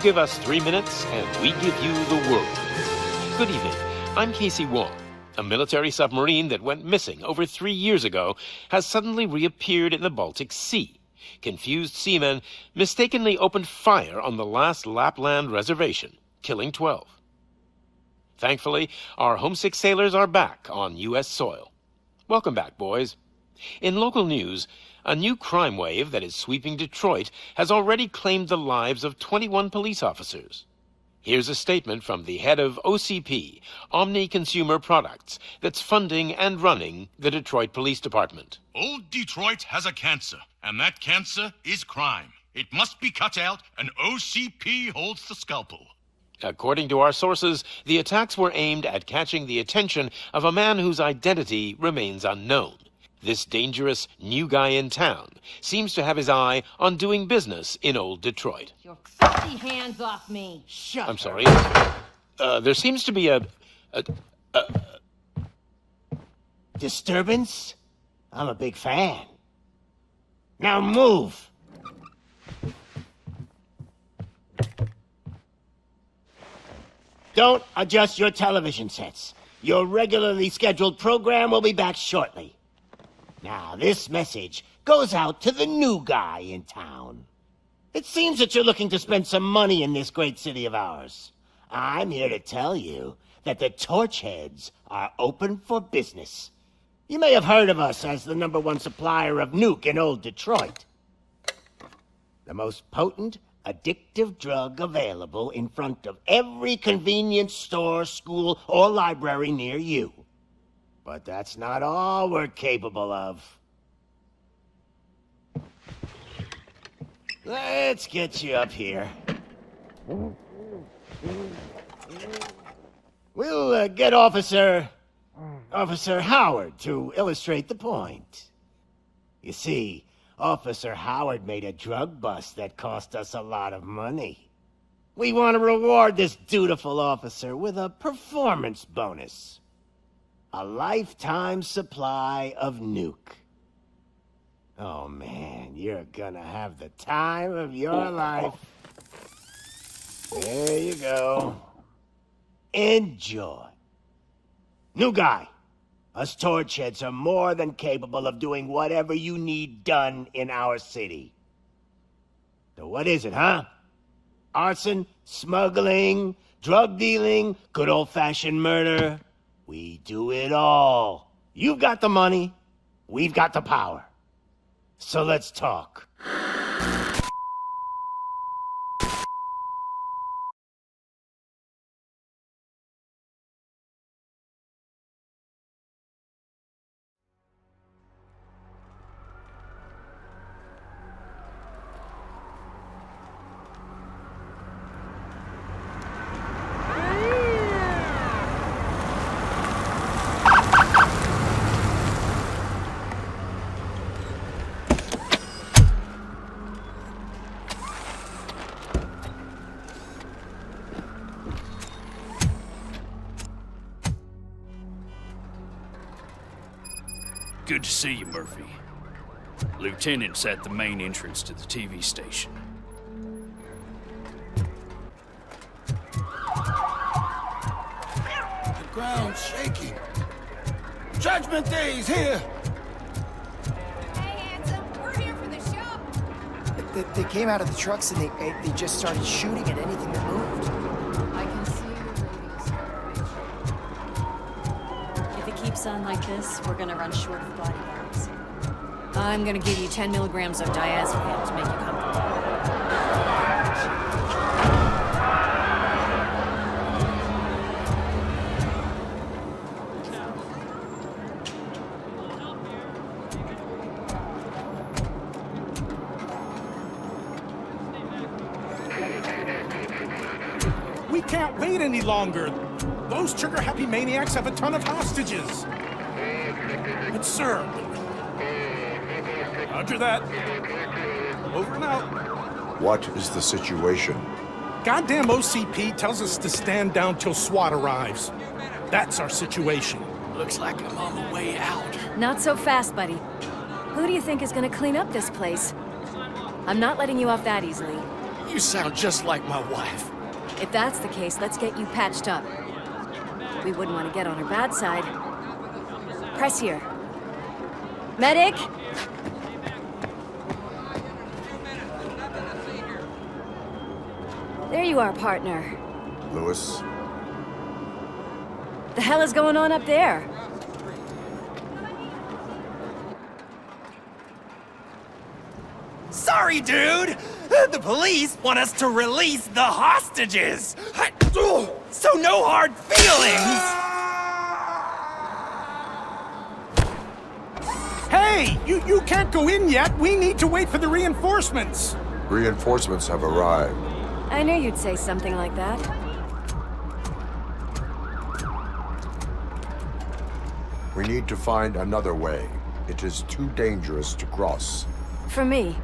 give us 3 minutes, and we give you the world. Good evening. I'm Casey Wong. A military submarine that went missing over 3 years ago has suddenly reappeared in the Baltic Sea. Confused seamen mistakenly opened fire on the last Lapland reservation, killing 12. Thankfully, our homesick sailors are back on U.S. soil. Welcome back, boys. In local news, a new crime wave that is sweeping Detroit has already claimed the lives of 21 police officers. Here's a statement from the head of OCP, Omni Consumer Products, that's funding and running the Detroit Police Department. Old Detroit has a cancer, and that cancer is crime. It must be cut out, and OCP holds the scalpel. According to our sources, the attacks were aimed at catching the attention of a man whose identity remains unknown. This dangerous new guy in town seems to have his eye on doing business in old Detroit. Your filthy hands off me! Shut I'm sorry. There seems to be a disturbance? I'm a big fan. Now move! Don't adjust your television sets. Your regularly scheduled program will be back shortly. Now, this message goes out to the new guy in town. It seems that you're looking to spend some money in this great city of ours. I'm here to tell you that the Torchheads are open for business. You may have heard of us as the #1 supplier of nuke in old Detroit. The most potent, addictive drug available in front of every convenience store, school, or library near you. But that's not all we're capable of. Let's get you up here. We'll get Officer Howard to illustrate the point. You see, Officer Howard made a drug bust that cost us a lot of money. We want to reward this dutiful officer with a performance bonus. A lifetime supply of nuke. Oh man, you're gonna have the time of your life. There you go. Enjoy. New guy. Us Torchheads are more than capable of doing whatever you need done in our city. So what is it, huh? Arson, smuggling, drug dealing, good old-fashioned murder. We do it all. You've got the money, we've got the power. So let's talk. Good to see you, Murphy. Lieutenant's at the main entrance to the TV station. The ground's shaking. Judgment Day's here! Hey, handsome, we're here for the show. They came out of the trucks and they just started shooting at anything that moved. I can see your radio. If it keeps on like this, we're gonna run short of body parts. I'm gonna give you 10 milligrams of diazepam to make you comfortable. We can't wait any longer. Those trigger-happy maniacs have a ton of hostages. But sir... Roger that. Over and out. What is the situation? Goddamn OCP tells us to stand down till SWAT arrives. That's our situation. Looks like I'm on the way out. Not so fast, buddy. Who do you think is gonna clean up this place? I'm not letting you off that easily. You sound just like my wife. If that's the case, let's get you patched up. We wouldn't want to get on her bad side. Press here. Medic! There you are, partner. Lewis, The hell is going on up there? Sorry, dude! The police want us to release the hostages! So no hard feelings! Hey, you can't go in yet. We need to wait for the reinforcements. reinforcements have arrived. I knew you'd say something like that. We need to find another way. It is too dangerous to cross. For me.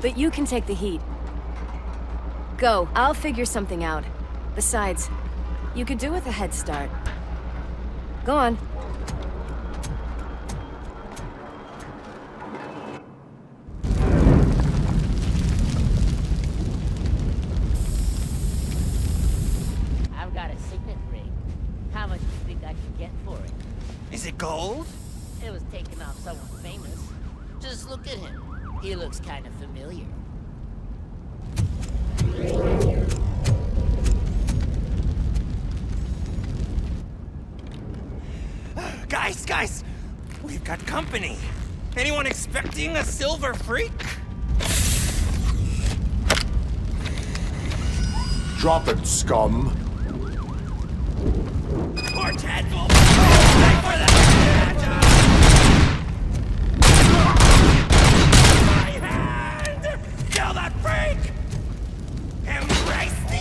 But you can take the heat. Go. I'll figure something out. Besides, you could do with a head start. Go on. I've got a signet ring. How much do you think I can get for it? Is it gold? It was taken off someone famous. Just look at him. He looks kind of familiar. Guys! We've got company. Anyone expecting a silver freak? Drop it, scum. Torch head will pay for that! My hand! Kill that freak! Embrace the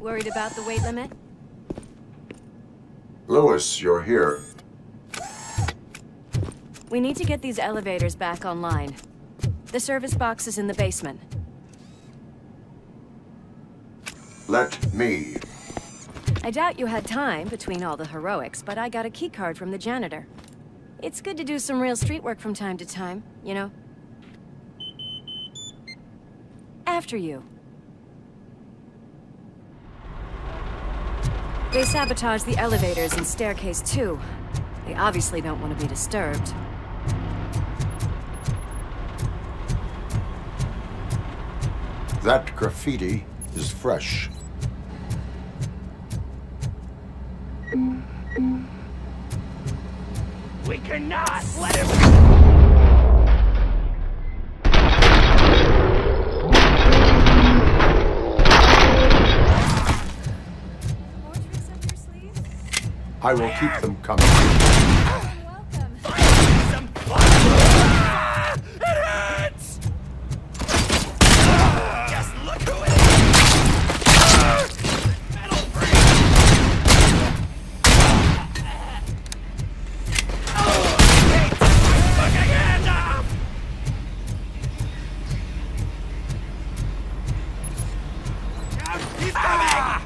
Worried about the weight limit? Lewis, you're here. We need to get these elevators back online. The service box is in the basement. Let me. I doubt you had time between all the heroics, but I got a keycard from the janitor. It's good to do some real street work from time to time, you know? After you. They sabotaged the elevators and staircase too. They obviously don't want to be disturbed. That graffiti is fresh. We cannot let him... I will keep them coming. It hurts! Just look who it is! Metal freak! Hey, take my fucking hand off! He's coming!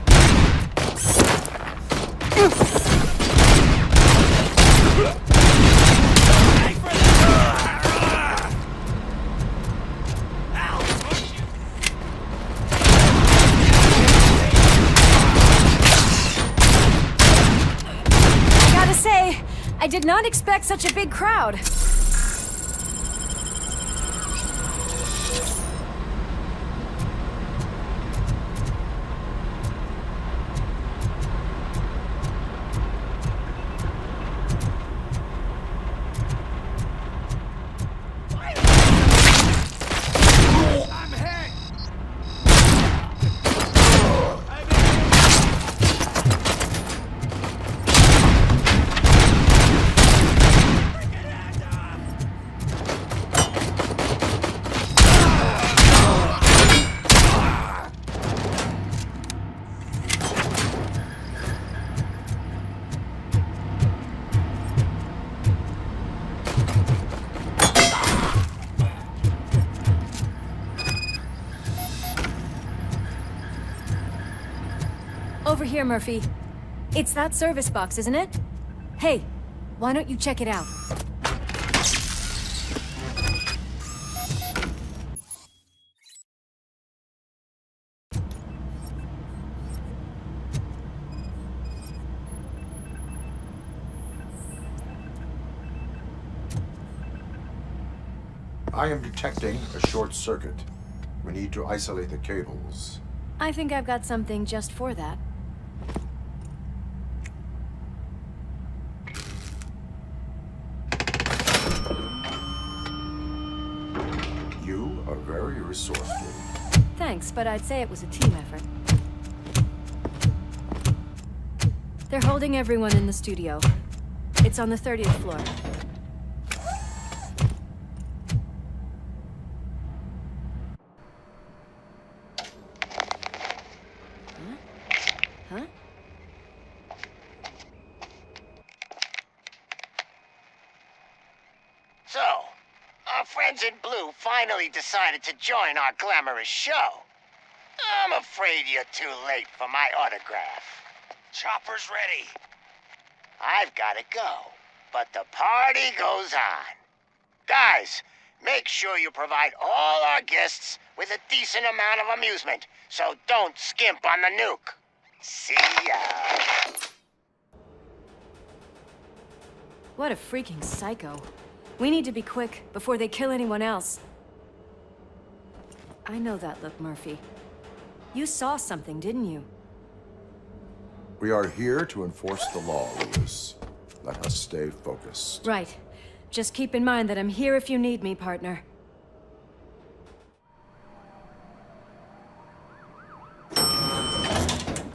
I did not expect such a big crowd. Over here, Murphy. It's that service box, isn't it? Hey, why don't you check it out? I am detecting a short circuit. We need to isolate the cables. I think I've got something just for that. You are very resourceful. Thanks, but I'd say it was a team effort. They're holding everyone in the studio. It's on the 30th floor. Huh? So, our friends in blue finally decided to join our glamorous show. I'm afraid you're too late for my autograph. Chopper's ready. I've got to go, but the party goes on. Guys, make sure you provide all our guests with a decent amount of amusement, so don't skimp on the nuke. See ya. What a freaking psycho. We need to be quick before they kill anyone else. I know that look, Murphy. You saw something, didn't you? We are here to enforce the law, Lewis. Let us stay focused. Right. Just keep in mind that I'm here if you need me, partner.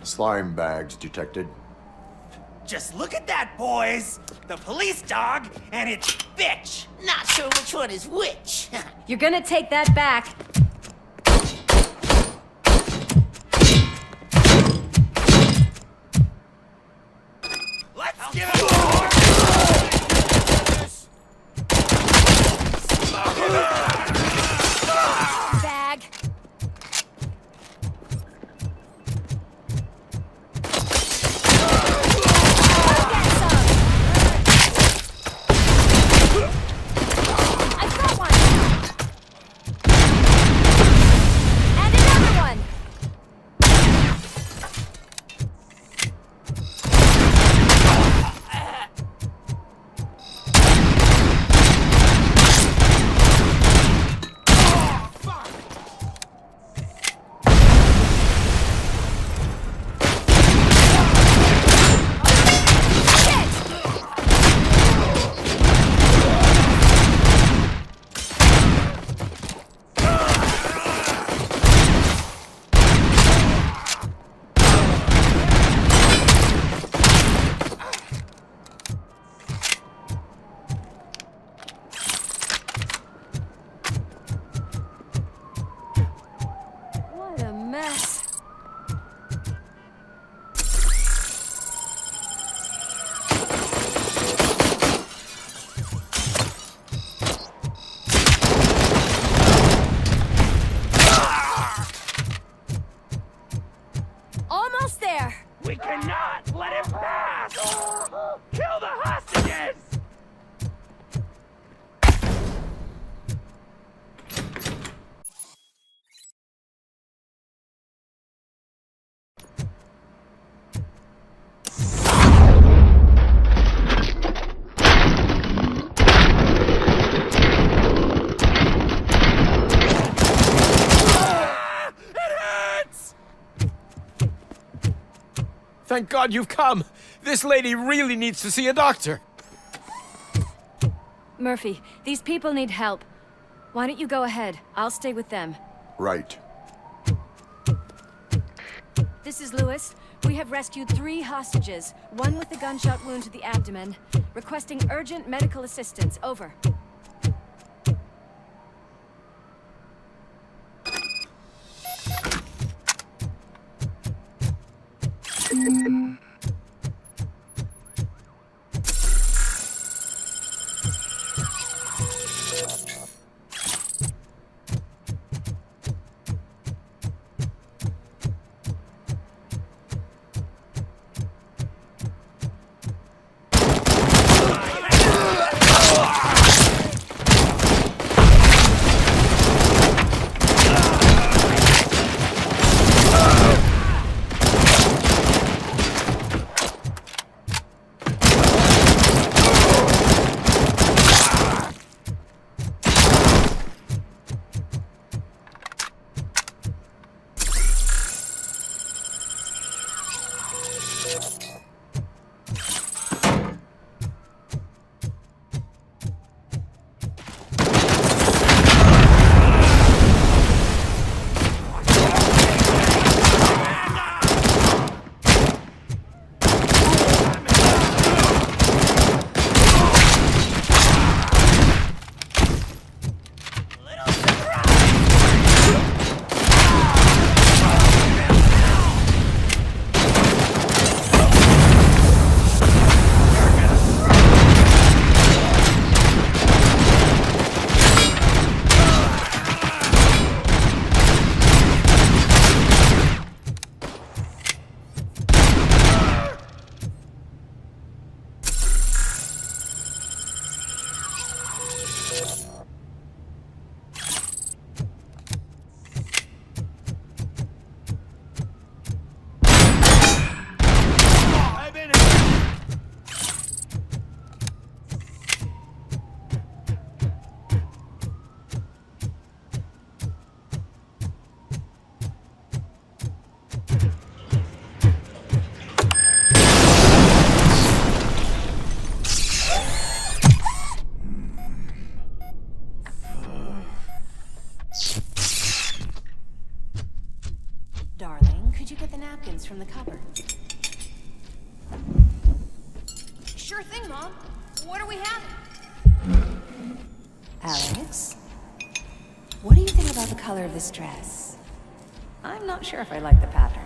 Slime bags detected. Just look at that, boys! The police dog and its bitch! Not sure which one is which. You're gonna take that back. Let's give it more! Bag. Thank God you've come. This lady really needs to see a doctor. Murphy, these people need help. Why don't you go ahead? I'll stay with them. Right. This is Lewis. We have rescued 3 hostages, one with a gunshot wound to the abdomen. Requesting urgent medical assistance. Over. Darling, could you get the napkins from the cupboard? Sure thing, Mom. What are we having? Alex? What do you think about the color of this dress? I'm not sure if I like the pattern.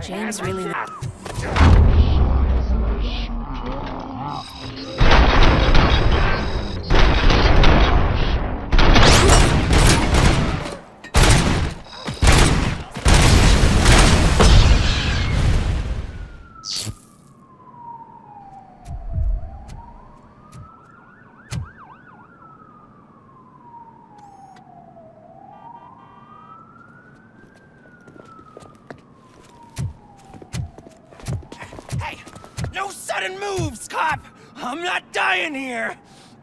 James really... No sudden moves, cop! I'm not dying here!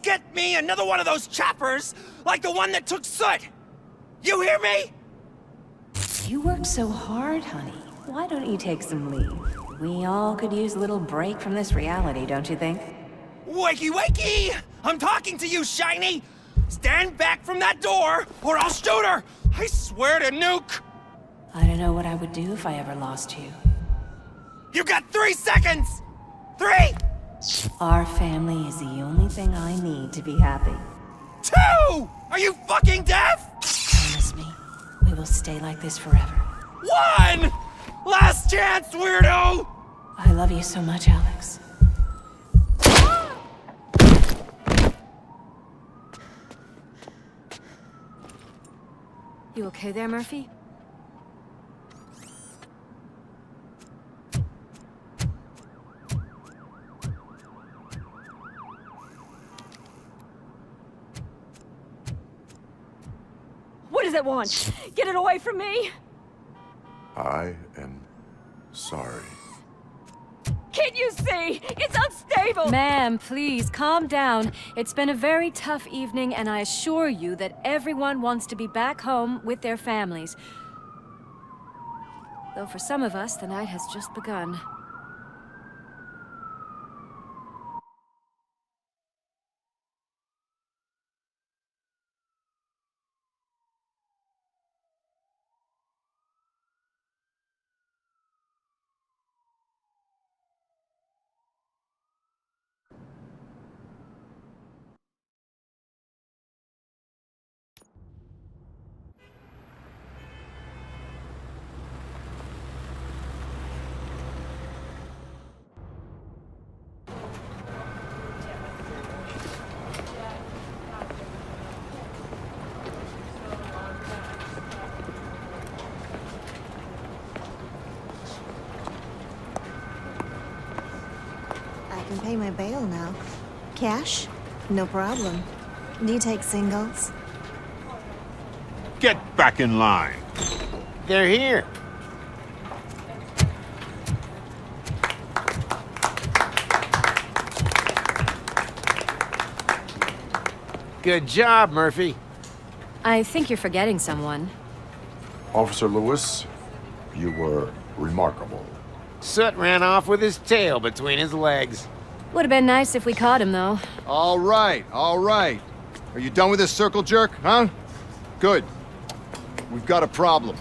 Get me another one of those choppers, like the one that took Soot! You hear me? You worked so hard, honey. Why don't you take some leave? We all could use a little break from this reality, don't you think? Wakey, wakey! I'm talking to you, Shiny! Stand back from that door, or I'll shoot her! I swear to nuke! I don't know what I would do if I ever lost you. You got 3 seconds! 3! Our family is the only thing I need to be happy. 2! Are you fucking deaf? Promise me, we will stay like this forever. 1! Last chance, weirdo! I love you so much, Alex. You okay there, Murphy? What does it want? Get it away from me! I am sorry. Can't you see? It's unstable! Ma'am, please, calm down. It's been a very tough evening, and I assure you that everyone wants to be back home with their families. Though for some of us, the night has just begun. I can pay my bail now. Cash? No problem. Do you take singles? Get back in line. They're here. Good job, Murphy. I think you're forgetting someone. Officer Lewis, you were remarkable. Soot ran off with his tail between his legs. Would have been nice if we caught him, though. All right, all right. Are you done with this circle jerk, huh? Good. We've got a problem.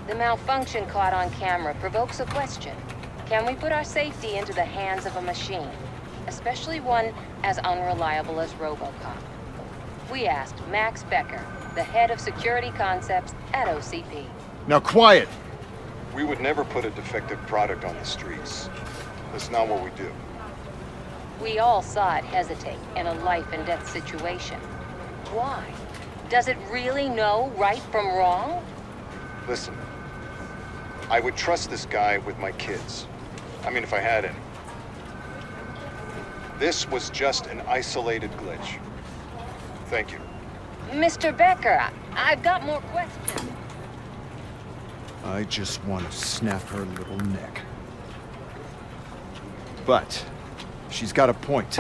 The malfunction caught on camera provokes a question. Can we put our safety into the hands of a machine? Especially one as unreliable as Robocop. We asked Max Becker, the head of security concepts at OCP. Now quiet! We would never put a defective product on the streets. That's not what we do. We all saw it hesitate in a life-and-death situation. Why? Does it really know right from wrong? Listen, I would trust this guy with my kids. I mean, if I had any. This was just an isolated glitch. Thank you. Mr. Becker, I've got more questions. I just want to snap her little neck. But she's got a point.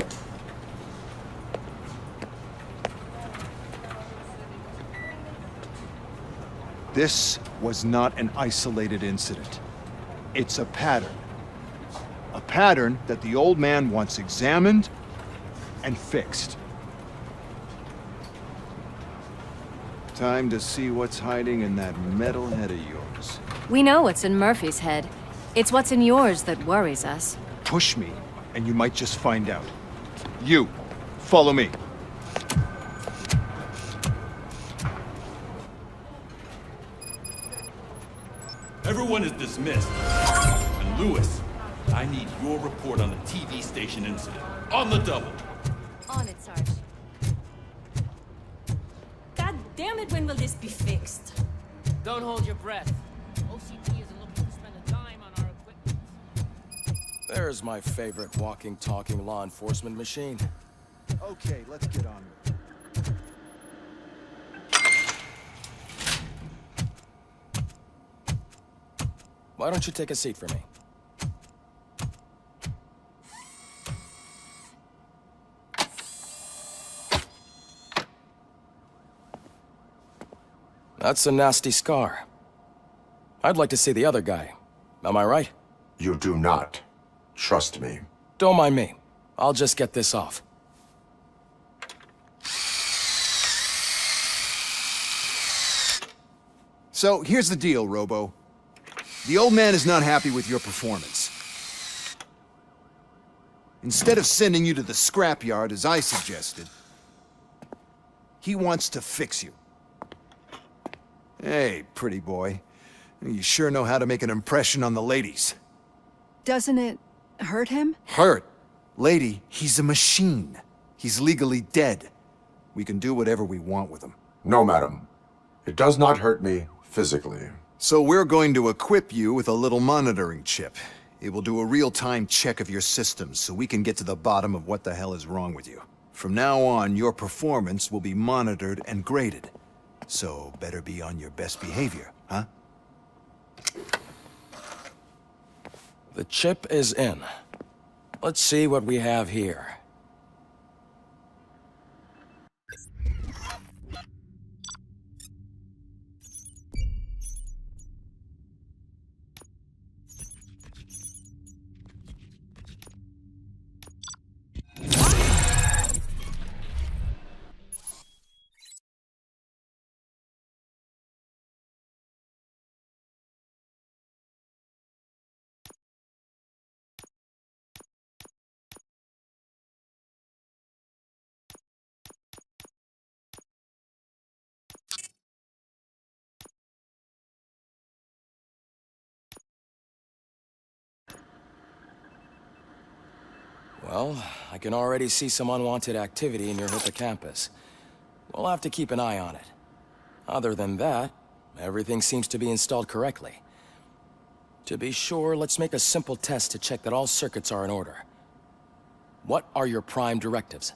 This was not an isolated incident. It's a pattern. A pattern that the old man wants examined and fixed. Time to see what's hiding in that metal head of yours. We know what's in Murphy's head. It's what's in yours that worries us. Push me, and you might just find out. You, follow me. Everyone is dismissed. And Lewis, I need your report on the TV station incident. On the double. On it, Sarge. God damn it, when will this be fixed? Don't hold your breath. OCP isn't looking to spend a dime on our equipment. There's my favorite walking, talking law enforcement machine. Okay, let's get on with it. Why don't you take a seat for me? That's a nasty scar. I'd like to see the other guy. Am I right? You do not. Trust me. Don't mind me. I'll just get this off. So, here's the deal, Robo. The old man is not happy with your performance. Instead of sending you to the scrapyard, as I suggested, he wants to fix you. Hey, pretty boy. You sure know how to make an impression on the ladies. Doesn't it hurt him? Hurt? Lady, he's a machine. He's legally dead. We can do whatever we want with him. No, madam. It does not hurt me physically. So we're going to equip you with a little monitoring chip. It will do a real-time check of your systems so we can get to the bottom of what the hell is wrong with you. From now on, your performance will be monitored and graded. So better be on your best behavior, huh? The chip is in. Let's see what we have here. Well, I can already see some unwanted activity in your hippocampus. We'll have to keep an eye on it. Other than that, everything seems to be installed correctly. To be sure, let's make a simple test to check that all circuits are in order. What are your prime directives?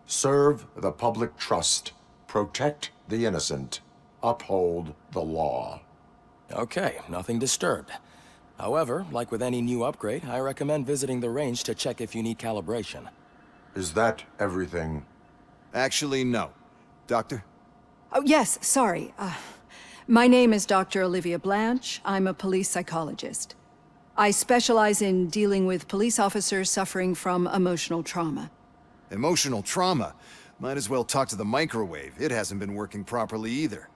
Serve the public trust. Protect the innocent. Uphold the law. Okay, nothing disturbed. However, like with any new upgrade, I recommend visiting the range to check if you need calibration. Is that everything? Actually, no. Doctor? Oh, yes, sorry. My name is Dr. Olivia Blanche. I'm a police psychologist. I specialize in dealing with police officers suffering from emotional trauma. Emotional trauma? Might as well talk to the microwave. It hasn't been working properly either.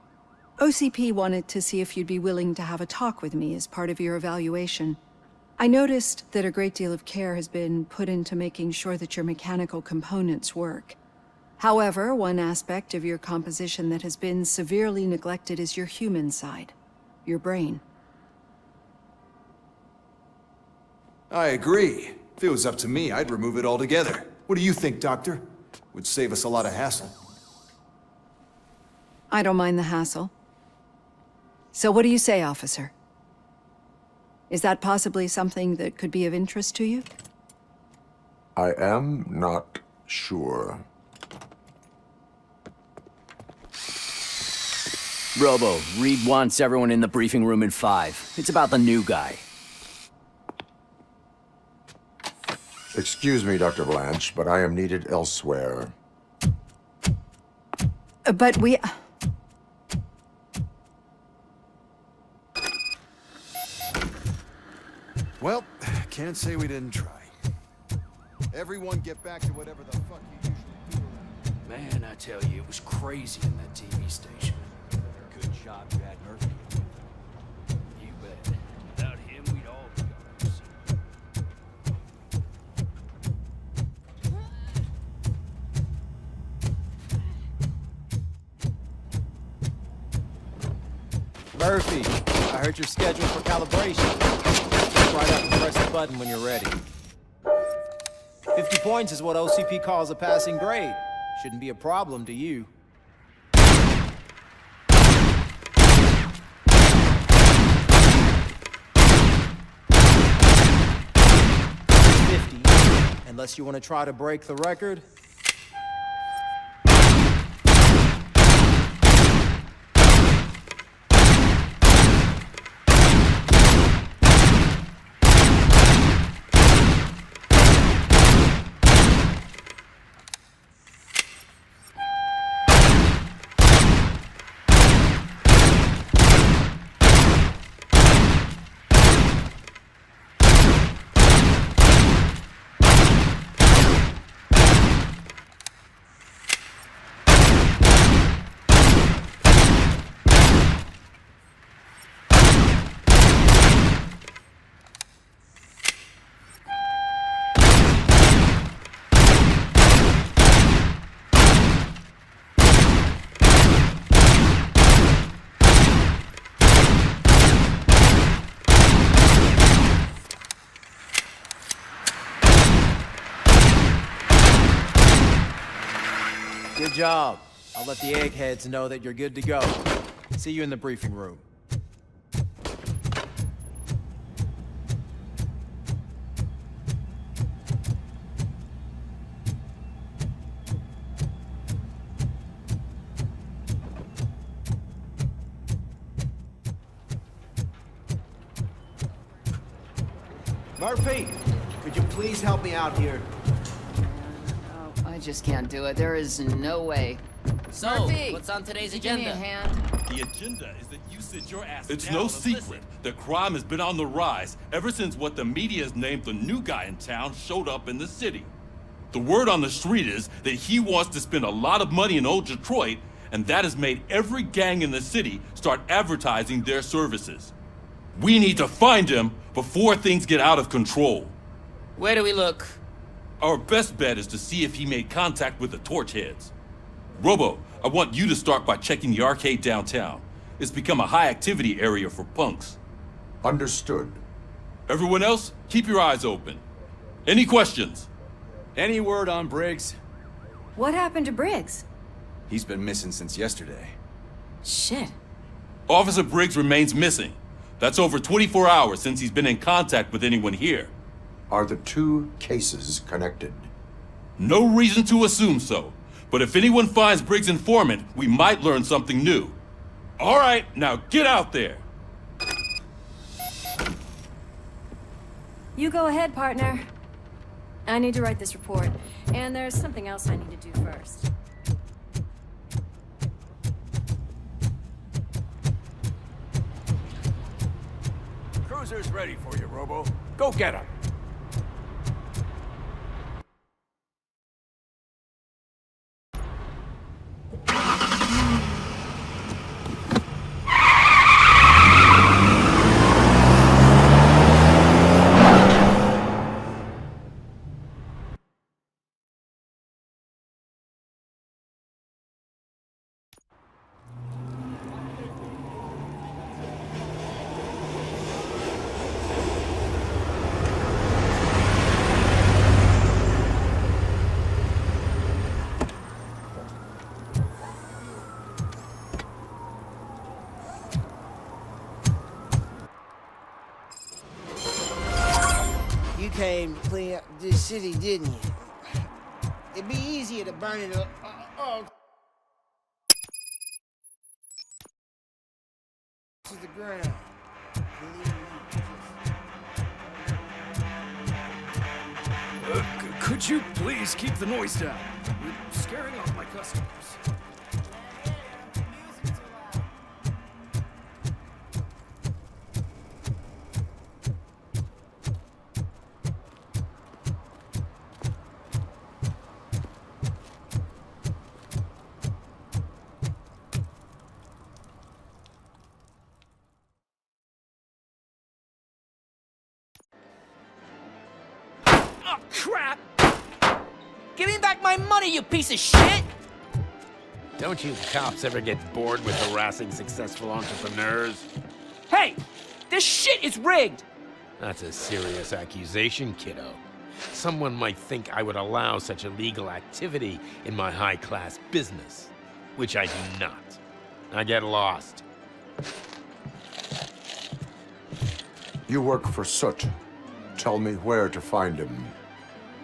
OCP wanted to see if you'd be willing to have a talk with me as part of your evaluation. I noticed that a great deal of care has been put into making sure that your mechanical components work. However, one aspect of your composition that has been severely neglected is your human side, your brain. I agree. If it was up to me, I'd remove it altogether. What do you think, Doctor? Would save us a lot of hassle. I don't mind the hassle. So what do you say, officer? Is that possibly something that could be of interest to you? I am not sure. Robo, Reed wants everyone in the briefing room in 5. It's about the new guy. Excuse me, Dr. Blanche, but I am needed elsewhere. But we... Well, can't say we didn't try. Everyone get back to whatever the fuck you usually do. Man, I tell you, it was crazy in that TV station. Good job, Brad Murphy. You bet. Without him, we'd all be gone. Murphy, I heard you're scheduled for calibration. Right up and press the button when you're ready. 50 points is what OCP calls a passing grade. Shouldn't be a problem to you. 50, unless you want to try to break the record. Good job. I'll let the eggheads know that you're good to go. See you in the briefing room. Murphy, could you please help me out here? I just can't do it. There is no way. So, Murphy, what's on today's give me agenda? a hand. The agenda is that you sit your ass It's down no and secret listen. that crime has been on the rise ever since what the media has named the new guy in town showed up in the city. The word on the street is that he wants to spend a lot of money in old Detroit, and that has made every gang in the city start advertising their services. We need to find him before things get out of control. Where do we look? Our best bet is to see if he made contact with the Torchheads. Robo, I want you to start by checking the arcade downtown. It's become a high-activity area for punks. Understood. Everyone else, keep your eyes open. Any questions? Any word on Briggs? What happened to Briggs? He's been missing since yesterday. Shit. Officer Briggs remains missing. That's over 24 hours since he's been in contact with anyone here. Are the two cases connected? No reason to assume so. But if anyone finds Briggs' informant, we might learn something new. All right, now get out there. You go ahead, partner. I need to write this report, and there's something else I need to do first. Cruiser's ready for you, Robo. Go get him. You came to clean up this city, didn't you? It'd be easier to burn it all to the ground. Could you please keep the noise down? You're scaring off my customers. Oh, crap! Give me back my money, you piece of shit! Don't you cops ever get bored with harassing successful entrepreneurs? Hey! This shit is rigged! That's a serious accusation, kiddo. Someone might think I would allow such illegal activity in my high-class business, which I do not. I get lost. You work for Soot. Tell me where to find him.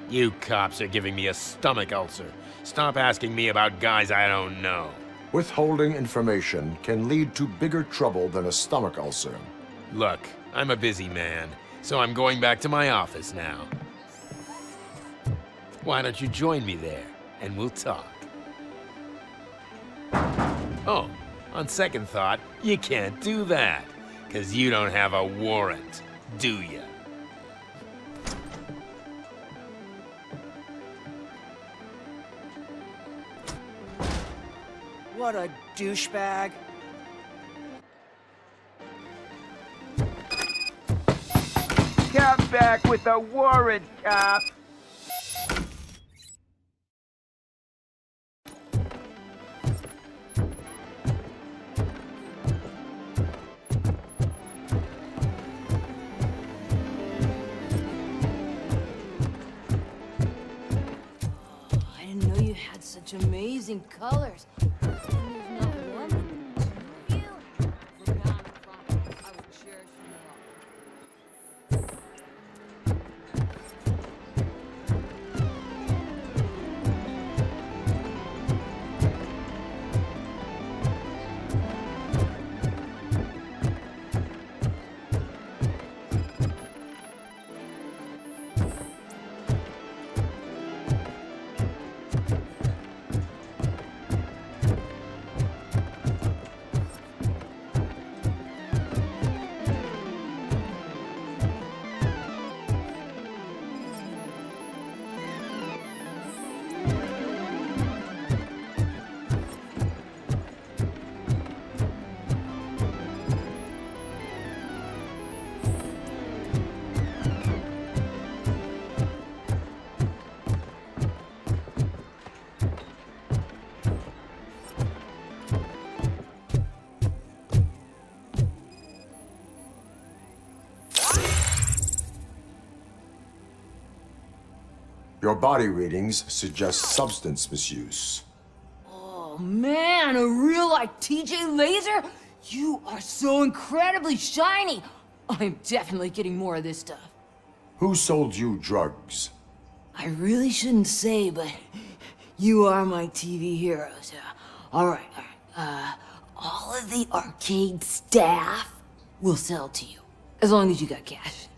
You cops are giving me a stomach ulcer. Stop asking me about guys I don't know. Withholding information can lead to bigger trouble than a stomach ulcer. Look, I'm a busy man, so I'm going back to my office now. Why don't you join me there, and we'll talk. Oh, on second thought, you can't do that, 'cause you don't have a warrant, do ya? What a douchebag. Come back with a warrant, cop. I didn't know you had such amazing colors. Your body readings suggest substance misuse. Oh man, a real like TJ laser? You are so incredibly shiny. I'm definitely getting more of this stuff. Who sold you drugs? I really shouldn't say, but you are my TV heroes. All right. All of the arcade staff will sell to you, as long as you got cash.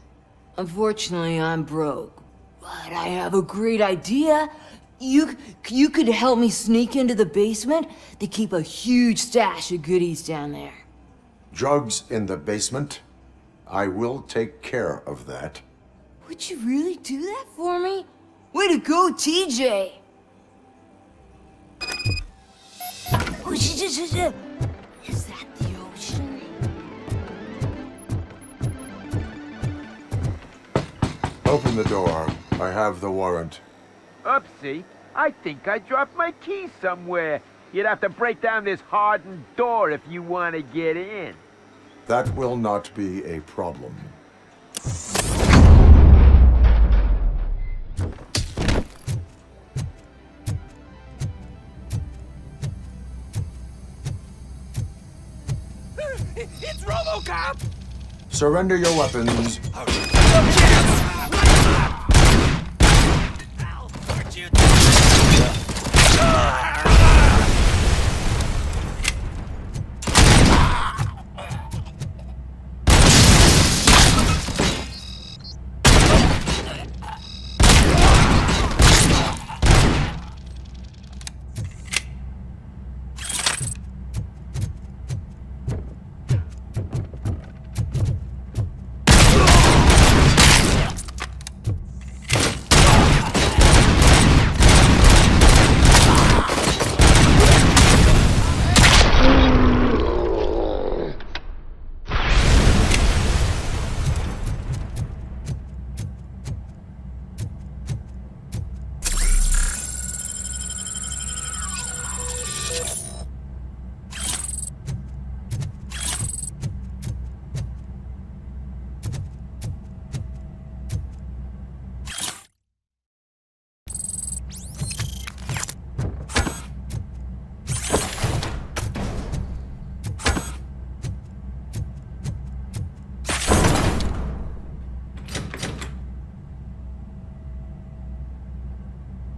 Unfortunately, I'm broke, but I have a great idea. You could help me sneak into the basement. They keep a huge stash of goodies down there. Drugs in the basement? I will take care of that. Would you really do that for me? Way to go, TJ! Oh, is that the ocean? Open the door. I have the warrant. Oopsie. I think I dropped my keys somewhere. You'd have to break down this hardened door if you want to get in. That will not be a problem. It's Robocop! Surrender your weapons.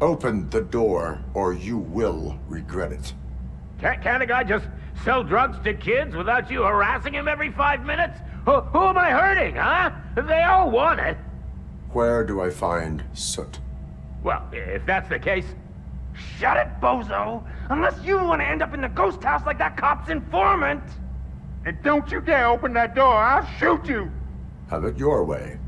Open the door, or you will regret it. Can't a guy just sell drugs to kids without you harassing him every 5 minutes? Who am I hurting, huh? They all want it. Where do I find Soot? Well, if that's the case, shut it, bozo! Unless you want to end up in the ghost house like that cop's informant! And don't you dare open that door, I'll shoot you! Have it your way.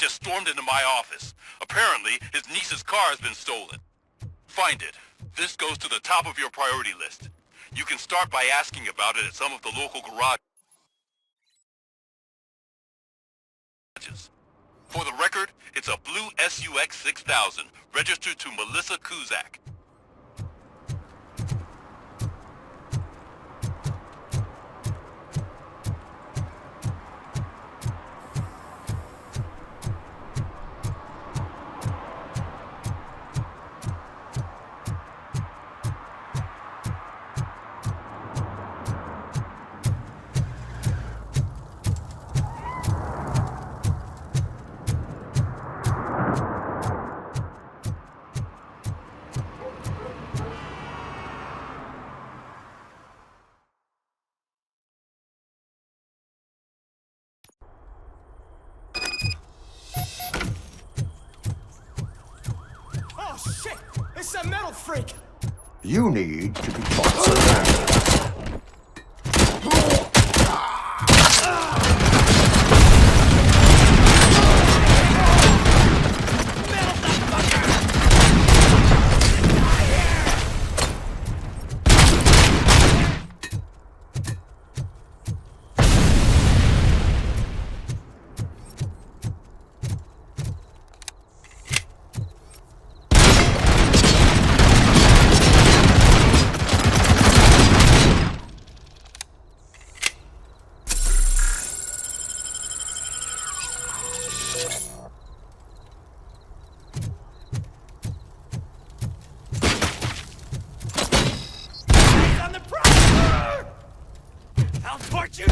just stormed into my office. Apparently, his niece's car has been stolen. Find it. This goes to the top of your priority list. You can start by asking about it at some of the local garages. For the record, it's a blue SUX 6000, registered to Melissa Kuzak. Shit! It's a metal freak! You need to be taught some manners. I'll torch you!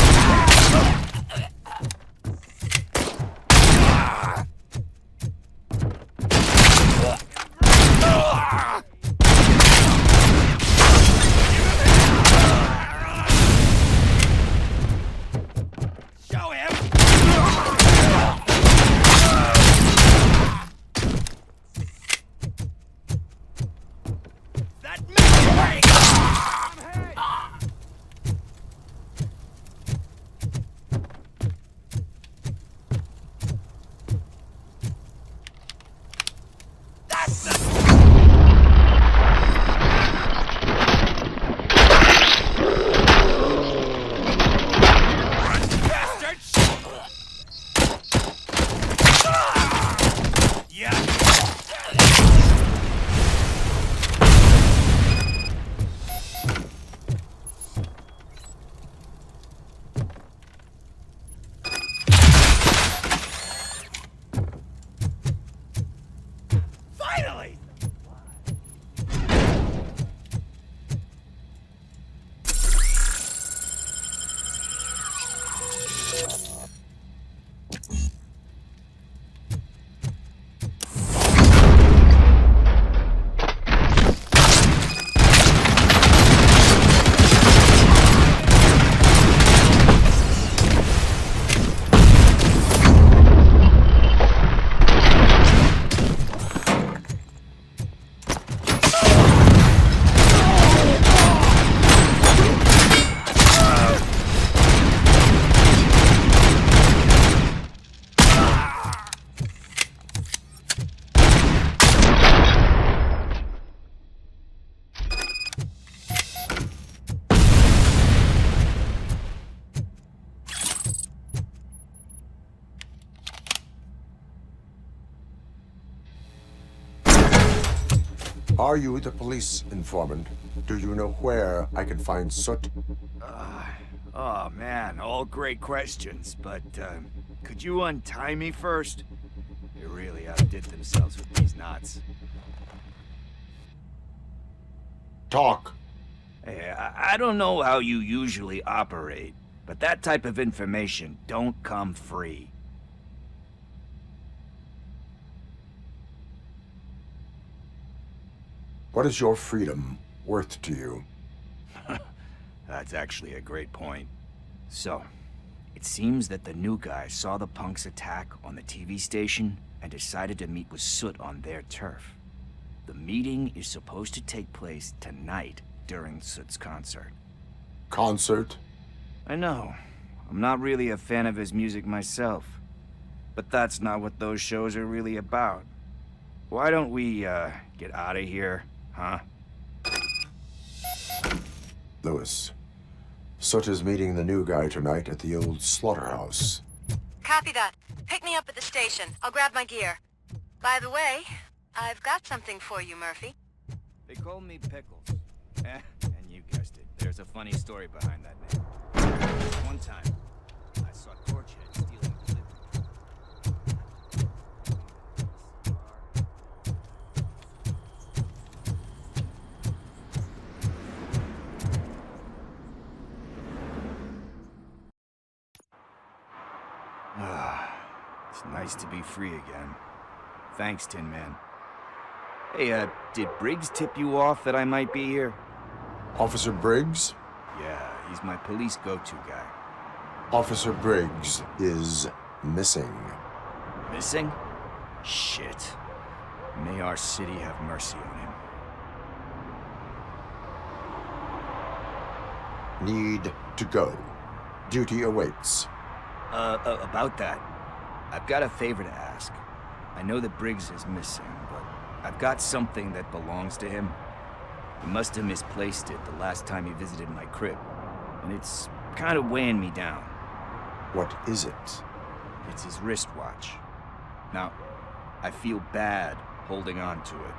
Show him! That means finally! Are you the police informant? Do you know where I can find Soot? Oh man, all great questions, but could you untie me first? They really outdid themselves with these knots. Talk. Hey, I don't know how you usually operate, but that type of information don't come free. What is your freedom worth to you? That's actually a great point. So, it seems that the new guy saw the punks attack on the TV station and decided to meet with Soot on their turf. The meeting is supposed to take place tonight during Soot's concert. Concert? I know. I'm not really a fan of his music myself. But that's not what those shows are really about. Why don't we, get out of here, huh? Lewis, Soot is meeting the new guy tonight at the old slaughterhouse. Copy that. Pick me up at the station. I'll grab my gear. By the way, I've got something for you, Murphy. They call me Pickles. And you guessed it. There's a funny story behind that name. One time, I saw Torchhead stealing It's nice to be free again. Thanks, Tin Man. Hey, did Briggs tip you off that I might be here? Officer Briggs? Yeah, he's my police go-to guy. Officer Briggs is missing. Missing? Shit. May our city have mercy on him. Need to go. Duty awaits. About that, I've got a favor to ask. I know that Briggs is missing, but I've got something that belongs to him. He must have misplaced it the last time he visited my crib, and it's kind of weighing me down. What is it? It's his wristwatch. Now, I feel bad holding on to it.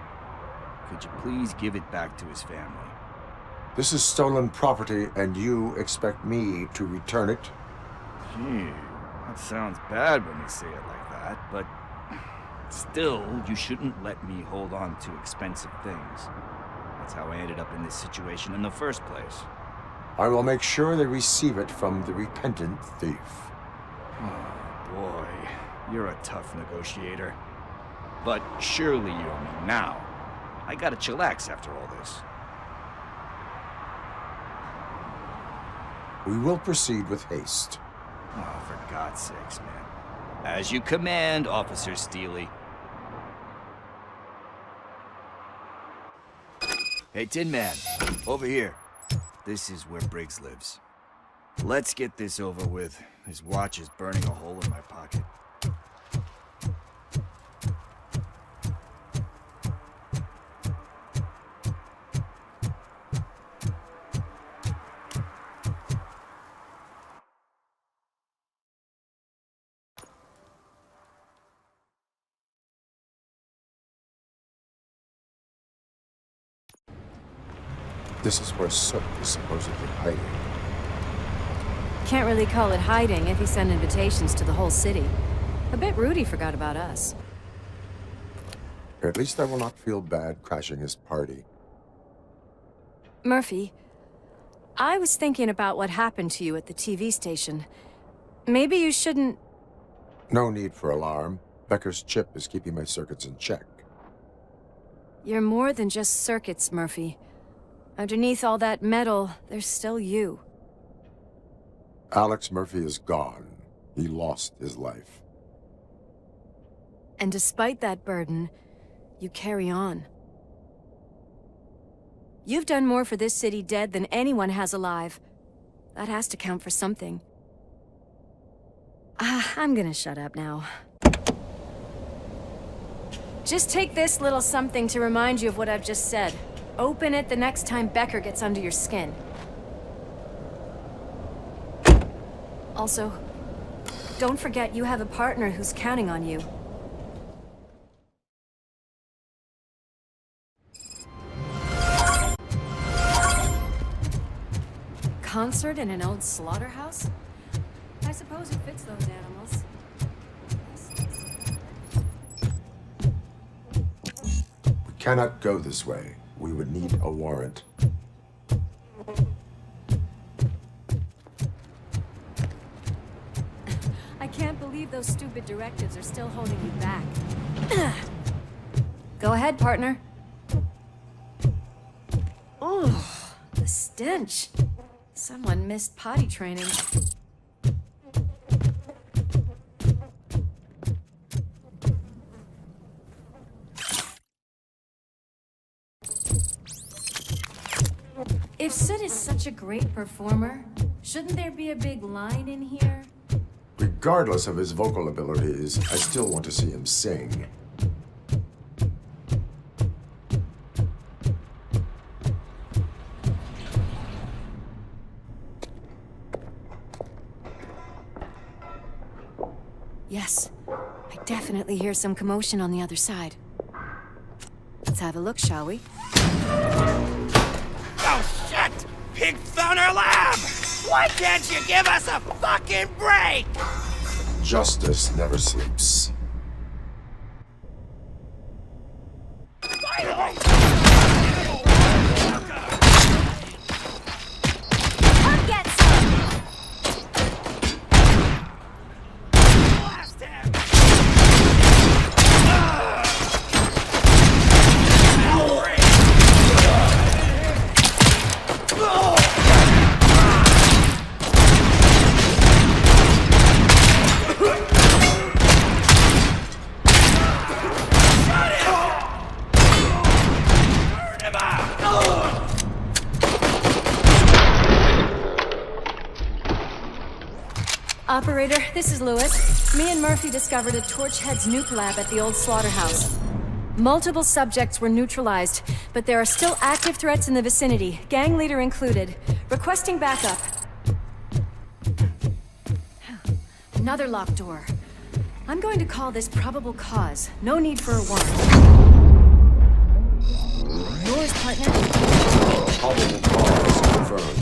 Could you please give it back to his family? This is stolen property, and you expect me to return it? Gee, that sounds bad when you say it like that, but still, you shouldn't let me hold on to expensive things. That's how I ended up in this situation in the first place. I will make sure they receive it from the repentant thief. Oh, boy. You're a tough negotiator. But surely you owe me now. I gotta chillax after all this. We will proceed with haste. Oh, for God's sakes, man. As you command, Officer Steely. Hey, Tin Man, over here. This is where Briggs lives. Let's get this over with. His watch is burning a hole in my pocket. This is where Soot is supposedly hiding. Can't really call it hiding if he sent invitations to the whole city. A bit rude he forgot about us. At least I will not feel bad crashing his party. Murphy, I was thinking about what happened to you at the TV station. Maybe you shouldn't... No need for alarm. Becker's chip is keeping my circuits in check. You're more than just circuits, Murphy. Underneath all that metal, there's still you. Alex Murphy is gone. He lost his life. And despite that burden, you carry on. You've done more for this city dead than anyone has alive. That has to count for something. I'm gonna shut up now. Just take this little something to remind you of what I've just said. Open it the next time Becker gets under your skin. Also, don't forget you have a partner who's counting on you. Concert in an old slaughterhouse? I suppose it fits those animals. We cannot go this way. We would need a warrant. I can't believe those stupid directives are still holding you back. Go ahead, partner. Oh, the stench. Someone missed potty training. If Sid is such a great performer, shouldn't there be a big line in here? Regardless of his vocal abilities, I still want to see him sing. Yes. I definitely hear some commotion on the other side. Let's have a look, shall we? Oh, shit! Pig found our lab! Why can't you give us a fucking break? Justice never sleeps. Finally! Come get some! Blast him! Operator, this is Lewis. Me and Murphy discovered a Torchhead's nuke lab at the old slaughterhouse. Multiple subjects were neutralized, but there are still active threats in the vicinity, gang leader included. Requesting backup. Another locked door. I'm going to call this probable cause. No need for a warrant. Yours, partner. Probable cause confirmed.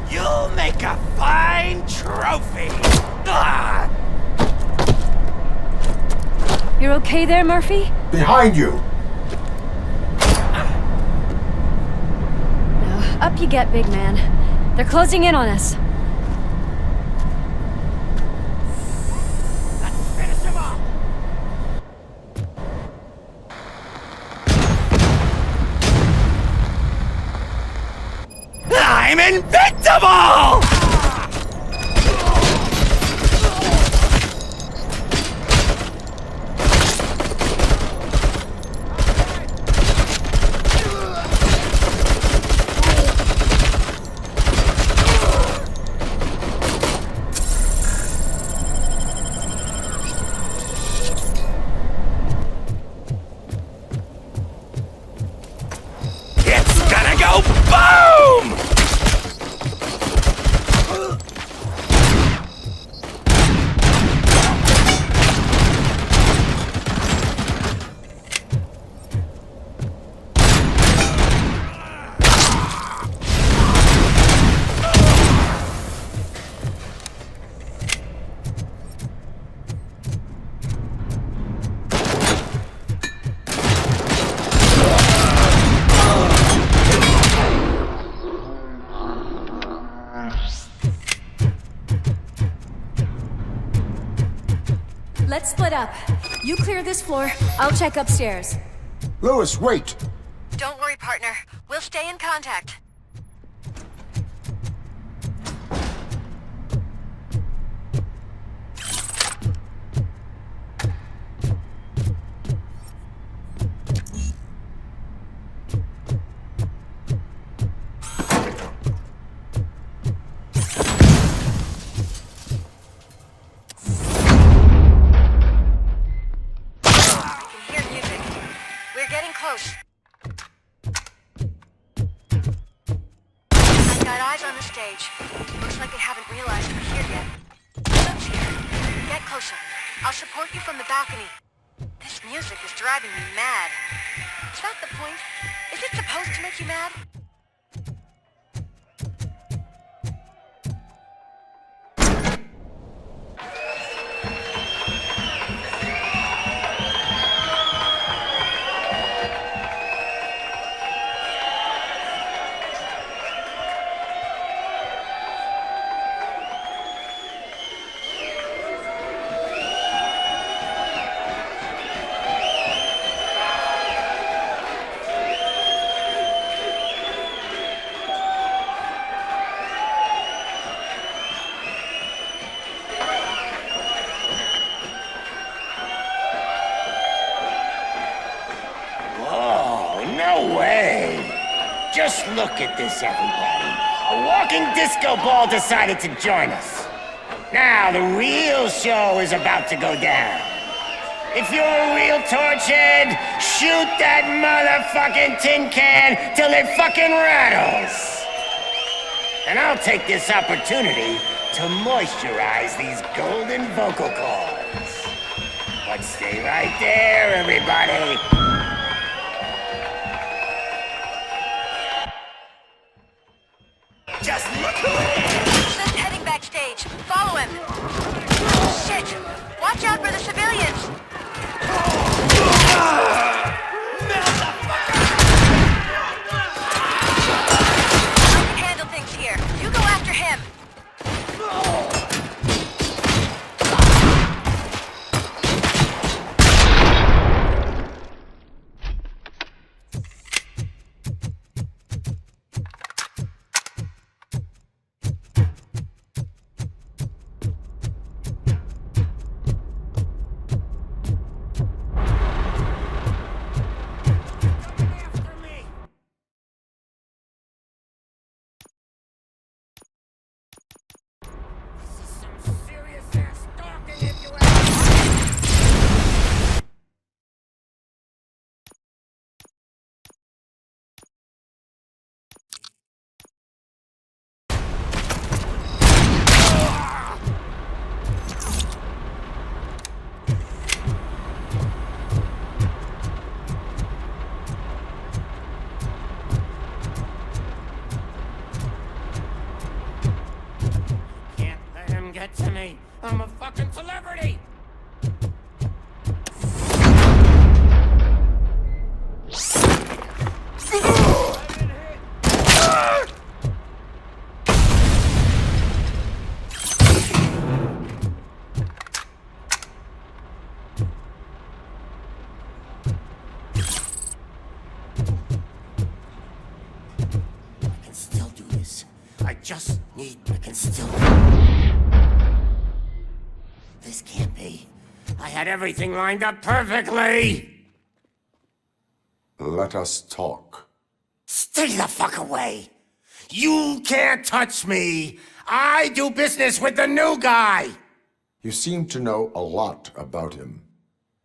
You'll make a fine trophy! You're okay there, Murphy? Behind you! Now, up you get, big man. They're closing in on us. Let's finish him off! I'm invincible! It's gonna go boom! Let's split up. You clear this floor, I'll check upstairs. Lewis, wait! Don't worry, partner. We'll stay in contact. Just look at this, everybody. A walking disco ball decided to join us. Now, the real show is about to go down. If you're a real torchhead, shoot that motherfucking tin can till it fucking rattles. And I'll take this opportunity to moisturize these golden vocal cords. But stay right there, everybody. Just look who it is! Just heading backstage. Follow him. Shit! Watch out for the civilians! I can handle things here. You go after him. Get to me. I'm a fucking celebrity. I can still do this. I can still This can't be. I had everything lined up perfectly! Let us talk. Stay the fuck away! You can't touch me! I do business with the new guy! You seem to know a lot about him.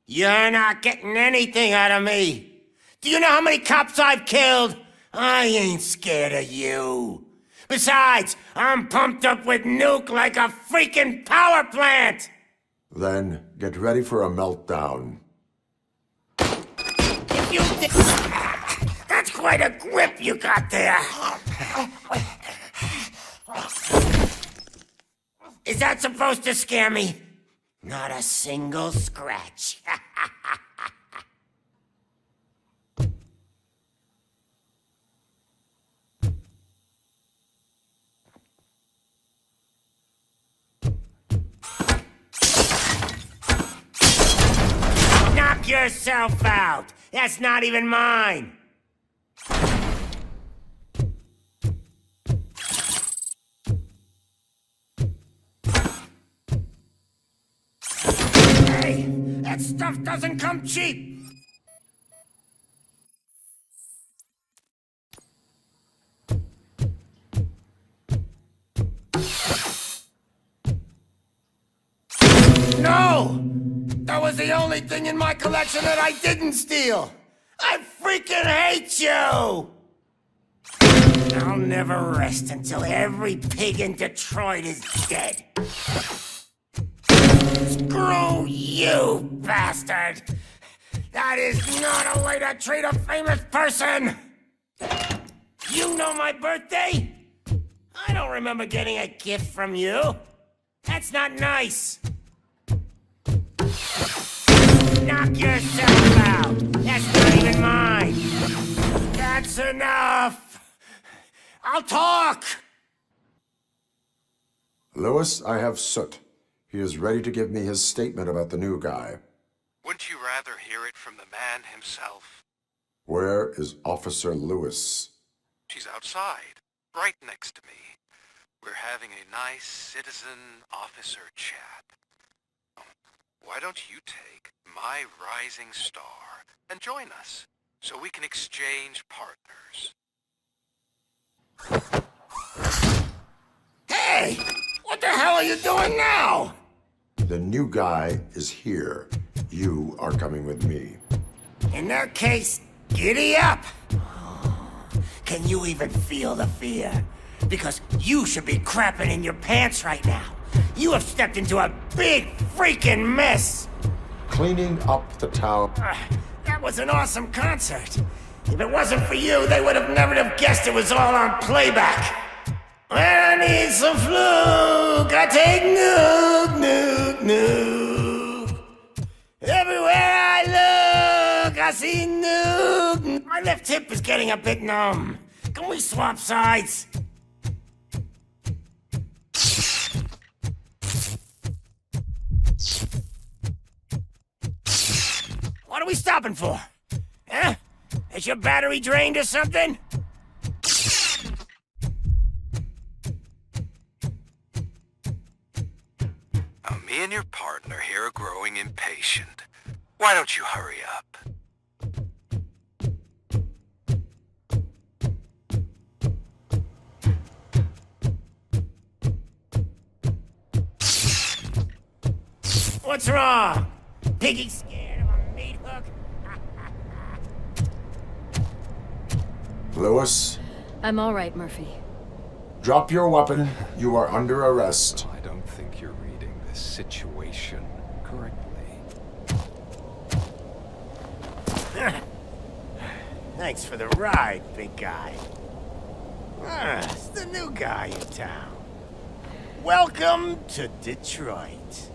You're not getting anything out of me! Do you know how many cops I've killed? I ain't scared of you. Besides, I'm pumped up with nuke like a freaking power plant! Then get ready for a meltdown. If you think... That's quite a grip you got there! Is that supposed to scare me? Not a single scratch. Knock yourself out! That's not even mine! Hey! That stuff doesn't come cheap! No! That was the only thing in my collection that I didn't steal! I freaking hate you! I'll never rest until every pig in Detroit is dead. Screw you, bastard! That is not a way to treat a famous person! You know my birthday? I don't remember getting a gift from you. That's not nice. Knock yourself out. That's not even mine. That's enough. I'll talk. Lewis, I have Soot. He is ready to give me his statement about the new guy. Wouldn't you rather hear it from the man himself? Where is Officer Lewis? She's outside, right next to me. We're having a nice citizen-officer chat. Why don't you take my rising star and join us, so we can exchange partners? Hey! What the hell are you doing now? The new guy is here. You are coming with me. In that case, giddy up! Can you even feel the fear? Because you should be crapping in your pants right now. You have stepped into a big freaking mess! Cleaning up the town. That was an awesome concert. If it wasn't for you, they would have never have guessed it was all on playback. When I need some fluke, I take nuke, nuke, nuke. Everywhere I look, I see nuke. My left hip is getting a bit numb. Can we swap sides? What are we stopping for? Huh? Is your battery drained or something? Me and your partner here are growing impatient. Why don't you hurry up? What's wrong? Piggy scared of a meat hook? Lewis? I'm all right, Murphy. Drop your weapon. You are under arrest. I don't think you're reading this situation correctly. Thanks for the ride, big guy. It's the new guy in town. Welcome to Detroit.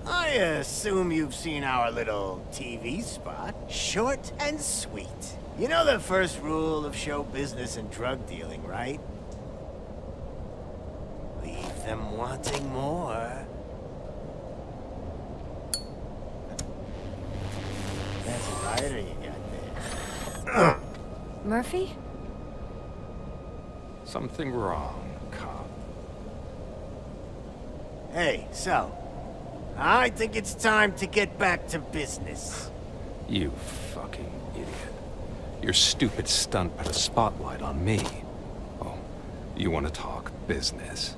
I assume you've seen our little TV spot. Short and sweet. You know the first rule of show business and drug dealing, right? Leave them wanting more. That's a lighter you got there. Murphy? Something wrong, cop. Hey, so, I think it's time to get back to business. You fucking idiot. Your stupid stunt put a spotlight on me. Oh, you want to talk business?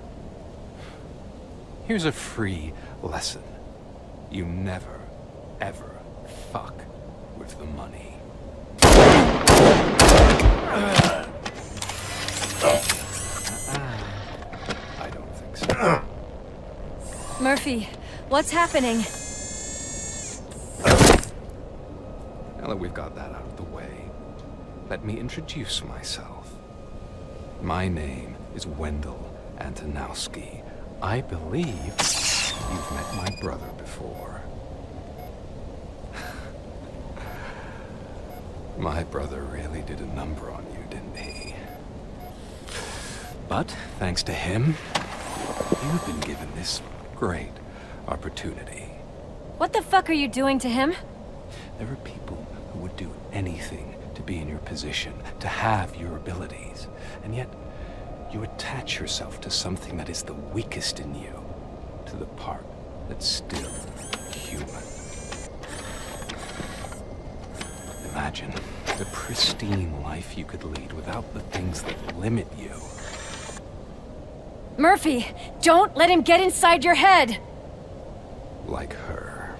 Here's a free lesson. You never, ever fuck with the money. I don't think so. Murphy, what's happening? Now that we've got that out of the way, let me introduce myself. My name is Wendell Antonowski. I believe you've met my brother before. My brother really did a number on you, didn't he? But thanks to him, you've been given this great opportunity. What the fuck are you doing to him? There are people who would do anything to be in your position, to have your abilities. And yet, you attach yourself to something that is the weakest in you, to the part that's still human. Imagine the pristine life you could lead without the things that limit you. Murphy, don't let him get inside your head! Like her.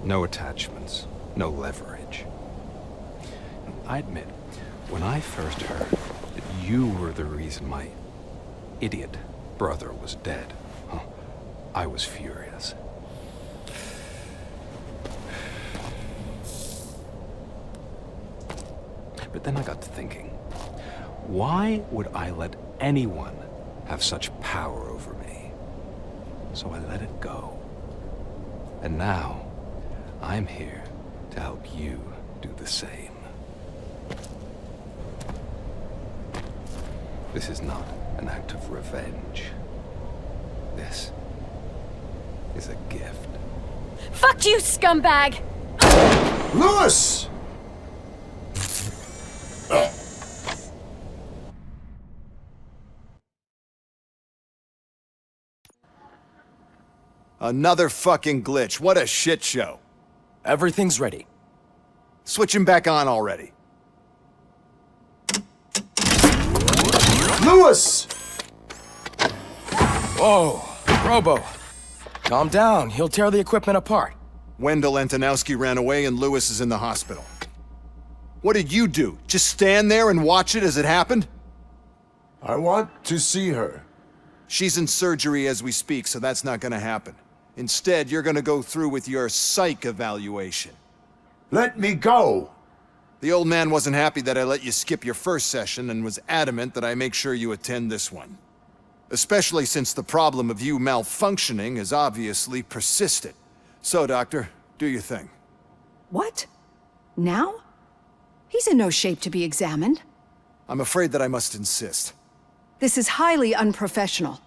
No attachments, no leverage. I admit, when I first heard that you were the reason my idiot brother was dead, I was furious. But then I got to thinking, why would I let anyone have such power over me? So I let it go. And now, I'm here to help you do the same. This is not an act of revenge. This is a gift. Fuck you, scumbag! Lewis! Another fucking glitch. What a shit show. Everything's ready. Switch him back on already. Lewis! Whoa, Robo. Calm down. He'll tear the equipment apart. Wendell Antonowski ran away and Lewis is in the hospital. What did you do? Just stand there and watch it as it happened? I want to see her. She's in surgery as we speak, so that's not gonna happen. Instead, you're gonna go through with your psych evaluation. Let me go! The old man wasn't happy that I let you skip your first session and was adamant that I make sure you attend this one. Especially since the problem of you malfunctioning has obviously persisted. So, Doctor, do your thing. What? Now? He's in no shape to be examined. I'm afraid that I must insist. This is highly unprofessional.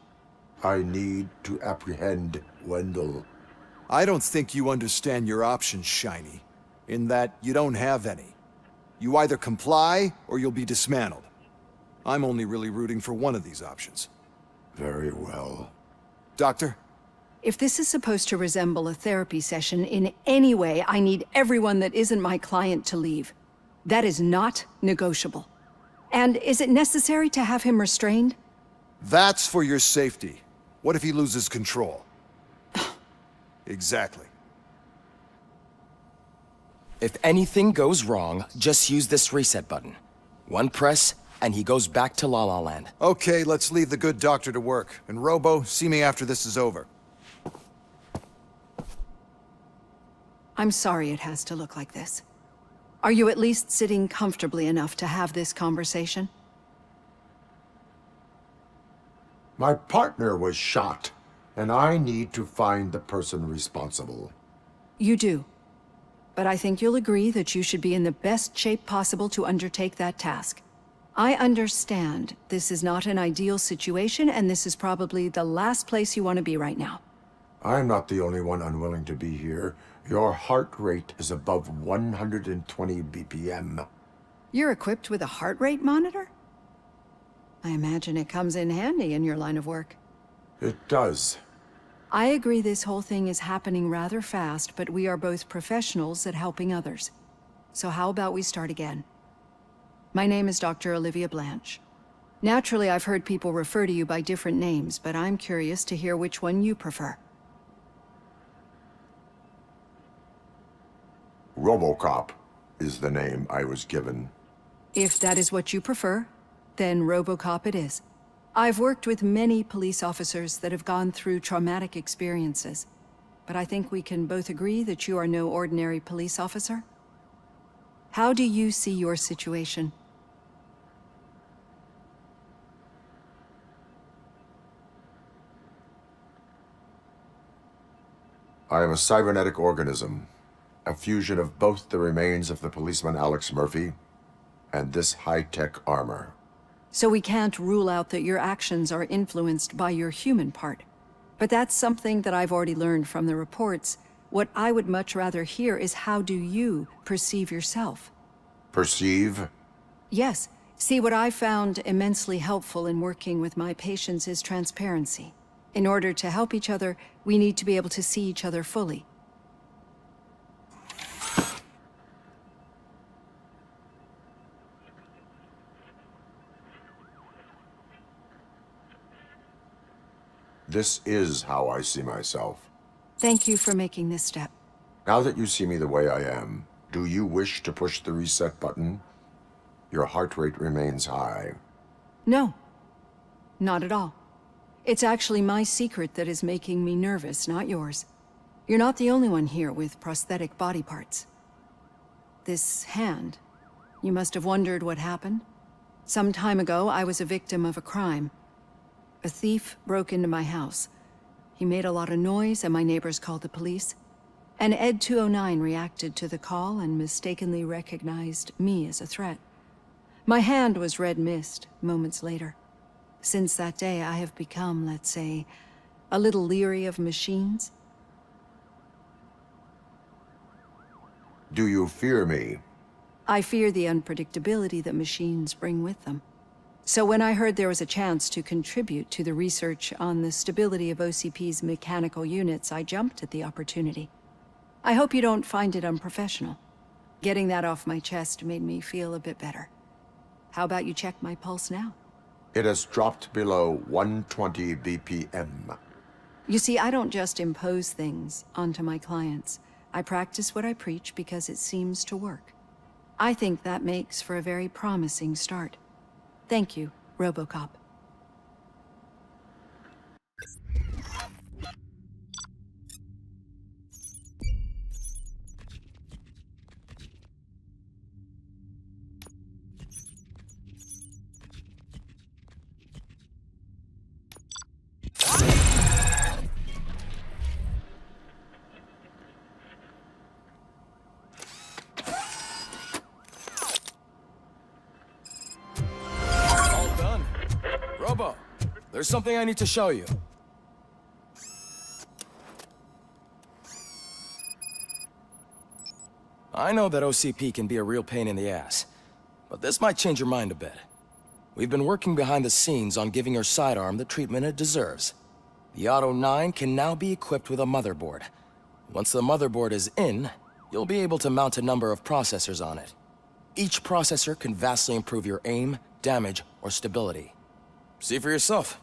I need to apprehend Wendell. I don't think you understand your options, Shiny. In that, you don't have any. You either comply, or you'll be dismantled. I'm only really rooting for one of these options. Very well. Doctor? If this is supposed to resemble a therapy session in any way, I need everyone that isn't my client to leave. That is not negotiable. And is it necessary to have him restrained? That's for your safety. What if he loses control? Exactly. If anything goes wrong, just use this reset button. One press, and he goes back to La La Land. Okay, let's leave the good doctor to work. And Robo, see me after this is over. I'm sorry it has to look like this. Are you at least sitting comfortably enough to have this conversation? My partner was shot, and I need to find the person responsible. You do. But I think you'll agree that you should be in the best shape possible to undertake that task. I understand this is not an ideal situation, and this is probably the last place you want to be right now. I'm not the only one unwilling to be here. Your heart rate is above 120 BPM. You're equipped with a heart rate monitor? I imagine it comes in handy in your line of work. It does. I agree this whole thing is happening rather fast, but we are both professionals at helping others. So how about we start again? My name is Dr. Olivia Blanche. Naturally, I've heard people refer to you by different names, but I'm curious to hear which one you prefer. Robocop is the name I was given. If that is what you prefer, then Robocop it is. I've worked with many police officers that have gone through traumatic experiences, but I think we can both agree that you are no ordinary police officer. How do you see your situation? I am a cybernetic organism, a fusion of both the remains of the policeman Alex Murphy and this high-tech armor. So we can't rule out that your actions are influenced by your human part. But that's something that I've already learned from the reports What I would much rather hear is how do you perceive yourself? Perceive? Yes. See, what I found immensely helpful in working with my patients is transparency. In order to help each other, we need to be able to see each other fully. This is how I see myself. Thank you for making this step. Now that you see me the way I am, do you wish to push the reset button? Your heart rate remains high. No. Not at all. It's actually my secret that is making me nervous, not yours. You're not the only one here with prosthetic body parts. This hand, you must have wondered what happened. Some time ago, I was a victim of a crime. A thief broke into my house. He made a lot of noise and my neighbors called the police. And Ed 209 reacted to the call and mistakenly recognized me as a threat. My hand was red mist moments later. Since that day, I have become, let's say, a little leery of machines. Do you fear me? I fear the unpredictability that machines bring with them. So when I heard there was a chance to contribute to the research on the stability of OCP's mechanical units, I jumped at the opportunity. I hope you don't find it unprofessional. Getting that off my chest made me feel a bit better. How about you check my pulse now? It has dropped below 120 BPM. You see, I don't just impose things onto my clients. I practice what I preach because it seems to work. I think that makes for a very promising start. Thank you, Robocop. There's something I need to show you. I know that OCP can be a real pain in the ass, but this might change your mind a bit. We've been working behind the scenes on giving your sidearm the treatment it deserves. The Auto 9 can now be equipped with a motherboard. Once the motherboard is in, you'll be able to mount a number of processors on it. Each processor can vastly improve your aim, damage, or stability. See for yourself.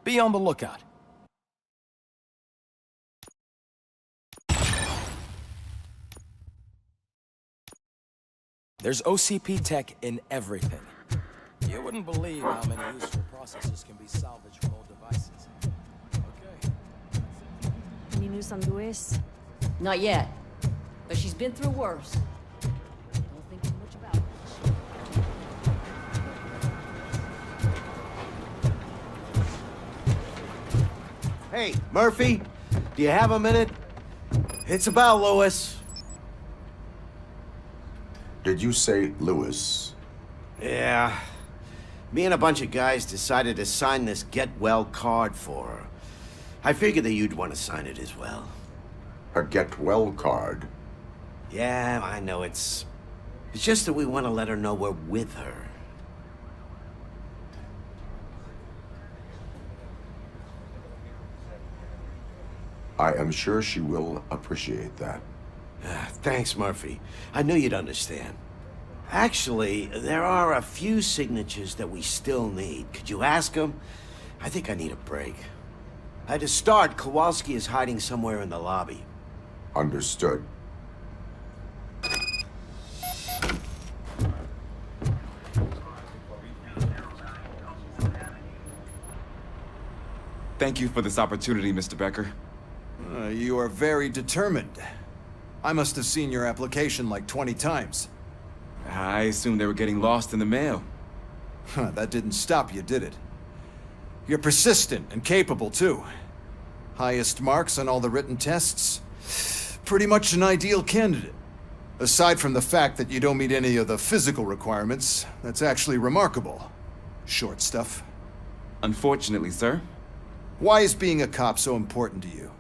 Be on the lookout. There's OCP tech in everything. You wouldn't believe how many useful processors can be salvaged from old devices. Okay. Any news on Luis? Not yet, but she's been through worse. Don't think too much about it. Hey, Murphy, do you have a minute? It's about Lewis. Did you say Lewis? Yeah. Me and a bunch of guys decided to sign this get well card for her. I figured that you'd want to sign it as well. A get well card? Yeah, I know it's just that we want to let her know we're with her. I am sure she will appreciate that. Thanks, Murphy. I knew you'd understand. Actually, there are a few signatures that we still need. Could you ask them? I think I need a break. To start, Kowalski is hiding somewhere in the lobby. Understood. Thank you for this opportunity, Mr. Becker. You are very determined. I must have seen your application like 20 times. I assumed they were getting lost in the mail. That didn't stop you, did it? You're persistent and capable, too. Highest marks on all the written tests. Pretty much an ideal candidate. Aside from the fact that you don't meet any of the physical requirements, that's actually remarkable. Short stuff. Unfortunately, sir. Why is being a cop so important to you?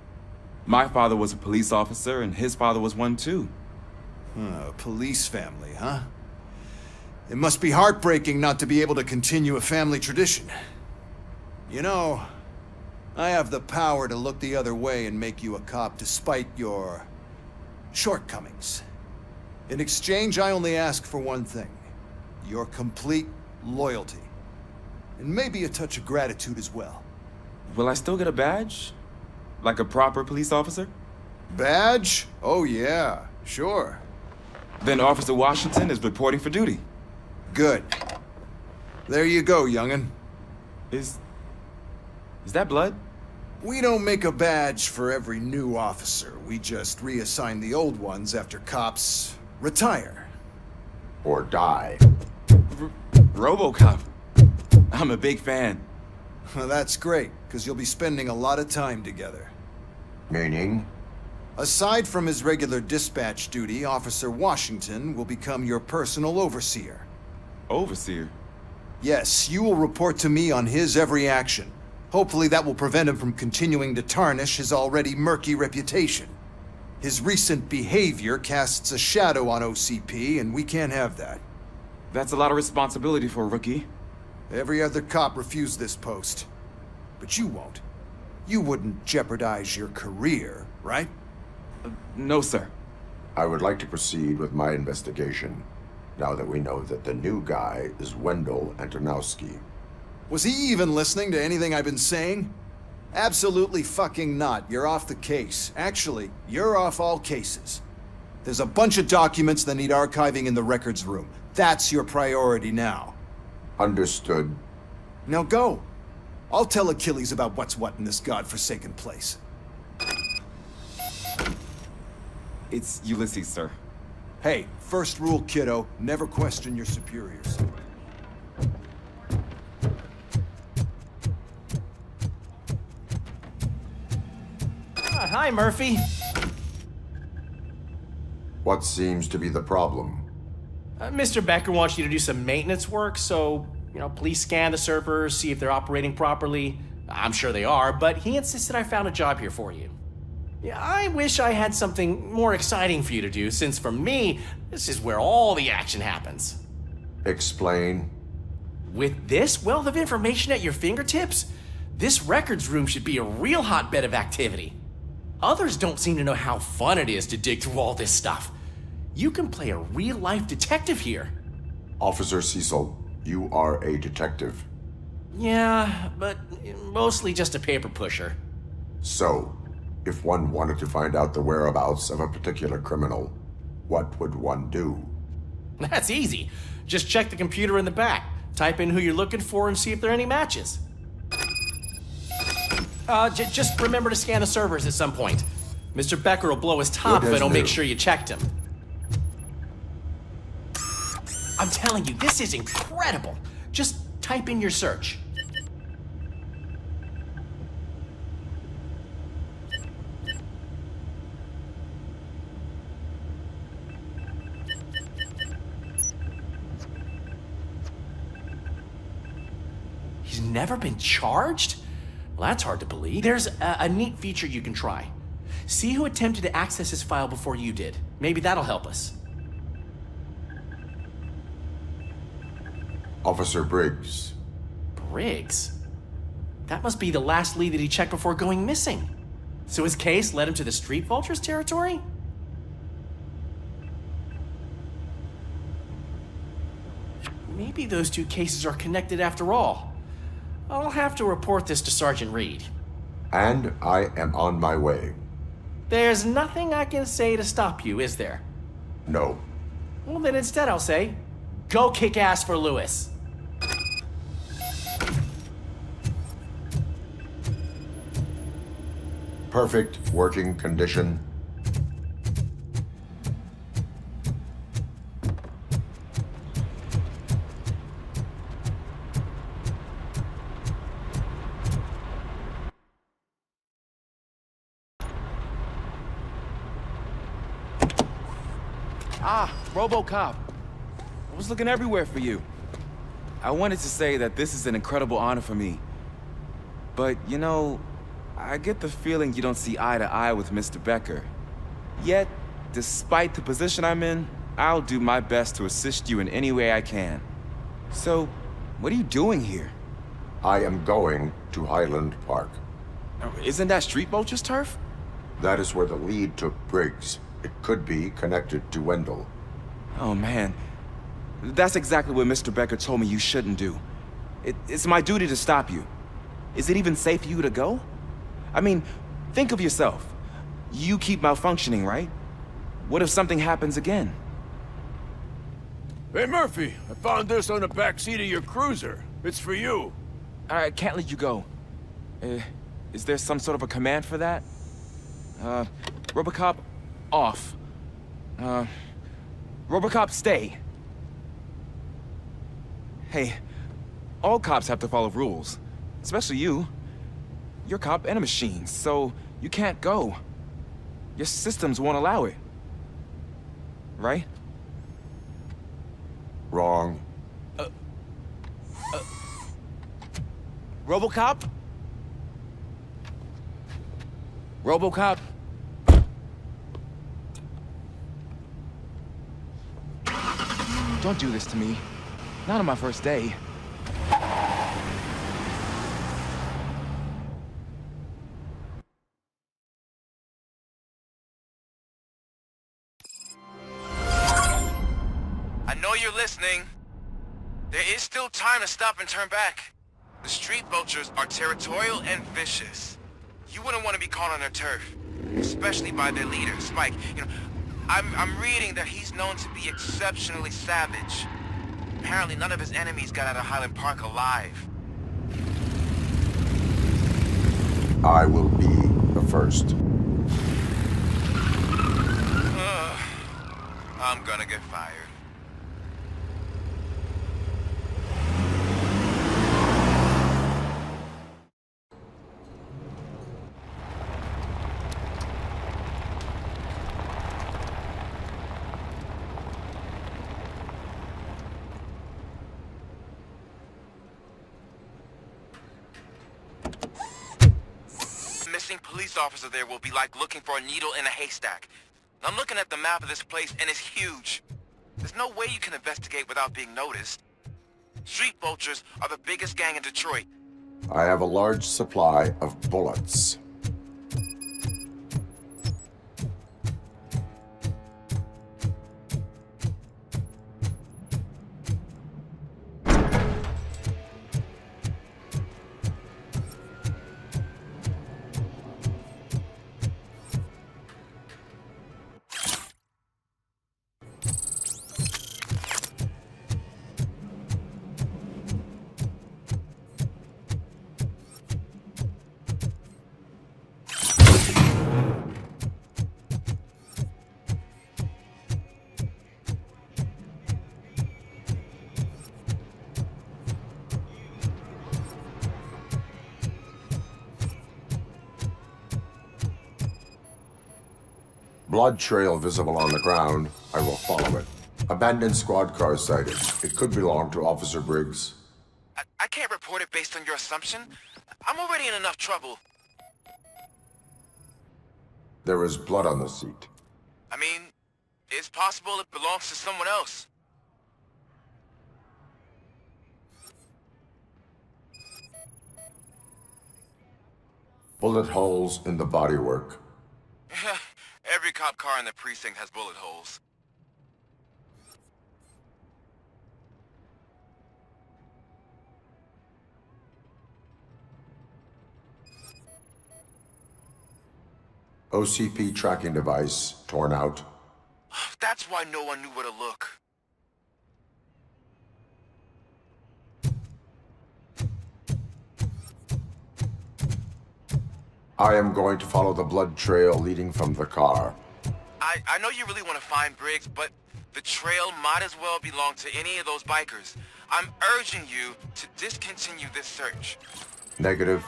My father was a police officer, and his father was one too. A police family, huh? It must be heartbreaking not to be able to continue a family tradition. You know, I have the power to look the other way and make you a cop despite your shortcomings. In exchange, I only ask for one thing. Your complete loyalty. And maybe a touch of gratitude as well. Will I still get a badge? Like a proper police officer? Badge? Oh yeah, sure. Then Officer Washington is reporting for duty. Good. There you go, young'un. Is that blood? We don't make a badge for every new officer. We just reassign the old ones after cops retire. Or die. Robocop. I'm a big fan. Well, that's great, because you'll be spending a lot of time together. Meaning? Aside from his regular dispatch duty, Officer Washington will become your personal overseer. Overseer? Yes, you will report to me on his every action. Hopefully that will prevent him from continuing to tarnish his already murky reputation. His recent behavior casts a shadow on OCP, and we can't have that. That's a lot of responsibility for a rookie. Every other cop refused this post. But you won't. You wouldn't jeopardize your career, right? No, sir. I would like to proceed with my investigation, now that we know that the new guy is Wendell Antonowski. Was he even listening to anything I've been saying? Absolutely fucking not. You're off the case. Actually, you're off all cases. There's a bunch of documents that need archiving in the records room. That's your priority now. Understood. Now go. I'll tell Achilles about what's what in this godforsaken place. It's Ulysses, sir. Hey, first rule, kiddo, never question your superiors. Hi, Murphy. What seems to be the problem? Mr. Becker wants you to do some maintenance work, so, please scan the servers, see if they're operating properly. I'm sure they are, but he insisted I found a job here for you. Yeah, I wish I had something more exciting for you to do, since for me, this is where all the action happens. Explain. With this wealth of information at your fingertips, this records room should be a real hotbed of activity. Others don't seem to know how fun it is to dig through all this stuff. You can play a real-life detective here. Officer Cecil, you are a detective. Yeah, but mostly just a paper pusher. So, if one wanted to find out the whereabouts of a particular criminal, what would one do? That's easy. Just check the computer in the back, type in who you're looking for, and see if there are any matches. Just remember to scan the servers at some point. Mr. Becker will blow his top if I don't make sure you checked him. I'm telling you, this is incredible. Just type in your search. He's never been charged? Well, that's hard to believe. There's a neat feature you can try. See who attempted to access his file before you did. Maybe that'll help us. Officer Briggs. Briggs? That must be the last lead that he checked before going missing. So his case led him to the Street Vultures territory? Maybe those two cases are connected after all. I'll have to report this to Sergeant Reed. And I am on my way. There's nothing I can say to stop you, is there? No. Well, then instead I'll say, go kick ass for Lewis. Perfect working condition. Ah, Robocop. I was looking everywhere for you. I wanted to say that this is an incredible honor for me. But, you know, I get the feeling you don't see eye to eye with Mr. Becker. Yet, despite the position I'm in, I'll do my best to assist you in any way I can. So, what are you doing here? I am going to Highland Park. Isn't that Street Vulture's turf? That is where the lead took Briggs. It could be connected to Wendell. Oh, man. That's exactly what Mr. Becker told me you shouldn't do. It's my duty to stop you. Is it even safe for you to go? I mean, think of yourself. You keep malfunctioning, right? What if something happens again? Hey, Murphy, I found this on the back seat of your cruiser. It's for you. I can't let you go. Is there some sort of a command for that? Robocop, off. Robocop, stay. Hey, all cops have to follow rules. Especially you. You're a cop and a machine, so you can't go. Your systems won't allow it. Right? Wrong. Robocop? Robocop? Don't do this to me. Not on my first day. I know you're listening. There is still time to stop and turn back. The street vultures are territorial and vicious. You wouldn't want to be caught on their turf, especially by their leader, Spike. You know, I'm reading that he's known to be exceptionally savage. Apparently none of his enemies got out of Highland Park alive. I will be the first. I'm gonna get fired. Missing police officer there will be like looking for a needle in a haystack. I'm looking at the map of this place and it's huge. There's no way you can investigate without being noticed. Street vultures are the biggest gang in Detroit. I have a large supply of bullets. Blood trail visible on the ground. I will follow it. Abandoned squad car sighted. It could belong to Officer Briggs. I can't report it based on your assumption. I'm already in enough trouble. There is blood on the seat. I mean, it's possible it belongs to someone else. Bullet holes in the bodywork. Every cop car in the precinct has bullet holes. OCP tracking device torn out. That's why no one knew where to look. I am going to follow the blood trail leading from the car. I know you really want to find Briggs, but the trail might as well belong to any of those bikers. I'm urging you to discontinue this search. Negative.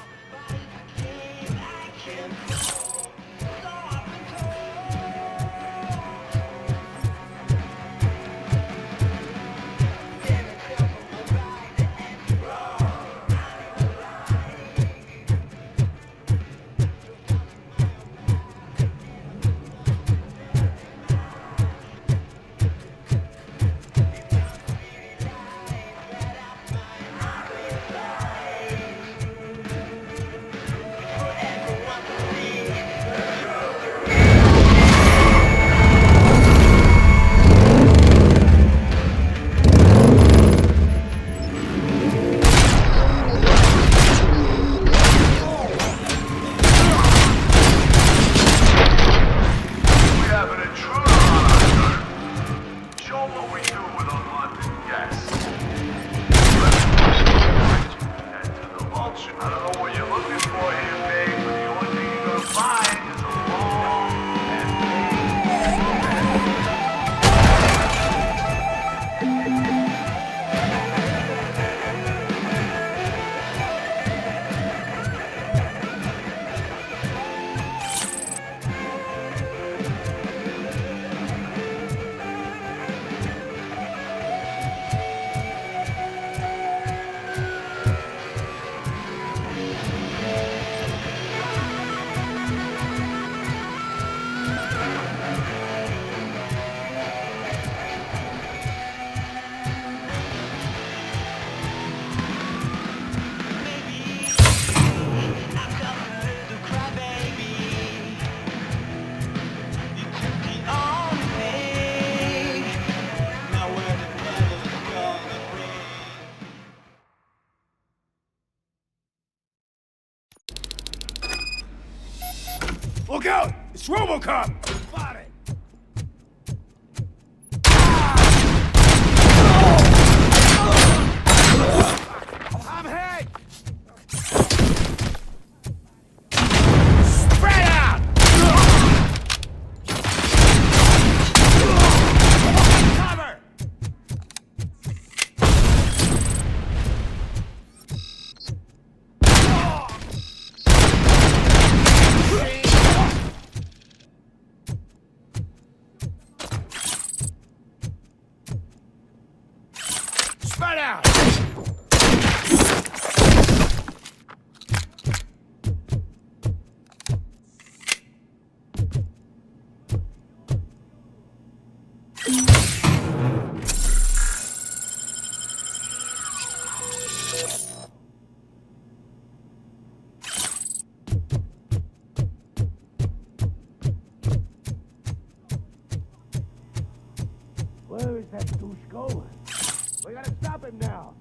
Look out! It's Robocop! Spot it! I'm hit! Spread out! Cover! Spread out! Where is that douche going? We gotta stop him now.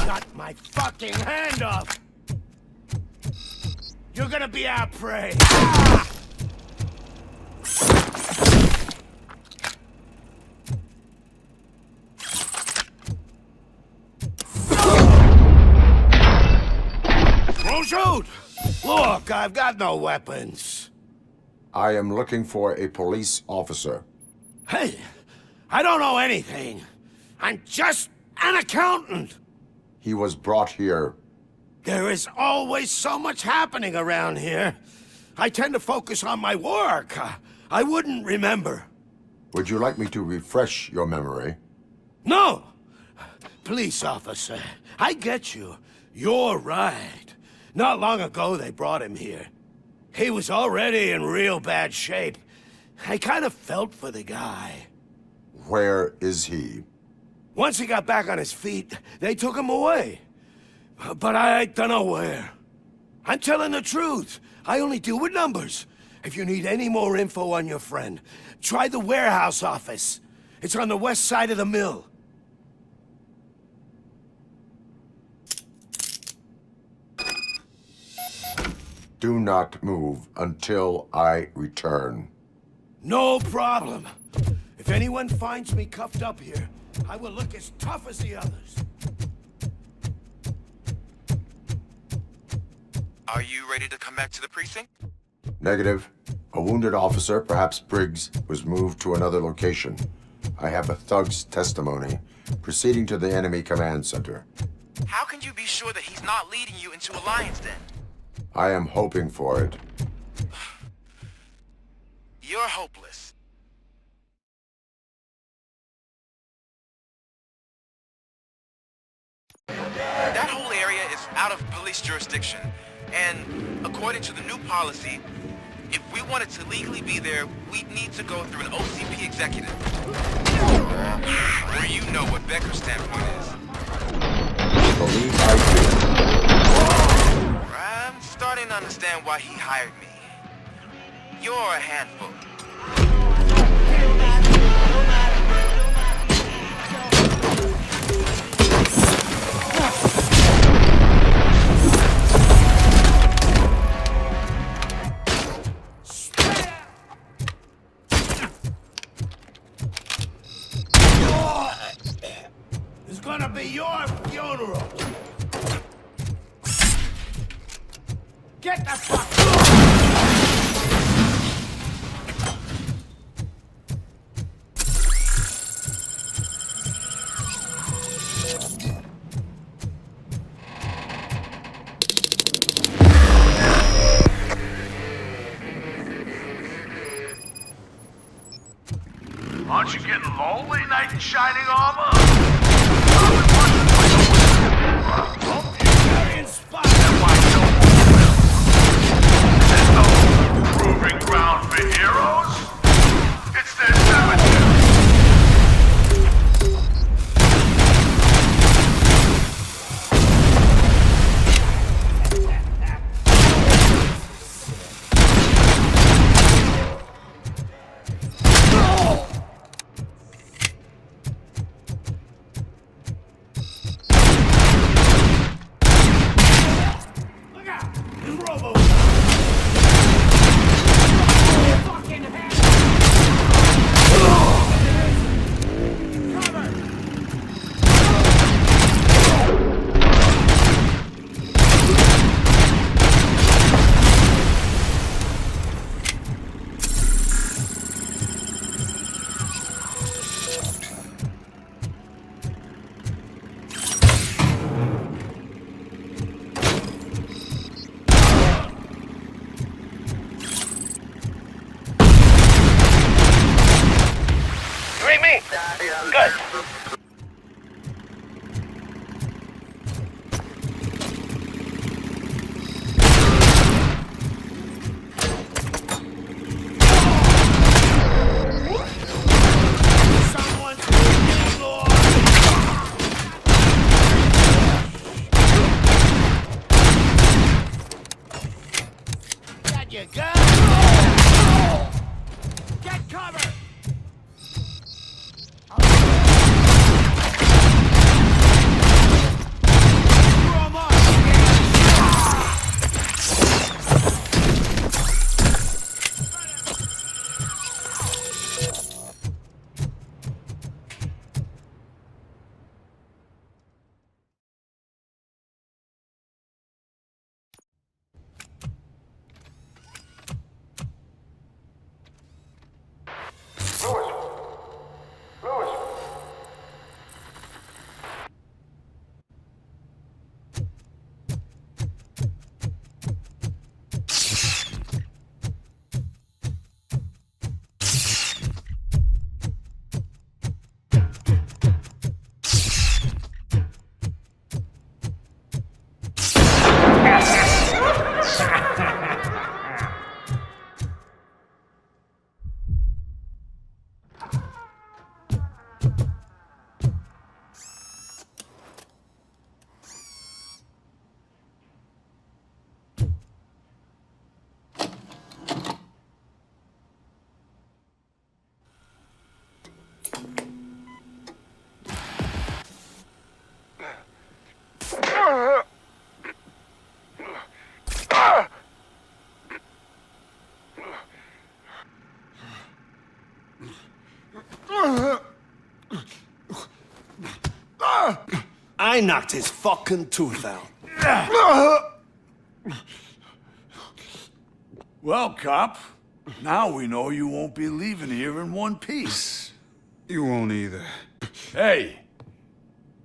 Got my fucking hand off! You're gonna be our prey! Don't shoot! Look, I've got no weapons. I am looking for a police officer. Hey, I don't know anything. I'm just an accountant. He was brought here. There is always so much happening around here. I tend to focus on my work. I wouldn't remember. Would you like me to refresh your memory? No! Police officer, I get you. You're right. Not long ago they brought him here. He was already in real bad shape. I kind of felt for the guy. Where is he? Once he got back on his feet, they took him away. But I don't know where. I'm telling the truth. I only deal with numbers. If you need any more info on your friend, try the warehouse office. It's on the west side of the mill. Do not move until I return. No problem. If anyone finds me cuffed up here, I will look as tough as the others. Are you ready to come back to the precinct? Negative. A wounded officer, perhaps Briggs, was moved to another location. I have a thug's testimony, proceeding to the enemy command center. How can you be sure that he's not leading you into Alliance then? I am hoping for it. You're hopeless. That whole area is out of police jurisdiction, and according to the new policy, if we wanted to legally be there, we'd need to go through an OCP executive. Or you know what Becker's standpoint is. I believe I do. I'm starting to understand why he hired me. You're a handful. It's gonna be your funeral. Get the fuck. Aren't you getting lonely, knight in shining armor? Proving ground for heroes? It's their cemetery! Look out! It's Robocop! Good. Got your gun! Get cover! I knocked his fucking tooth out. Well, cop, now we know you won't be leaving here in one piece. You won't either. Hey,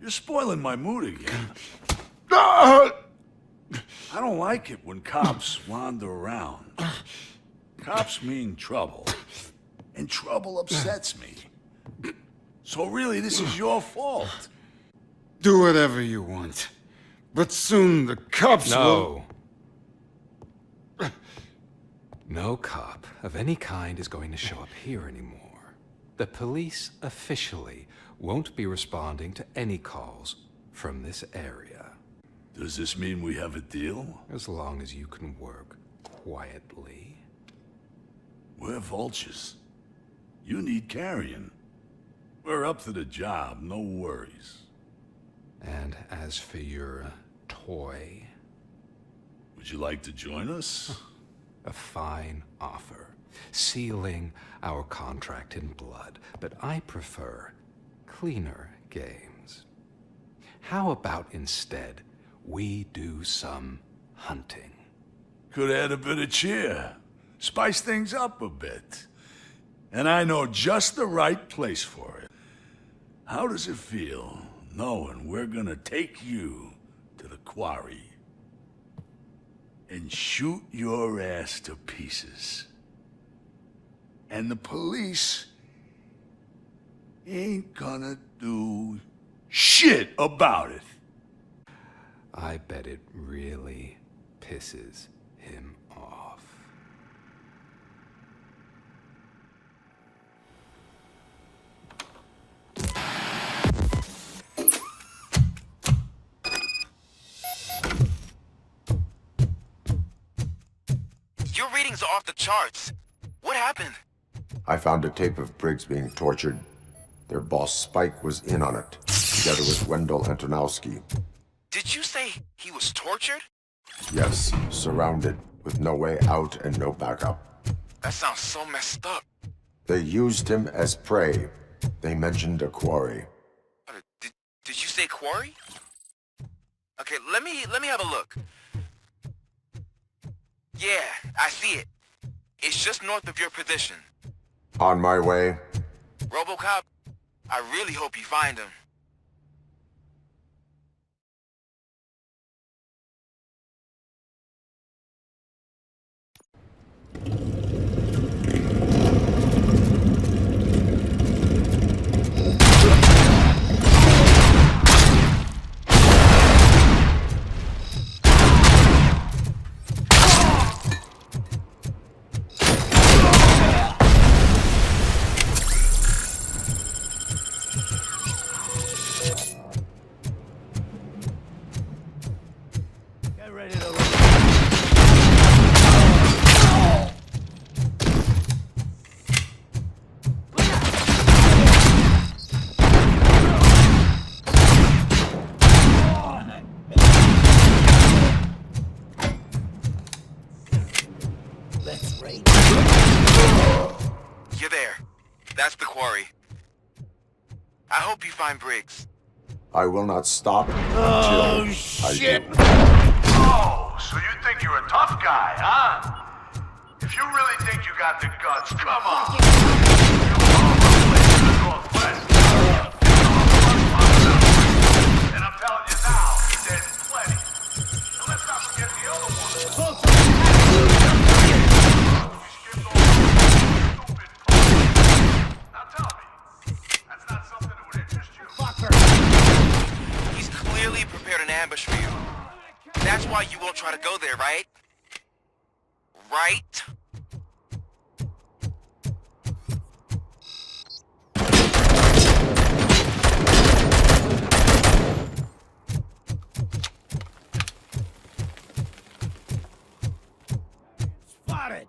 you're spoiling my mood again. I don't like it when cops wander around. Cops mean trouble, and trouble upsets me. So really, this is your fault. Do whatever you want. But soon the cops will... No cop of any kind is going to show up here anymore. The police officially won't be responding to any calls from this area. Does this mean we have a deal? As long as you can work quietly. We're vultures. You need carrion. We're up to the job, no worries. And as for your toy... Would you like to join us? A fine offer, sealing our contract in blood, but I prefer cleaner games. How about instead we do some hunting? Could add a bit of cheer, spice things up a bit. And I know just the right place for it. How does it feel knowing we're gonna take you to the quarry and shoot your ass to pieces? And the police ain't gonna do shit about it. I bet it really pisses him off. Your readings are off the charts. What happened? I found a tape of Briggs being tortured. Their boss Spike was in on it, together with Wendell Antonowski. Did you say he was tortured? Yes, surrounded, with no way out and no backup. That sounds so messed up. They used him as prey. They mentioned a quarry. Did you say quarry? Okay, let me have a look. Yeah, I see it. It's just north of your position. On my way. Robocop, I really hope you find him. You're there. That's the quarry. I hope you find Briggs. I will not stop Oh, until shit. I do. Oh, so you think you're a tough guy, huh? If you really think you got the guts, come on. You're all the way to the Northwest. And I'm telling you now, there's plenty. And let's not forget the other one. Now tell me, that's not something that would interest you? He's clearly prepared an ambush for you. That's why you won't try to go there, right? Right? Spotted.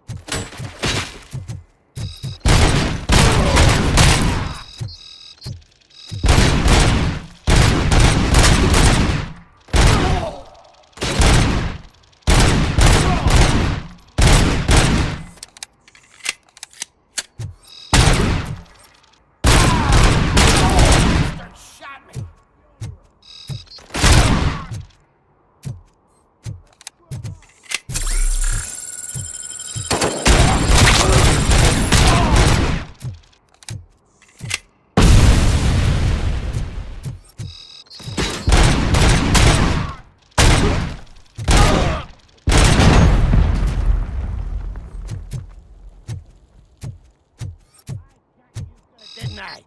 Didn't I?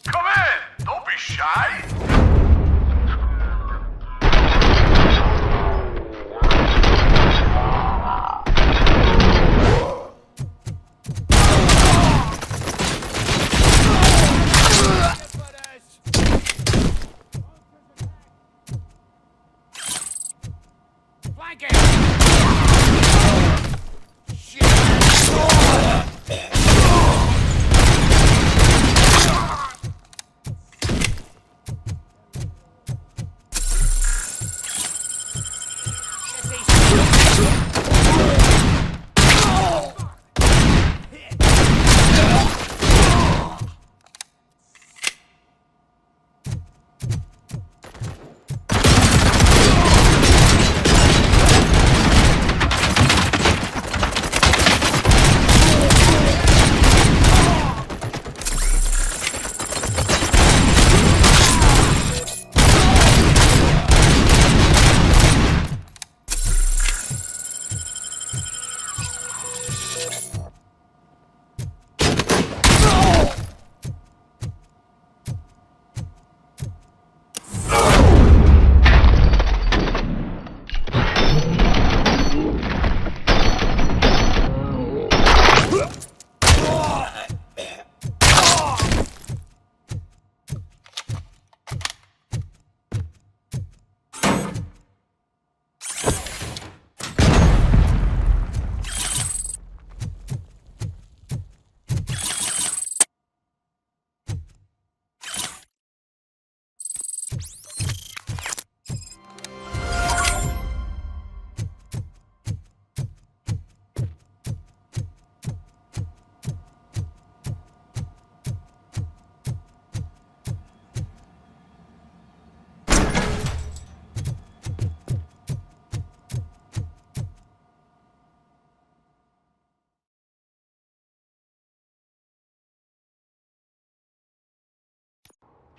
Come in! Don't be shy!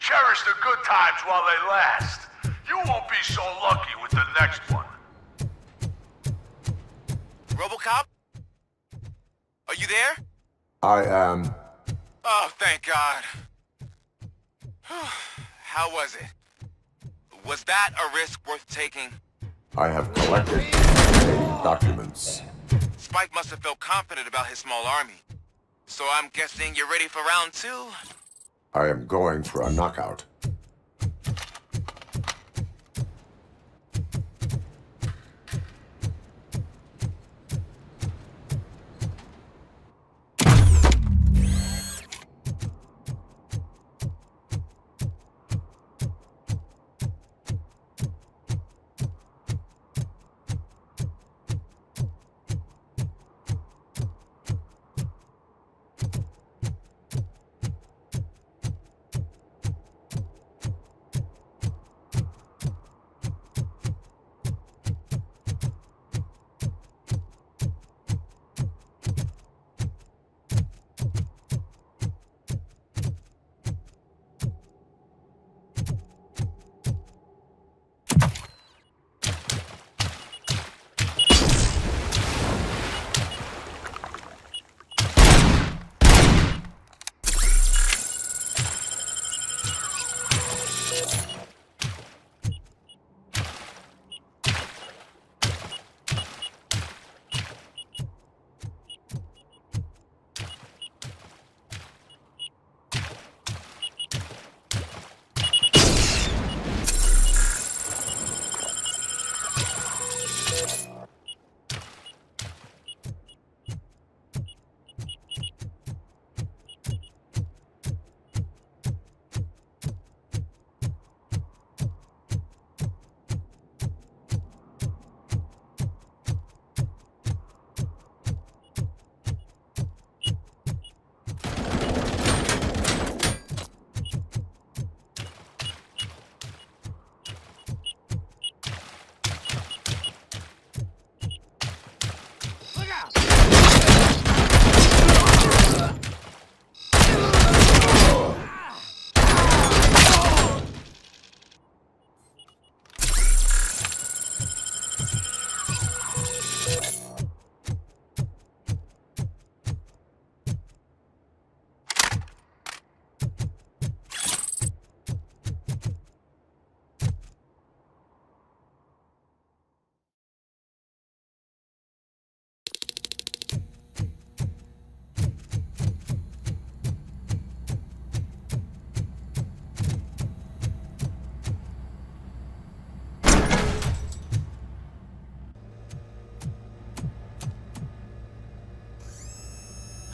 Cherish the good times while they last. You won't be so lucky with the next one. Robocop? Are you there? I am. Oh, thank God. How was it? Was that a risk worth taking? I have collected documents. Spike must have felt confident about his small army. So I'm guessing you're ready for round 2? I am going for a knockout.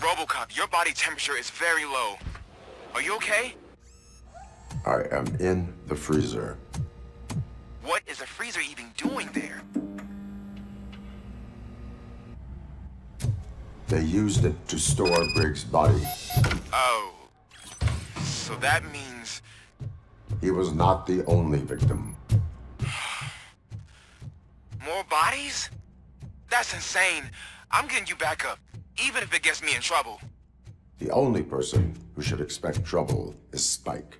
Robocop, your body temperature is very low. Are you okay? I am in the freezer. What is a freezer even doing there? They used it to store Briggs' body. Oh. So that means... He was not the only victim. More bodies? That's insane. I'm getting you back up, even if it gets me in trouble. The only person who should expect trouble is Spike.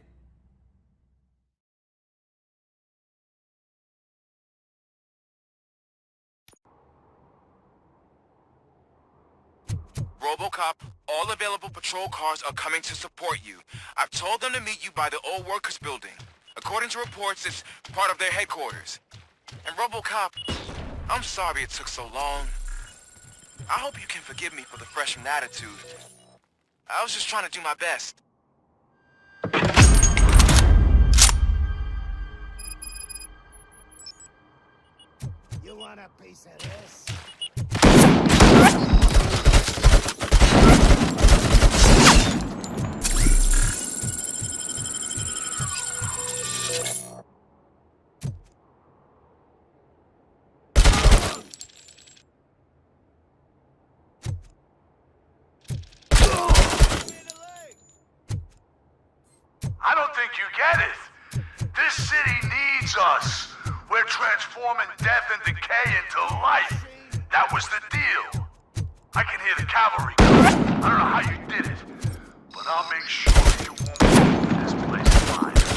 Robocop, all available patrol cars are coming to support you. I've told them to meet you by the old workers building. According to reports, it's part of their headquarters. And Robocop, I'm sorry it took so long. I hope you can forgive me for the freshman attitude. I was just trying to do my best. You want a piece of this? I don't think you get it. This city needs us. We're transforming death and decay into life. That was the deal. I can hear the cavalry coming. I don't know how you did it, but I'll make sure you won't leave this place alive.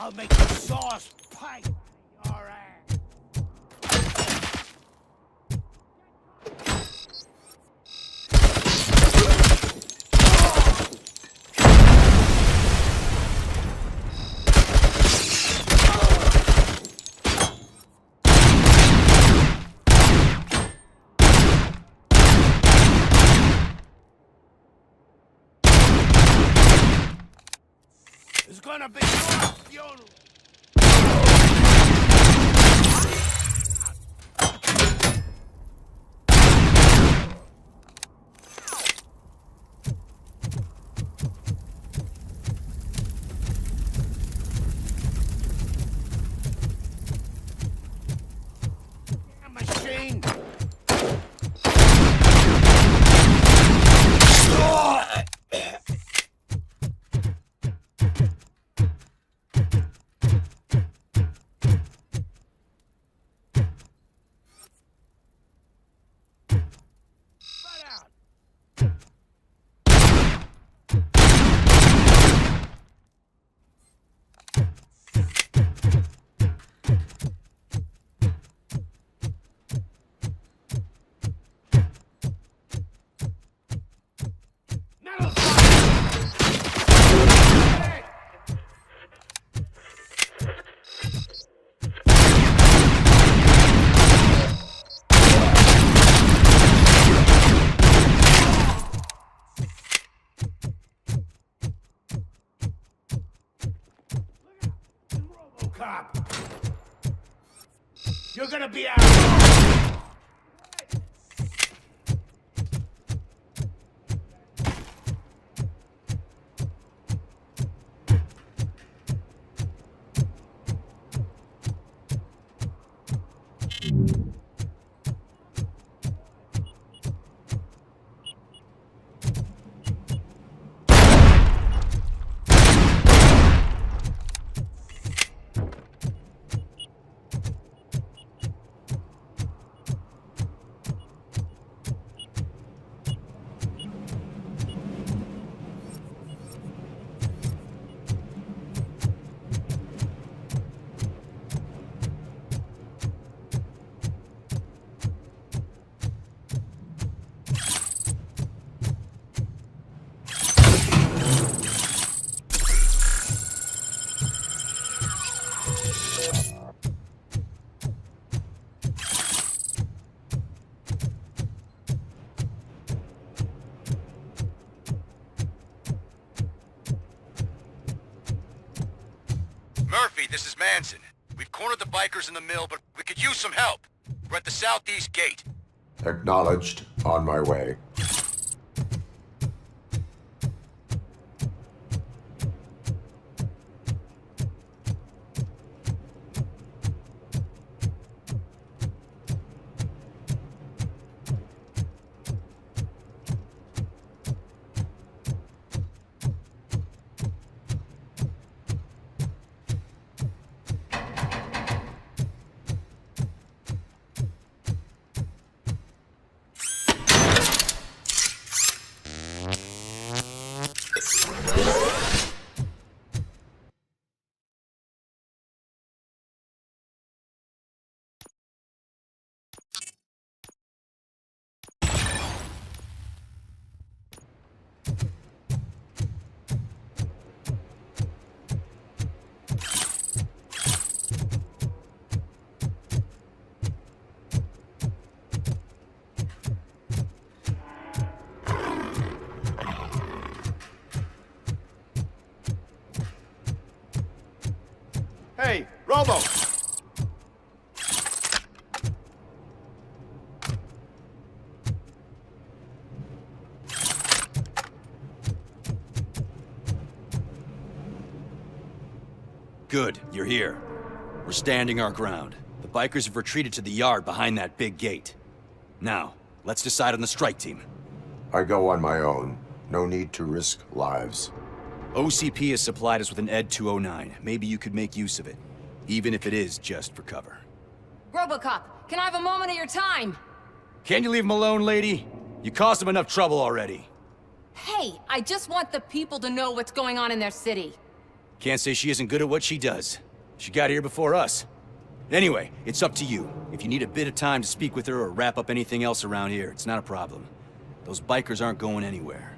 I'll make the sauce pipe your ass. It's gonna be more funeral. Machine. Robocop. You're gonna be out. Murphy, this is Manson. We've cornered the bikers in the mill, but we could use some help. We're at the southeast gate. Acknowledged. On my way. Hey, Robo! Good, you're here. We're standing our ground. The bikers have retreated to the yard behind that big gate. Now, let's decide on the strike team. I go on my own. No need to risk lives. OCP has supplied us with an ED 209. Maybe you could make use of it, even if it is just for cover. Robocop, can I have a moment of your time? Can you leave him alone, lady? You caused him enough trouble already. Hey, I just want the people to know what's going on in their city. Can't say she isn't good at what she does. She got here before us. Anyway, it's up to you. If you need a bit of time to speak with her or wrap up anything else around here, it's not a problem. Those bikers aren't going anywhere.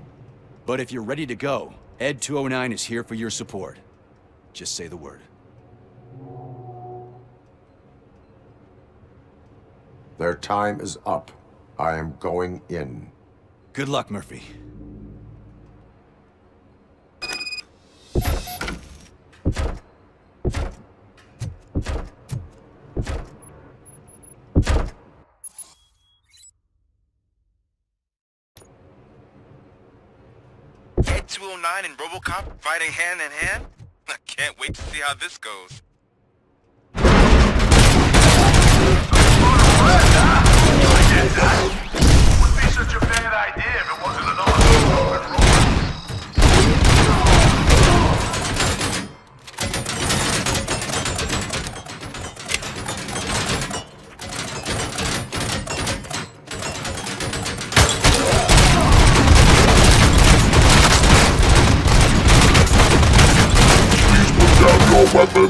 But if you're ready to go, Ed 209 is here for your support. Just say the word. Their time is up. I am going in. Good luck, Murphy. Ed 209 and Robocop fighting hand in hand? I can't wait to see how this goes. Wouldn't be such a bad idea if it wasn't another robot. Please put down your weapon.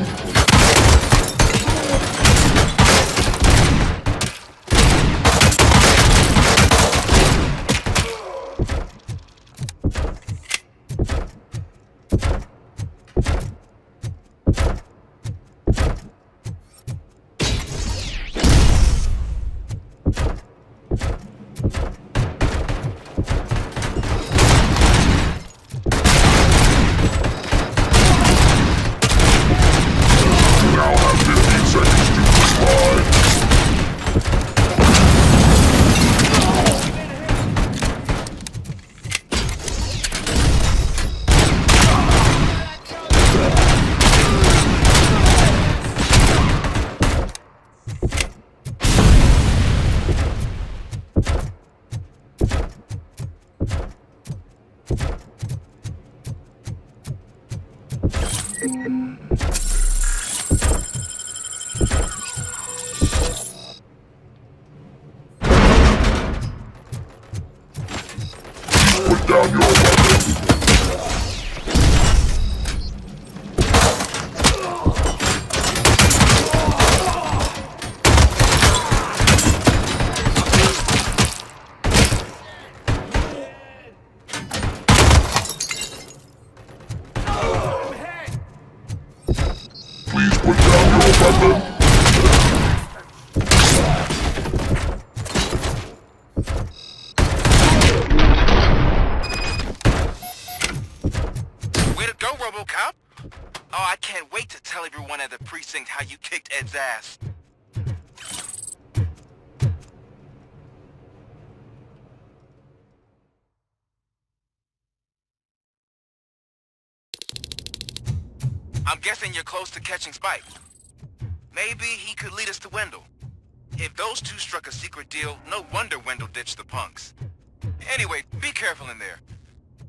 Put down your weapon. Please put down your weapon. Way to go, Robocop! Oh, I can't wait to tell everyone at the precinct how you kicked Ed's ass. I'm guessing you're close to catching Spike. Maybe he could lead us to Wendell. If those two struck a secret deal, no wonder Wendell ditched the punks. Anyway, be careful in there.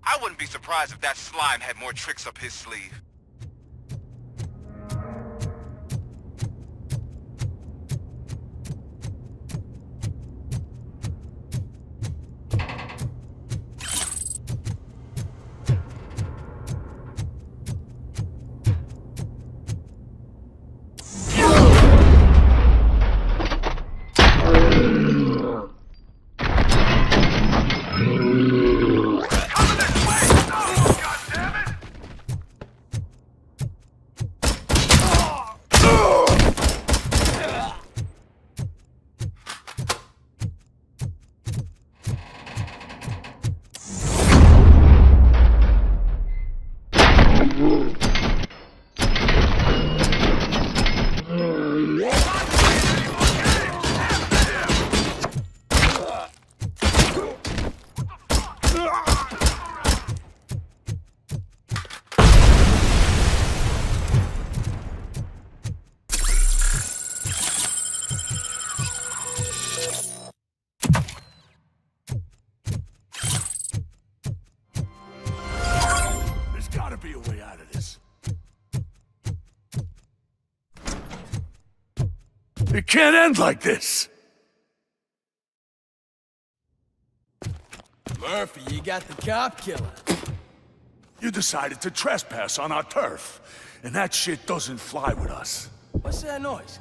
I wouldn't be surprised if that slime had more tricks up his sleeve. There's gotta be a way out of this. It can't end like this! Murphy, you got the cop killer. You decided to trespass on our turf, and that shit doesn't fly with us. What's that noise?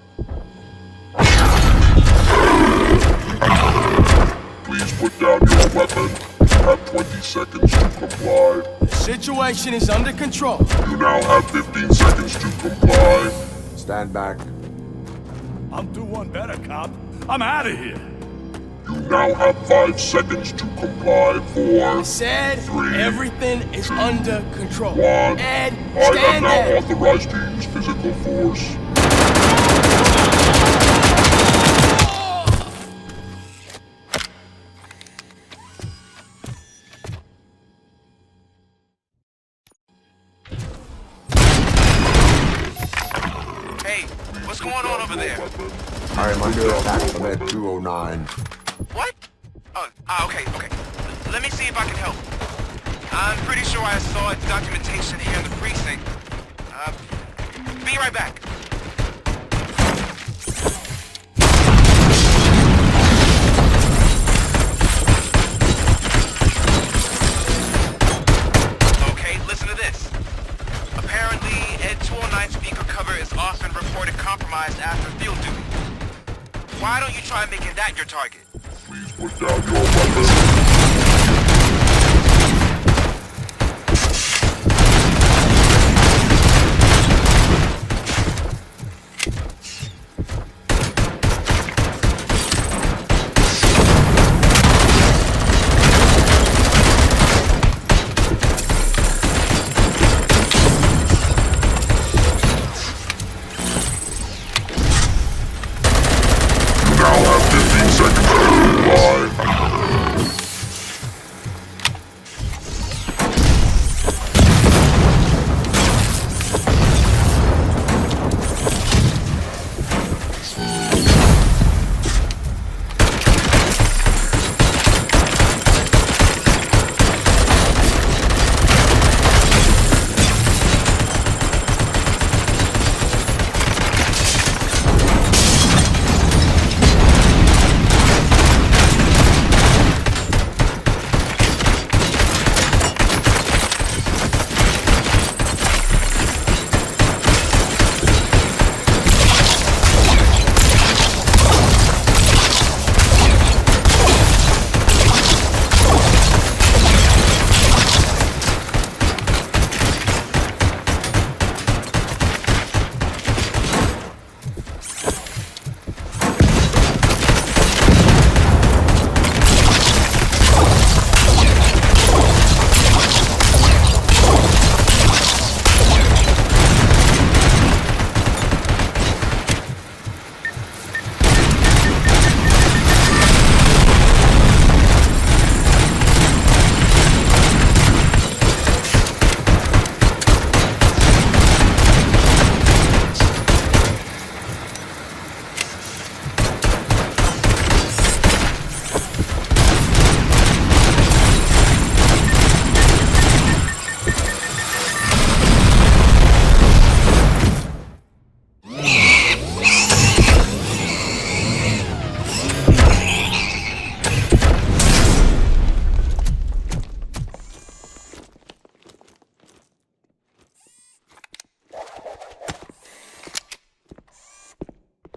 Please put down your weapon. You have 20 seconds to comply. The situation is under control. You now have 15 seconds to comply. Stand back. I'll do one better, cop. I'm out of here. You now have 5 seconds to comply. 4, I said 3, everything is under control. 1. Ed, I am stand now there. authorized to use physical force. Hey, what's going on over there? I am under attack from Ed 209. What? Oh, okay. Let me see if I can help. I'm pretty sure I saw its documentation here in the precinct. Be right back. Okay, listen to this. Apparently, Ed 209 speaker cover is often reported compromised after field duty. Why don't you try making that your target? Please put down your weapon.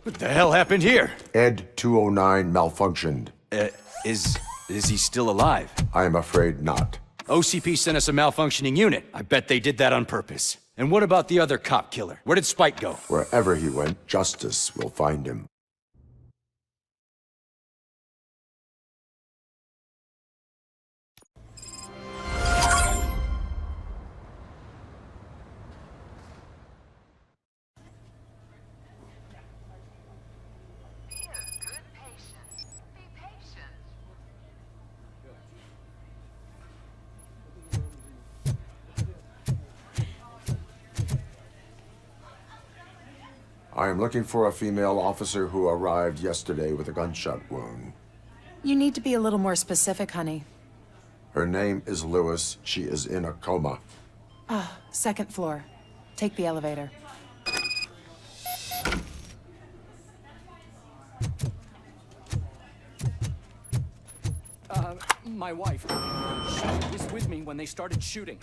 What the hell happened here? Ed 209 malfunctioned. Is he still alive? I am afraid not. OCP sent us a malfunctioning unit. I bet they did that on purpose. And what about the other cop killer? Where did Spike go? Wherever he went, justice will find him. I am looking for a female officer who arrived yesterday with a gunshot wound. You need to be a little more specific, honey. Her name is Lewis. She is in a coma. Ah, second floor. Take the elevator. My wife. She was with me when they started shooting.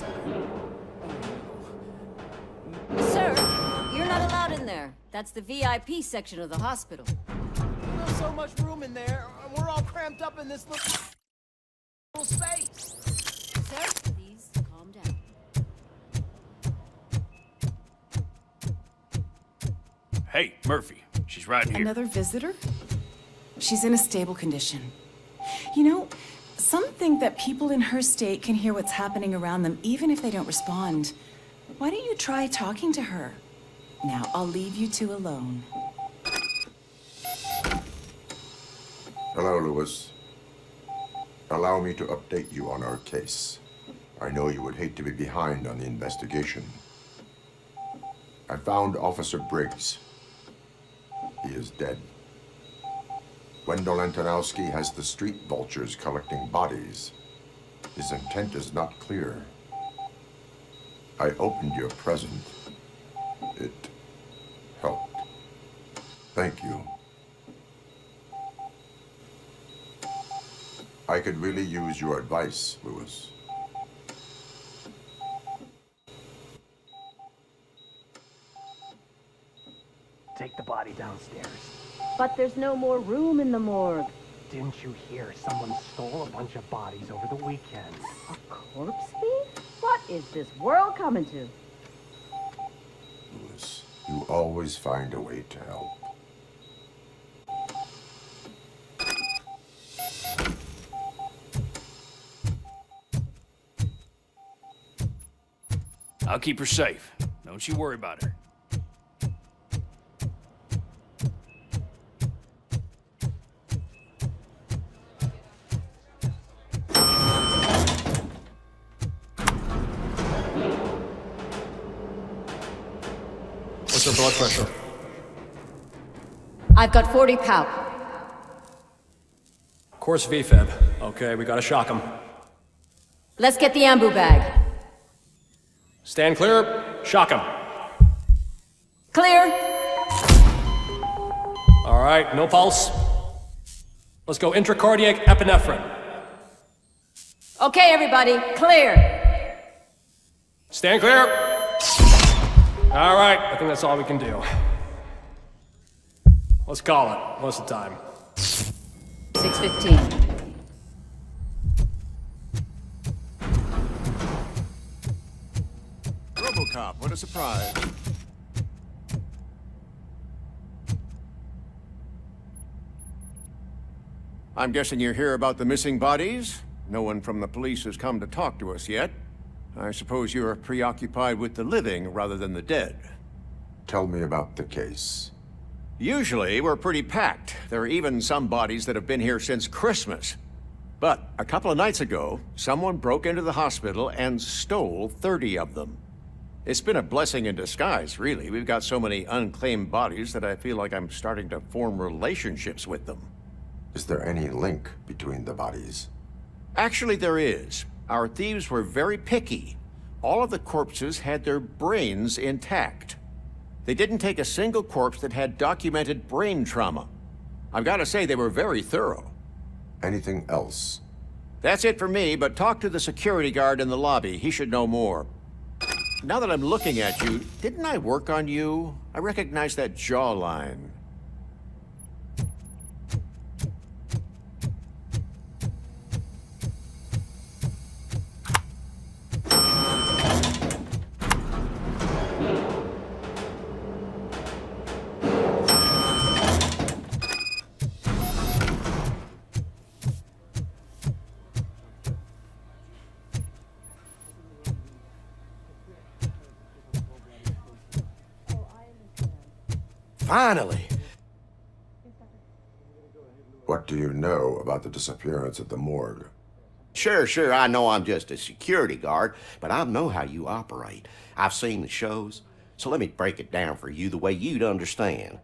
this. Sir, you're not allowed in there. That's the VIP section of the hospital. There's so much room in there, and we're all cramped up in this little space. Sir, please calm down. Hey, Murphy. She's right here. Another visitor? She's in a stable condition. You know, some think that people in her state can hear what's happening around them even if they don't respond. Why don't you try talking to her? Now, I'll leave you two alone. Hello, Lewis. Allow me to update you on our case. I know you would hate to be behind on the investigation. I found Officer Briggs. He is dead. Wendell Antonowski has the street vultures collecting bodies. His intent is not clear. I opened your present. It helped. Thank you. I could really use your advice, Lewis. Take the body downstairs. But there's no more room in the morgue. Didn't you hear someone stole a bunch of bodies over the weekend? A corpse thief? What is this world coming to? Lewis, you always find a way to help. I'll keep her safe. Don't you worry about her. What's her blood pressure? I've got 40 pow. Course VFib. Okay, we gotta shock him. Let's get the ambu bag. Stand clear. Shock him. Clear. All right, no pulse. Let's go intracardiac epinephrine. Okay, everybody, clear. Stand clear. All right, I think that's all we can do. Let's call it. What's the time? 6:15. Robocop, what a surprise. I'm guessing you're here about the missing bodies? No one from the police has come to talk to us yet. I suppose you're preoccupied with the living rather than the dead. Tell me about the case. Usually, we're pretty packed. There are even some bodies that have been here since Christmas. But a couple of nights ago, someone broke into the hospital and stole 30 of them. It's been a blessing in disguise, really. We've got so many unclaimed bodies that I feel like I'm starting to form relationships with them. Is there any link between the bodies? Actually, there is. Our thieves were very picky. All of the corpses had their brains intact. They didn't take a single corpse that had documented brain trauma. I've got to say, they were very thorough. Anything else? That's it for me, but talk to the security guard in the lobby. He should know more. Now that I'm looking at you, didn't I work on you? I recognize that jawline. Finally! What do you know about the disappearance at the morgue? Sure, I know I'm just a security guard, but I know how you operate. I've seen the shows, so let me break it down for you the way you'd understand.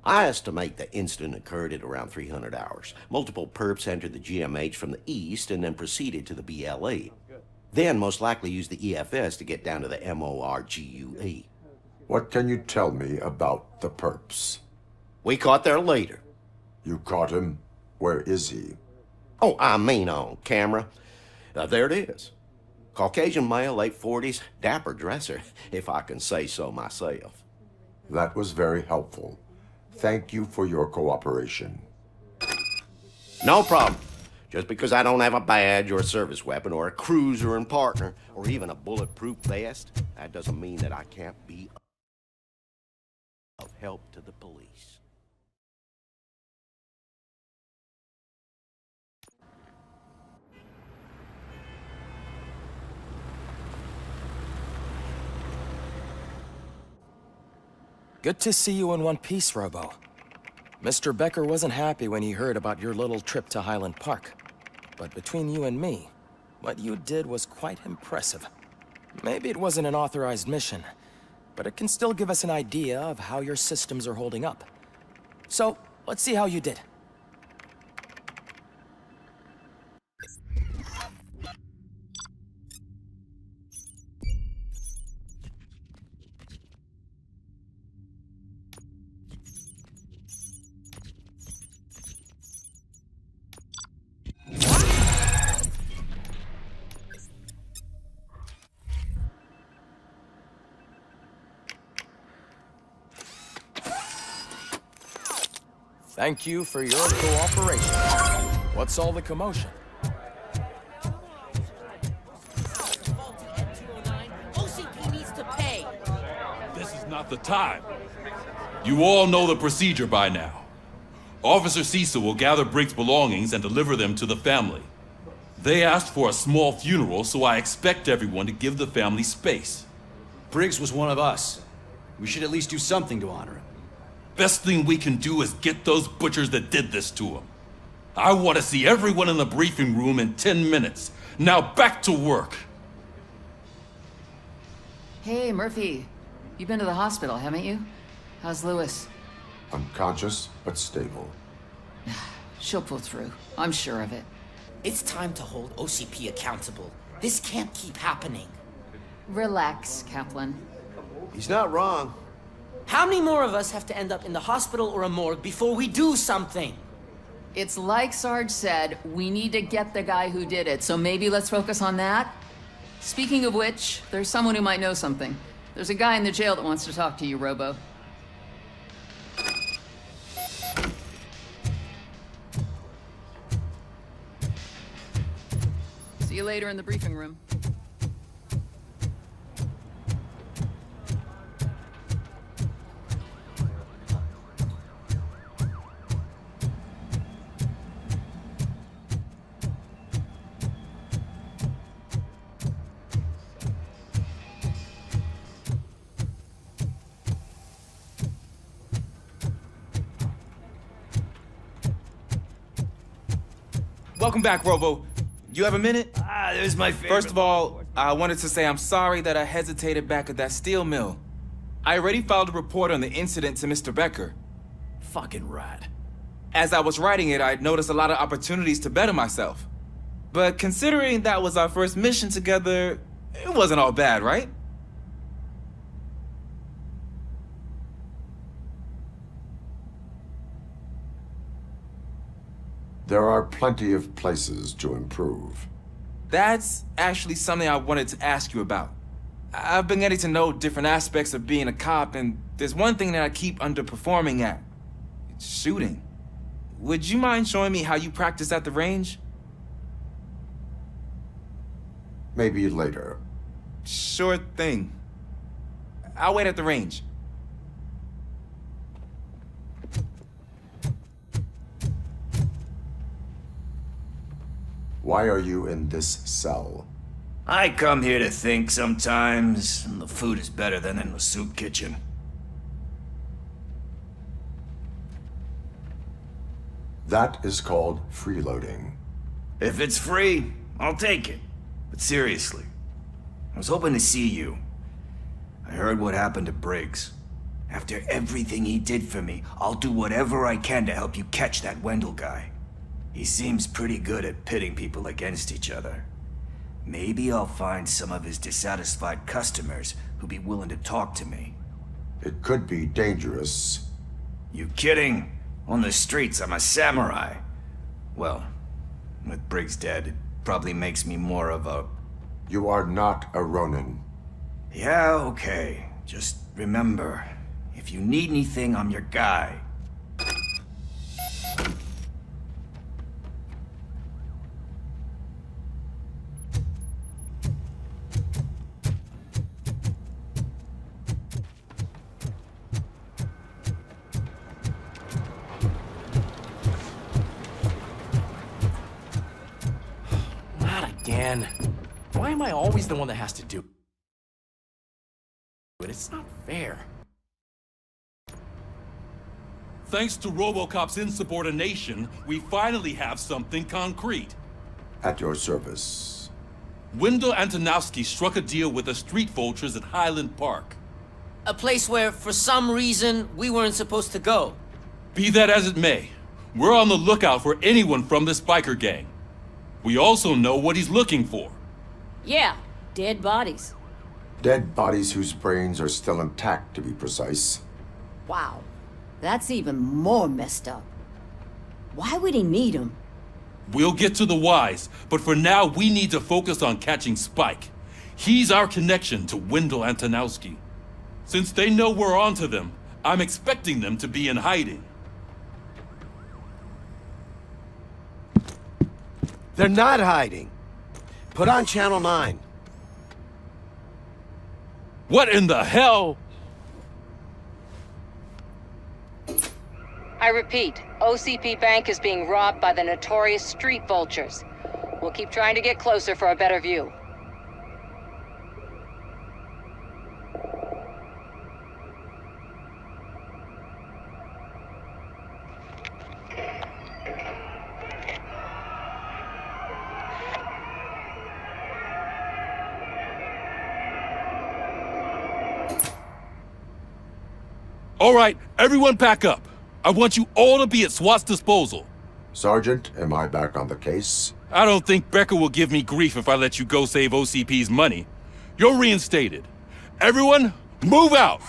I estimate the incident occurred at around 300 hours. Multiple perps entered the GMH from the east and then proceeded to the BLE. Then most likely used the EFS to get down to the MORGUE. What can you tell me about the perps? We caught their leader. You caught him? Where is he? Oh, I mean on camera. There it is. Caucasian male, late 40s, dapper dresser, if I can say so myself. That was very helpful. Thank you for your cooperation. No problem. Just because I don't have a badge or a service weapon or a cruiser and partner or even a bulletproof vest, that doesn't mean that I can't be of help to the police. Good to see you in one piece, Robo. Mr. Becker wasn't happy when he heard about your little trip to Highland Park. But between you and me, what you did was quite impressive. Maybe it wasn't an authorized mission, but it can still give us an idea of how your systems are holding up. So, let's see how you did. Thank you for your cooperation. What's all the commotion? OCP needs to pay. This is not the time. You all know the procedure by now. Officer Cecil will gather Briggs' belongings and deliver them to the family. They asked for a small funeral, so I expect everyone to give the family space. Briggs was one of us. We should at least do something to honor him. Best thing we can do is get those butchers that did this to him. I want to see everyone in the briefing room in 10 minutes. Now back to work. Hey, Murphy. You've been to the hospital, haven't you? How's Lewis? Unconscious, but stable. She'll pull through. I'm sure of it. It's time to hold OCP accountable. This can't keep happening. Relax, Kaplan. He's not wrong. How many more of us have to end up in the hospital or a morgue before we do something? It's like Sarge said, we need to get the guy who did it, so maybe let's focus on that? Speaking of which, there's someone who might know something. There's a guy in the jail that wants to talk to you, Robo. See you later in the briefing room. Welcome back, Robo. You have a minute? There's my favorite. First of all, I wanted to say I'm sorry that I hesitated back at that steel mill. I already filed a report on the incident to Mr. Becker. Fucking rat. As I was writing it, I'd noticed a lot of opportunities to better myself. But considering that was our first mission together, it wasn't all bad, right? There are plenty of places to improve. That's actually something I wanted to ask you about. I've been getting to know different aspects of being a cop, and there's one thing that I keep underperforming at. It's shooting. Would you mind showing me how you practice at the range? Maybe later. Sure thing. I'll wait at the range. Why are you in this cell? I come here to think sometimes, and the food is better than in the soup kitchen. That is called freeloading. If it's free, I'll take it. But seriously, I was hoping to see you. I heard what happened to Briggs. After everything he did for me, I'll do whatever I can to help you catch that Wendell guy. He seems pretty good at pitting people against each other. Maybe I'll find some of his dissatisfied customers who'd be willing to talk to me. It could be dangerous. You kidding? On the streets, I'm a samurai. Well, with Briggs dead, it probably makes me more of a You are not a Ronin. Yeah, okay. Just remember, if you need anything, I'm your guy. Not again. Why am I always the one that has to do it? It's not fair. Thanks to Robocop's insubordination, we finally have something concrete. At your service. Wendell Antonowski struck a deal with the street vultures at Highland Park. A place where, for some reason, we weren't supposed to go. Be that as it may, we're on the lookout for anyone from this biker gang. We also know what he's looking for. Yeah, dead bodies. Dead bodies whose brains are still intact, to be precise. Wow, that's even more messed up. Why would he need them? We'll get to the whys, but for now we need to focus on catching Spike. He's our connection to Wendell Antonowski. Since they know we're onto them, I'm expecting them to be in hiding. They're not hiding. Put on Channel 9. What in the hell? I repeat, OCP Bank is being robbed by the notorious street vultures. We'll keep trying to get closer for a better view. All right, everyone pack up. I want you all to be at SWAT's disposal. Sergeant, am I back on the case? I don't think Becker will give me grief if I let you go save OCP's money. You're reinstated. Everyone, move out!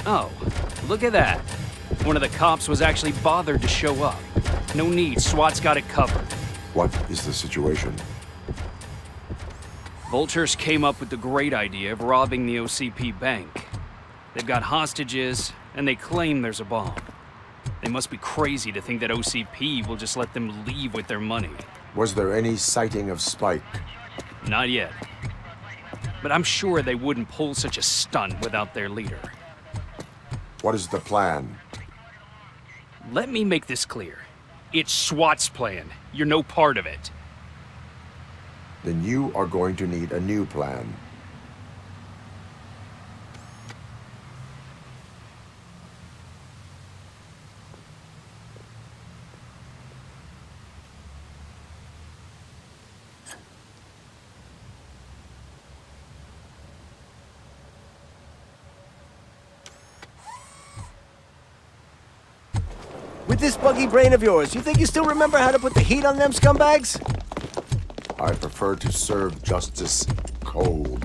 Oh, look at that. One of the cops was actually bothered to show up. No need, SWAT's got it covered. What is the situation? Vultures came up with the great idea of robbing the OCP bank. They've got hostages, and they claim there's a bomb. They must be crazy to think that OCP will just let them leave with their money. Was there any sighting of Spike? Not yet. But I'm sure they wouldn't pull such a stunt without their leader. What is the plan? Let me make this clear. It's SWAT's plan. You're no part of it. Then you are going to need a new plan. With this buggy brain of yours, you think you still remember how to put the heat on them scumbags? I prefer to serve justice cold.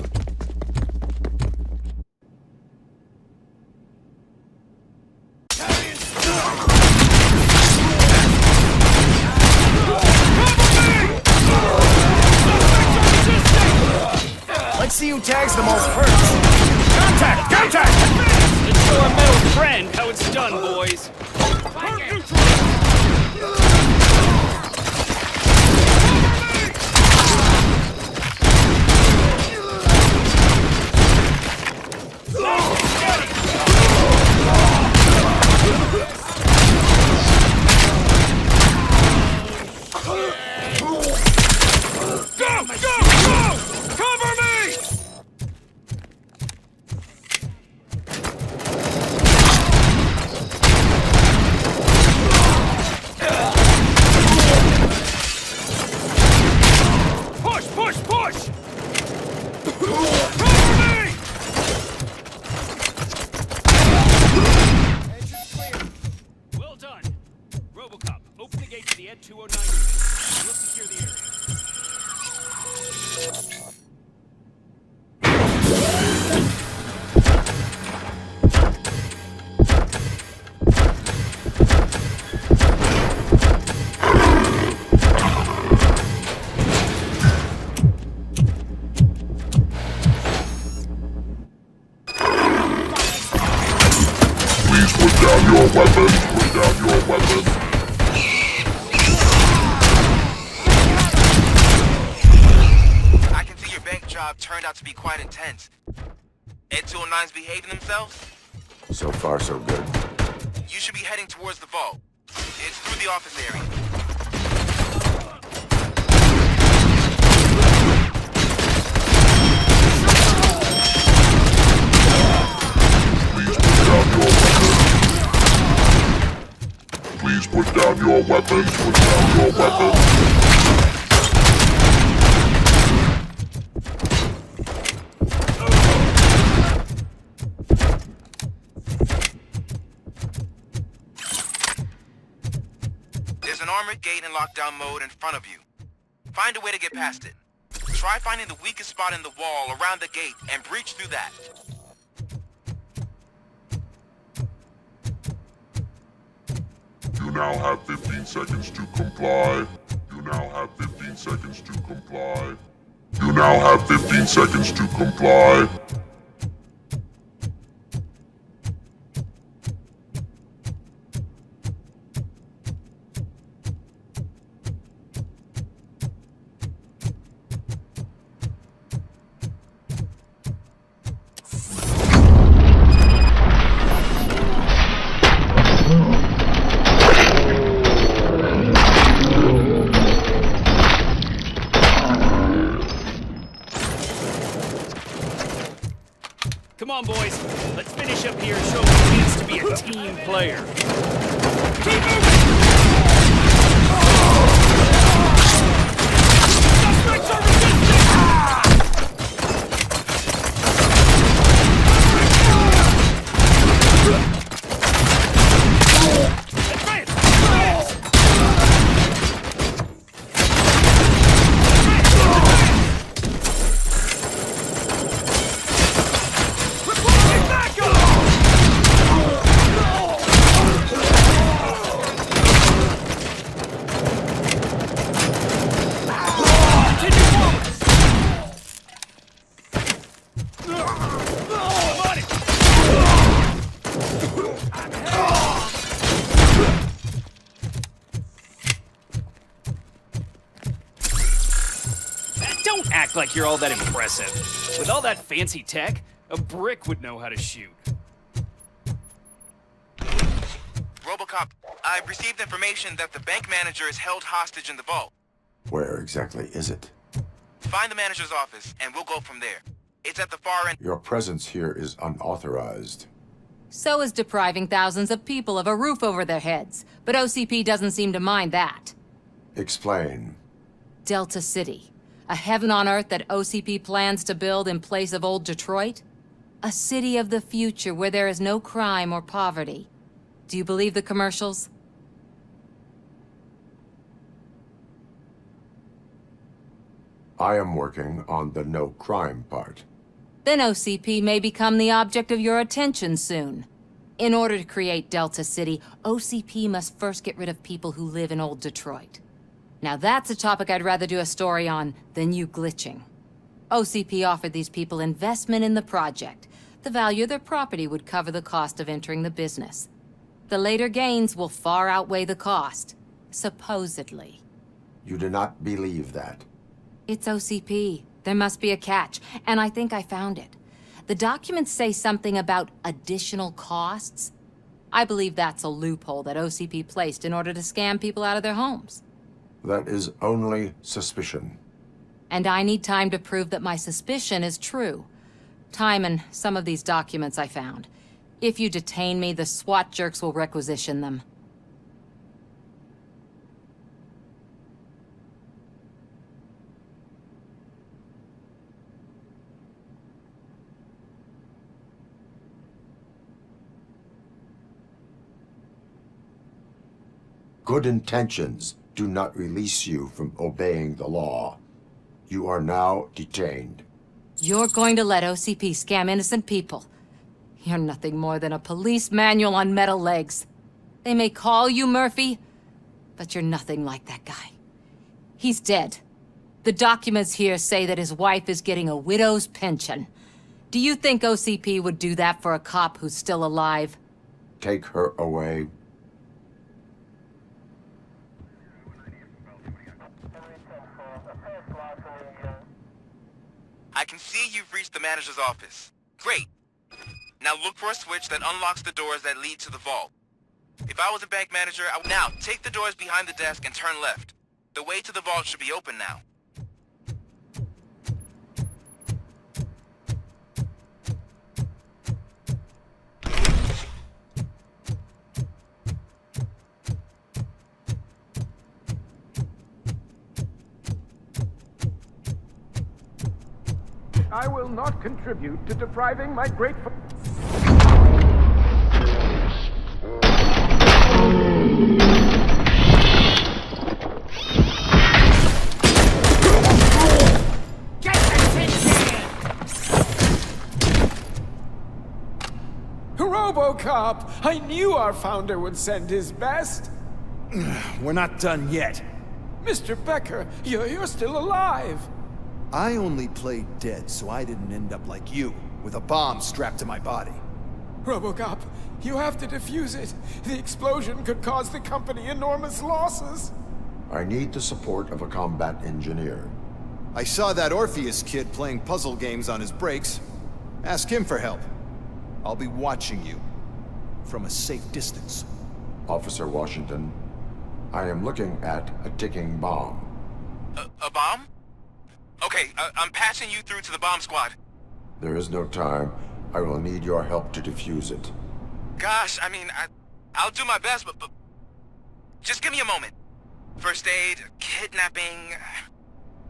Let's see who tags the most first. Contact! Contact! Let's show our metal friend how it's done, boys. push! Well done. Robocop, open the gate to the Ed 209 unit. We'll secure the area. Please put down your weapons. Put down your weapons. I can see your bank job turned out to be quite intense. Ed 209's behaving themselves? So far, so good. You should be heading towards the vault. It's through the office area. Please put down your weapons. Put down your weapons. There's an armored gate in lockdown mode in front of you. Find a way to get past it. Try finding the weakest spot in the wall around the gate and breach through that. You now have 15 seconds to comply. You now have 15 seconds to comply. You now have 15 seconds to comply. Come on, boys. Let's finish up here and show what it means to be a team player. Keep moving! Suspects are Don't act like you're all that impressive. With all that fancy tech, a brick would know how to shoot. Robocop, I've received information that the bank manager is held hostage in the vault. Where exactly is it? Find the manager's office, and we'll go from there. It's at the far end. Your presence here is unauthorized. So is depriving thousands of people of a roof over their heads. But OCP doesn't seem to mind that. Explain. Delta City. A heaven on earth that OCP plans to build in place of old Detroit? A city of the future where there is no crime or poverty. Do you believe the commercials? I am working on the no crime part. Then OCP may become the object of your attention soon. In order to create Delta City, OCP must first get rid of people who live in old Detroit. Now that's a topic I'd rather do a story on than you glitching. OCP offered these people investment in the project. The value of their property would cover the cost of entering the business. The later gains will far outweigh the cost. Supposedly. You do not believe that. It's OCP. There must be a catch, and I think I found it. The documents say something about additional costs. I believe that's a loophole that OCP placed in order to scam people out of their homes. That is only suspicion. And I need time to prove that my suspicion is true. Time and some of these documents I found. If you detain me, the SWAT jerks will requisition them. Good intentions do not release you from obeying the law. You are now detained. You're going to let OCP scam innocent people. You're nothing more than a police manual on metal legs. They may call you Murphy, but you're nothing like that guy. He's dead. The documents here say that his wife is getting a widow's pension. Do you think OCP would do that for a cop who's still alive? Take her away. I can see you've reached the manager's office. Great. Now look for a switch that unlocks the doors that lead to the vault. If I was a bank manager, I would now take the doors behind the desk and turn left. The way to the vault should be open now. I will not contribute to depriving my grateful... Get the tin can! Robocop! I knew our founder would send his best. We're not done yet. Mr. Becker, you're still alive. I only played dead so I didn't end up like you, with a bomb strapped to my body. Robocop, you have to defuse it. The explosion could cause the company enormous losses. I need the support of a combat engineer. I saw that Orpheus kid playing puzzle games on his breaks. Ask him for help. I'll be watching you. From a safe distance. Officer Washington, I am looking at a ticking bomb. A bomb? Okay, I'm passing you through to the bomb squad. There is no time. I will need your help to defuse it. Gosh, I mean, I'll do my best, but just give me a moment. First aid, kidnapping...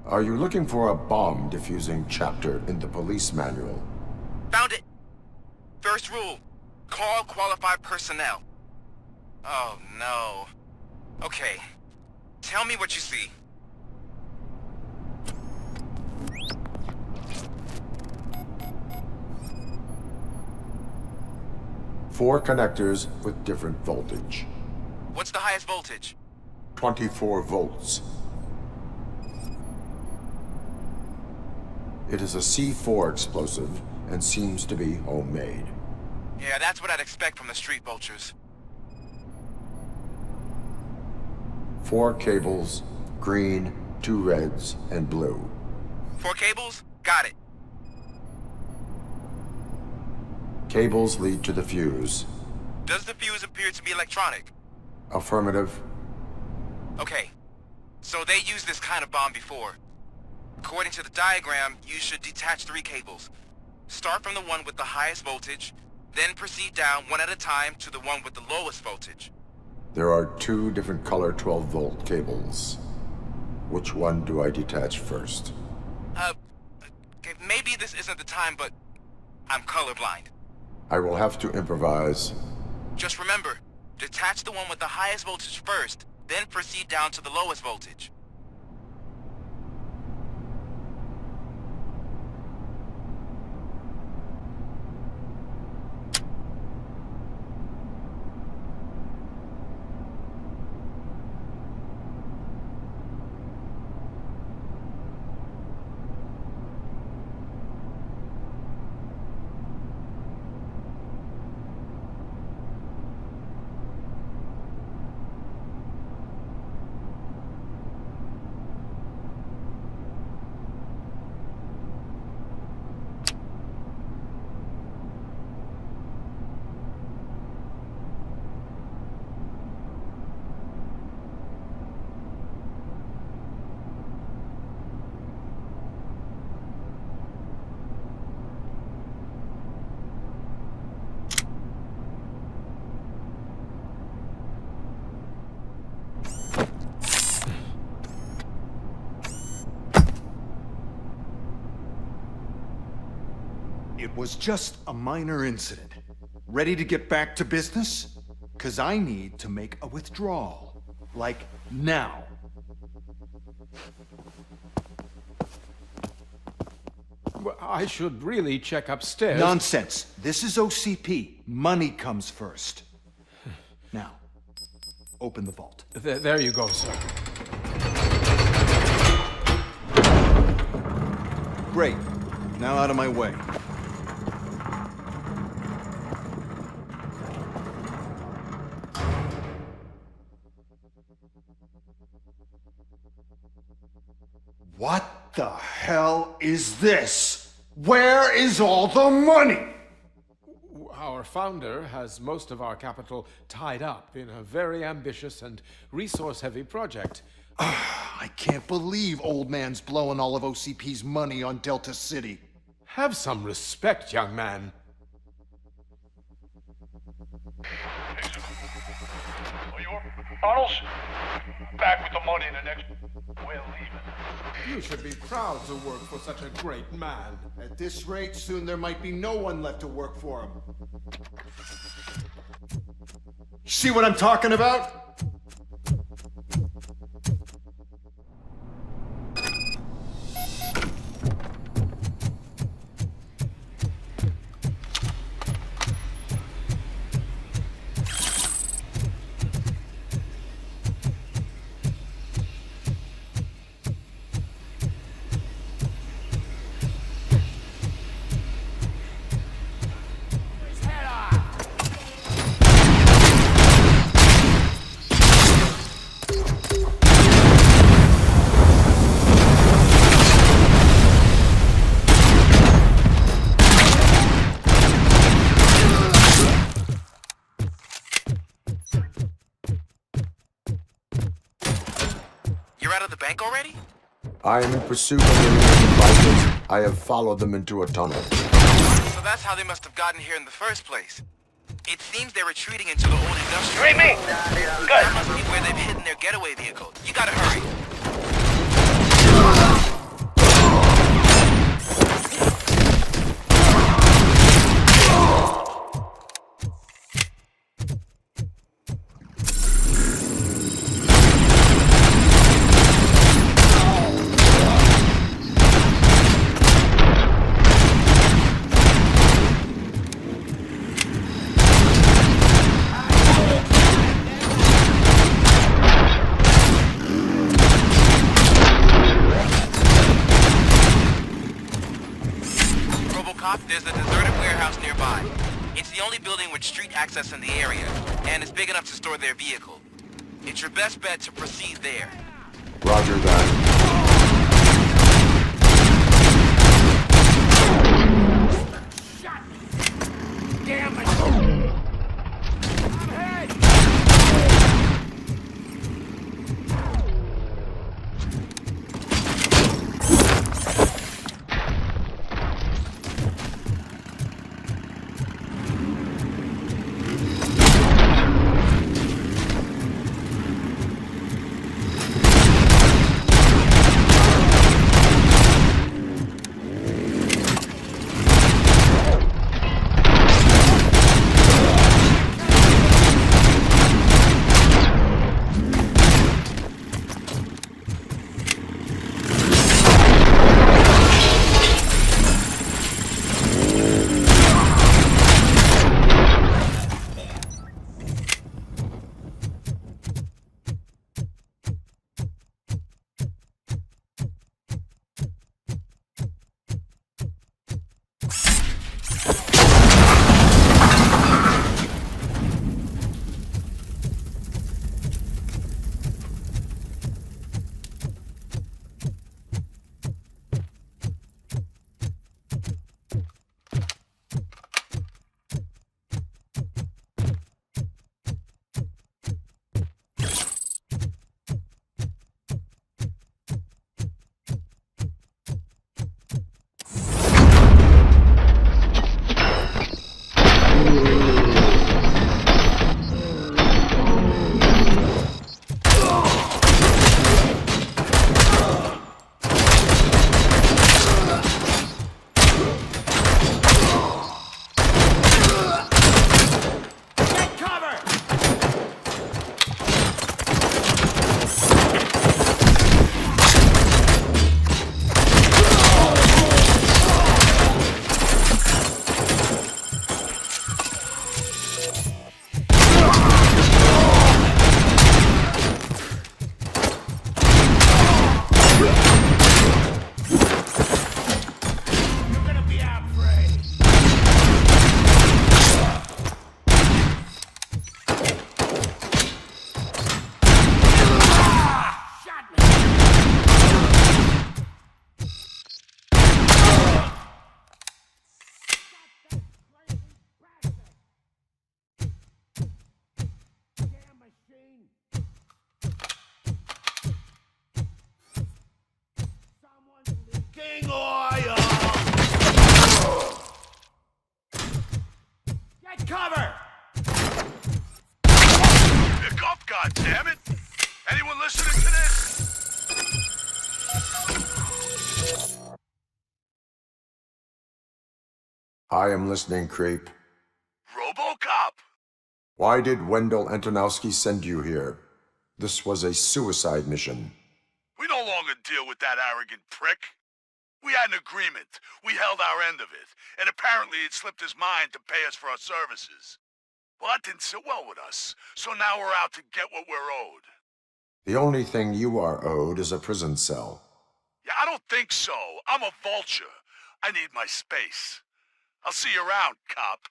Are you looking for a bomb defusing chapter in the police manual? Found it. First rule, call qualified personnel. Oh, no. Okay, tell me what you see. Four connectors with different voltage. What's the highest voltage? 24 volts. It is a C4 explosive and seems to be homemade. Yeah, that's what I'd expect from the street vultures. 4 cables, green, 2 reds, and blue. 4 cables? Got it. Cables lead to the fuse. Does the fuse appear to be electronic? Affirmative. Okay, so they used this kind of bomb before. According to the diagram, you should detach 3 cables. Start from the one with the highest voltage, then proceed down one at a time to the one with the lowest voltage. There are 2 different color 12-volt cables. Which one do I detach first? Okay, maybe this isn't the time, but I'm colorblind. I will have to improvise. Just remember, detach the one with the highest voltage first, then proceed down to the lowest voltage. It was just a minor incident. Ready to get back to business? 'Cause I need to make a withdrawal. Like, now. Well, I should really check upstairs. Nonsense. This is OCP. Money comes first. Now, open the vault. There you go, sir. Great. Now out of my way. What the hell is this? Where is all the money? Our founder has most of our capital tied up in a very ambitious and resource-heavy project. I can't believe old man's blowing all of OCP's money on Delta City. Have some respect, young man. Arnold's back with the money in the next... We're leaving. You should be proud to work for such a great man. At this rate, soon there might be no one left to work for him. See what I'm talking about? Already? I am in pursuit of the remaining bikers. I have followed them into a tunnel. So that's how they must have gotten here in the first place. It seems they're retreating into the old industrial... Read me! Good. That must be where they've hidden their getaway vehicle. You gotta hurry. There's a deserted warehouse nearby. It's the only building with street access in the area, and it's big enough to store their vehicle. It's your best bet to proceed there. Roger that. Damn it! Sting oil! Get cover! Pick up, goddammit! Anyone listening to this? I am listening, creep. Robocop! Why did Wendell Antonowski send you here? This was a suicide mission. We no longer deal with that arrogant prick. We had an agreement. We held our end of it. And apparently it slipped his mind to pay us for our services. Well, that didn't sit well with us. So now we're out to get what we're owed. The only thing you are owed is a prison cell. Yeah, I don't think so. I'm a vulture. I need my space. I'll see you around, cop.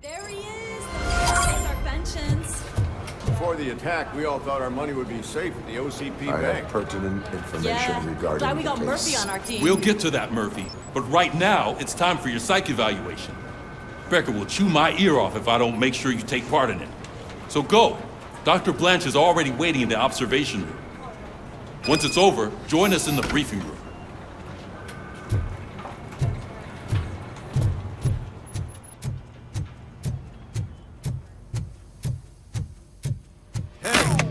There he is! Our pensions. Before the attack, we all thought our money would be safe at the OCP I bank. have pertinent information regarding Glad we got the Murphy case. on our team. We'll get to that, Murphy. But right now, it's time for your psych evaluation. Becker will chew my ear off if I don't make sure you take part in it. So go. Dr. Blanche is already waiting in the observation room. Once it's over, join us in the briefing room.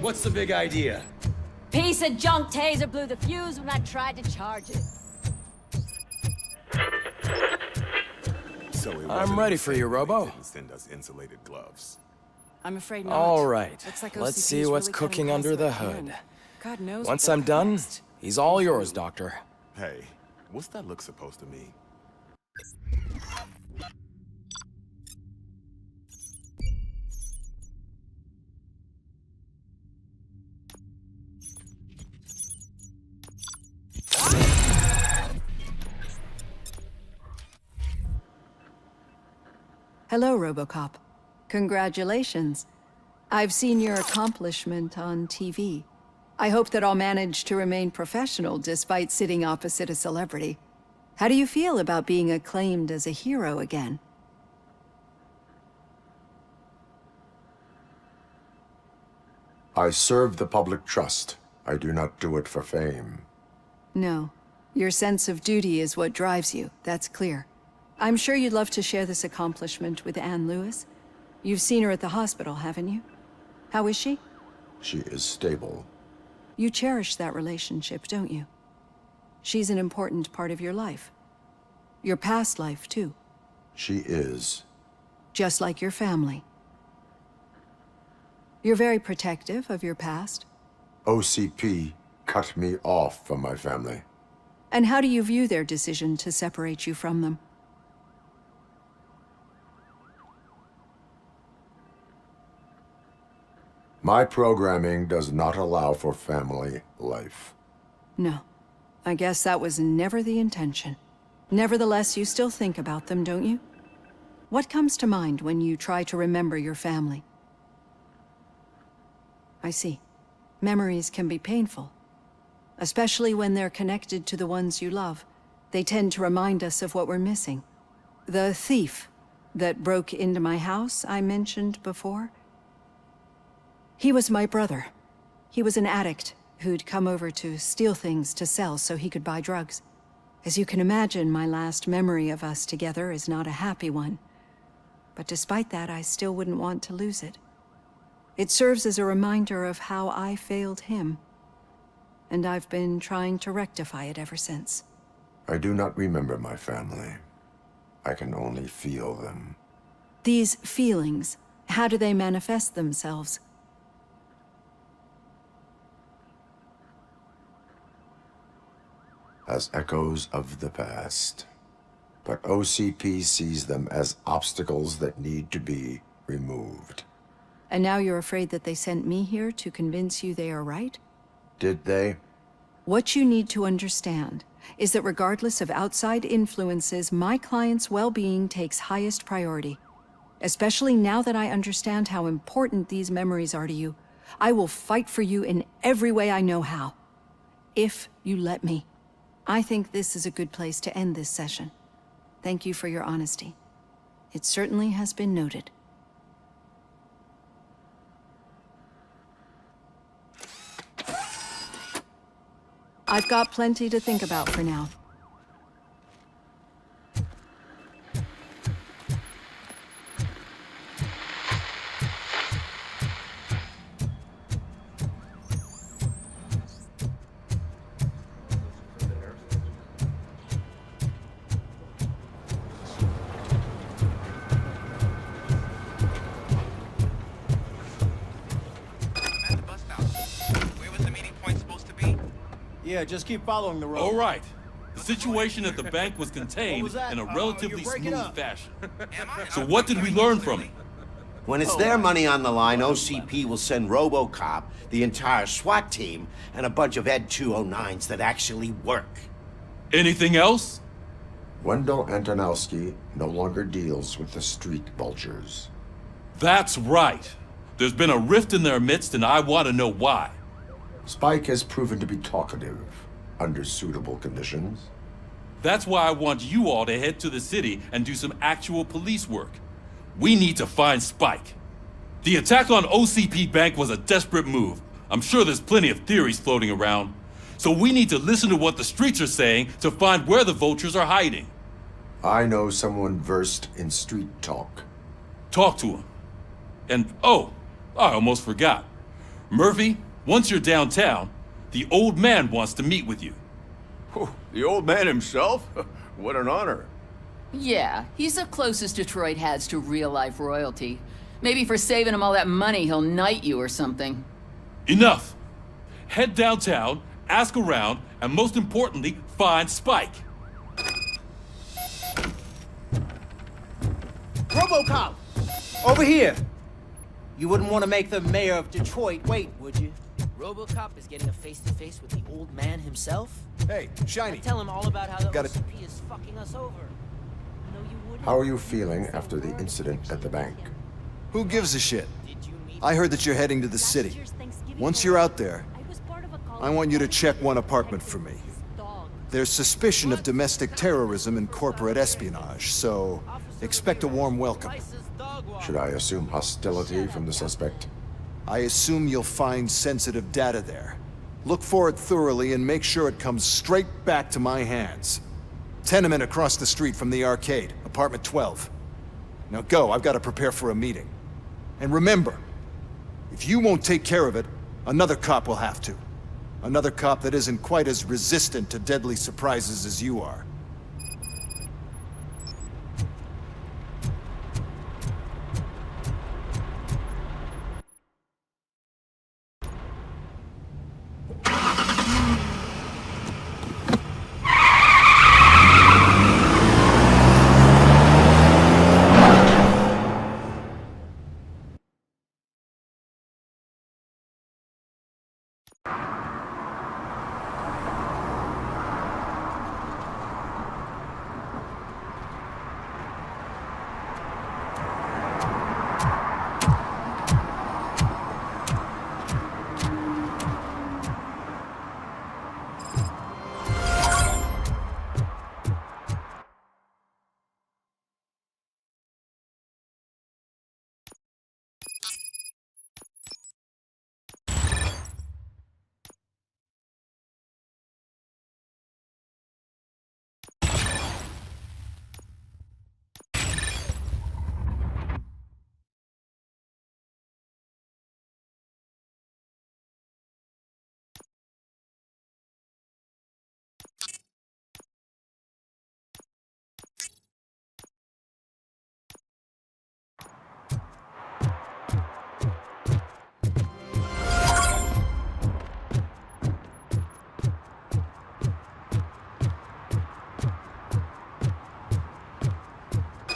What's the big idea? Piece of junk taser blew the fuse when I tried to charge it. So I'm ready for you, Robo. Send us insulated gloves. I'm afraid not. All right. Looks like Let's OCP see is what's really cooking cutting under the close to hood. God knows. Once what I'm they'll done, next. he's all yours, Doctor. Hey, what's that look supposed to mean? Hello, Robocop. Congratulations. I've seen your accomplishment on TV. I hope that I'll manage to remain professional despite sitting opposite a celebrity. How do you feel about being acclaimed as a hero again? I serve the public trust. I do not do it for fame. No. Your sense of duty is what drives you, that's clear. I'm sure you'd love to share this accomplishment with Anne Lewis. You've seen her at the hospital, haven't you? How is she? She is stable. You cherish that relationship, don't you? She's an important part of your life. Your past life, too. She is. Just like your family. You're very protective of your past. OCP cut me off from my family. And how do you view their decision to separate you from them? My programming does not allow for family life. No. I guess that was never the intention. Nevertheless, you still think about them, don't you? What comes to mind when you try to remember your family? I see. Memories can be painful. Especially when they're connected to the ones you love. They tend to remind us of what we're missing. The thief that broke into my house I mentioned before? He was my brother. He was an addict who'd come over to steal things to sell so he could buy drugs. As you can imagine, my last memory of us together is not a happy one. But despite that, I still wouldn't want to lose it. It serves as a reminder of how I failed him. And I've been trying to rectify it ever since. I do not remember my family. I can only feel them. These feelings, how do they manifest themselves? As echoes of the past. But OCP sees them as obstacles that need to be removed. And now you're afraid that they sent me here to convince you they are right? Did they? What you need to understand is that regardless of outside influences, my client's well-being takes highest priority. Especially now that I understand how important these memories are to you. I will fight for you in every way I know how. If you let me. I think this is a good place to end this session. Thank you for your honesty. It certainly has been noted. I've got plenty to think about for now. Yeah, just keep following the road. All right. The situation at the bank was contained was that? in a relatively You're breaking smooth up. fashion. So what did we learn from it? When it's their money on the line, OCP will send Robocop, the entire SWAT team, and a bunch of Ed 209s that actually work. Anything else? Wendell Antonowski no longer deals with the street vultures. That's right. There's been a rift in their midst, and I want to know why. Spike has proven to be talkative under suitable conditions. That's why I want you all to head to the city and do some actual police work. We need to find Spike. The attack on OCP Bank was a desperate move. I'm sure there's plenty of theories floating around. So we need to listen to what the streets are saying to find where the vultures are hiding. I know someone versed in street talk. Talk to him. And, oh, I almost forgot. Murphy, once you're downtown, the old man wants to meet with you. The old man himself? What an honor. Yeah, he's the closest Detroit has to real-life royalty. Maybe for saving him all that money, he'll knight you or something. Enough! Head downtown, ask around, and most importantly, find Spike. Robocop! Over here! You wouldn't want to make the mayor of Detroit wait, would you? Robocop is getting a face-to-face with the old man himself? Hey, Shiny. Tell him all about how the Got it. OCP is fucking us over. No, you wouldn't. How are you feeling after the incident at the bank? Who gives a shit? I heard that you're heading to the city. Once you're out there, I want you to check one apartment for me. There's suspicion of domestic terrorism and corporate espionage, so expect a warm welcome. Should I assume hostility from the suspect? I assume you'll find sensitive data there. Look for it thoroughly and make sure it comes straight back to my hands. Tenement across the street from the arcade, apartment 12. Now go, I've got to prepare for a meeting. And remember, if you won't take care of it, another cop will have to. Another cop that isn't quite as resistant to deadly surprises as you are.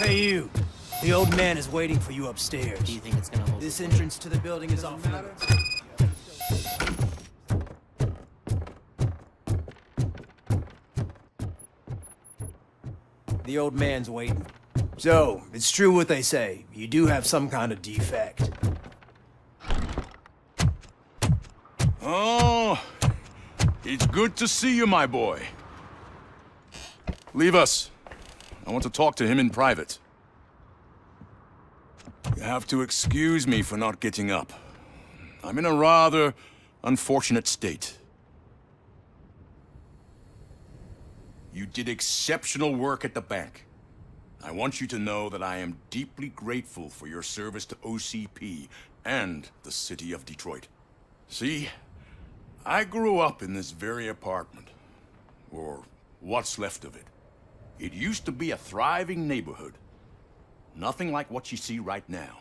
Hey, you. The old man is waiting for you upstairs. Do you think it's gonna hold? This entrance to the building is off limits. The old man's waiting. So, it's true what they say. You do have some kind of defect. It's good to see you, my boy. Leave us. I want to talk to him in private. You have to excuse me for not getting up. I'm in a rather unfortunate state. You did exceptional work at the bank. I want you to know that I am deeply grateful for your service to OCP and the city of Detroit. See, I grew up in this very apartment, or what's left of it. It used to be a thriving neighborhood. Nothing like what you see right now.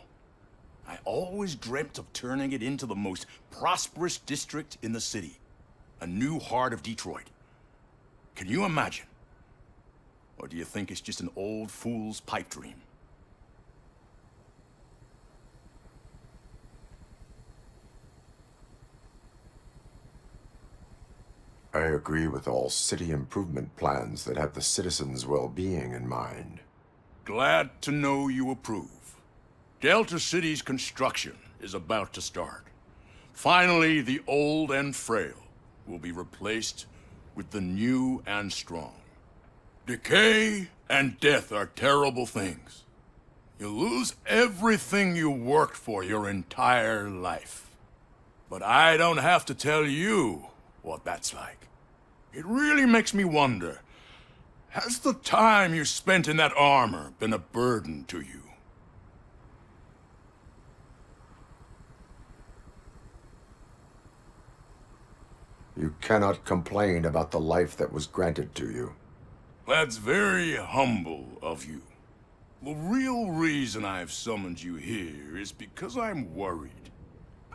I always dreamt of turning it into the most prosperous district in the city. A new heart of Detroit. Can you imagine? Or do you think it's just an old fool's pipe dream? I agree with all city improvement plans that have the citizens' well-being in mind. Glad to know you approve. Delta City's construction is about to start. Finally, the old and frail will be replaced with the new and strong. Decay and death are terrible things. You lose everything you worked for your entire life. But I don't have to tell you what that's like. It really makes me wonder, has the time you spent in that armor been a burden to you? You cannot complain about the life that was granted to you. That's very humble of you. The real reason I've summoned you here is because I'm worried.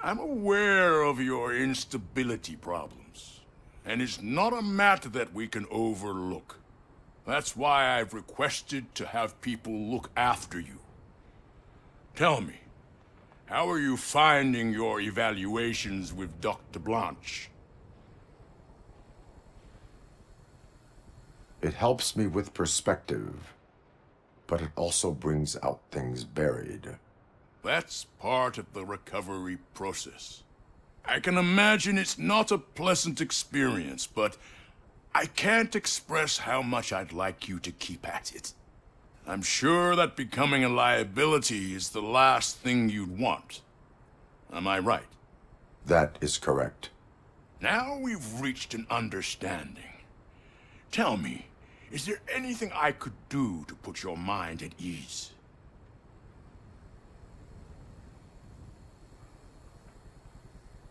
I'm aware of your instability problems, and it's not a matter that we can overlook. That's why I've requested to have people look after you. Tell me, how are you finding your evaluations with Dr. Blanche? It helps me with perspective, but it also brings out things buried. That's part of the recovery process. I can imagine it's not a pleasant experience, but I can't express how much I'd like you to keep at it. I'm sure that becoming a liability is the last thing you'd want. Am I right? That is correct. Now we've reached an understanding. Tell me, is there anything I could do to put your mind at ease?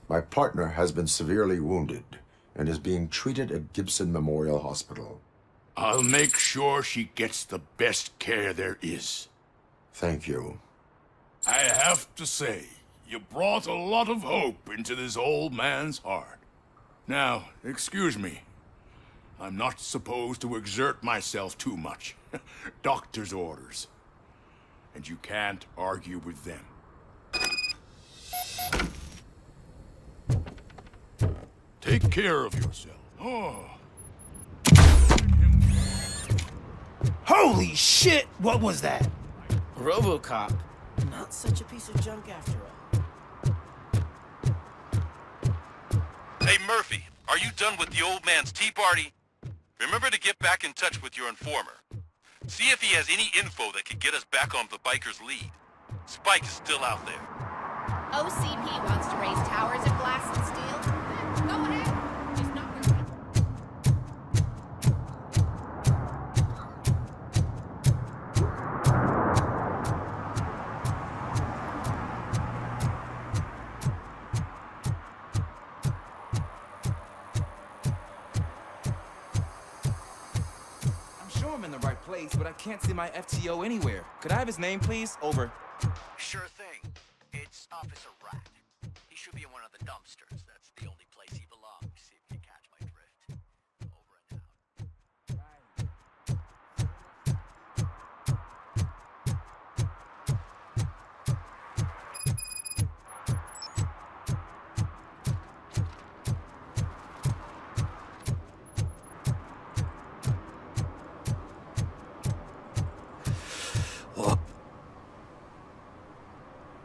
My partner has been severely wounded and is being treated at Gibson Memorial Hospital. I'll make sure she gets the best care there is. Thank you. I have to say, you brought a lot of hope into this old man's heart. Now, excuse me. I'm not supposed to exert myself too much. Doctor's orders. And you can't argue with them. Take care of yourself. Oh. Holy shit! What was that? Robocop. Not such a piece of junk after all. Hey, Murphy, are you done with the old man's tea party? Remember to get back in touch with your informer. See if he has any info that could get us back on the biker's lead. Spike is still out there. OCP wants to raise towers of glass and steel. Go ahead. Just not worth it. I'm sure I'm in the right place, but I can't see my FTO anywhere. Could I have his name, please? Over. Sure thing. It's Officer Rat. He should be in one of the dumpsters. That's the only place he belongs, if you catch my drift. Over and out.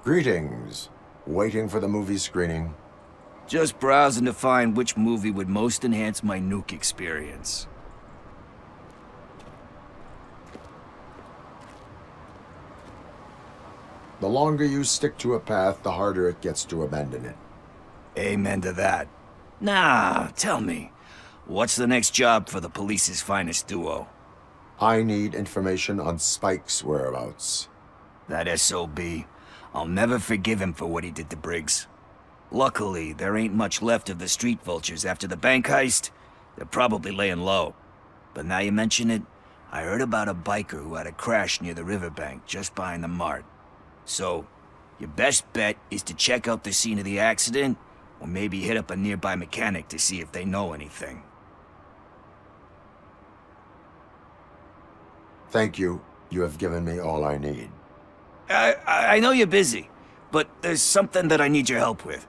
Greetings. Waiting for the movie screening? Just browsing to find which movie would most enhance my nuke experience. The longer you stick to a path, the harder it gets to abandon it. Amen to that. Nah, tell me, what's the next job for the police's finest duo? I need information on Spike's whereabouts. That SOB. I'll never forgive him for what he did to Briggs. Luckily, there ain't much left of the street vultures after the bank heist. They're probably laying low. But now you mention it, I heard about a biker who had a crash near the riverbank just behind the mart. So, your best bet is to check out the scene of the accident, or maybe hit up a nearby mechanic to see if they know anything. Thank you. You have given me all I need. I know you're busy, but there's something that I need your help with.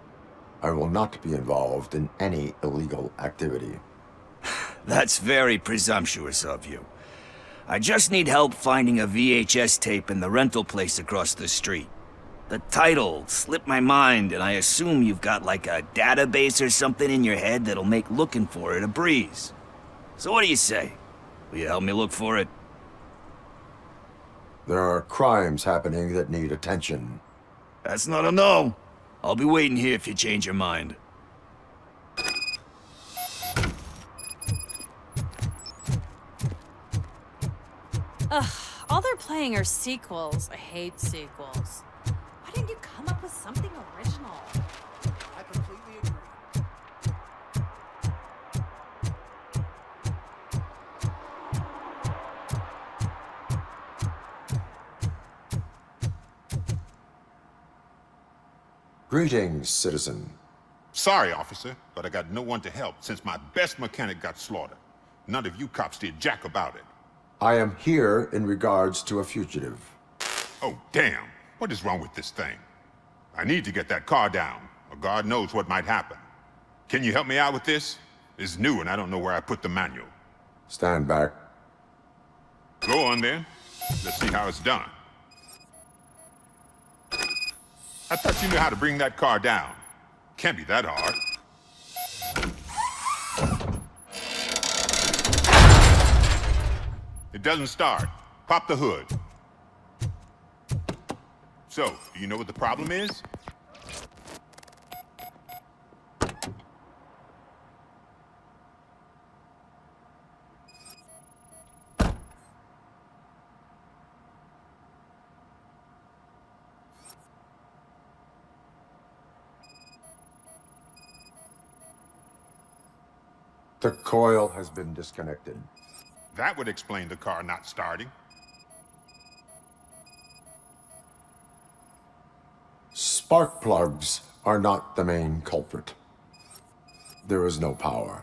I will not be involved in any illegal activity. That's very presumptuous of you. I just need help finding a VHS tape in the rental place across the street. The title slipped my mind, and I assume you've got like a database or something in your head that'll make looking for it a breeze. So what do you say? Will you help me look for it? There are crimes happening that need attention. That's not a no. I'll be waiting here if you change your mind. Ugh, all they're playing are sequels. I hate sequels. Why didn't you come up with something original? I completely agree. Greetings, citizen. Sorry, officer, but I got no one to help since my best mechanic got slaughtered. None of you cops did jack about it. I am here in regards to a fugitive. Oh, damn. What is wrong with this thing? I need to get that car down, or God knows what might happen. Can you help me out with this? It's new and I don't know where I put the manual. Stand back. Go on then. Let's see how it's done. I thought you knew how to bring that car down. Can't be that hard. It doesn't start. Pop the hood. So, do you know what the problem is? The coil has been disconnected. That would explain the car not starting. Spark plugs are not the main culprit. There is no power.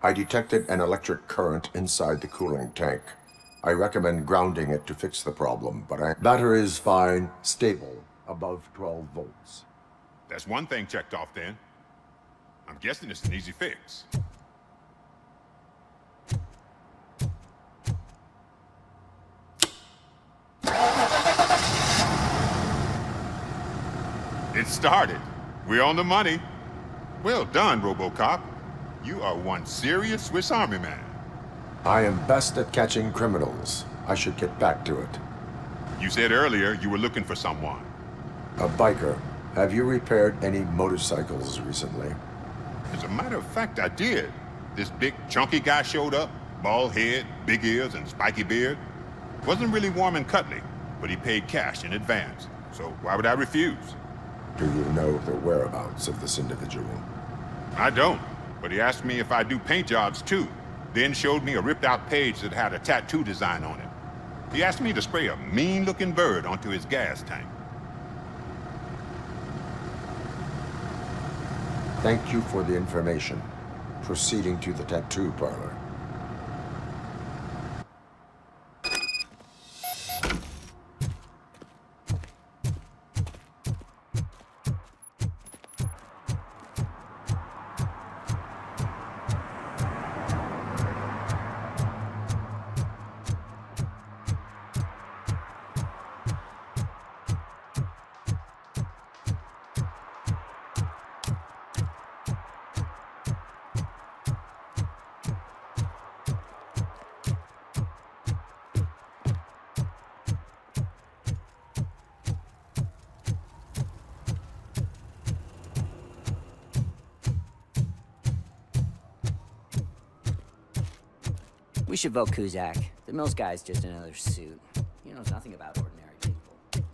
I detected an electric current inside the cooling tank. I recommend grounding it to fix the problem, but battery is fine, stable, above 12 volts. That's one thing checked off then. I'm guessing it's an easy fix. It started. We're on the money. Well done, Robocop. You are one serious Swiss Army man. I am best at catching criminals. I should get back to it. You said earlier you were looking for someone. A biker. Have you repaired any motorcycles recently? As a matter of fact, I did. This big, chunky guy showed up. Bald head, big ears, and spiky beard. Wasn't really warm and cuddly, but he paid cash in advance. So why would I refuse? Do you know the whereabouts of this individual? I don't, but he asked me if I do paint jobs too. Then showed me a ripped-out page that had a tattoo design on it. He asked me to spray a mean-looking bird onto his gas tank. Thank you for the information. Proceeding to the tattoo parlor. We should vote Kuzak. The Mills guy's just another suit. He knows nothing about ordinary people.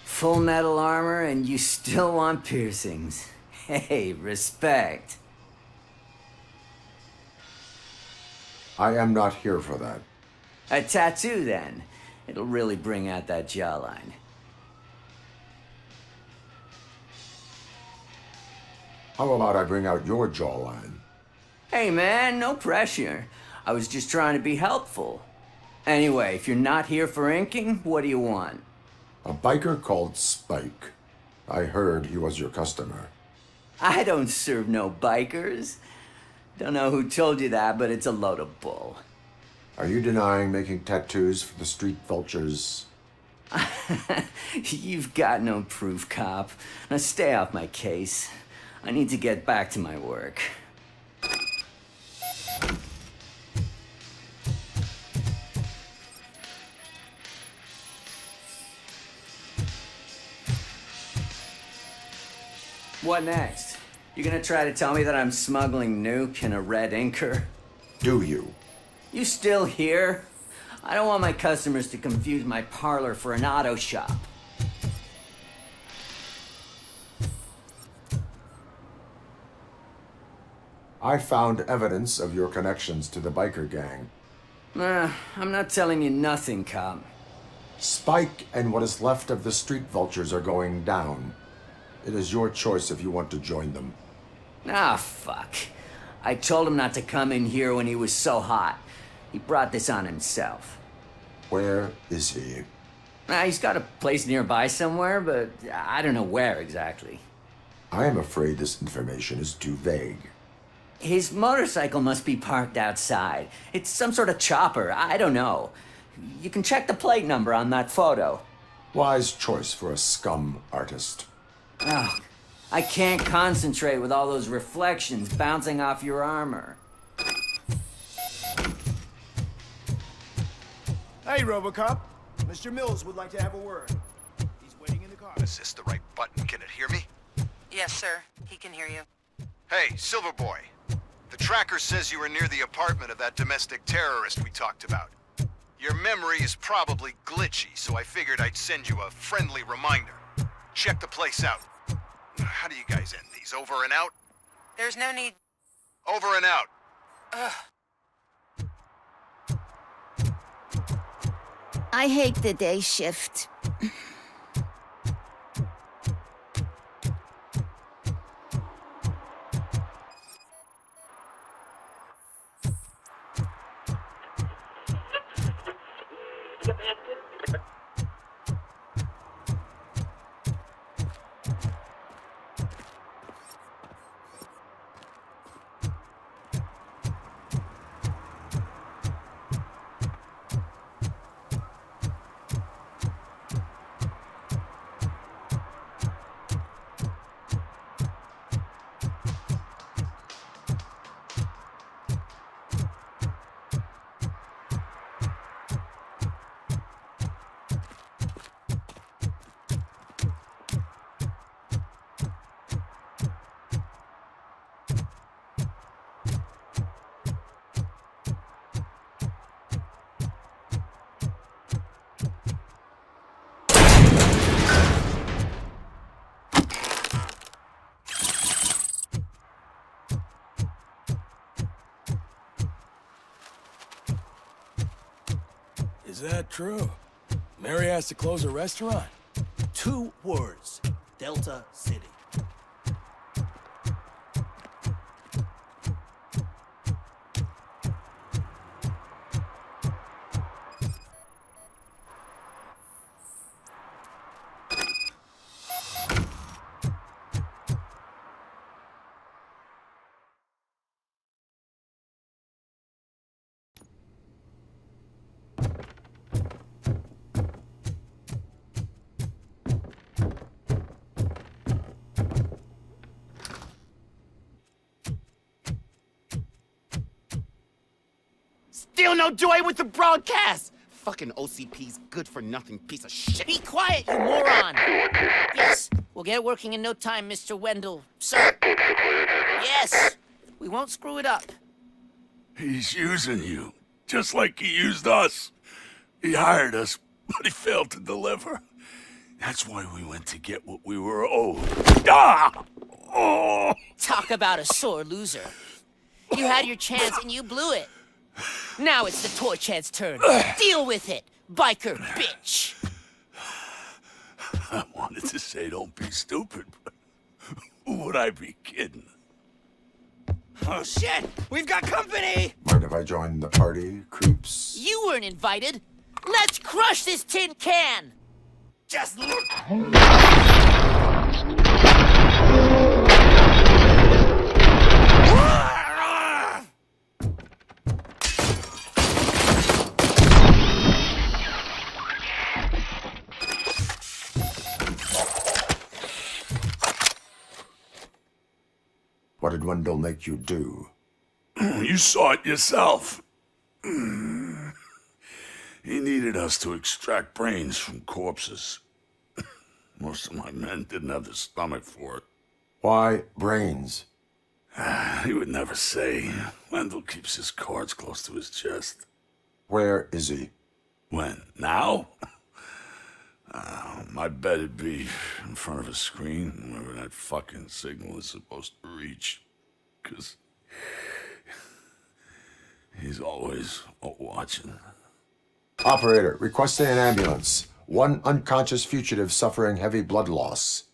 Full metal armor and you still want piercings. Hey, respect. I am not here for that. A tattoo, then. It'll really bring out that jawline. How about I bring out your jawline? Hey, man, no pressure. I was just trying to be helpful. Anyway, if you're not here for inking, what do you want? A biker called Spike. I heard he was your customer. I don't serve no bikers. Don't know who told you that, but it's a load of bull. Are you denying making tattoos for the street vultures? You've got no proof, cop. Now stay off my case. I need to get back to my work. What next? You gonna try to tell me that I'm smuggling Nuke in a red inker? Do you? You still here? I don't want my customers to confuse my parlor for an auto shop. I found evidence of your connections to the biker gang. I'm not telling you nothing, cop. Spike and what is left of the street vultures are going down. It is your choice if you want to join them. Ah, fuck. I told him not to come in here when he was so hot. He brought this on himself. Where is he? He's got a place nearby somewhere, but I don't know where exactly. I am afraid this information is too vague. His motorcycle must be parked outside. It's some sort of chopper. I don't know. You can check the plate number on that photo. Wise choice for a scum artist. Oh, I can't concentrate with all those reflections bouncing off your armor. Hey, Robocop. Mr. Mills would like to have a word. He's waiting in the car. Is this the right button? Can it hear me? Yes, sir. He can hear you. Hey, Silverboy. The tracker says you were near the apartment of that domestic terrorist we talked about. Your memory is probably glitchy, so I figured I'd send you a friendly reminder. Check the place out. How do you guys end these? Over and out? There's no need. Over and out. Ugh. I hate the day shift. Is that true? Mary has to close a restaurant? 2 words. Delta City. Still no joy with the broadcast! fucking OCP's good-for-nothing piece of shit. Be quiet, you moron! Yes, we'll get it working in no time, Mr. Wendell. Sir. Yes, we won't screw it up. He's using you, just like he used us. He hired us, but he failed to deliver. That's why we went to get what we were owed. Ah! Oh! Talk about a sore loser. You had your chance and you blew it. Now it's the toy chance turn. Deal with it, biker bitch. I wanted to say don't be stupid, but who would I be kidding? Oh shit! We've got company! Mind if I join the party, creeps? You weren't invited. Let's crush this tin can! Just look! What did Wendell make you do? You saw it yourself. He needed us to extract brains from corpses. Most of my men didn't have the stomach for it. Why brains? He would never say. Wendell keeps his cards close to his chest. Where is he? When? Now? My bet it'd be in front of a screen, wherever that fucking signal is supposed to reach. 'Cause he's always watching. Operator, requesting an ambulance. One unconscious fugitive suffering heavy blood loss.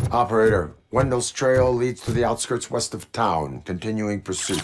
Operator, Wendell's trail leads to the outskirts west of town, continuing pursuit.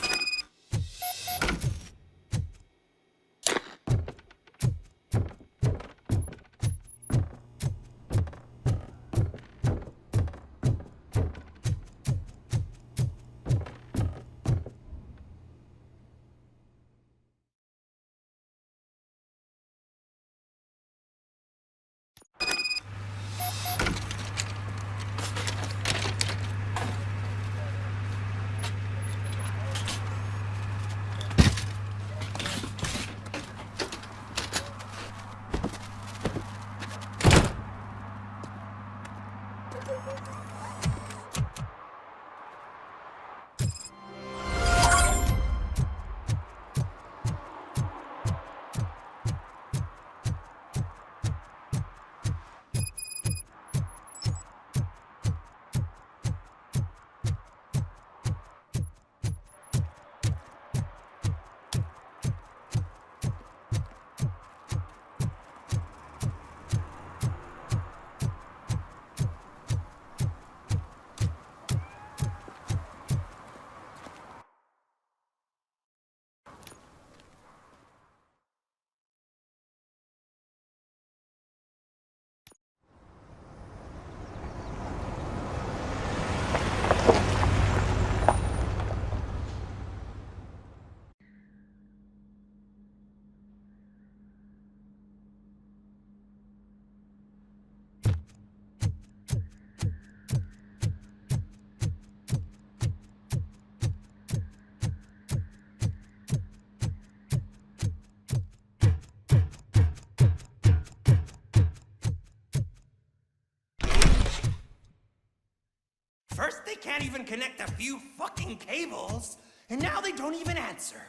First, they can't even connect a few fucking cables, and now they don't even answer.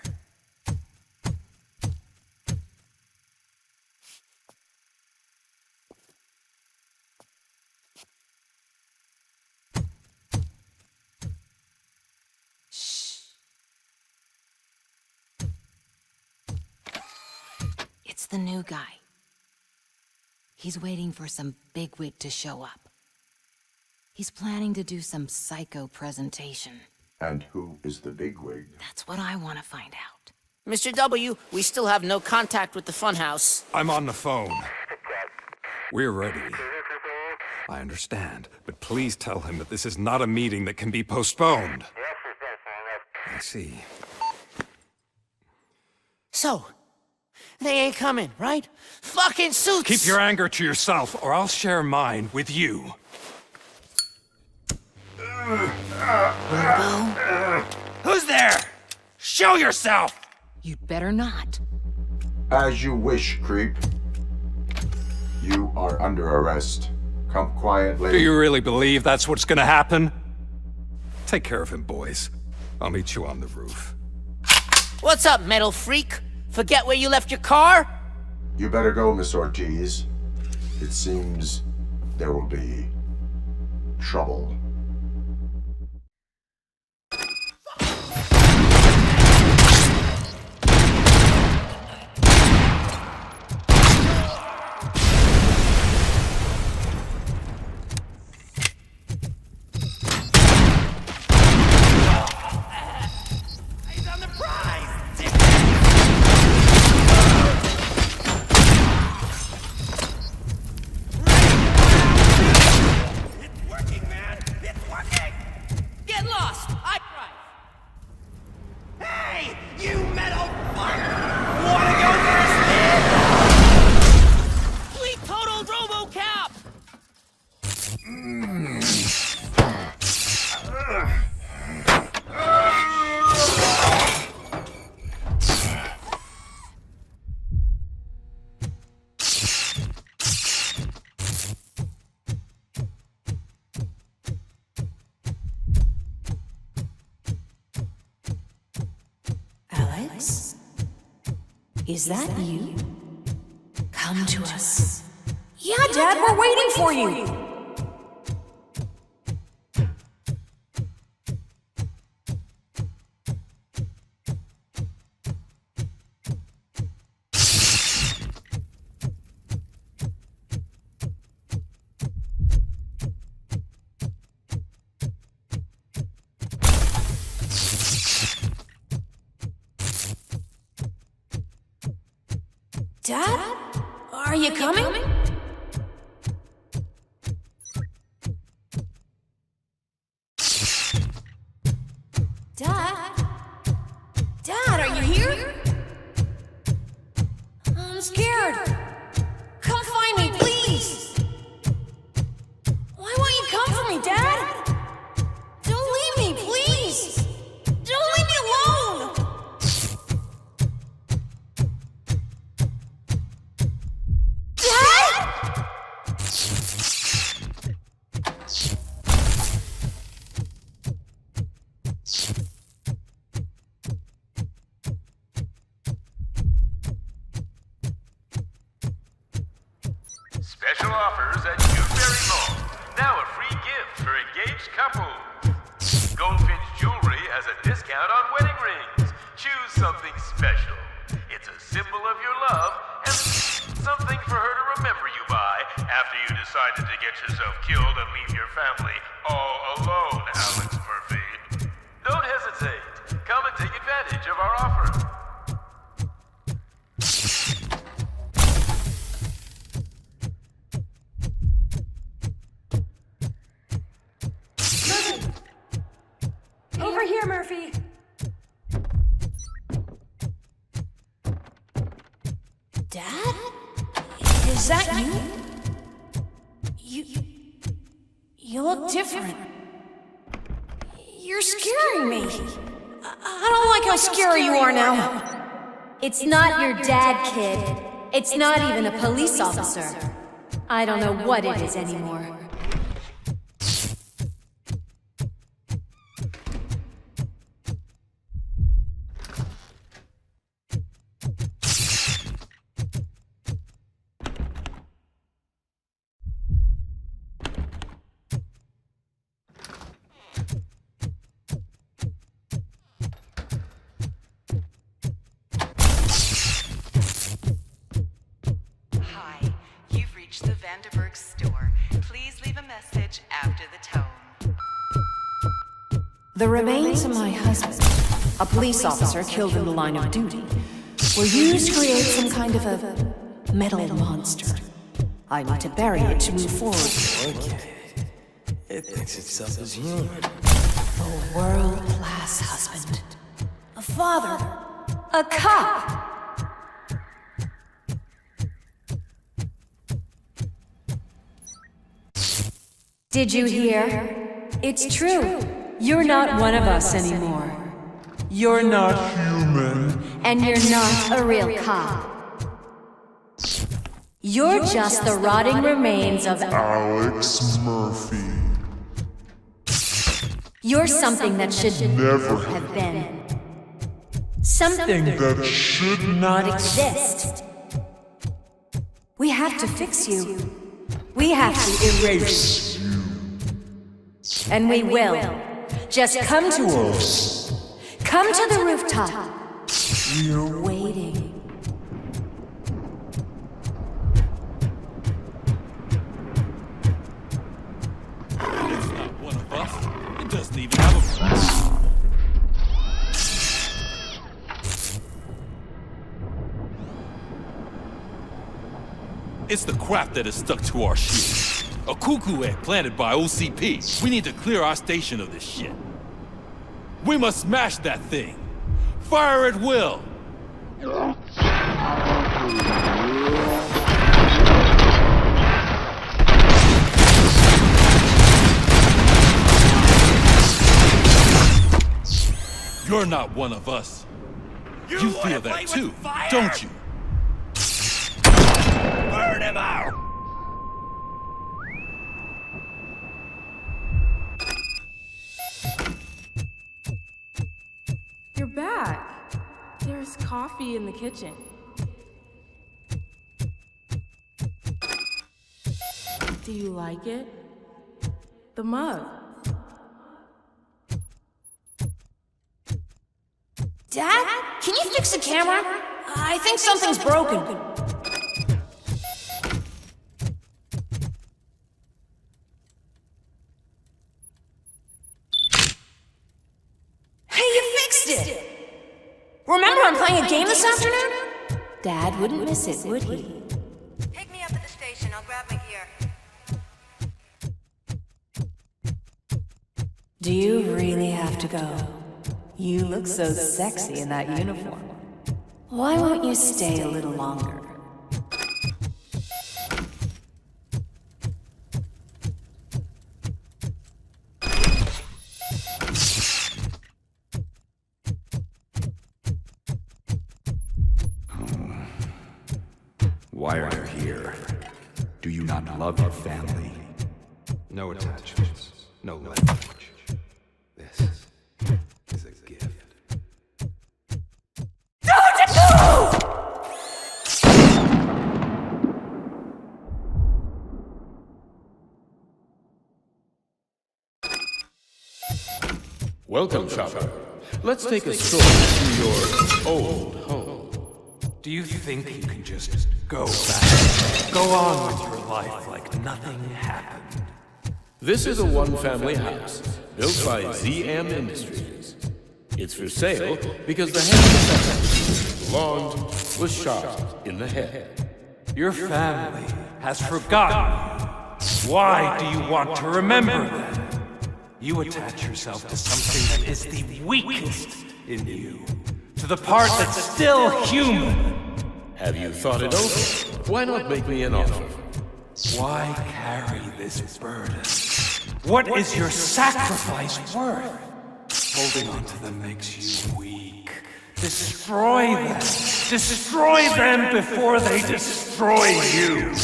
It's the new guy. He's waiting for some bigwig to show up. He's planning to do some psycho presentation. And who is the bigwig? That's what I want to find out. Mr. W, we still have no contact with the funhouse. I'm on the phone. We're ready. I understand, but please tell him that this is not a meeting that can be postponed. I see. So, they ain't coming, right? Fucking suits! Keep your anger to yourself, or I'll share mine with you. Who's there? Show yourself! You'd better not. As you wish, creep. You are under arrest. Come quietly. Do you really believe that's what's gonna happen? Take care of him, boys. I'll meet you on the roof. What's up, metal freak? Forget where you left your car? You better go, Miss Ortiz. It seems there will be trouble. Is that you? Come to us. Yeah, Dad, we're waiting for you! Dad? Are you coming? Dad? Dad, are you here? I'm scared. Come find me, please. Why won't you come for me, Dad? Don't leave me, please. Don't leave me alone. Special offers at Newberry Mall. Now a free gift for engaged couples. Goldfinch Jewelry has a discount on wedding rings. Choose something special. It's a symbol of your love and something for her to remember you by after you decided to get yourself killed and leave your family all alone, Alex Murphy. Don't hesitate. Come and take advantage of our offer. Over here, Murphy. Dad? Is that you? You look different. You're scaring me. I don't like how scary you are now. It's not your dad, kid. It's not even a police officer. I don't know what it is anymore. Hi, you've reached the Vanderburg store. Please leave a message after the tone. The remains of my husband, a police officer killed in the line of duty, were used to create some kind of a metal monster. I need to bury it to move forward. Okay. It thinks itself as human. A world-class husband. A father. A cop. Did you hear? It's true. You're not one of us anymore. You're not human. And you're not a real cop. You're just the rotting remains of Alex Murphy. You're something that should Never have been. Something that should not exist. We have to fix you. We have to erase you. And we will. Just come to us. Come to the rooftop. We're waiting. It's not one of us. It doesn't even have a... It's the crap that is stuck to our shit. A cuckoo egg planted by OCP. We need to clear our station of this shit. We must smash that thing. Fire at will. You're not one of us. You feel that too, don't you? Burn him out! You're back. There's coffee in the kitchen. Do you like it? The mug. Dad, can you fix the camera? I think something's broken. Hey, you fixed it! Remember I'm playing a game this afternoon? Dad wouldn't miss it, would he? Pick me up at the station. I'll grab my gear. Do you really have to go? You look so sexy in that uniform. Why won't you stay a little longer? Why are you here? Do you not love your family? No attachments, no language. This is a gift. Welcome, Chopper. Let's take a stroll through your old home. Do you think you can just go back? Go on with your life like nothing happened? This is a one-family house built by ZM Industries. It's for sale because the head belonged was shot in the head. Your family has forgotten you. Why do you want to remember them? You attach yourself to something that is the weakest in you. To the part that's still human. Have you thought it over? Why not make me an offer? Why carry this burden? What is your sacrifice worth? Holding on to them makes you weak. Destroy them! Destroy them before they destroy you!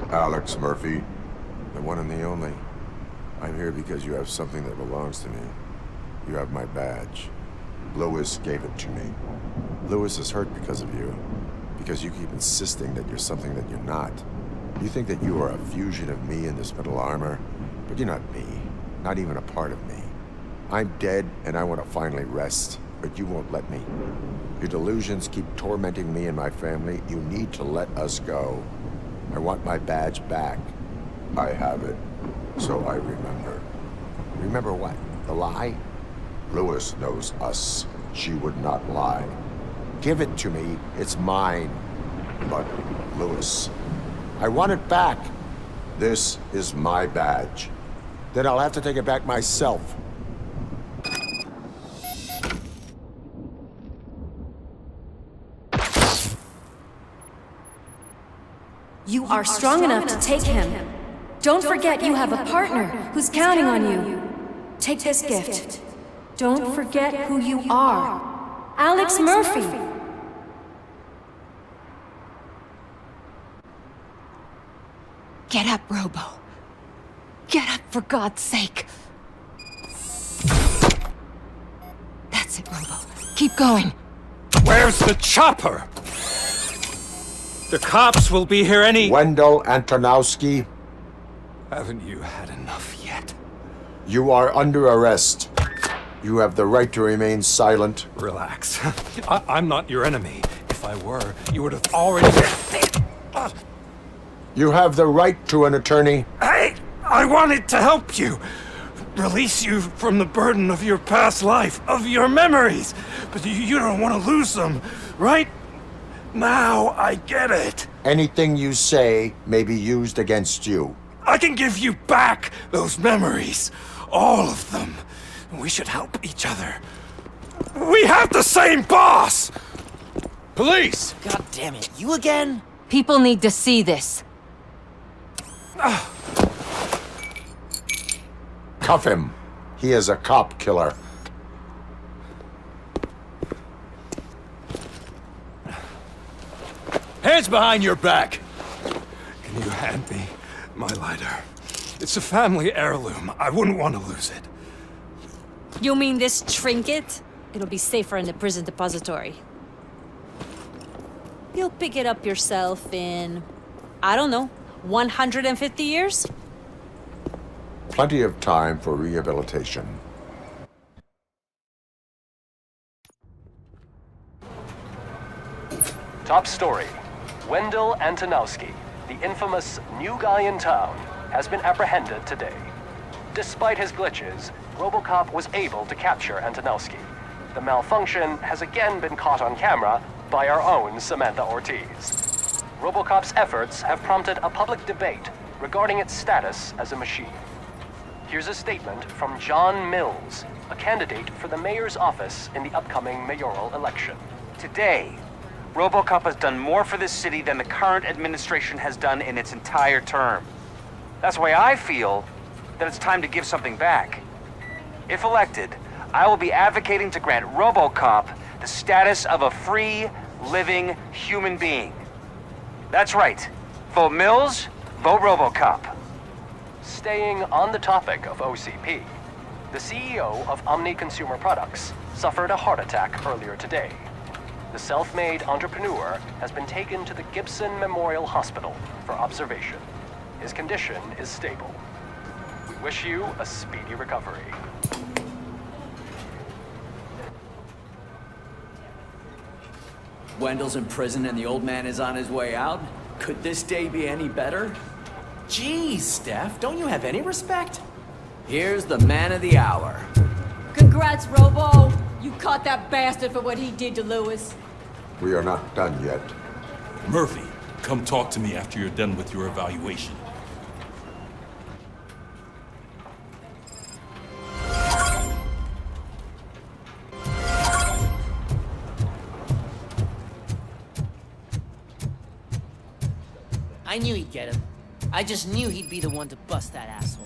Alex Murphy, the one and the only. I'm here because you have something that belongs to me. You have my badge. Lewis gave it to me. Lewis is hurt because of you. Because you keep insisting that you're something that you're not. You think that you are a fusion of me in this metal armor, but you're not me. Not even a part of me. I'm dead, and I want to finally rest but you won't let me. Your delusions keep tormenting me and my family. You need to let us go. I want my badge back. I have it, so I remember. Remember what? The lie? Lewis knows us. She would not lie. Give it to me. It's mine. But, Lewis, I want it back. This is my badge. Then I'll have to take it back myself. You are strong enough to take him. Don't forget you have a partner who's counting on you. Take this gift. Don't forget who you are. Alex Murphy. Get up, Robo. Get up, for God's sake. That's it, Robo. Keep going. Where's the chopper? The cops will be here any— Wendell Antonowski. Haven't you had enough yet? You are under arrest. You have the right to remain silent. Relax. I'm not your enemy. If I were, you would have already— You have the right to an attorney. Hey! I wanted to help you. Release you from the burden of your past life, of your memories. But you don't want to lose them, right? Now I get it. Anything you say may be used against you. I can give you back those memories. All of them. We should help each other. We have the same boss! Police! God damn it, you again? People need to see this. Cuff him. He is a cop killer. Hands behind your back! Can you hand me my lighter? It's a family heirloom. I wouldn't want to lose it. You mean this trinket? It'll be safer in the prison depository. You'll pick it up yourself in, I don't know, 150 years? Plenty of time for rehabilitation. Top story. Wendell Antonowski, the infamous new guy in town, has been apprehended today. Despite his glitches, Robocop was able to capture Antonowski. The malfunction has again been caught on camera by our own Samantha Ortiz. Robocop's efforts have prompted a public debate regarding its status as a machine. Here's a statement from John Mills, a candidate for the mayor's office in the upcoming mayoral election. Today, Robocop has done more for this city than the current administration has done in its entire term. That's why I feel that it's time to give something back. If elected, I will be advocating to grant Robocop the status of a free, living human being. That's right. Vote Mills, vote Robocop. Staying on the topic of OCP, the CEO of Omni Consumer Products suffered a heart attack earlier today. The self-made entrepreneur has been taken to the Gibson Memorial Hospital for observation. His condition is stable. We wish you a speedy recovery. Wendell's in prison and the old man is on his way out? Could this day be any better? Jeez, Steph, don't you have any respect? Here's the man of the hour. Congrats, Robo! You caught that bastard for what he did to Lewis. We are not done yet. Murphy, come talk to me after you're done with your evaluation. I knew he'd get him. I just knew he'd be the one to bust that asshole.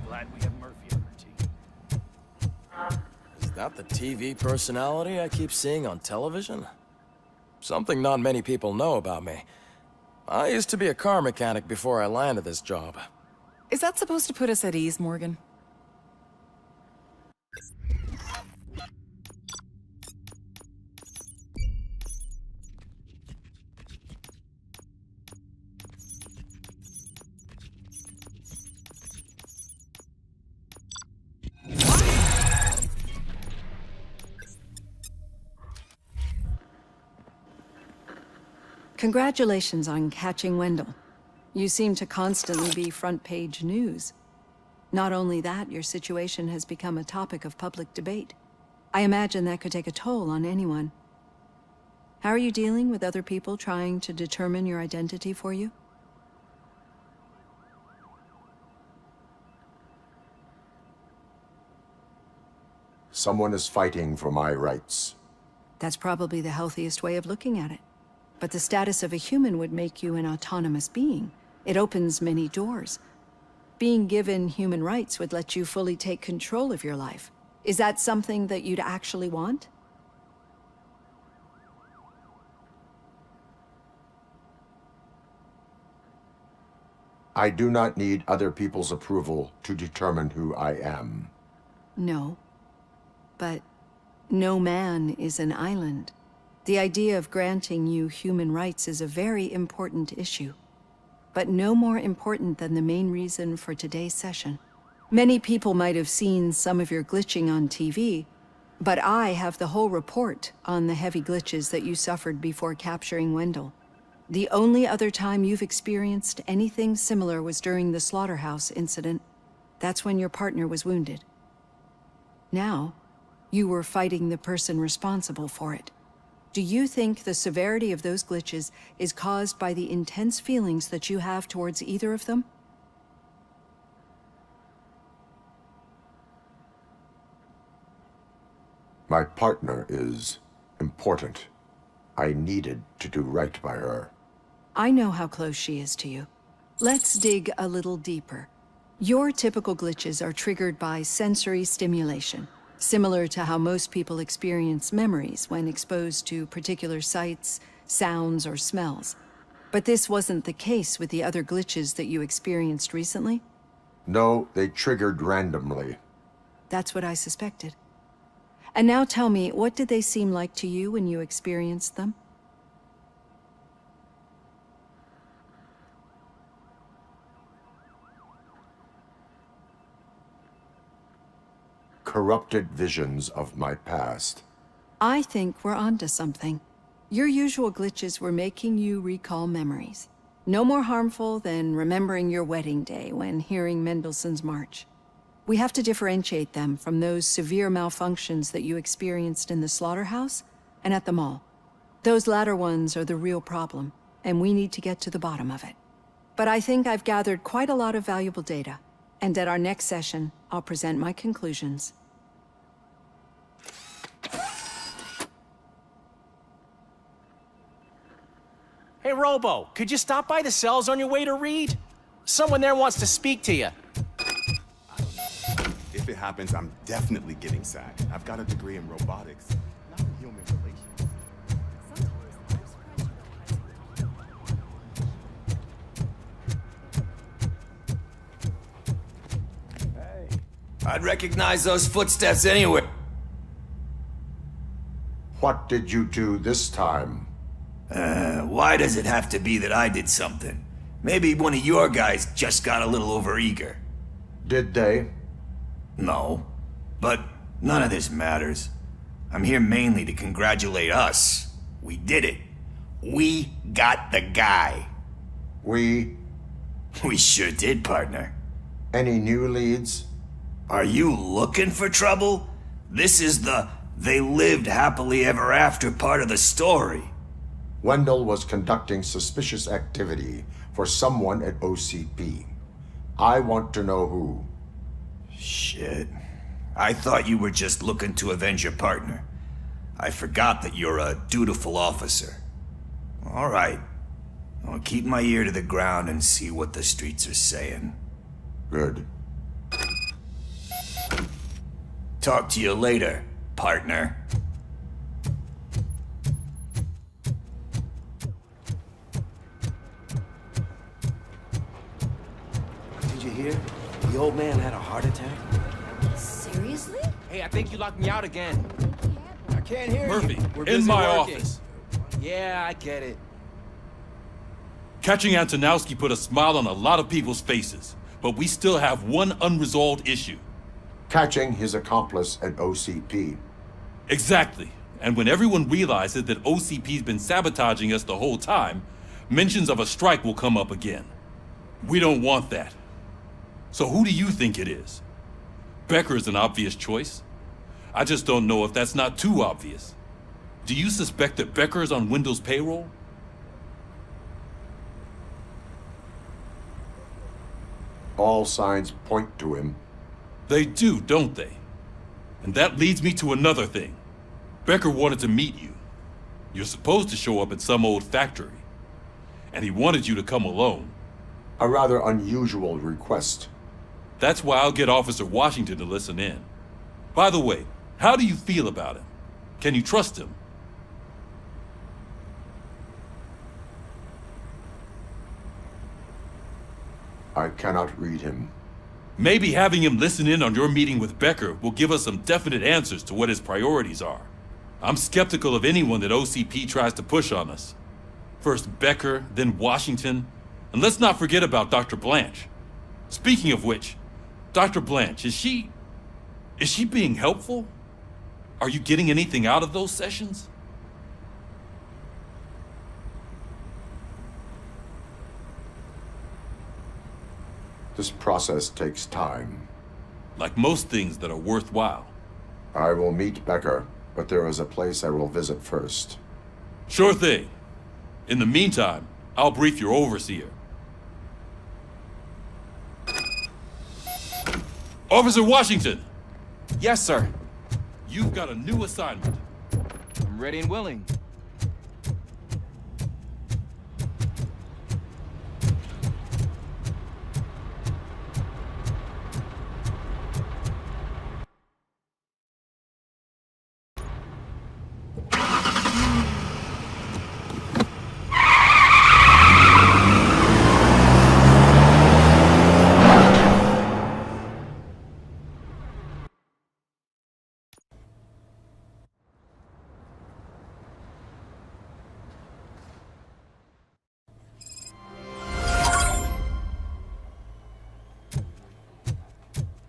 Glad we have Murphy on our team. Is that the TV personality I keep seeing on television? Something not many people know about me. I used to be a car mechanic before I landed this job. Is that supposed to put us at ease, Morgan? Congratulations on catching Wendell. You seem to constantly be front-page news. Not only that, your situation has become a topic of public debate. I imagine that could take a toll on anyone. How are you dealing with other people trying to determine your identity for you? Someone is fighting for my rights. That's probably the healthiest way of looking at it. But the status of a human would make you an autonomous being. It opens many doors. Being given human rights would let you fully take control of your life. Is that something that you'd actually want? I do not need other people's approval to determine who I am. No. But no man is an island. The idea of granting you human rights is a very important issue. But no more important than the main reason for today's session. Many people might have seen some of your glitching on TV, but I have the whole report on the heavy glitches that you suffered before capturing Wendell. The only other time you've experienced anything similar was during the slaughterhouse incident. That's when your partner was wounded. Now, you were fighting the person responsible for it. Do you think the severity of those glitches is caused by the intense feelings that you have towards either of them? My partner is important. I needed to do right by her. I know how close she is to you. Let's dig a little deeper. Your typical glitches are triggered by sensory stimulation, similar to how most people experience memories when exposed to particular sights, sounds, or smells. But this wasn't the case with the other glitches that you experienced recently? No, they triggered randomly. That's what I suspected. And now tell me, what did they seem like to you when you experienced them? Corrupted visions of my past. I think we're onto something. Your usual glitches were making you recall memories. No more harmful than remembering your wedding day when hearing Mendelssohn's March. We have to differentiate them from those severe malfunctions that you experienced in the slaughterhouse and at the mall. Those latter ones are the real problem, and we need to get to the bottom of it. But I think I've gathered quite a lot of valuable data, and at our next session, I'll present my conclusions. Hey, Robo, could you stop by the cells on your way to read? Someone there wants to speak to you. If it happens, I'm definitely getting sacked. I've got a degree in robotics, not in human relations. I'd recognize those footsteps anywhere. What did you do this time? Why does it have to be that I did something? Maybe one of your guys just got a little overeager. Did they? No, but none of this matters. I'm here mainly to congratulate us. We did it. We got the guy. We sure did, partner. Any new leads? Are you looking for trouble? This is the "they lived happily ever after" part of the story. Wendell was conducting suspicious activity for someone at OCP. I want to know who. Shit. I thought you were just looking to avenge your partner. I forgot that you're a dutiful officer. All right. I'll keep my ear to the ground and see what the streets are saying. Good. Talk to you later, partner. Did you hear? The old man had a heart attack. Seriously? Hey, I think you locked me out again. I can't hear Murphy, you. We're in busy my working. office. Yeah, I get it. Catching Antonowski put a smile on a lot of people's faces, but we still have one unresolved issue. Catching his accomplice at OCP. Exactly. And when everyone realizes that OCP's been sabotaging us the whole time, mentions of a strike will come up again. We don't want that. So who do you think it is? Becker is an obvious choice. I just don't know if that's not too obvious. Do you suspect that Becker is on Wendell's payroll? All signs point to him. They do, don't they? And that leads me to another thing. Becker wanted to meet you. You're supposed to show up at some old factory. And he wanted you to come alone. A rather unusual request. That's why I'll get Officer Washington to listen in. By the way, how do you feel about him? Can you trust him? I cannot read him. Maybe having him listen in on your meeting with Becker will give us some definite answers to what his priorities are. I'm skeptical of anyone that OCP tries to push on us. First Becker, then Washington, and let's not forget about Dr. Blanche. Speaking of which, Dr. Blanche, is she being helpful? Are you getting anything out of those sessions? This process takes time. Like most things that are worthwhile. I will meet Becker, but there is a place I will visit first. Sure thing. In the meantime, I'll brief your overseer. Officer Washington! Yes, sir. You've got a new assignment. I'm ready and willing.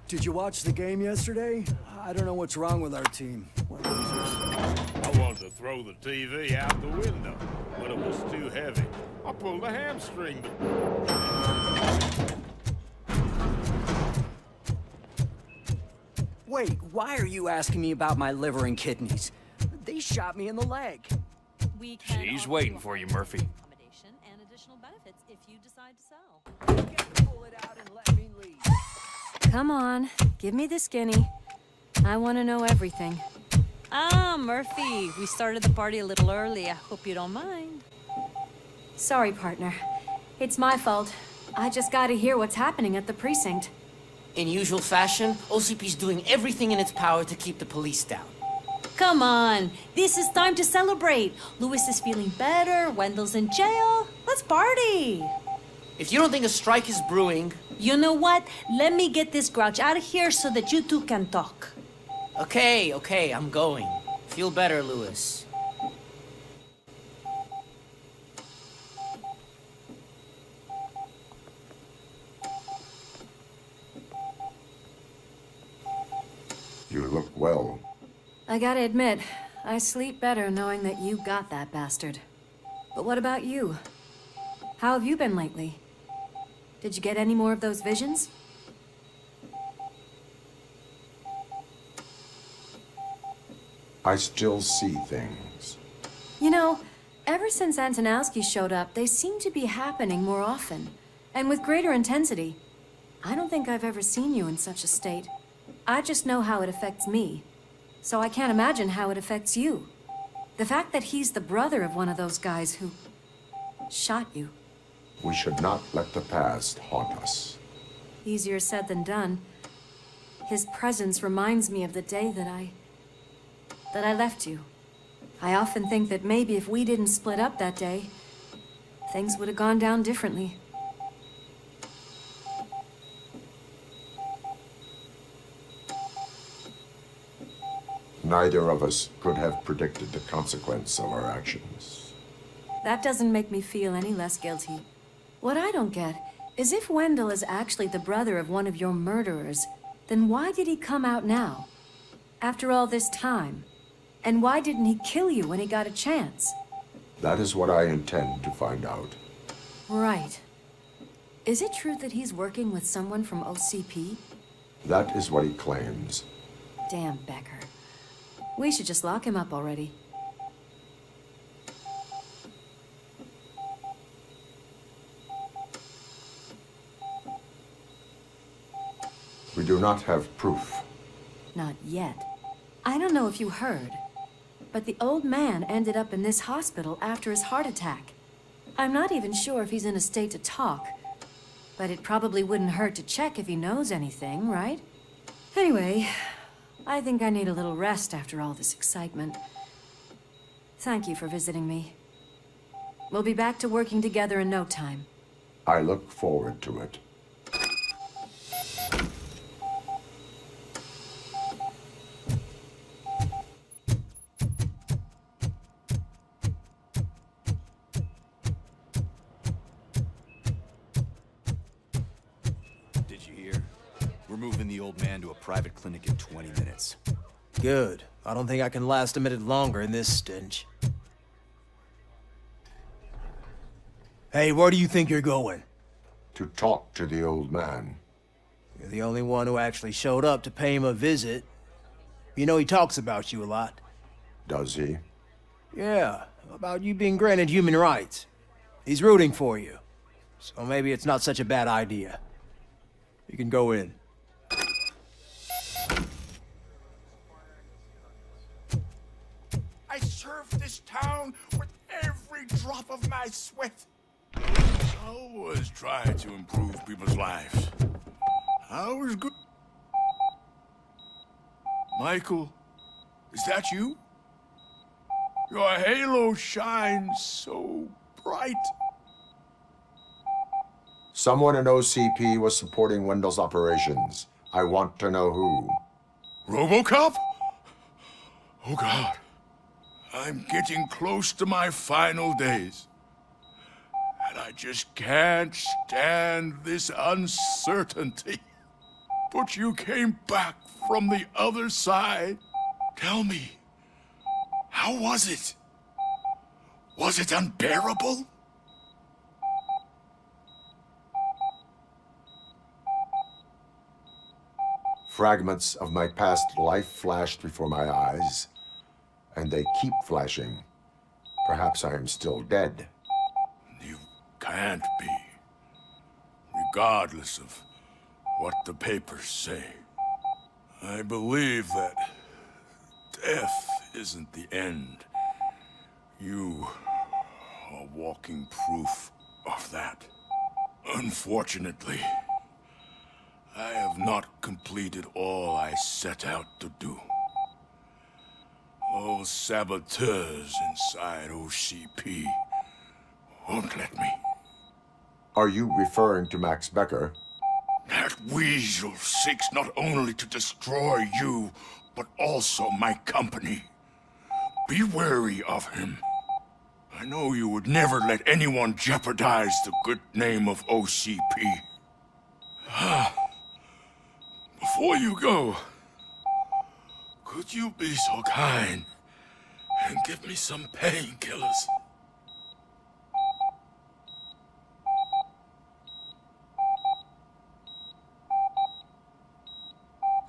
Did you watch the game yesterday? I don't know what's wrong with our team. We're losers. I wanted to throw the TV out the window, but it was too heavy. I pulled a hamstring. Wait, why are you asking me about my liver and kidneys? They shot me in the leg. She's waiting for you, Murphy. Accommodation and additional benefits if you decide to sell. Pull it out and let me leave. Come on, give me the skinny. I want to know everything. Ah, Murphy, we started the party a little early. I hope you don't mind. Sorry, partner. It's my fault. I just gotta hear what's happening at the precinct. In usual fashion, OCP's doing everything in its power to keep the police down. Come on, this is time to celebrate. Louis is feeling better, Wendell's in jail. Let's party. If you don't think a strike is brewing... You know what? Let me get this grouch out of here so that you two can talk. Okay, I'm going. Feel better, Louis. You look well. I gotta admit, I sleep better knowing that you got that bastard. But what about you? How have you been lately? Did you get any more of those visions? I still see things. You know, ever since Antonowski showed up, they seem to be happening more often, and with greater intensity. I don't think I've ever seen you in such a state. I just know how it affects me, so I can't imagine how it affects you. The fact that he's the brother of one of those guys who shot you. We should not let the past haunt us. Easier said than done. His presence reminds me of the day that I left you. I often think that maybe if we didn't split up that day, things would have gone down differently. Neither of us could have predicted the consequence of our actions. That doesn't make me feel any less guilty. What I don't get is if Wendell is actually the brother of one of your murderers, then why did he come out now? After all this time? And why didn't he kill you when he got a chance? That is what I intend to find out. Right. Is it true that he's working with someone from OCP? That is what he claims. Damn Becker. We should just lock him up already. We do not have proof. Not yet. I don't know if you heard, but the old man ended up in this hospital after his heart attack. I'm not even sure if he's in a state to talk, but it probably wouldn't hurt to check if he knows anything, right? Anyway, I think I need a little rest after all this excitement. Thank you for visiting me. We'll be back to working together in no time. I look forward to it. Moving the old man to a private clinic in 20 minutes. Good. I don't think I can last a minute longer in this stench. Hey, where do you think you're going? To talk to the old man. You're the only one who actually showed up to pay him a visit. You know he talks about you a lot. Does he? Yeah, about you being granted human rights. He's rooting for you. So maybe it's not such a bad idea. You can go in. I served this town with every drop of my sweat. I always try to improve people's lives. I was good. Michael, is that you? Your halo shines so bright. Someone in OCP was supporting Wendell's operations. I want to know who. Robocop? Oh God. I'm getting close to my final days. And I just can't stand this uncertainty. But you came back from the other side. Tell me, how was it? Was it unbearable? Fragments of my past life flashed before my eyes, and they keep flashing. Perhaps I am still dead. You can't be, regardless of what the papers say. I believe that death isn't the end. You are walking proof of that. Unfortunately, I have not completed all I set out to do. Those saboteurs inside OCP won't let me. Are you referring to Max Becker? That weasel seeks not only to destroy you, but also my company. Be wary of him. I know you would never let anyone jeopardize the good name of OCP. Before you go, could you be so kind and give me some painkillers?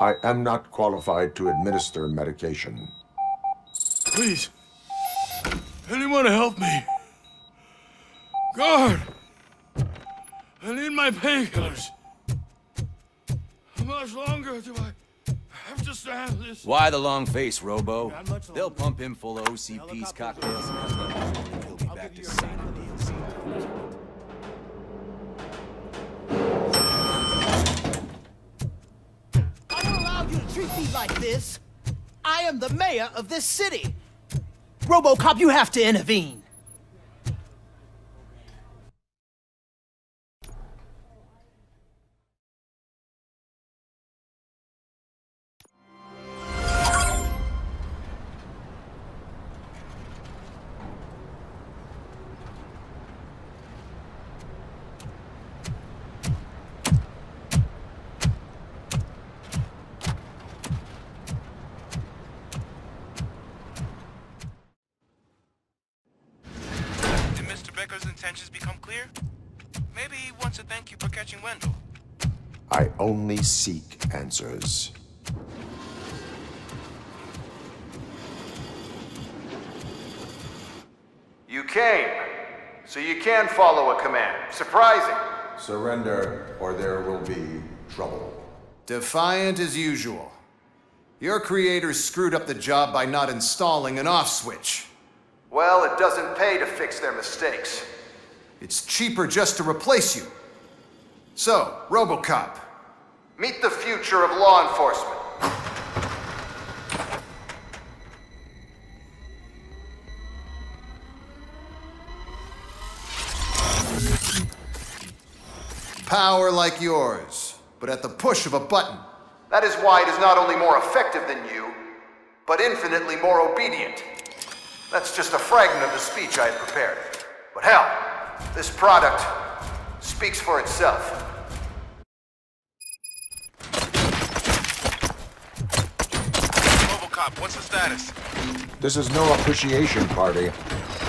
I am not qualified to administer medication. Please, anyone help me? Guard! I need my painkillers. How much longer do I have to stand this? Why the long face, Robo? They'll pump him full of OCP's cocktails and he'll be back to signing DLC. I don't allow you to treat me like this. I am the mayor of this city. Robocop, you have to intervene. intentions become clear, maybe he wants to thank you for catching Wendell. I only seek answers. You came, so you can follow a command. Surprising. Surrender, or there will be trouble. Defiant as usual. Your creators screwed up the job by not installing an off switch. Well, it doesn't pay to fix their mistakes. It's cheaper just to replace you. So, Robocop, meet the future of law enforcement. Power like yours, but at the push of a button. That is why it is not only more effective than you, but infinitely more obedient. That's just a fragment of the speech I had prepared. But hell, this product speaks for itself. Robocop, what's the status? This is no appreciation party.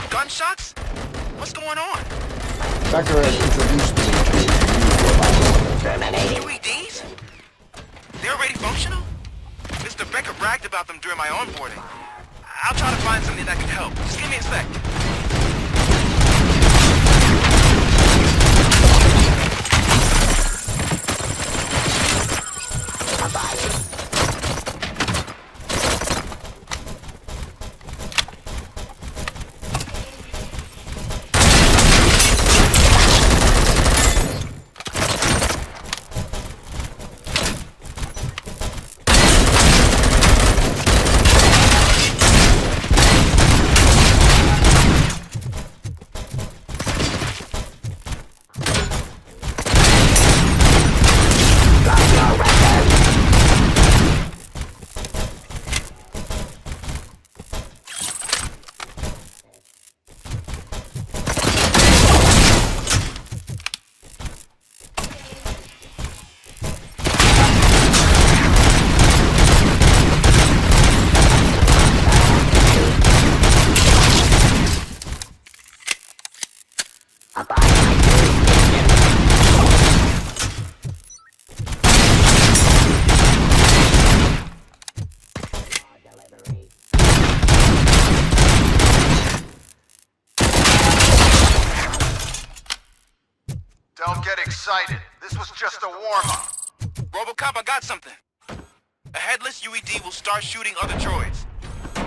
Gunshots? What's going on? Becker has introduced me to UEDs? They're already functional? Mr. Becker bragged about them during my onboarding. I'll try to find something that can help. Just give me a sec. Don't get excited. This was just a warm-up. Robocop, I got something. A headless UED will start shooting other droids.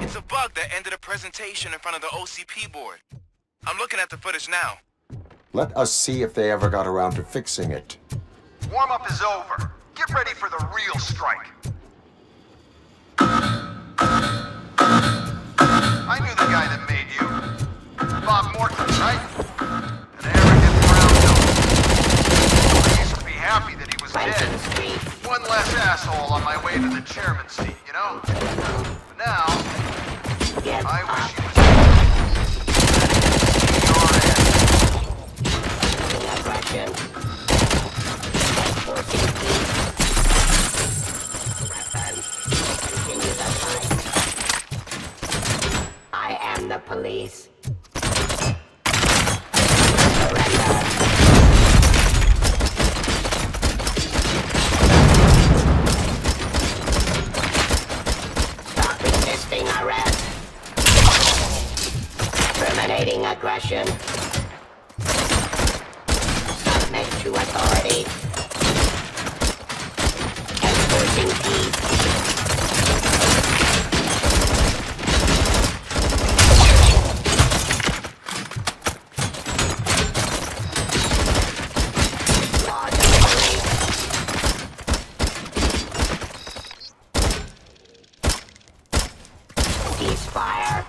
It's a bug that ended a presentation in front of the OCP board. I'm looking at the footage now. Let us see if they ever got around to fixing it. Warm-up is over. Get ready for the real strike. I knew the guy that made you. Bob Morton, right? An arrogant brown nose. I used to be happy that he was dead. One less asshole on my way to the chairman's seat, you know? But now, I wish he was I am the police. Stop resisting arrest. Terminating aggression. Submit to authority. Enforcing peace. Ceasefire.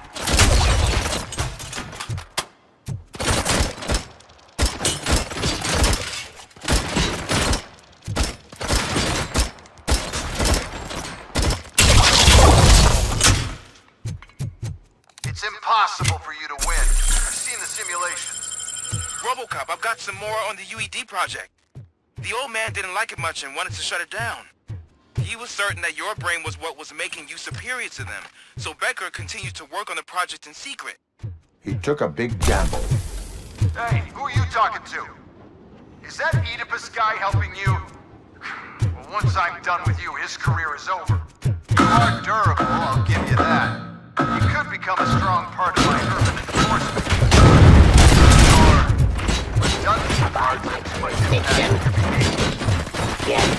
It's impossible for you to win. I've seen the simulations. Robocop, I've got some more on the UED project. The old man didn't like it much and wanted to shut it down. He was certain that your brain was what was making you superior to them, so Becker continued to work on the project in secret. He took a big gamble. Hey, who are you talking to? Is that Oedipus guy helping you? Well, once I'm done with you, his career is over. You are durable, I'll give you that. You could become a strong part of my urban enforcement. Or redundant part, but impact your behavior. Yes.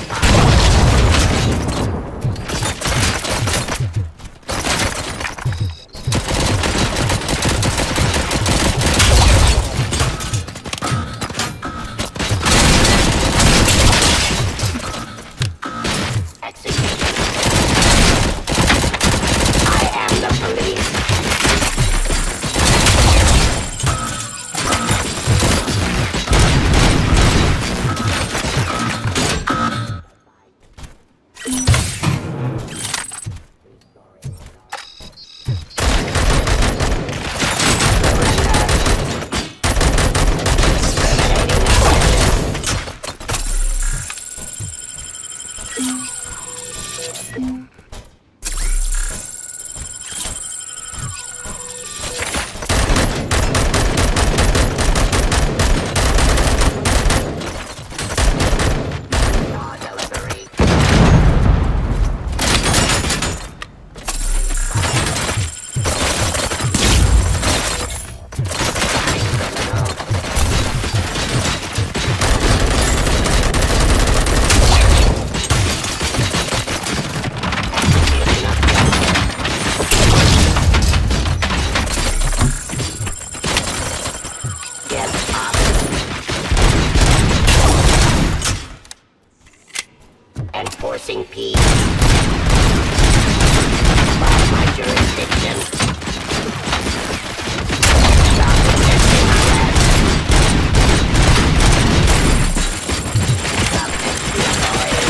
Enforcing peace. By my jurisdiction. Stop resisting arrest. Subject to authority.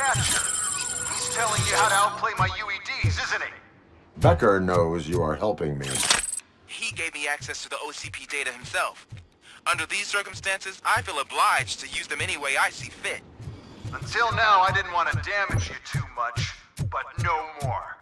He's telling you how to outplay my UEDs, isn't he? Becker knows you are helping me. He gave me access to the OCP data himself. Under these circumstances, I feel obliged to use them any way I see fit. Until now, I didn't want to damage you too much, but no more.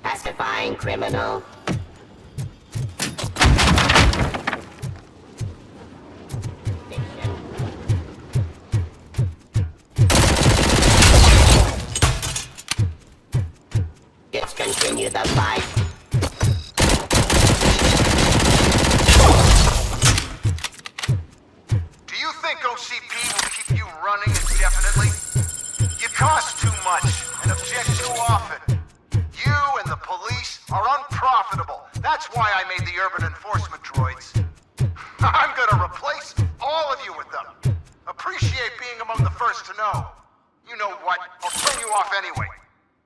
Pacifying criminal. Let's continue the fight. Do you think OCP will keep you running indefinitely? You cost too much and object too often. You and the police are unprofitable. That's why I made the urban enforcement droids. I'm gonna replace all of you with them. Appreciate being among the first to know. You know what? I'll turn you off anyway.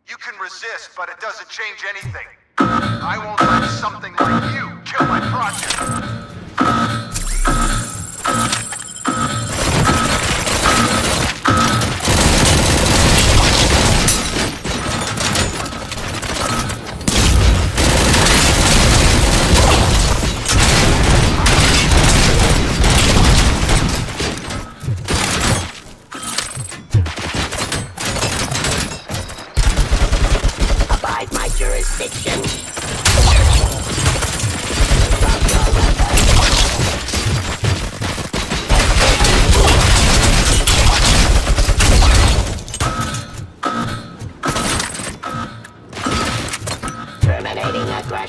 You can resist, but it doesn't change anything. I won't let something like you kill my project. Jurisdiction.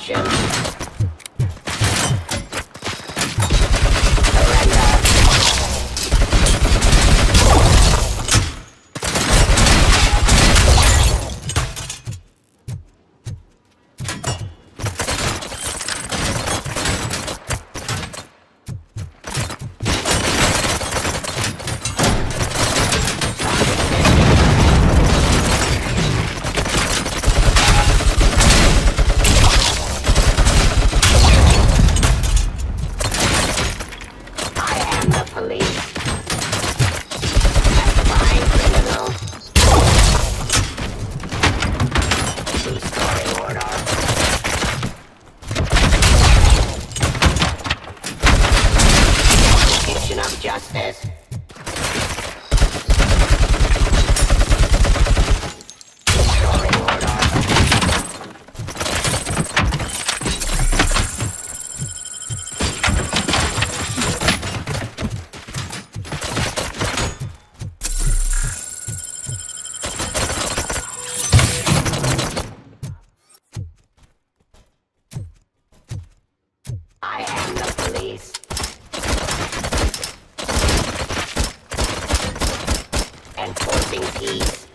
options. Justice. I am the police. Enforcing peace.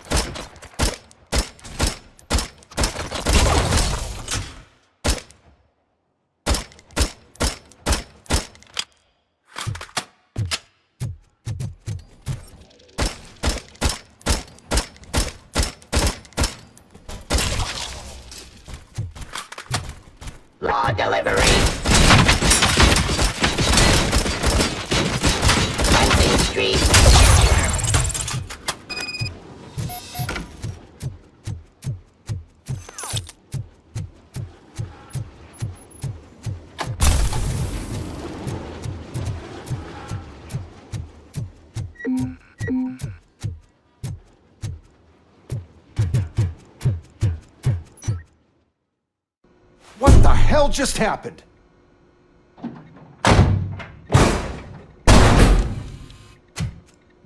Law delivery. Cleansing streets. What the hell just happened?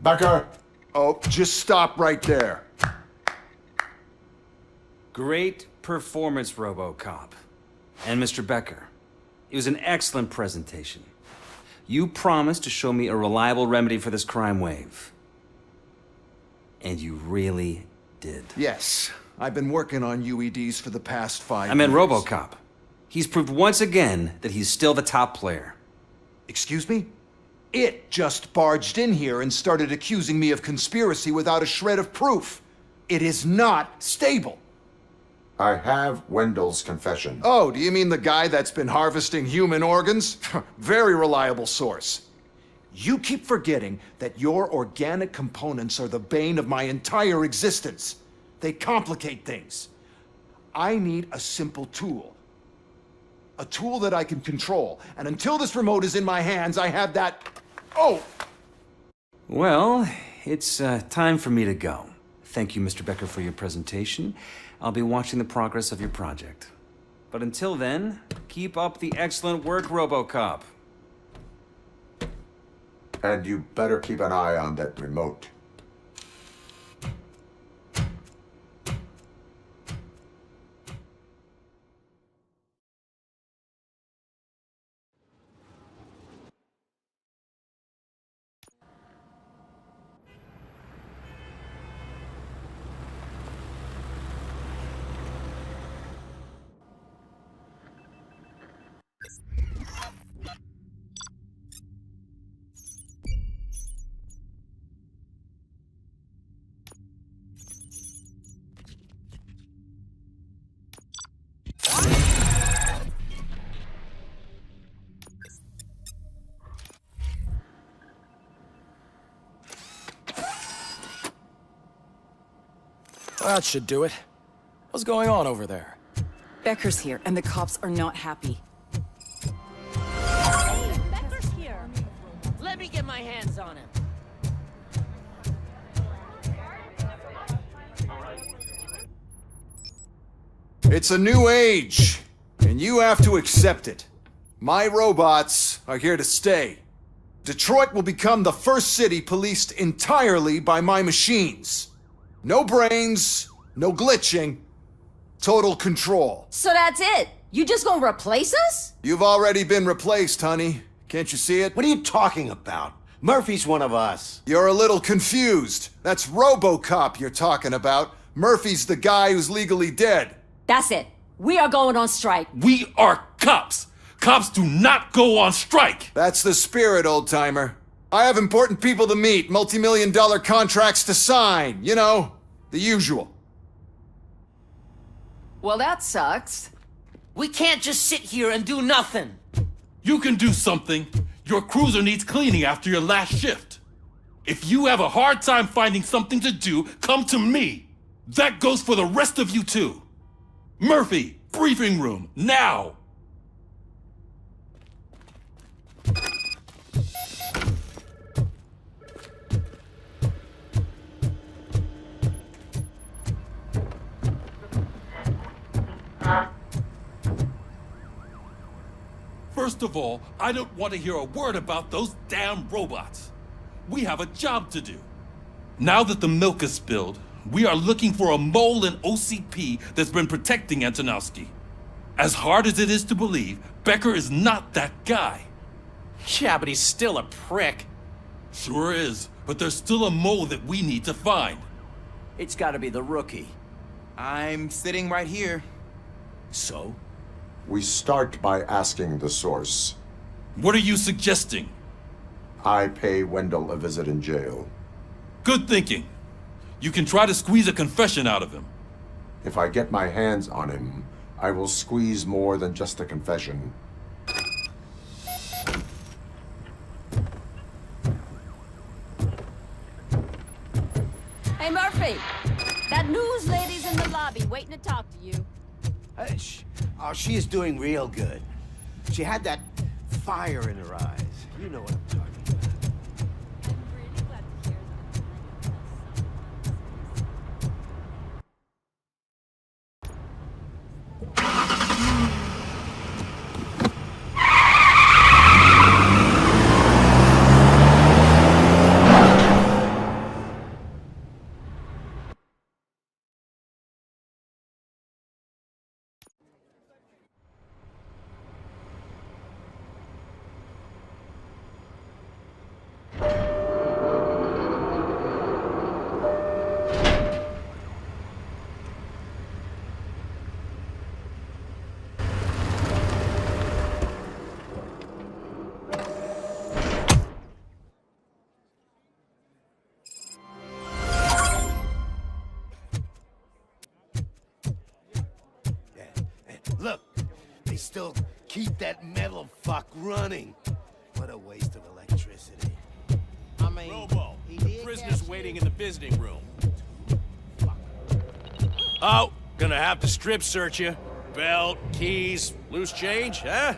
Becker! Oh, just stop right there. Great performance, Robocop. And Mr. Becker, it was an excellent presentation. You promised to show me a reliable remedy for this crime wave. And you really did. Yes, I've been working on UEDs for the past 5 years. I meant Robocop. He's proved once again that he's still the top player. Excuse me? It just barged in here and started accusing me of conspiracy without a shred of proof. It is not stable. I have Wendell's confession. Oh, do you mean the guy that's been harvesting human organs? Very reliable source. You keep forgetting that your organic components are the bane of my entire existence. They complicate things. I need a simple tool. A tool that I can control. And until this remote is in my hands, I have that... Oh! Well, it's time for me to go. Thank you, Mr. Becker, for your presentation. I'll be watching the progress of your project. But until then, keep up the excellent work, Robocop. And you better keep an eye on that remote. That should do it. What's going on over there? Becker's here, and the cops are not happy. Hey, Becker's here. Let me get my hands on him. It's a new age, and you have to accept it. My robots are here to stay. Detroit will become the first city policed entirely by my machines. No brains, no glitching, total control. So that's it. You just gonna replace us? You've already been replaced, honey. Can't you see it? What are you talking about? Murphy's one of us. You're a little confused. That's Robocop you're talking about. Murphy's the guy who's legally dead. That's it. We are going on strike. We are cops. Cops do not go on strike. That's the spirit, old-timer. I have important people to meet, multi-million-dollar contracts to sign. You know, the usual. Well, that sucks. We can't just sit here and do nothing. You can do something. Your cruiser needs cleaning after your last shift. If you have a hard time finding something to do, come to me. That goes for the rest of you too. Murphy, briefing room, now! First of all, I don't want to hear a word about those damn robots. We have a job to do. Now that the milk is spilled, we are looking for a mole in OCP that's been protecting Antonowski. As hard as it is to believe, Becker is not that guy. Yeah, but he's still a prick. Sure is, but there's still a mole that we need to find. It's gotta be the rookie. I'm sitting right here. So? We start by asking the source. What are you suggesting? I pay Wendell a visit in jail. Good thinking. You can try to squeeze a confession out of him. If I get my hands on him, I will squeeze more than just a confession. Hey, Murphy! That news lady's in the lobby waiting to talk to you. Oh, she is doing real good. She had that fire in her eyes. You know what I'm talking about. Look, they still keep that metal fuck running. What a waste of electricity. I mean, Robo, the prisoner's waiting in the visiting room. Oh, gonna have to strip search you. Belt, keys, loose change, huh?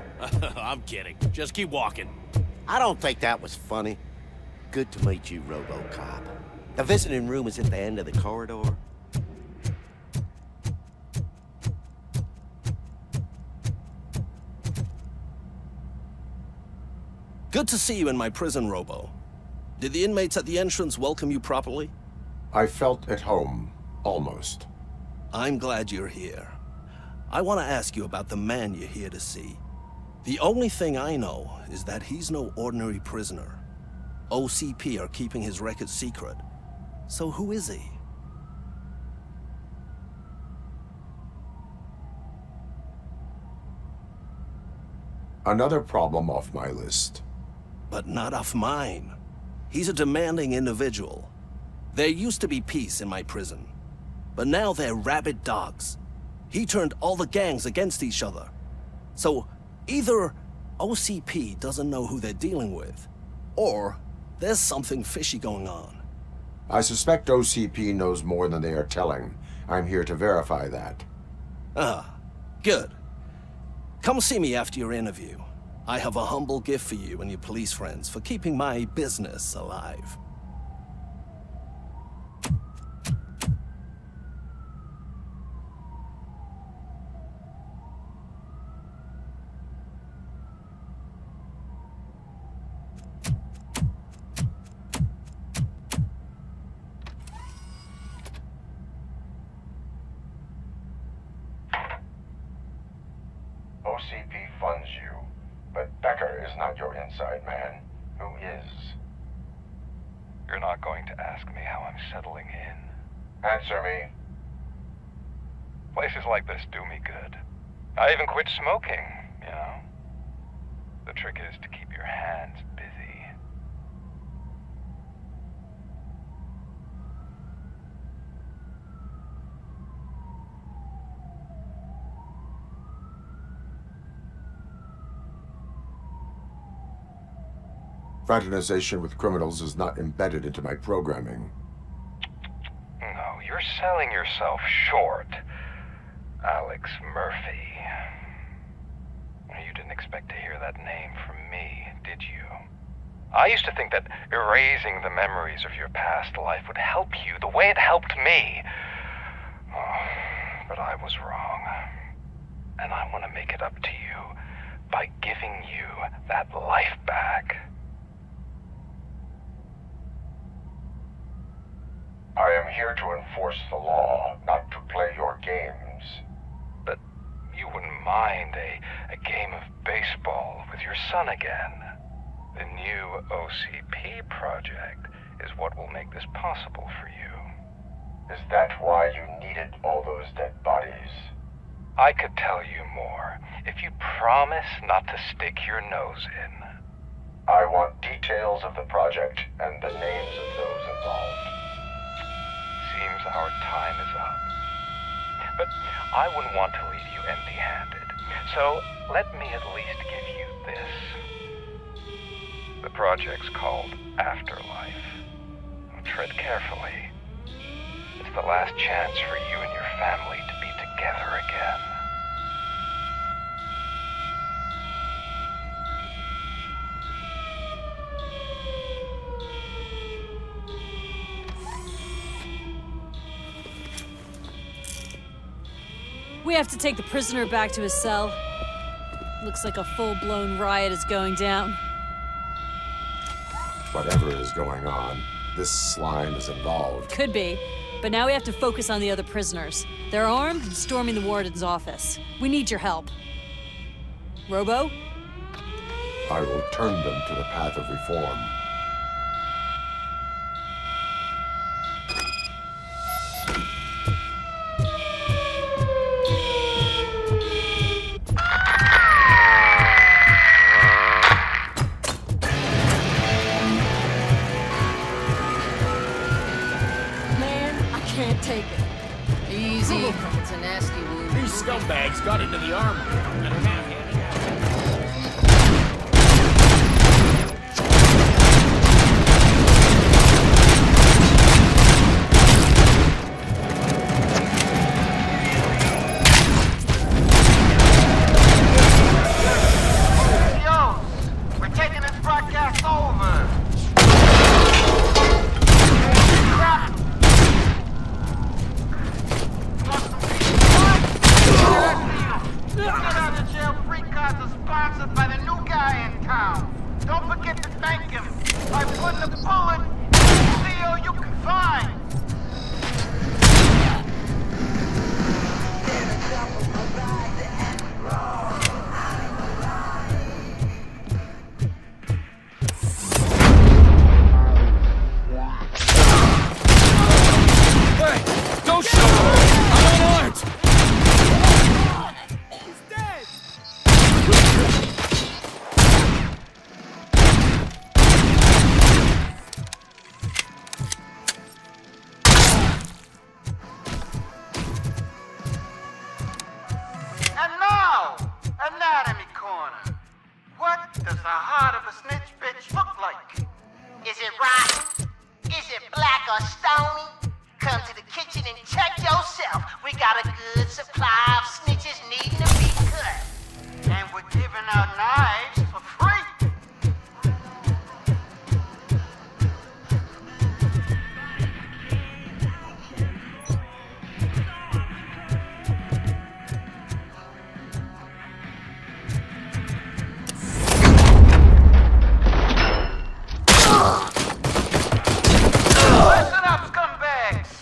I'm kidding. Just keep walking. I don't think that was funny. Good to meet you, Robocop. The visiting room is at the end of the corridor. Good to see you in my prison, Robo. Did the inmates at the entrance welcome you properly? I felt at home, almost. I'm glad you're here. I want to ask you about the man you're here to see. The only thing I know is that he's no ordinary prisoner. OCP are keeping his record secret. So who is he? Another problem off my list. But not off mine. He's a demanding individual. There used to be peace in my prison, but now they're rabid dogs. He turned all the gangs against each other. So either OCP doesn't know who they're dealing with, or there's something fishy going on. I suspect OCP knows more than they are telling. I'm here to verify that. Ah, good. Come see me after your interview. I have a humble gift for you and your police friends for keeping my business alive. not your inside man. Who is? You're not going to ask me how I'm settling in. Answer me. Places like this do me good. I even quit smoking, you know. The trick is to keep your hands busy. Fraternization with criminals is not embedded into my programming. No, you're selling yourself short, Alex Murphy. You didn't expect to hear that name from me, did you? I used to think that erasing the memories of your past life would help you the way it helped me. Oh, but I was wrong. And I want to make it up to you by giving you that life back. I am here to enforce the law, not to play your games. But you wouldn't mind a game of baseball with your son again. The new OCP project is what will make this possible for you. Is that why you needed all those dead bodies? I could tell you more if you promise not to stick your nose in. I want details of the project and the names of those involved. Seems our time is up. But I wouldn't want to leave you empty-handed. So let me at least give you this. The project's called Afterlife. Tread carefully. It's the last chance for you and your family to be together again. We have to take the prisoner back to his cell. Looks like a full-blown riot is going down. Whatever is going on, this slime is involved. Could be, but now we have to focus on the other prisoners. They're armed and storming the warden's office. We need your help. Robo? I will turn them to the path of reform. Scumbags got into the armor. We're taking this broadcast over. Get out of jail free cards are sponsored by the new guy in town. Don't forget to thank him by putting a bullet in the CEO you can find. Hey! Don't shoot! I'm unarmed! And now, Anatomy Corner. What does the heart of a snitch bitch look like? Is it rotten? Is it black or stony? Come to the kitchen and check yourself. We got a good supply of snitches needing to be cut. And we're giving out knives for free. Listen up, scumbags!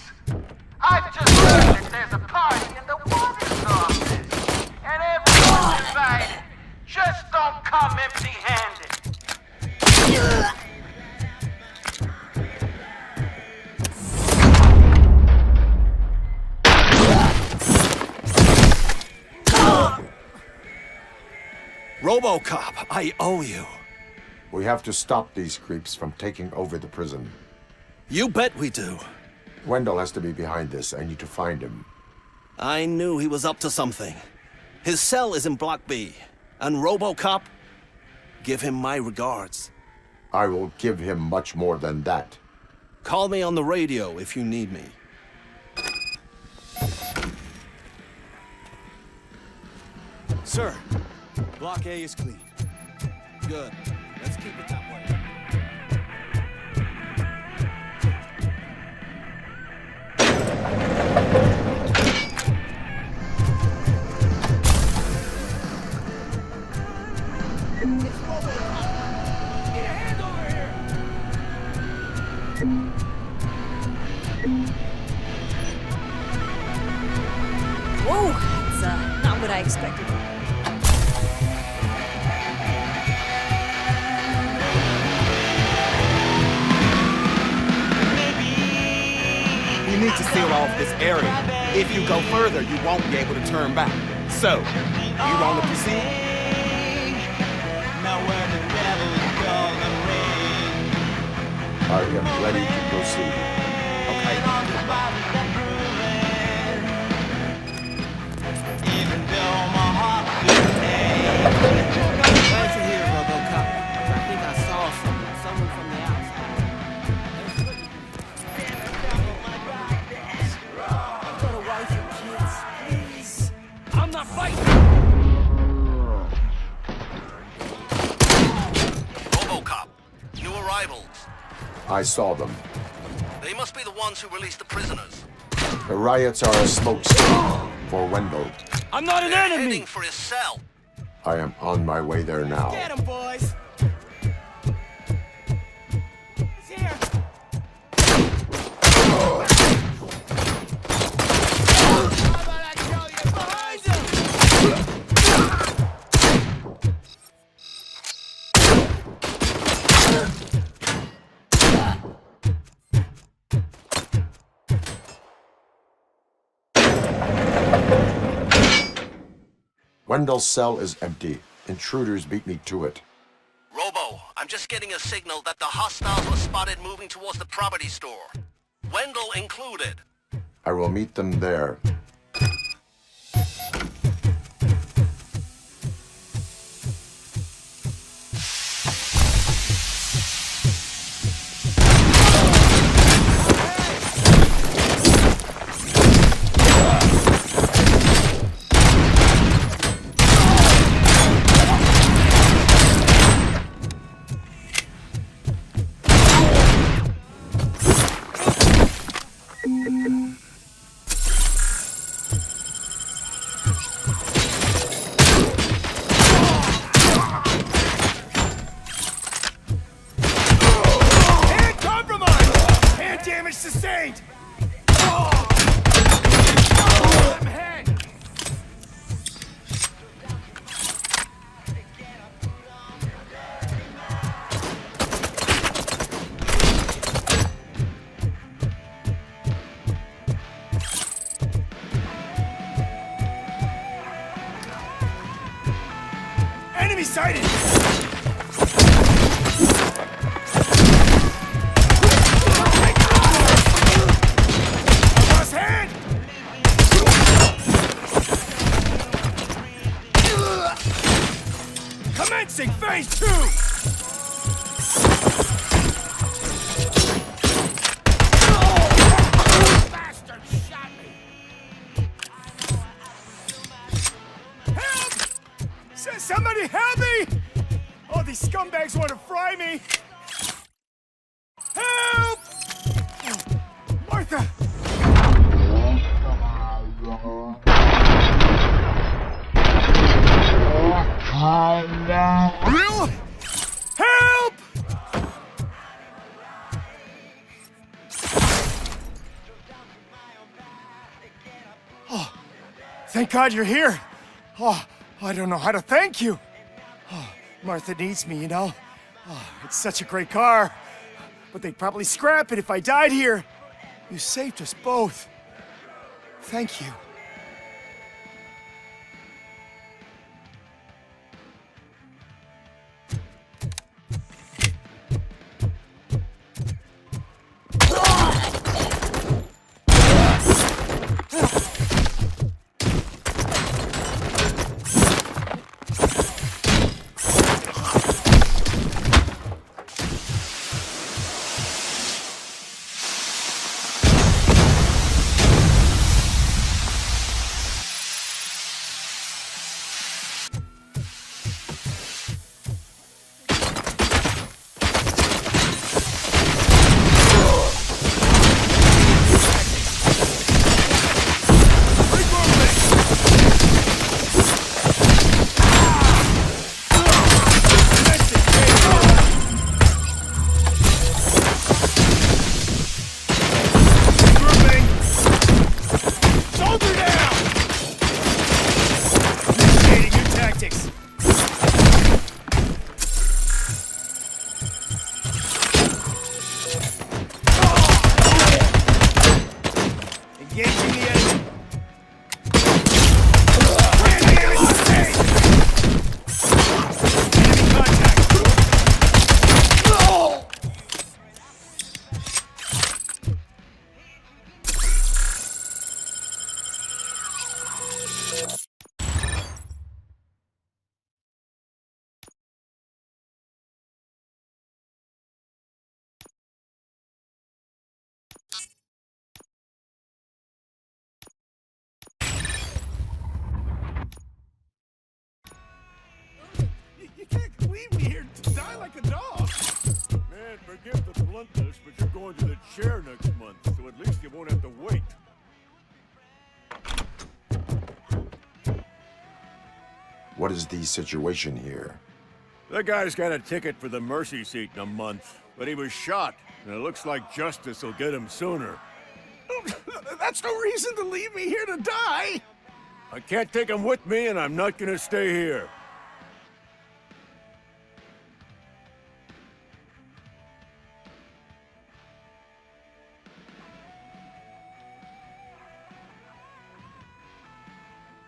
I've just heard that there's a party in the warden's office, and everyone's invited. Just don't come empty-handed. Robocop, I owe you. We have to stop these creeps from taking over the prison. You bet we do. Wendell has to be behind this. I need to find him. I knew he was up to something. His cell is in Block B. And Robocop, give him my regards. I will give him much more than that. Call me on the radio if you need me. Sir, Block A is clean. Good. Let's keep it that way. Whoa, it's not what I expected. We need to seal off this area. If you go further, you won't be able to turn back. So, you want to proceed? I am ready to proceed. Glad you're here, Robocop. I think I saw someone from the outside. I've got a wife and kids, please. I'm not fighting! Robocop, new arrivals. I saw them. They must be the ones who released the prisoners. The riots are a smokescreen for Wendell. I'm not an They're enemy! heading for his cell. I am on my way there now. Get him, boys! He's here! Wendell's cell is empty. Intruders beat me to it. Robo, I'm just getting a signal that the hostiles were spotted moving towards the property store. Wendell included. I will meet them there. Sustained! Enemy sighted! Commencing phase 2! Bastard shot me! Help! Somebody help me! Oh, these scumbags want to fry me! Help! Martha! Real? Help! Oh, thank God you're here. Oh, I don't know how to thank you. Oh, Martha needs me, you know. Oh, it's such a great car. But they'd probably scrap it if I died here. You saved us both. Thank you. die like a dog. Man, forgive the bluntness, but you're going to the chair next month, so at least you won't have to wait. What is the situation here? That guy's got a ticket for the mercy seat in a month, but he was shot, and it looks like justice will get him sooner. That's no reason to leave me here to die! I can't take him with me, and I'm not gonna stay here.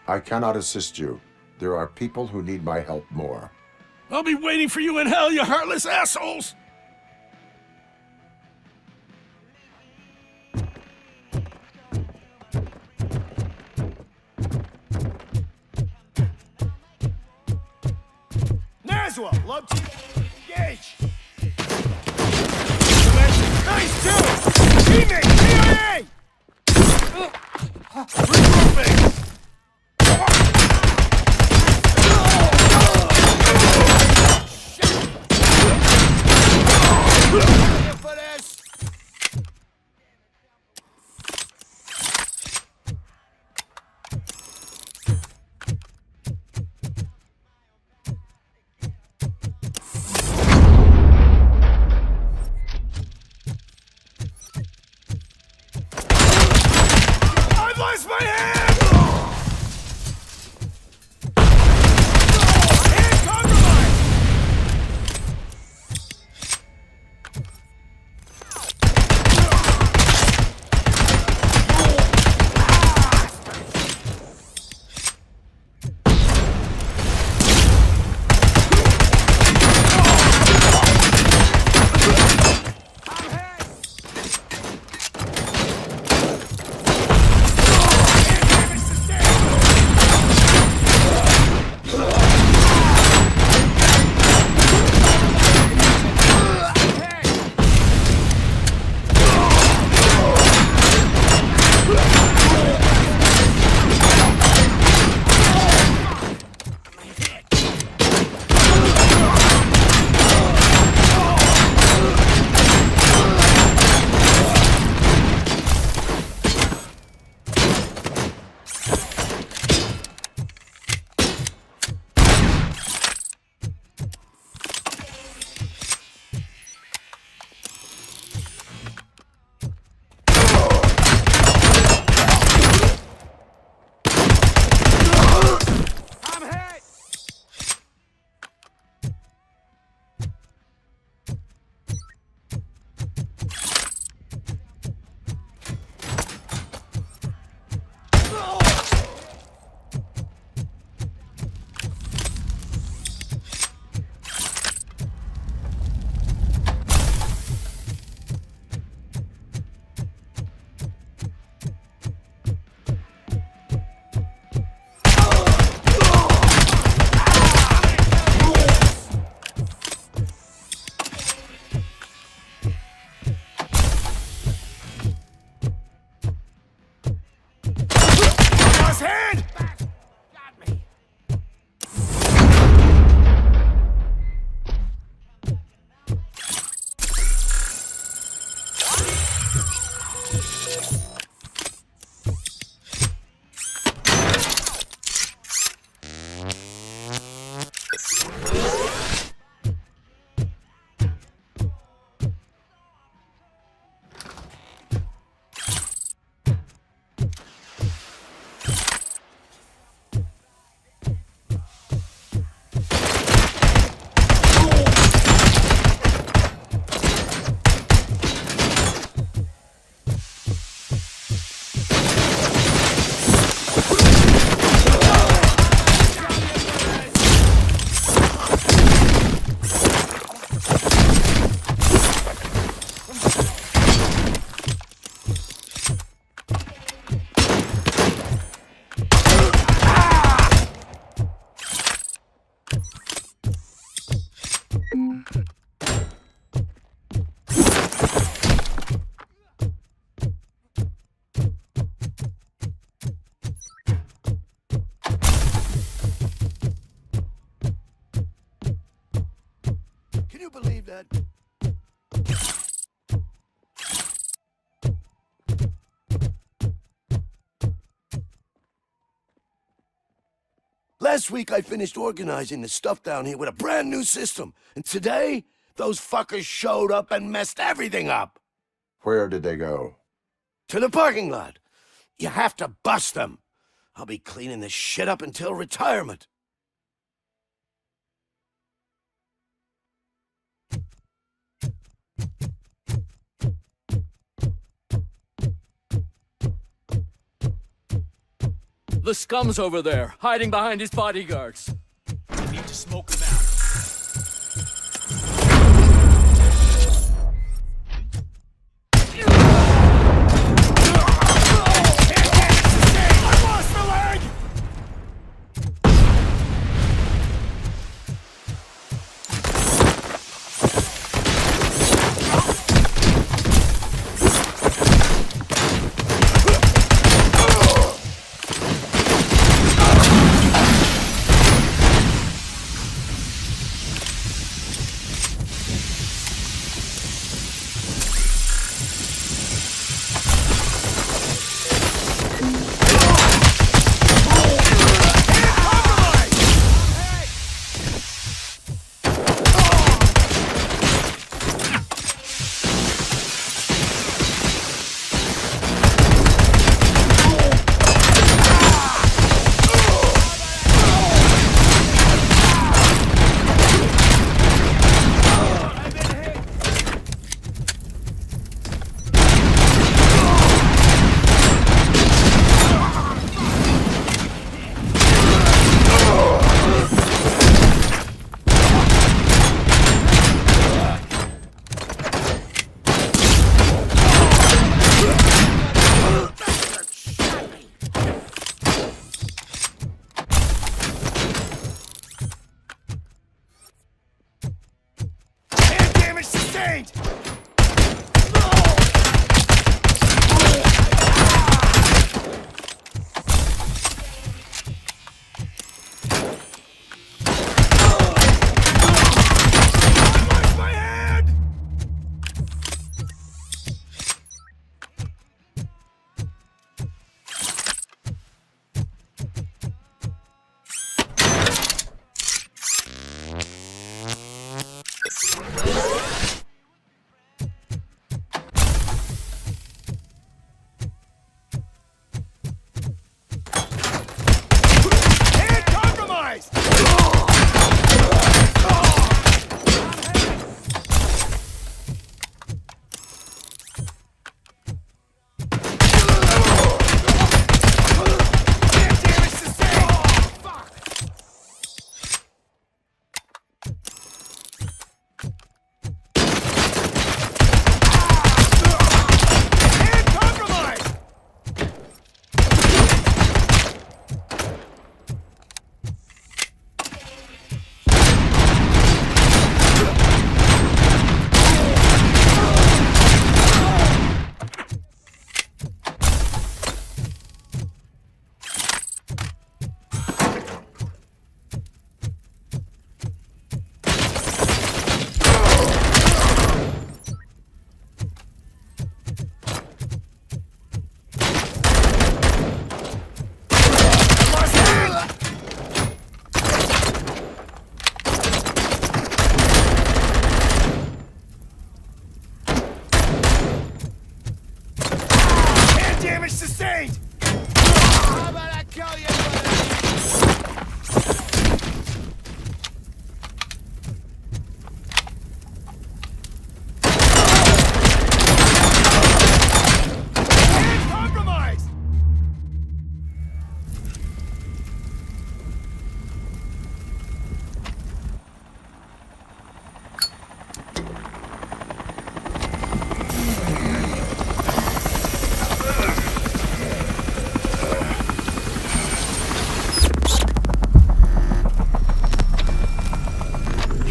I cannot assist you. There are people who need my help more. I'll be waiting for you in hell, you heartless assholes! Naswell, love team, engage! Nice, too! Teammate, CIA! Regrouping! I've lost my hand! Hand compromised! you believe that? Last week I finished organizing the stuff down here with a brand new system. And today, those fuckers showed up and messed everything up. Where did they go? To the parking lot. You have to bust them. I'll be cleaning this shit up until retirement. The scum's over there, hiding behind his bodyguards. We need to smoke him out.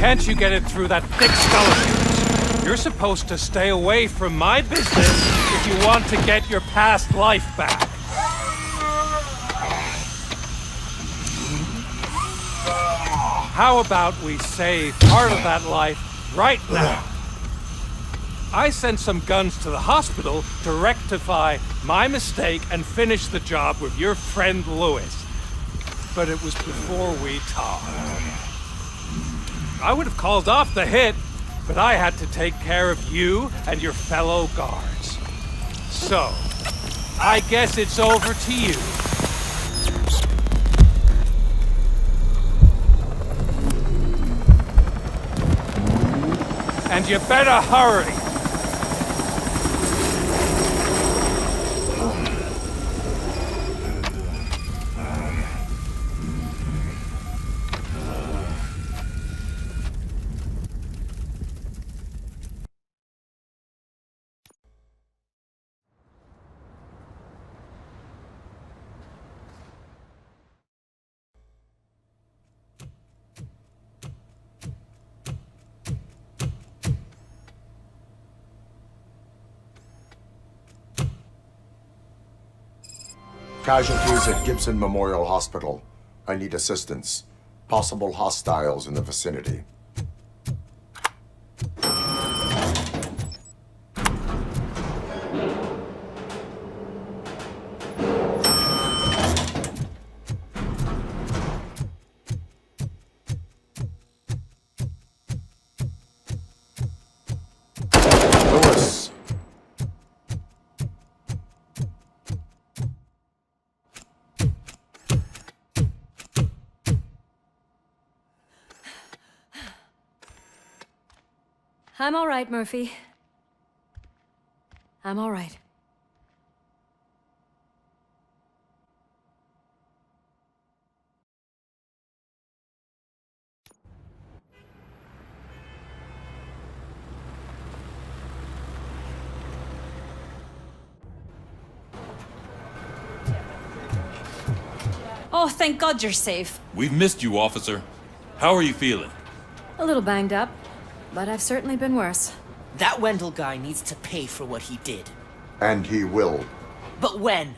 Can't you get it through that thick skull of yours? You're supposed to stay away from my business if you want to get your past life back. How about we save part of that life right now. I sent some guns to the hospital to rectify my mistake and finish the job with your friend Lewis. But it was before we talked. I would have called off the hit, but I had to take care of you and your fellow guards. So, I guess it's over to you. And you better hurry. Casualties at Gibson Memorial Hospital. I need assistance. Possible hostiles in the vicinity. Lewis. I'm all right, Murphy. I'm all right. Oh, thank God you're safe. We've missed you, officer. How are you feeling? A little banged up, but I've certainly been worse. That Wendell guy needs to pay for what he did. And he will. But when?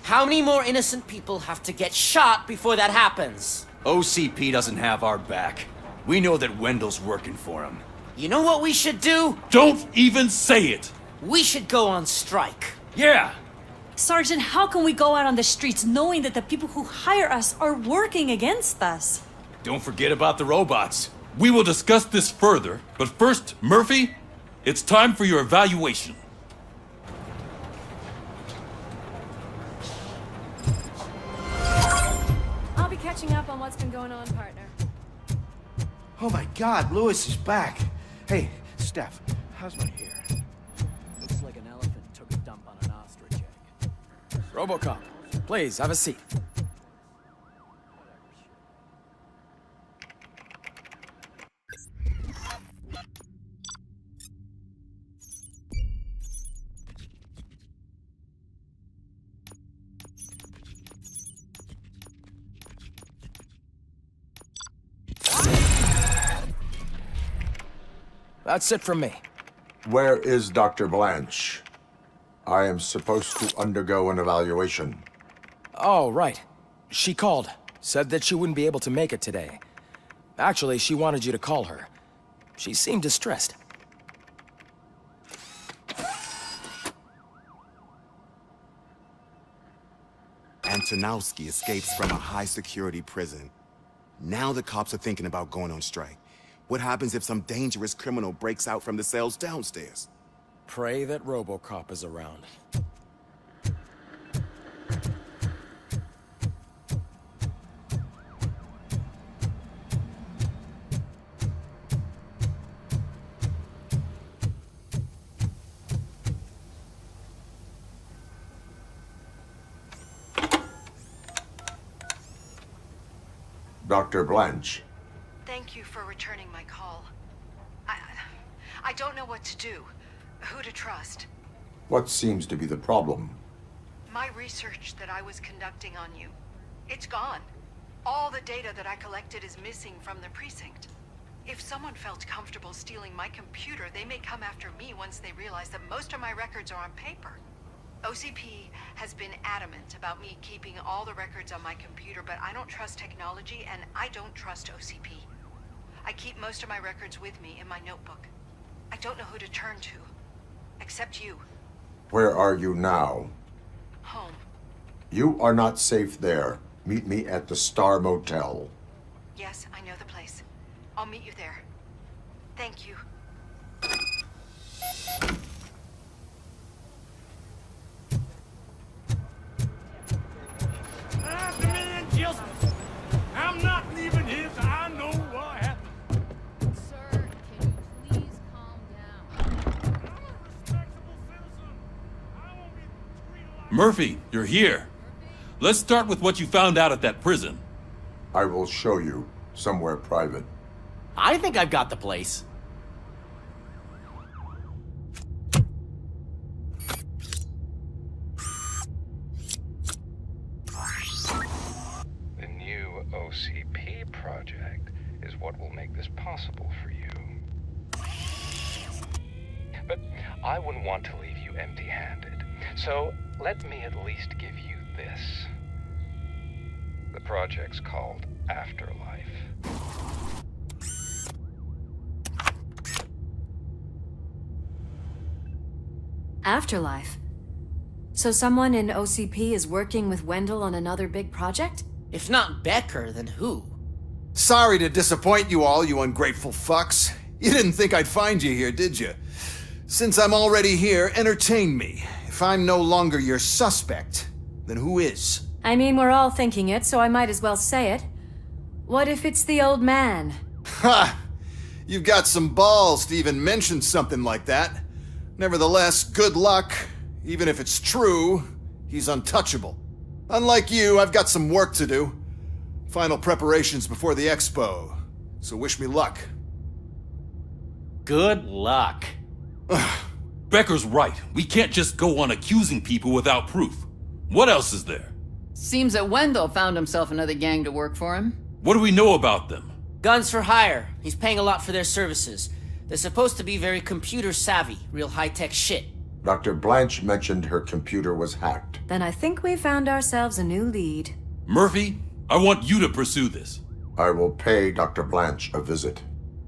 How many more innocent people have to get shot before that happens? OCP doesn't have our back. We know that Wendell's working for him. You know what we should do? Don't even say it! We should go on strike. Yeah! Sergeant, how can we go out on the streets knowing that the people who hire us are working against us? Don't forget about the robots. We will discuss this further, but first, Murphy, it's time for your evaluation. I'll be catching up on what's been going on, partner. Oh my God, Lewis is back. Hey, Steph, how's my hair? Looks like an elephant took a dump on an ostrich egg. Robocop, please, have a seat. That's it from me. Where is Dr. Blanche? I am supposed to undergo an evaluation. Oh, right. She called. Said that she wouldn't be able to make it today. Actually, she wanted you to call her. She seemed distressed. Antonowski escapes from a high-security prison. Now the cops are thinking about going on strike. What happens if some dangerous criminal breaks out from the cells downstairs? Pray that Robocop is around. Dr. Blanche. Thank you for returning my call. I don't know what to do, who to trust. What seems to be the problem? My research that I was conducting on you, it's gone. All the data that I collected is missing from the precinct. If someone felt comfortable stealing my computer, they may come after me once they realize that most of my records are on paper. OCP has been adamant about me keeping all the records on my computer, but I don't trust technology and I don't trust OCP. I keep most of my records with me in my notebook. I don't know who to turn to, except you. Where are you now? Home. You are not safe there. Meet me at the Star Motel. Yes, I know the place. I'll meet you there. Thank you. The man just... I'm not leaving here till I know what happened. Sir, can you please calm down? Murphy, you're here. Let's start with what you found out at that prison. I will show you, somewhere private. I think I've got the place. The new OCP project is what will make this possible for you. But I wouldn't want to leave you empty-handed, so let me at least give you this. The project's called Afterlife. Afterlife? So someone in OCP is working with Wendell on another big project? If not Becker, then who? Sorry to disappoint you all, you ungrateful fucks. You didn't think I'd find you here, did you? Since I'm already here, entertain me. If I'm no longer your suspect, then who is? I mean, we're all thinking it, so I might as well say it. What if it's the old man? Ha! You've got some balls to even mention something like that. Nevertheless, good luck. Even if it's true, he's untouchable. Unlike you, I've got some work to do. Final preparations before the expo. So wish me luck. Good luck. Becker's right. We can't just go on accusing people without proof. What else is there? Seems that Wendell found himself another gang to work for him. What do we know about them? Guns for hire. He's paying a lot for their services. They're supposed to be very computer savvy, real high-tech shit. Dr. Blanche mentioned her computer was hacked. Then I think we found ourselves a new lead. Murphy, I want you to pursue this. I will pay Dr. Blanche a visit.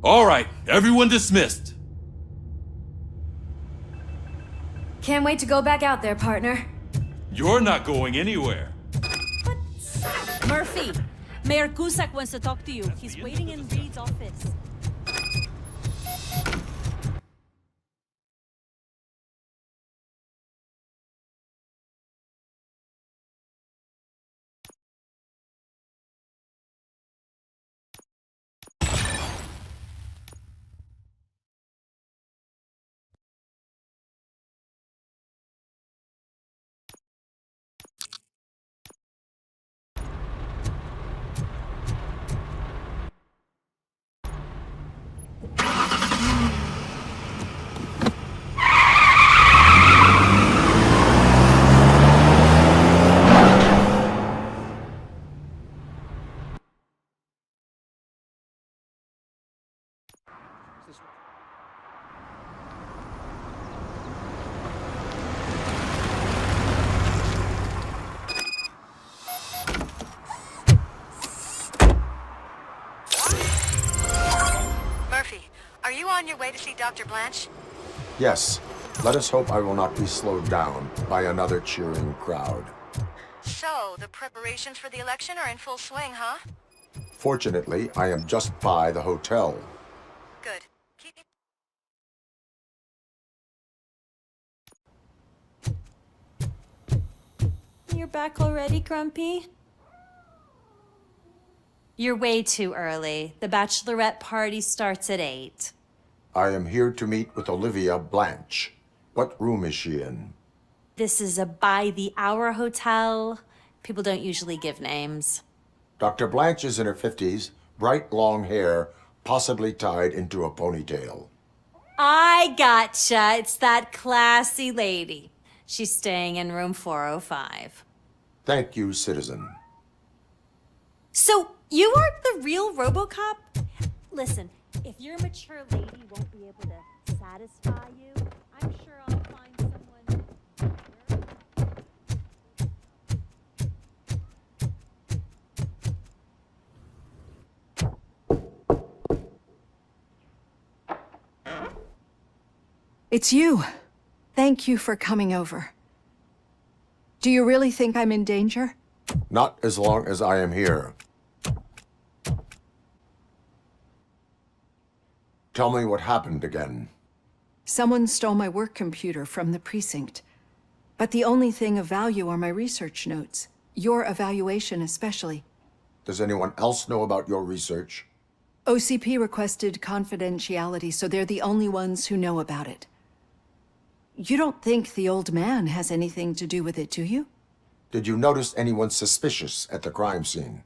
All right, everyone dismissed. Can't wait to go back out there, partner. You're not going anywhere. Murphy, Mayor Cusack wants to talk to you. He's waiting in Reed's office. Murphy, are you on your way to see Dr. Blanche? Yes. Let us hope I will not be slowed down by another cheering crowd. So, the preparations for the election are in full swing, huh? Fortunately, I am just by the hotel. Good. You're back already, Grumpy? You're way too early. The bachelorette party starts at 8. I am here to meet with Olivia Blanche. What room is she in? This is a by-the-hour hotel. People don't usually give names. Dr. Blanche is in her 50s, bright long hair, possibly tied into a ponytail. I gotcha. It's that classy lady. She's staying in room 405. Thank you, citizen. So, you are the real Robocop? Listen, if your mature lady won't be able to satisfy you, I'm sure I'll find someone... It's you. Thank you for coming over. Do you really think I'm in danger? Not as long as I am here. Tell me what happened again. Someone stole my work computer from the precinct. But the only thing of value are my research notes. Your evaluation especially. Does anyone else know about your research? OCP requested confidentiality, so they're the only ones who know about it. You don't think the old man has anything to do with it, do you? Did you notice anyone suspicious at the crime scene?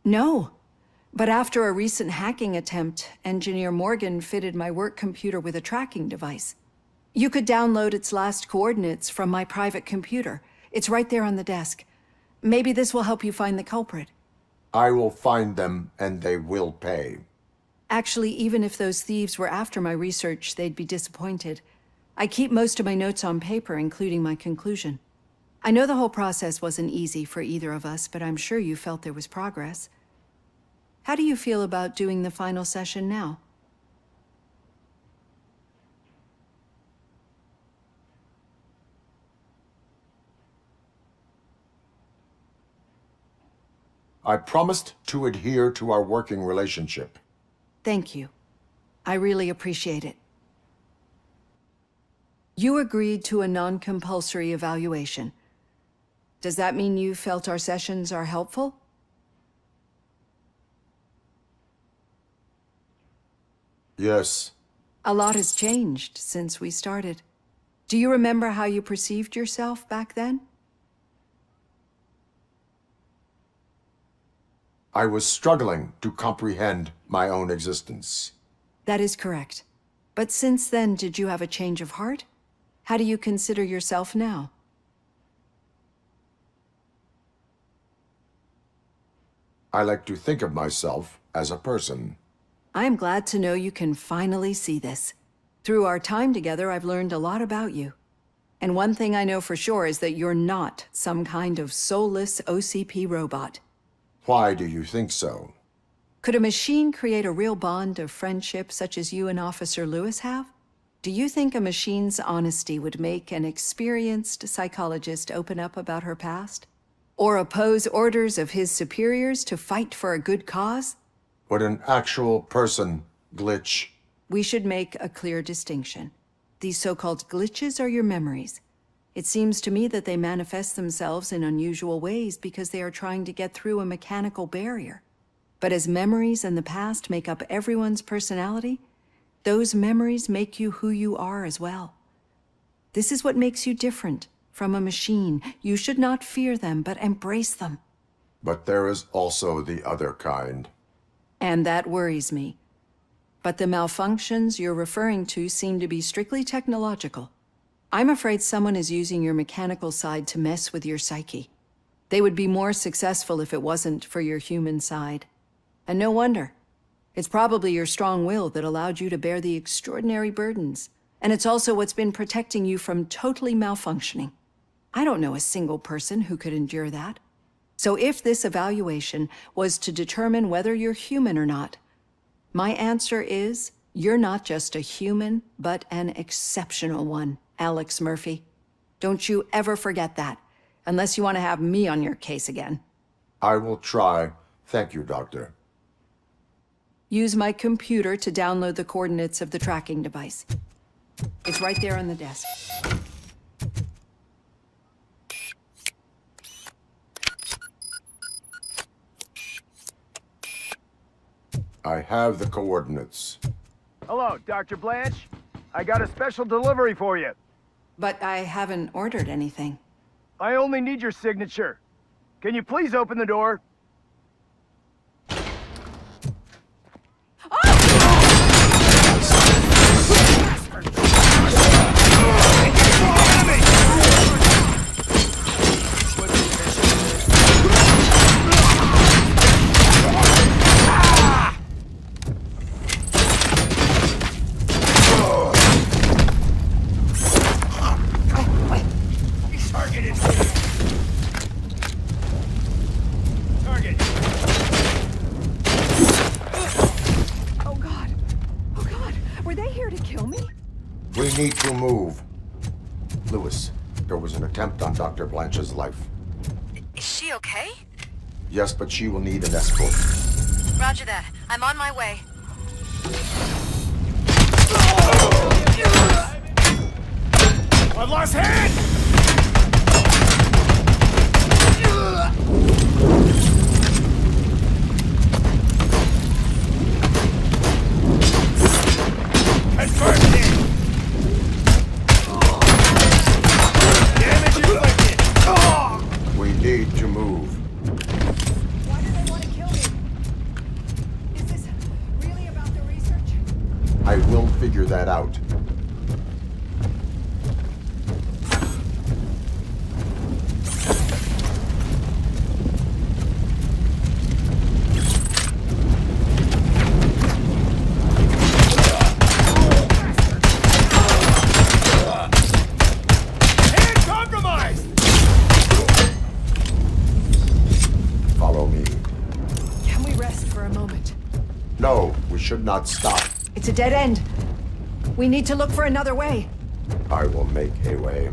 No. But after a recent hacking attempt, Engineer Morgan fitted my work computer with a tracking device. You could download its last coordinates from my private computer. It's right there on the desk. Maybe this will help you find the culprit. I will find them, and they will pay. Actually, even if those thieves were after my research, they'd be disappointed. I keep most of my notes on paper, including my conclusion. I know the whole process wasn't easy for either of us, but I'm sure you felt there was progress. How do you feel about doing the final session now? I promised to adhere to our working relationship. Thank you. I really appreciate it. You agreed to a non-compulsory evaluation. Does that mean you felt our sessions are helpful? Yes. A lot has changed since we started. Do you remember how you perceived yourself back then? I was struggling to comprehend my own existence. That is correct. But since then, did you have a change of heart? How do you consider yourself now? I like to think of myself as a person. I am glad to know you can finally see this. Through our time together, I've learned a lot about you. And one thing I know for sure is that you're not some kind of soulless OCP robot. Why do you think so? Could a machine create a real bond of friendship such as you and Officer Lewis have? Do you think a machine's honesty would make an experienced psychologist open up about her past? Or oppose orders of his superiors to fight for a good cause? Would an actual person glitch? We should make a clear distinction. These so-called glitches are your memories. It seems to me that they manifest themselves in unusual ways because they are trying to get through a mechanical barrier. But as memories and the past make up everyone's personality, those memories make you who you are as well. This is what makes you different from a machine. You should not fear them, but embrace them. But there is also the other kind. And that worries me. But the malfunctions you're referring to seem to be strictly technological. I'm afraid someone is using your mechanical side to mess with your psyche. They would be more successful if it wasn't for your human side. And no wonder. It's probably your strong will that allowed you to bear the extraordinary burdens. And it's also what's been protecting you from totally malfunctioning. I don't know a single person who could endure that. So if this evaluation was to determine whether you're human or not, my answer is, you're not just a human, but an exceptional one, Alex Murphy. Don't you ever forget that, unless you want to have me on your case again. I will try. Thank you, Doctor. Use my computer to download the coordinates of the tracking device. It's right there on the desk. I have the coordinates. Hello, Dr. Blanche. I got a special delivery for you. But I haven't ordered anything. I only need your signature. Can you please open the door? need to move. Lewis, there was an attempt on Dr. Blanche's life. Is she okay? Yes, but she will need an escort. Roger that. I'm on my way. I've lost hand! Confirmed it! Damage inflicted! We need to move. Why do they want to kill me? Is this really about the research? I will figure that out. No, we should not stop. It's a dead end. We need to look for another way. I will make a way.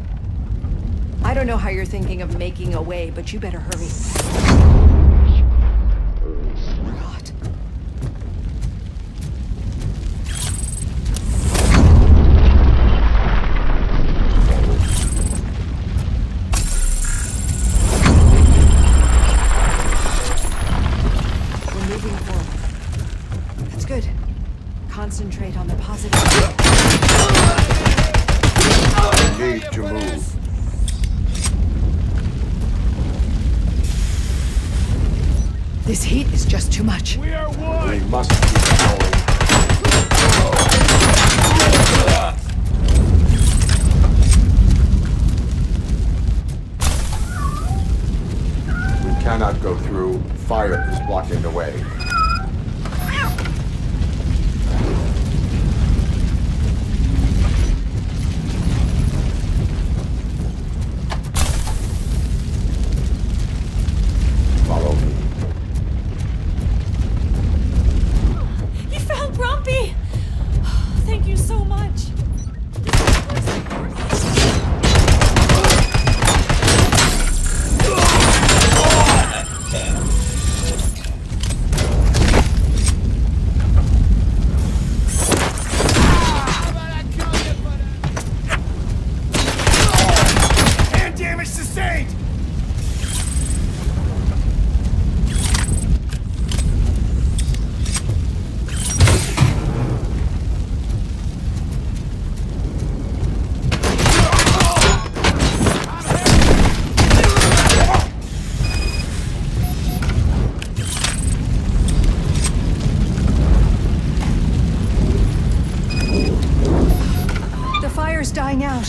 I don't know how you're thinking of making a way, but you better hurry. God. We're moving forward. That's good. Concentrate on the positive. We need to move. This heat is just too much. We are one! We must keep going. We cannot go through. Fire is blocking the way. Follow me. You found Grumpy! Thank you so much. Hand damage sustained! The fire's dying out.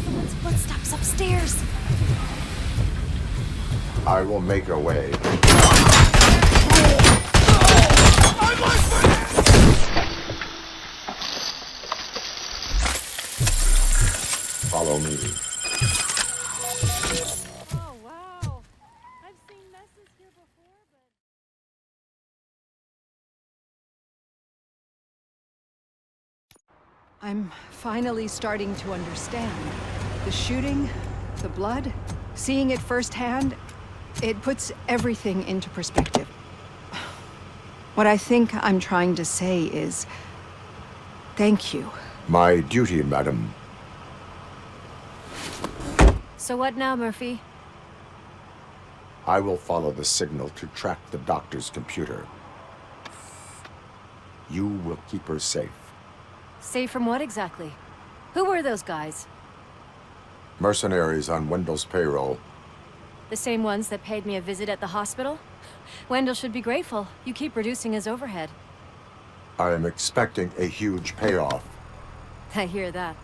Someone's footsteps upstairs. I will make a way. Follow me. Oh, wow. I've seen messes here before, but... I'm finally starting to understand. The shooting, the blood, seeing it firsthand, it puts everything into perspective. What I think I'm trying to say is, thank you. My duty, madam. So what now, Murphy? I will follow the signal to track the doctor's computer. You will keep her safe. Safe from what exactly? Who were those guys? Mercenaries on Wendell's payroll. The same ones that paid me a visit at the hospital? Wendell should be grateful. You keep reducing his overhead. I am expecting a huge payoff. I hear that.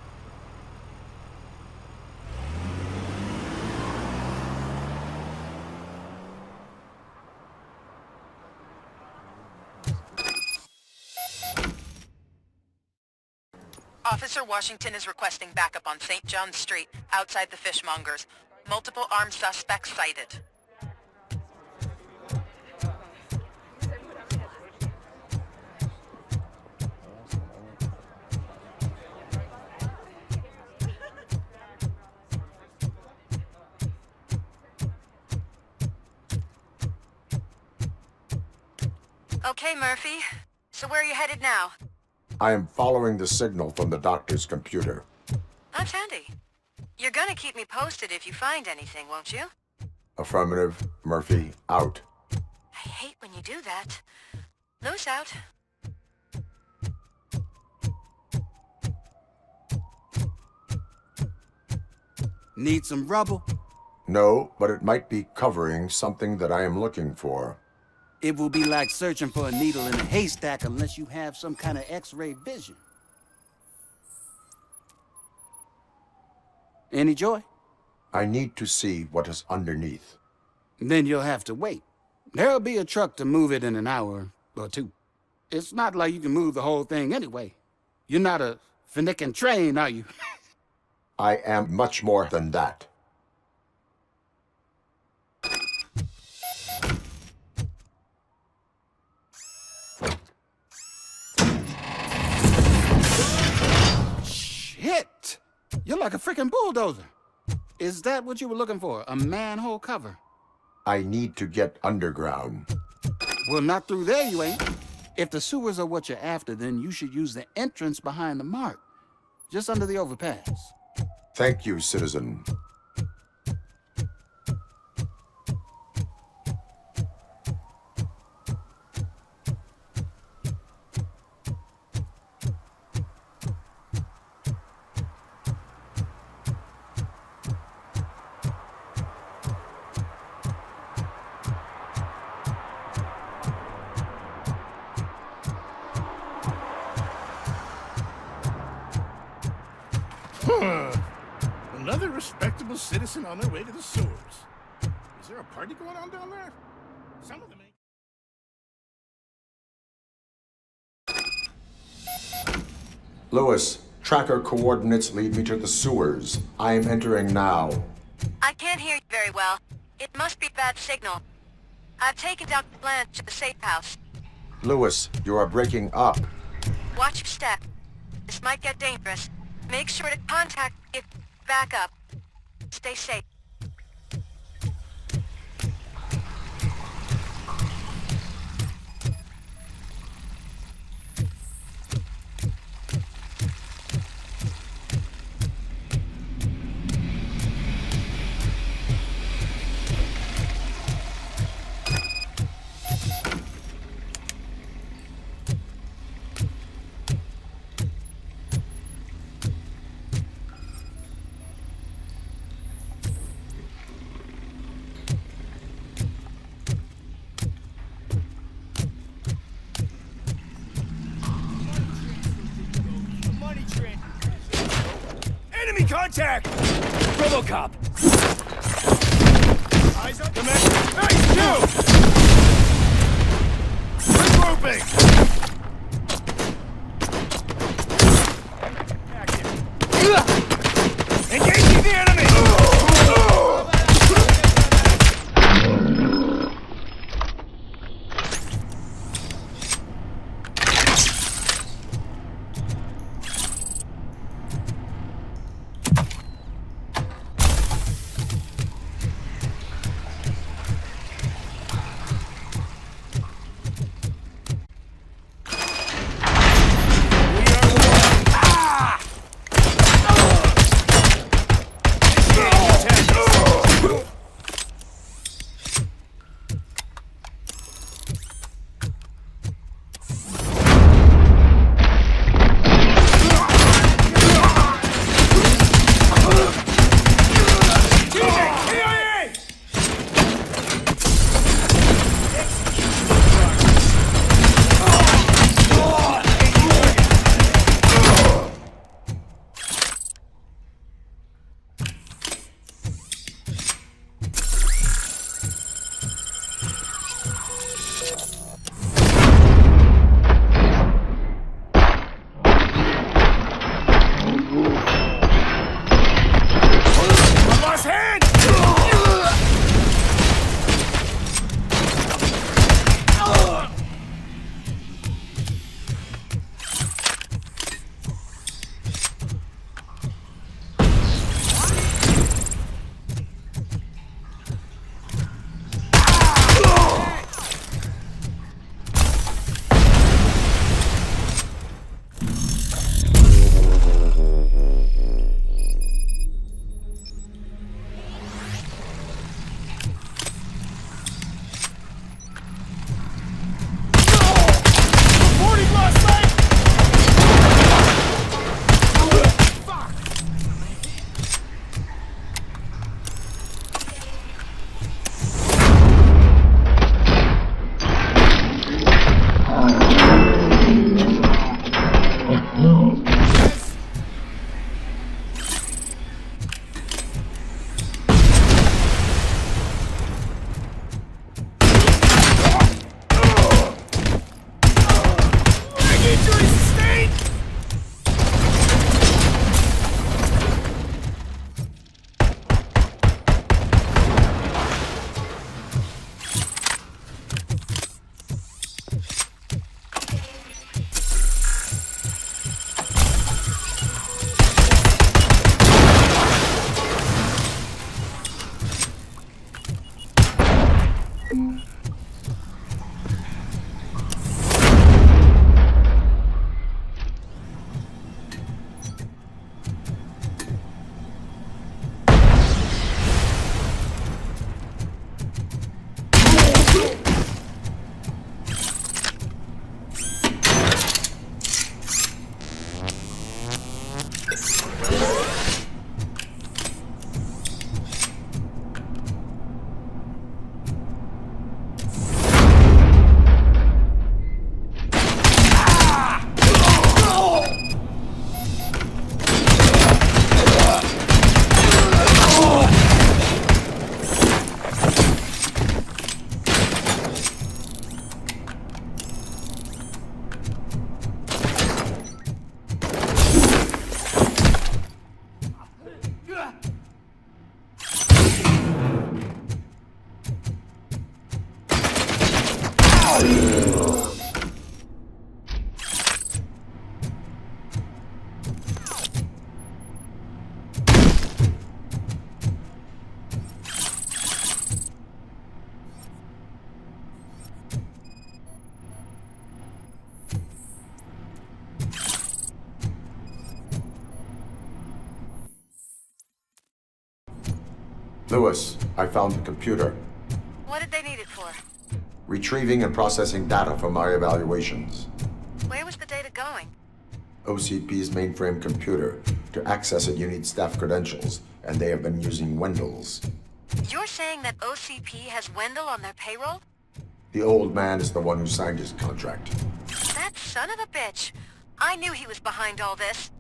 Officer Washington is requesting backup on St. John's Street, outside the fishmongers. Multiple armed suspects sighted. Okay, Murphy. So where are you headed now? I am following the signal from the doctor's computer. That's handy. You're gonna keep me posted if you find anything, won't you? Affirmative. Murphy, out. I hate when you do that. Loose out. Need some rubble? No, but it might be covering something that I am looking for. It will be like searching for a needle in a haystack unless you have some kind of X-ray vision. Any joy? I need to see what is underneath. Then you'll have to wait. There'll be a truck to move it in an hour or two. It's not like you can move the whole thing anyway. You're not a finicking train, are you? I am much more than that. Shit! You're like a freaking bulldozer. Is that what you were looking for? A manhole cover? I need to get underground. Well, not through there, you ain't. If the sewers are what you're after, then you should use the entrance behind the mark. Just under the overpass. Thank you, citizen. Another respectable citizen on their way to the sewers. Is there a party going on down there? Some of them ain't. Lewis, tracker coordinates lead me to the sewers. I am entering now. I can't hear you very well. It must be bad signal. I've taken Dr. Blanche to the safe house. Lewis, you are breaking up. Watch your step. This might get dangerous. Make sure to contact me if back up. Stay safe. Enemy contact! Robocop! Eyes on command! Nice, two! Regrouping! Engaging the enemy! Lewis, I found the computer. What did they need it for? Retrieving and processing data from our evaluations. Where was the data going? OCP's mainframe computer. To access it, you need staff credentials, and they have been using Wendell's. You're saying that OCP has Wendell on their payroll? The old man is the one who signed his contract. That son of a bitch. I knew he was behind all this.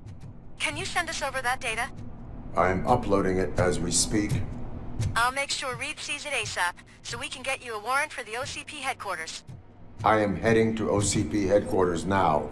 Can you send us over that data? I am uploading it as we speak. I'll make sure Reed sees it ASAP, so we can get you a warrant for the OCP headquarters. I am heading to OCP headquarters now.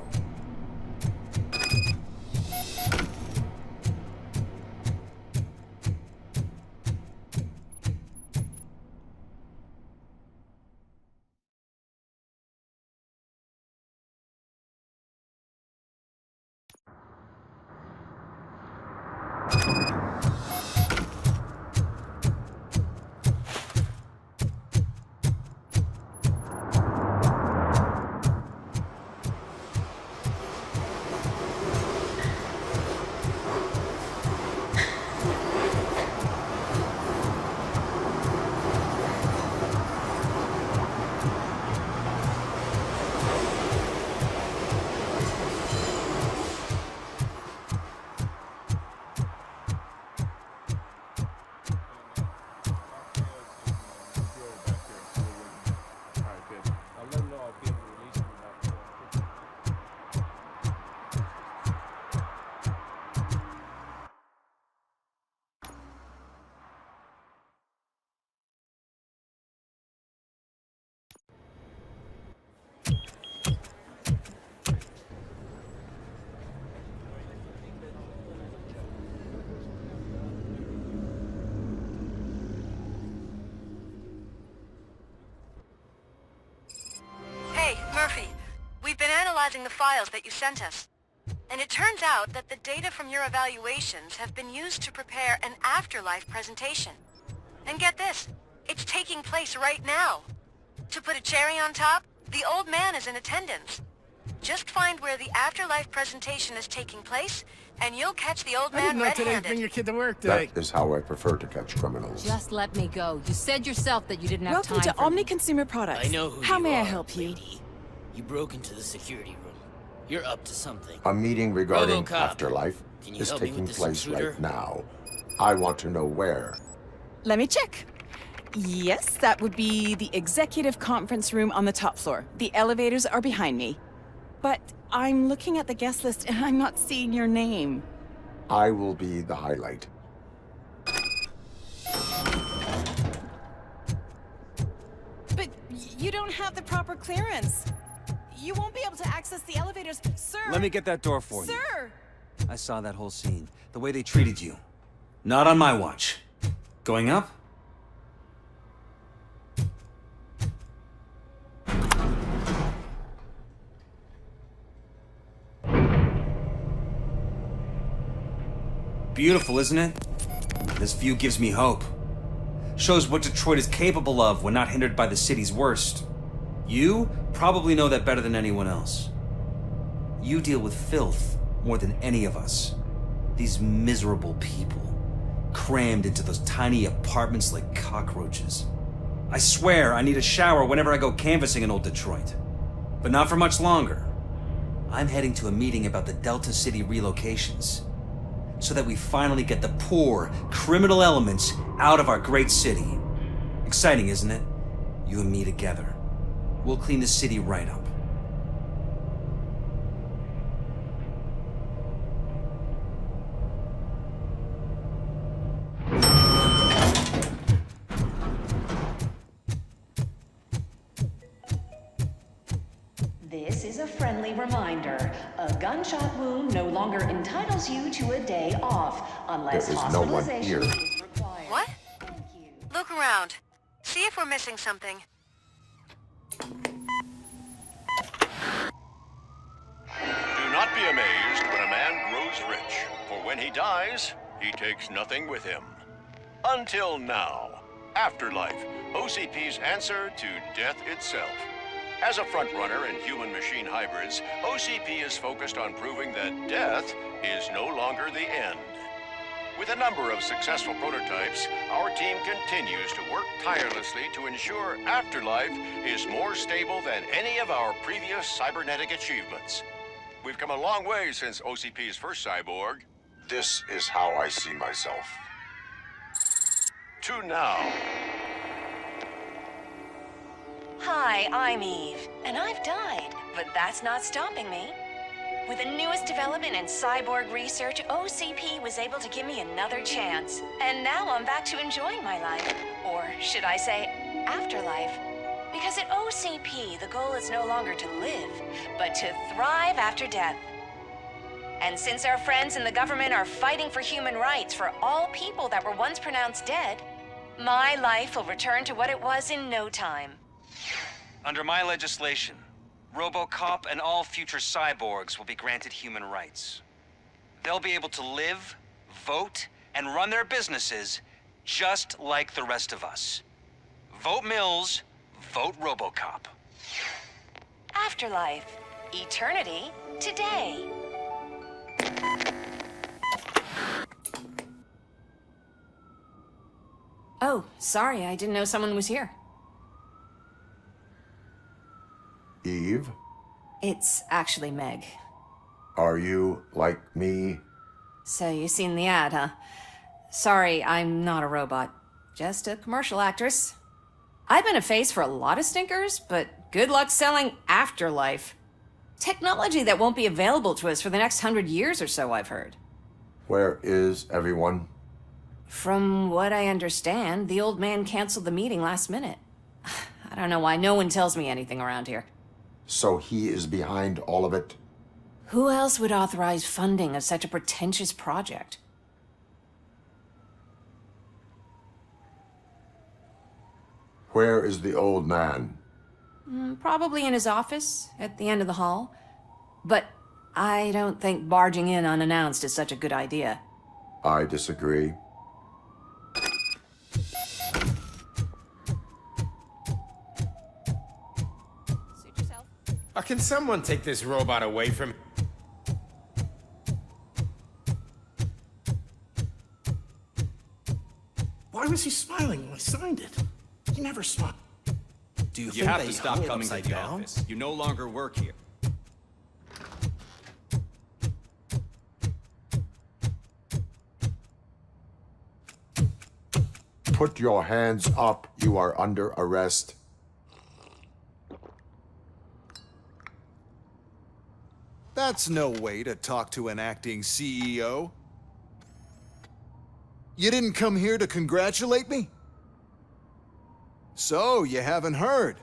We've been analyzing the files that you sent us. And it turns out that the data from your evaluations have been used to prepare an afterlife presentation. And get this, it's taking place right now. To put a cherry on top, the old man is in attendance. Just find where the afterlife presentation is taking place, and you'll catch the old man red-handed. Bring your kid to work today. That is how I prefer to catch criminals. Just let me go. You said yourself that you didn't have Welcome time to Omni Consumer Products. I know who How you may I are, help you? lady. You broke into the security room. You're up to something. A meeting regarding Robocop. afterlife Can you is help me taking with this place intruder? right now. I want to know where. Let me check. Yes, that would be the executive conference room on the top floor. The elevators are behind me. But I'm looking at the guest list and I'm not seeing your name. I will be the highlight. But you don't have the proper clearance. You won't be able to access the elevators, sir. Let me get that door for you. Sir! I saw that whole scene. The way they treated you. Not on my watch. Going up? Beautiful, isn't it? This view gives me hope. Shows what Detroit is capable of when not hindered by the city's worst. You probably know that better than anyone else. You deal with filth more than any of us. These miserable people, crammed into those tiny apartments like cockroaches. I swear I need a shower whenever I go canvassing in old Detroit. But not for much longer. I'm heading to a meeting about the Delta City relocations, so that we finally get the poor, criminal elements out of our great city. Exciting, isn't it? You and me together. We'll clean the city right up. This is a friendly reminder. A gunshot wound no longer entitles you to a day off, unless There is no one hospitalization here. is required. What? Look around. See if we're missing something. be amazed when a man grows rich, for when he dies, he takes nothing with him. Until now. Afterlife, OCP's answer to death itself. As a frontrunner in human-machine hybrids, OCP is focused on proving that death is no longer the end. With a number of successful prototypes, our team continues to work tirelessly to ensure Afterlife is more stable than any of our previous cybernetic achievements. We've come a long way since OCP's first cyborg. This is how I see myself. To now. Hi, I'm Eve, and I've died, but that's not stopping me. With the newest development in cyborg research, OCP was able to give me another chance. And now I'm back to enjoying my life. Or should I say, afterlife. Because at OCP, the goal is no longer to live, but to thrive after death. And since our friends in the government are fighting for human rights for all people that were once pronounced dead, my life will return to what it was in no time. Under my legislation, Robocop and all future cyborgs will be granted human rights. They'll be able to live, vote, and run their businesses just like the rest of us. Vote Mills, vote Robocop. Afterlife. Eternity. Today. Oh, sorry, I didn't know someone was here. Eve, It's actually Meg. are you like me? So you seen the ad, huh? Sorry, I'm not a robot. Just a commercial actress. I've been a face for a lot of stinkers, but good luck selling Afterlife. Technology that won't be available to us for the next 100 years or so, I've heard. Where is everyone? From what I understand, the old man canceled the meeting last minute. I don't know why no one tells me anything around here. So he is behind all of it? Who else would authorize funding of such a pretentious project? Where is the old man? Probably in his office, at the end of the hall. But I don't think barging in unannounced is such a good idea. I disagree. Can someone take this robot away from... Why was he smiling when I signed it? He never smiled. Do you You think have they to stop hung it coming to upside the down? office. You no longer work here. Put your hands up. You are under arrest. That's no way to talk to an acting CEO. You didn't come here to congratulate me? So, you haven't heard.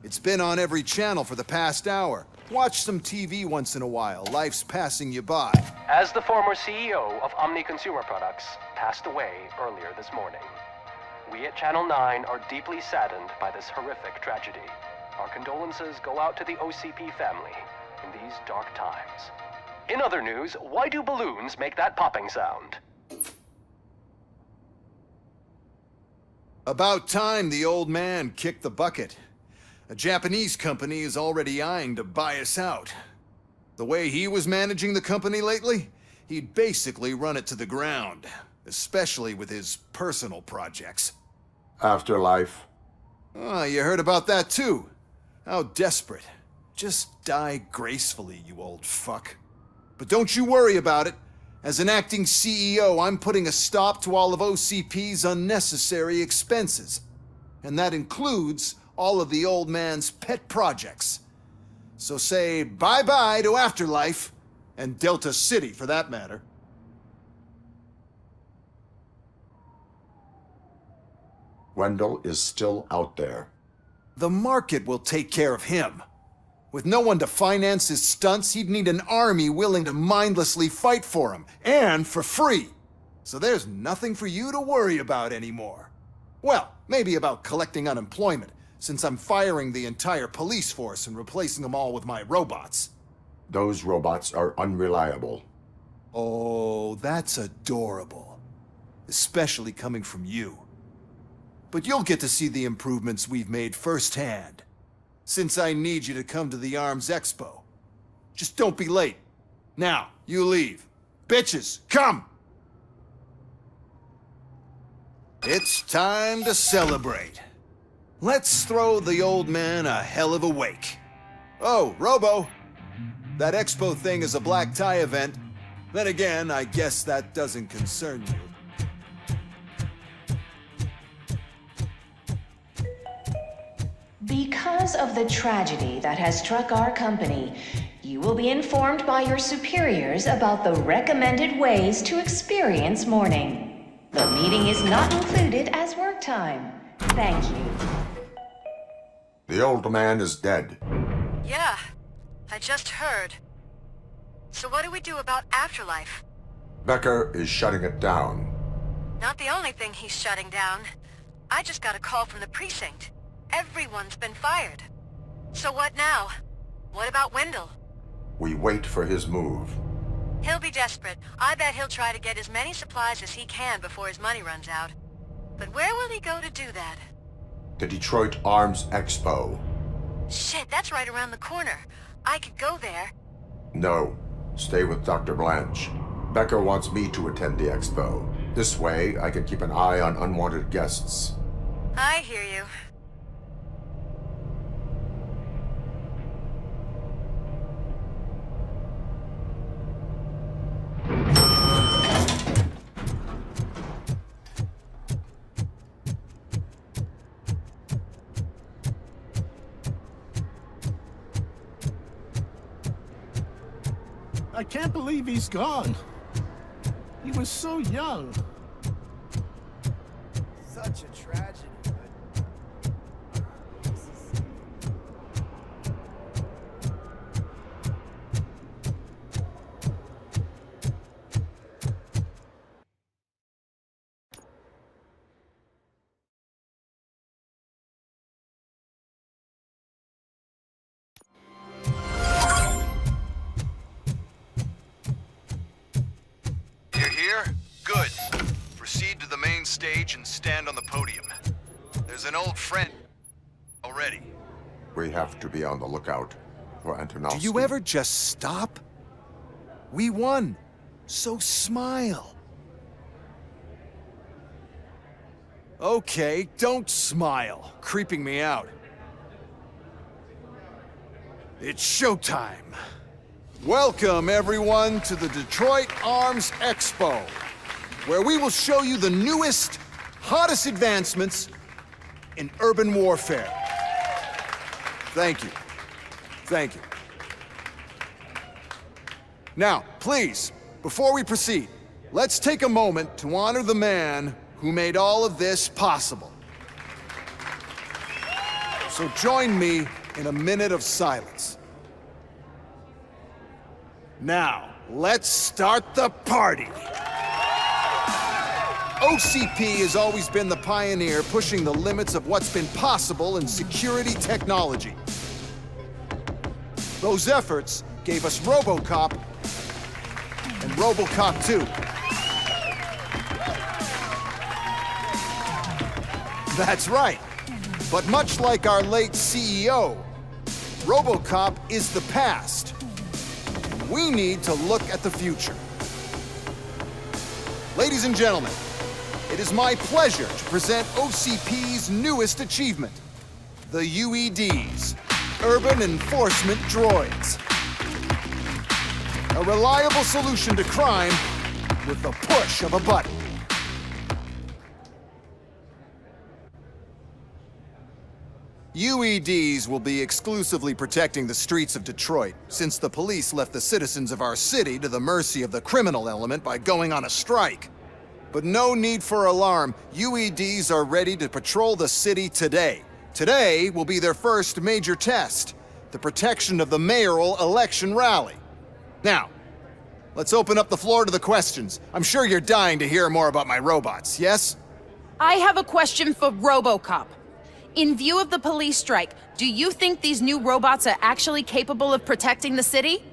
It's been on every channel for the past hour. Watch some TV once in a while. Life's passing you by. As the former CEO of Omni Consumer Products passed away earlier this morning, we at Channel 9 are deeply saddened by this horrific tragedy. Our condolences go out to the OCP family in these dark times. In other news, why do balloons make that popping sound? About time the old man kicked the bucket. A Japanese company is already eyeing to buy us out. The way he was managing the company lately, he'd basically run it to the ground, especially with his personal projects. Afterlife. Oh, you heard about that too. How desperate. Just die gracefully, you old fuck. But don't you worry about it. As an acting CEO, I'm putting a stop to all of OCP's unnecessary expenses. And that includes all of the old man's pet projects. So say bye-bye to Afterlife, and Delta City for that matter. Wendell is still out there. The market will take care of him. With no one to finance his stunts, he'd need an army willing to mindlessly fight for him, and for free. So there's nothing for you to worry about anymore. Well, maybe about collecting unemployment, since I'm firing the entire police force and replacing them all with my robots. Those robots are unreliable. Oh, that's adorable. Especially coming from you. But you'll get to see the improvements we've made firsthand. Since I need you to come to the Arms Expo. Just don't be late. Now, you leave. Bitches, come! It's time to celebrate. Let's throw the old man a hell of a wake. Oh, Robo! That expo thing is a black tie event. Then again, I guess that doesn't concern you. Because of the tragedy that has struck our company, you will be informed by your superiors about the recommended ways to experience mourning. The meeting is not included as work time. Thank you. The old man is dead. Yeah, I just heard. So what do we do about Afterlife? Becker is shutting it down. Not the only thing he's shutting down. I just got a call from the precinct. Everyone's been fired. So what now? What about Wendell? We wait for his move. He'll be desperate. I bet he'll try to get as many supplies as he can before his money runs out. But where will he go to do that? The Detroit Arms Expo. Shit, that's right around the corner. I could go there. No. Stay with Dr. Blanche. Becker wants me to attend the expo. This way, I can keep an eye on unwanted guests. I hear you. I can't believe he's gone. He was so young. Such a tragedy. Good. Proceed to the main stage and stand on the podium. There's an old friend already. We have to be on the lookout for Antonovsky. Do you ever just stop? We won. So smile. Okay, don't smile. Creeping me out. It's showtime. Welcome, everyone, to the Detroit Arms Expo, where we will show you the newest, hottest advancements in urban warfare. Thank you. Thank you. Now, please, before we proceed, let's take a moment to honor the man who made all of this possible. So join me in a minute of silence. Now, let's start the party! OCP has always been the pioneer pushing the limits of what's been possible in security technology. Those efforts gave us Robocop and Robocop 2. That's right. But much like our late CEO, Robocop is the past. We need to look at the future. Ladies and gentlemen, it is my pleasure to present OCP's newest achievement, the UEDs, Urban Enforcement Droids. A reliable solution to crime with the push of a button. UEDs will be exclusively protecting the streets of Detroit, since the police left the citizens of our city to the mercy of the criminal element by going on a strike. But no need for alarm. UEDs are ready to patrol the city today. Today will be their first major test, the protection of the mayoral election rally. Now, let's open up the floor to the questions. I'm sure you're dying to hear more about my robots, yes? I have a question for Robocop. In view of the police strike, do you think these new robots are actually capable of protecting the city?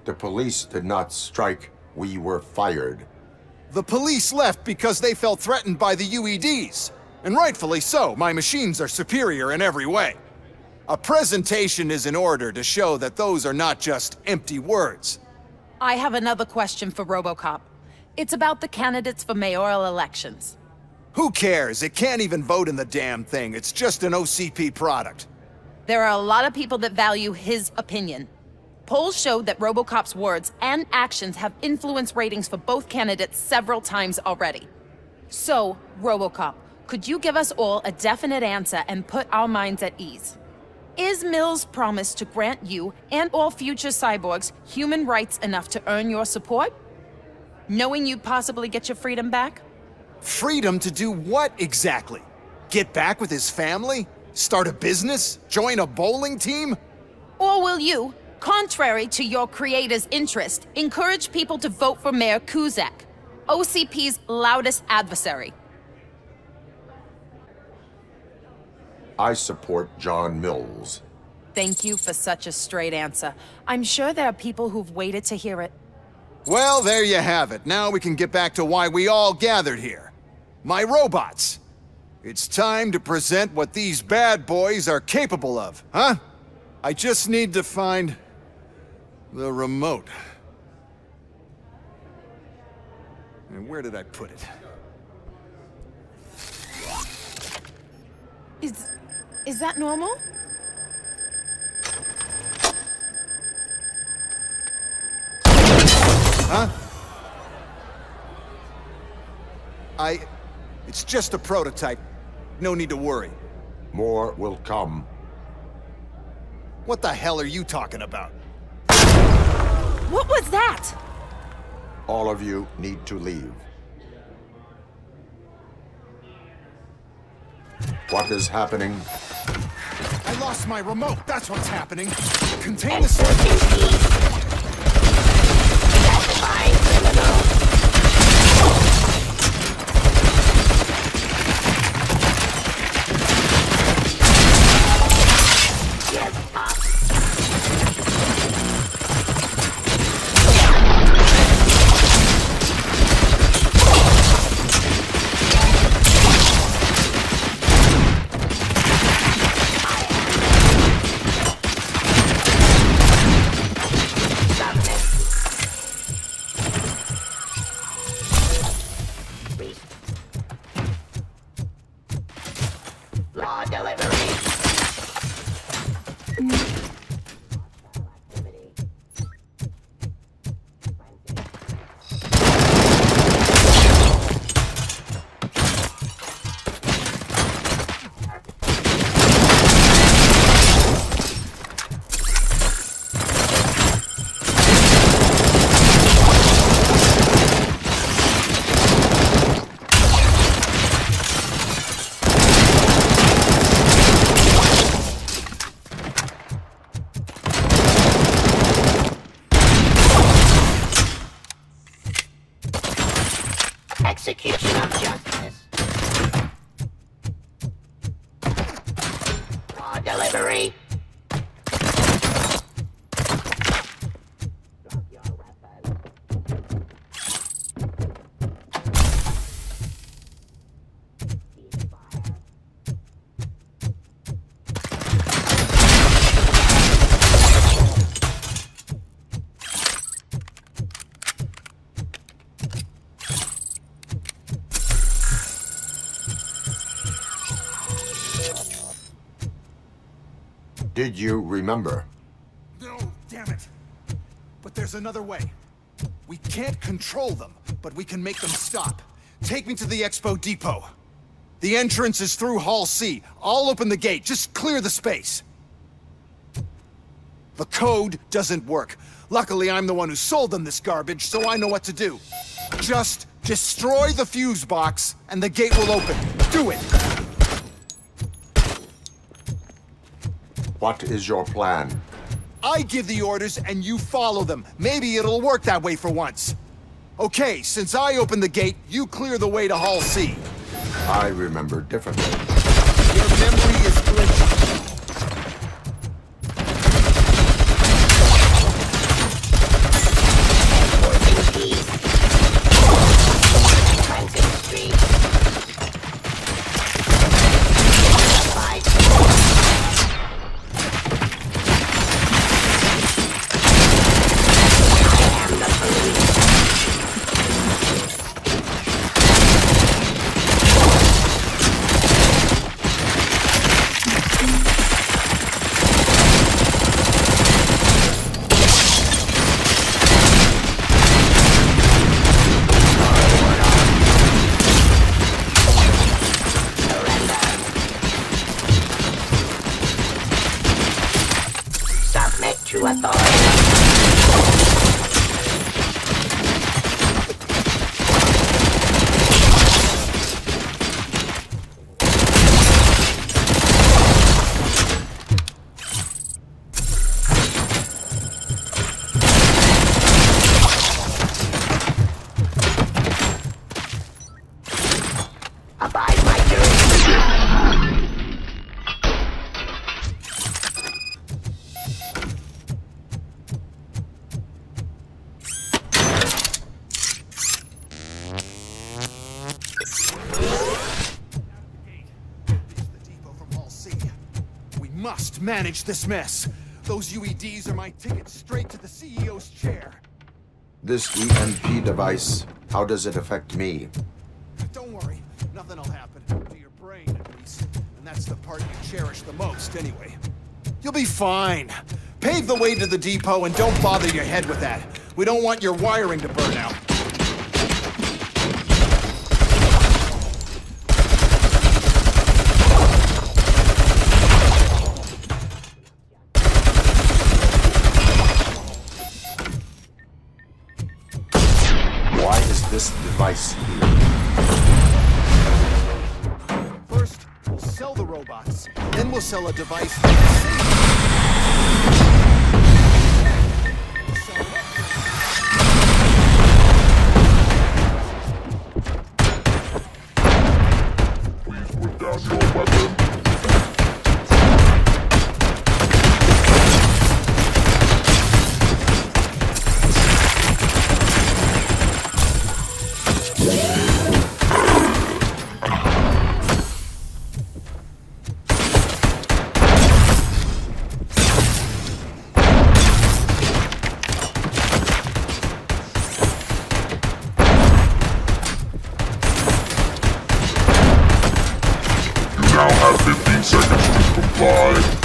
The police did not strike. We were fired. The police left because they felt threatened by the UEDs. And rightfully so. My machines are superior in every way. A presentation is in order to show that those are not just empty words. I have another question for Robocop. It's about the candidates for mayoral elections. Who cares? It can't even vote in the damn thing. It's just an OCP product. There are a lot of people that value his opinion. Polls show that Robocop's words and actions have influenced ratings for both candidates several times already. So, Robocop, could you give us all a definite answer and put our minds at ease? Is Mills' promise to grant you and all future cyborgs human rights enough to earn your support? Knowing you'd possibly get your freedom back? Freedom to do what exactly? Get back with his family? Start a business? Join a bowling team? Or will you, contrary to your creator's interest, encourage people to vote for Mayor Kuzak, OCP's loudest adversary? I support John Mills. Thank you for such a straight answer. I'm sure there are people who've waited to hear it. Well, there you have it. Now we can get back to why we all gathered here. My robots. It's time to present what these bad boys are capable of, huh? I just need to find the remote. And where did I put it? Is that normal? Huh? It's just a prototype. No need to worry. More will come. What the hell are you talking about? What was that? All of you need to leave. What is happening? I lost my remote. That's what's happening. Contain the Execution of justice. Raw delivery. Drop your weapon. Ceasefire. Did you remember? No, damn it. But there's another way. We can't control them, but we can make them stop. Take me to the Expo Depot. The entrance is through Hall C. I'll open the gate. Just clear the space. The code doesn't work. Luckily, I'm the one who sold them this garbage, so I know what to do. Just destroy the fuse box, and the gate will open. Do it! What is your plan? I give the orders and you follow them. Maybe it'll work that way for once. Okay, since I opened the gate, you clear the way to Hall C. I remember differently. Your memory is glitchy. Abide my doom! We must manage this mess. Those UEDs are my ticket straight to the CEO's chair. This EMP device, how does it affect me? Don't worry, nothing'll happen. To your brain, at least. And that's the part you cherish the most, anyway. You'll be fine. Pave the way to the depot and don't bother your head with that. We don't want your wiring to burn out. Why is this device here? First, we'll sell the robots. Then we'll sell a device. Please put down your weapon. Now have 15 seconds to comply.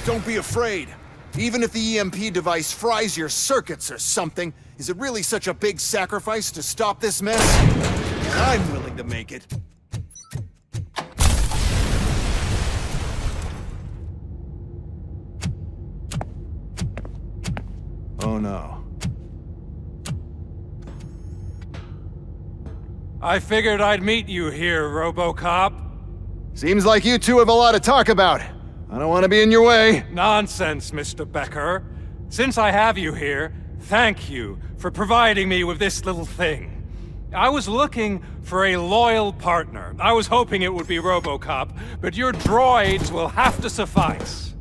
Don't be afraid. Even if the EMP device fries your circuits or something, is it really such a big sacrifice to stop this mess? I'm willing to make it. Oh no. I figured I'd meet you here, Robocop. Seems like you two have a lot to talk about. I don't want to be in your way. Nonsense, Mr. Becker. Since I have you here, thank you for providing me with this little thing. I was looking for a loyal partner. I was hoping it would be Robocop, but your droids will have to suffice.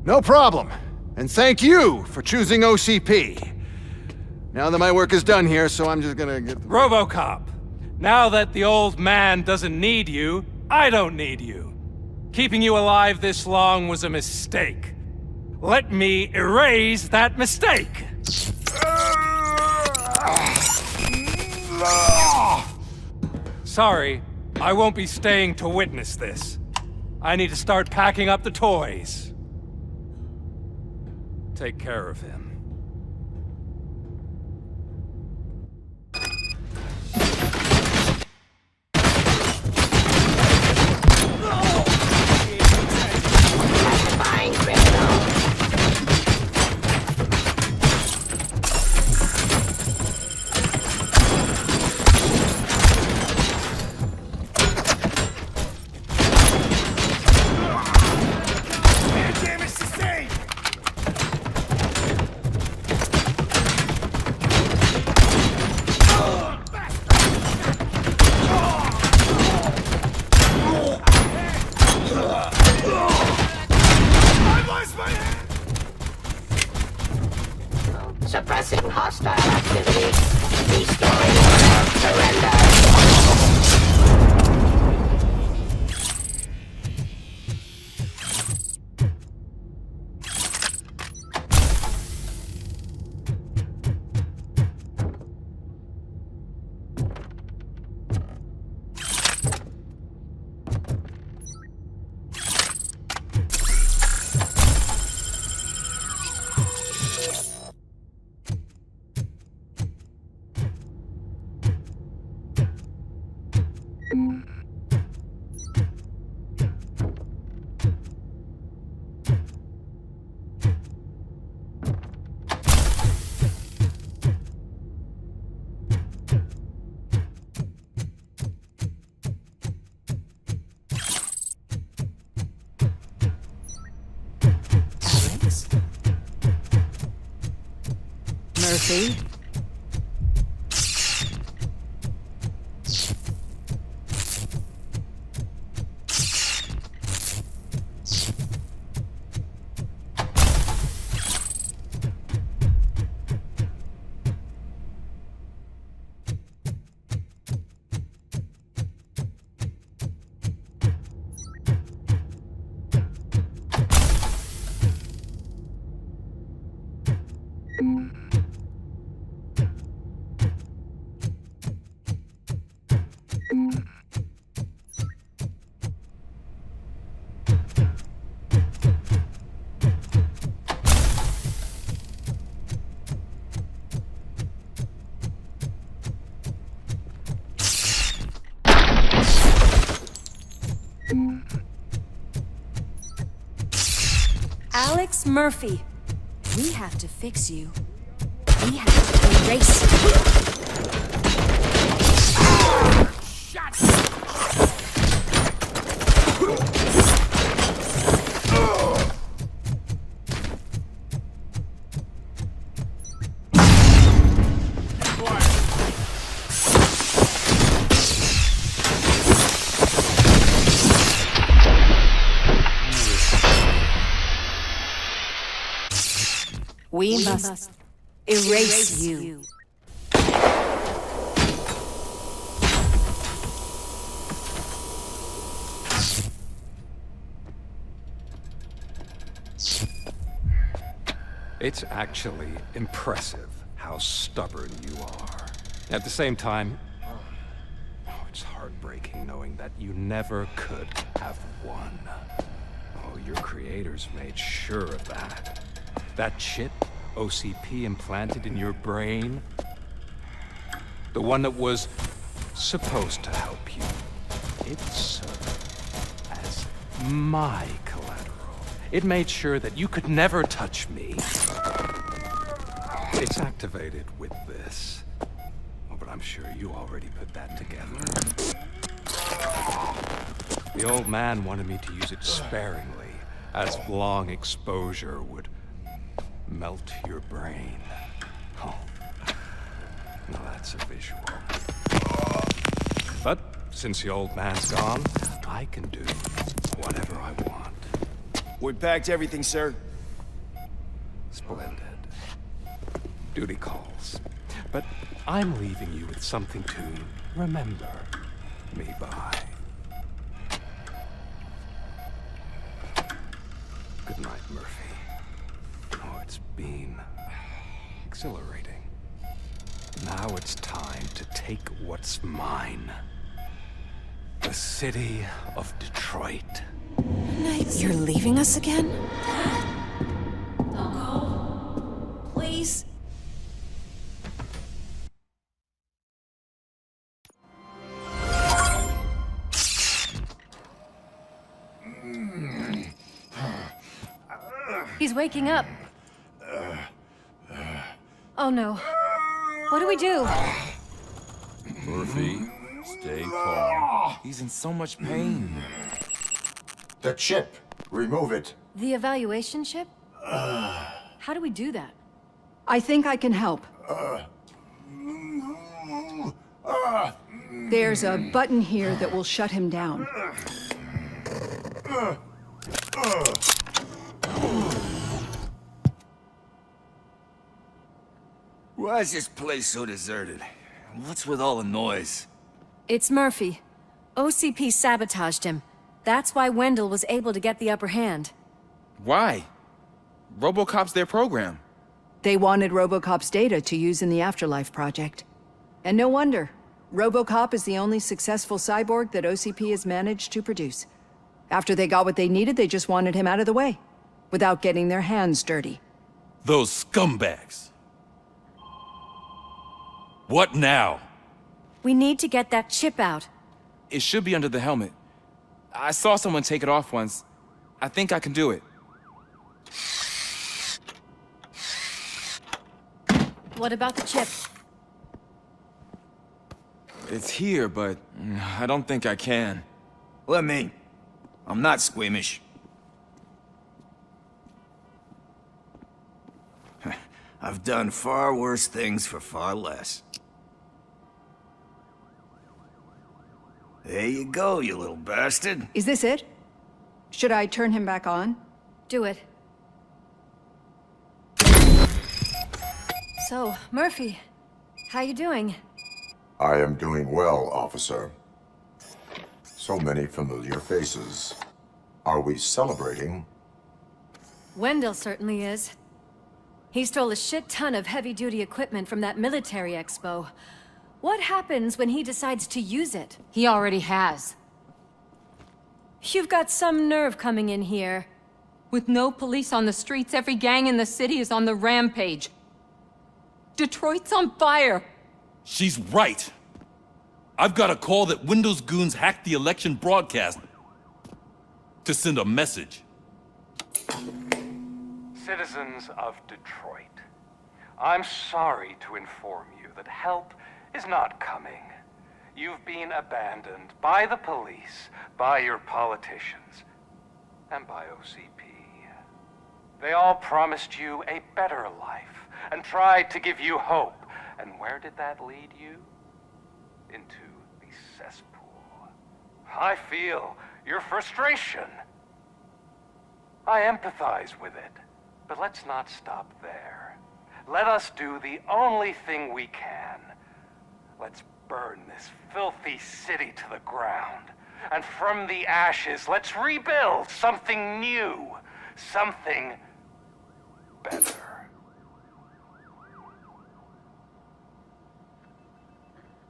No problem. And thank you for choosing OCP. Now that my work is done here, so I'm just gonna get... Robocop, now that the old man doesn't need you, I don't need you. Keeping you alive this long was a mistake. Let me erase that mistake! Sorry, I won't be staying to witness this. I need to start packing up the toys. Take care of him. hostile activity. Restoring order. Surrender. Murphy? Alex Murphy, we have to fix you. We have to erase you. We must erase you. It's actually impressive how stubborn you are. At the same time, it's heartbreaking knowing that you never could have won. Oh, your creators made sure of that. That chip OCP implanted in your brain, the one that was supposed to help you, it served as my collateral. It made sure that you could never touch me. It's activated with this. Oh, but I'm sure you already put that together. The old man wanted me to use it sparingly, as long exposure would melt your brain. Oh, now that's a visual. But since the old man's gone, I can do whatever I want. We packed everything, sir. Splendid. Duty calls. But I'm leaving you with something to remember me by. Good night, Murphy. Oh, it's been exhilarating. Now it's time to take what's mine. The city of Detroit. You're leaving us again? Don't go. Please. He's waking up. Oh no. What do we do? Murphy, stay calm. He's in so much pain. The chip. Remove it. The evaluation chip? How do we do that? I think I can help. There's a button here that will shut him down. Why is this place so deserted? What's with all the noise? It's Murphy. OCP sabotaged him. That's why Wendell was able to get the upper hand. Why? Robocop's their program. They wanted Robocop's data to use in the Afterlife project. And no wonder. Robocop is the only successful cyborg that OCP has managed to produce. After they got what they needed, they just wanted him out of the way, without getting their hands dirty. Those scumbags. What now? We need to get that chip out. It should be under the helmet. I saw someone take it off once. I think I can do it. What about the chip? It's here, but I don't think I can. Let me. I'm not squeamish. I've done far worse things for far less. There you go, you little bastard. Is this it? Should I turn him back on? Do it. So, Murphy, how you doing? I am doing well, officer. So many familiar faces. Are we celebrating? Wendell certainly is. He stole a shit ton of heavy-duty equipment from that military expo. What happens when he decides to use it? He already has. You've got some nerve coming in here. With no police on the streets, every gang in the city is on the rampage. Detroit's on fire. She's right. I've got a call that Windows goons hacked the election broadcast to send a message. Citizens of Detroit, I'm sorry to inform you that help is not coming. You've been abandoned by the police, by your politicians, and by OCP. They all promised you a better life and tried to give you hope. And where did that lead you? Into the cesspool. I feel your frustration. I empathize with it. But let's not stop there. Let us do the only thing we can. Let's burn this filthy city to the ground. And from the ashes, let's rebuild something new. Something better.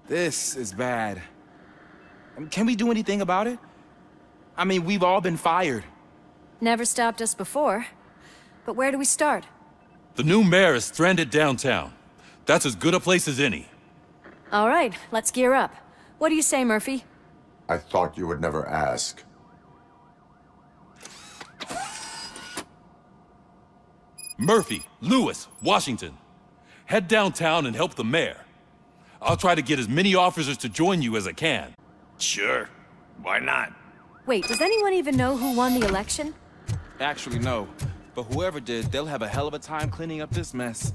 This is bad. Can we do anything about it? I mean, we've all been fired. Never stopped us before. But where do we start? The new mayor is stranded downtown. That's as good a place as any. All right, let's gear up. What do you say, Murphy? I thought you would never ask. Murphy, Lewis, Washington. Head downtown and help the mayor. I'll try to get as many officers to join you as I can. Sure. Why not? Wait, does anyone even know who won the election? Actually, no. But whoever did, they'll have a hell of a time cleaning up this mess.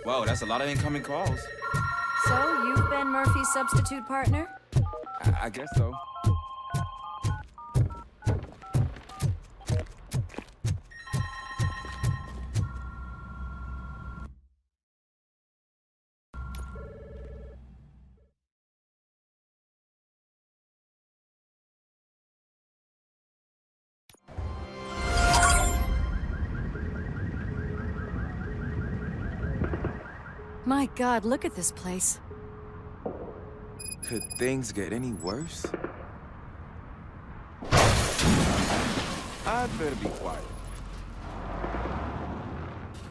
Whoa, that's a lot of incoming calls. So, you've been Murphy's substitute partner? I guess so. My God, look at this place. Could things get any worse? I'd better be quiet.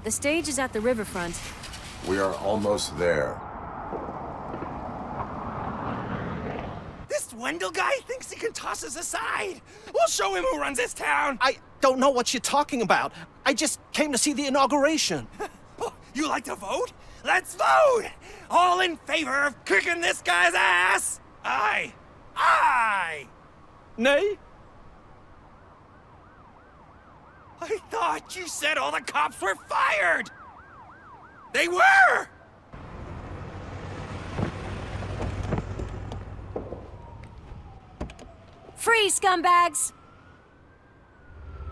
The stage is at the riverfront. We are almost there. This Wendell guy thinks he can toss us aside. We'll show him who runs this town. I don't know what you're talking about. I just came to see the inauguration. You like to vote? Let's vote! All in favor of kicking this guy's ass? Aye. Aye! Nay? I thought you said all the cops were fired! They were! Freeze, scumbags!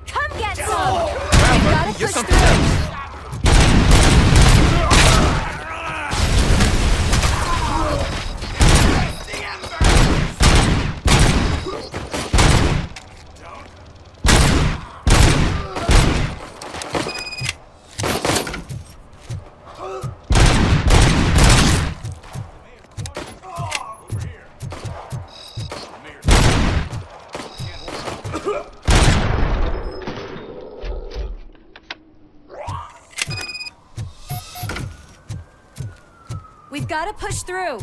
Come get some! We've gotta push through! We've gotta push through!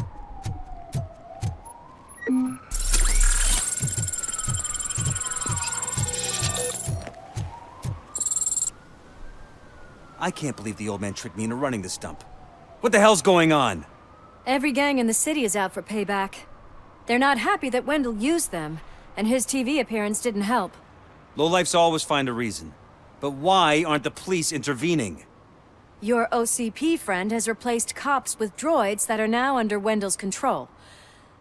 I can't believe the old man tricked me into running this dump. What the hell's going on? Every gang in the city is out for payback. They're not happy that Wendell used them, and his TV appearance didn't help. Lowlifes always find a reason. But why aren't the police intervening? Your OCP friend has replaced cops with droids that are now under Wendell's control.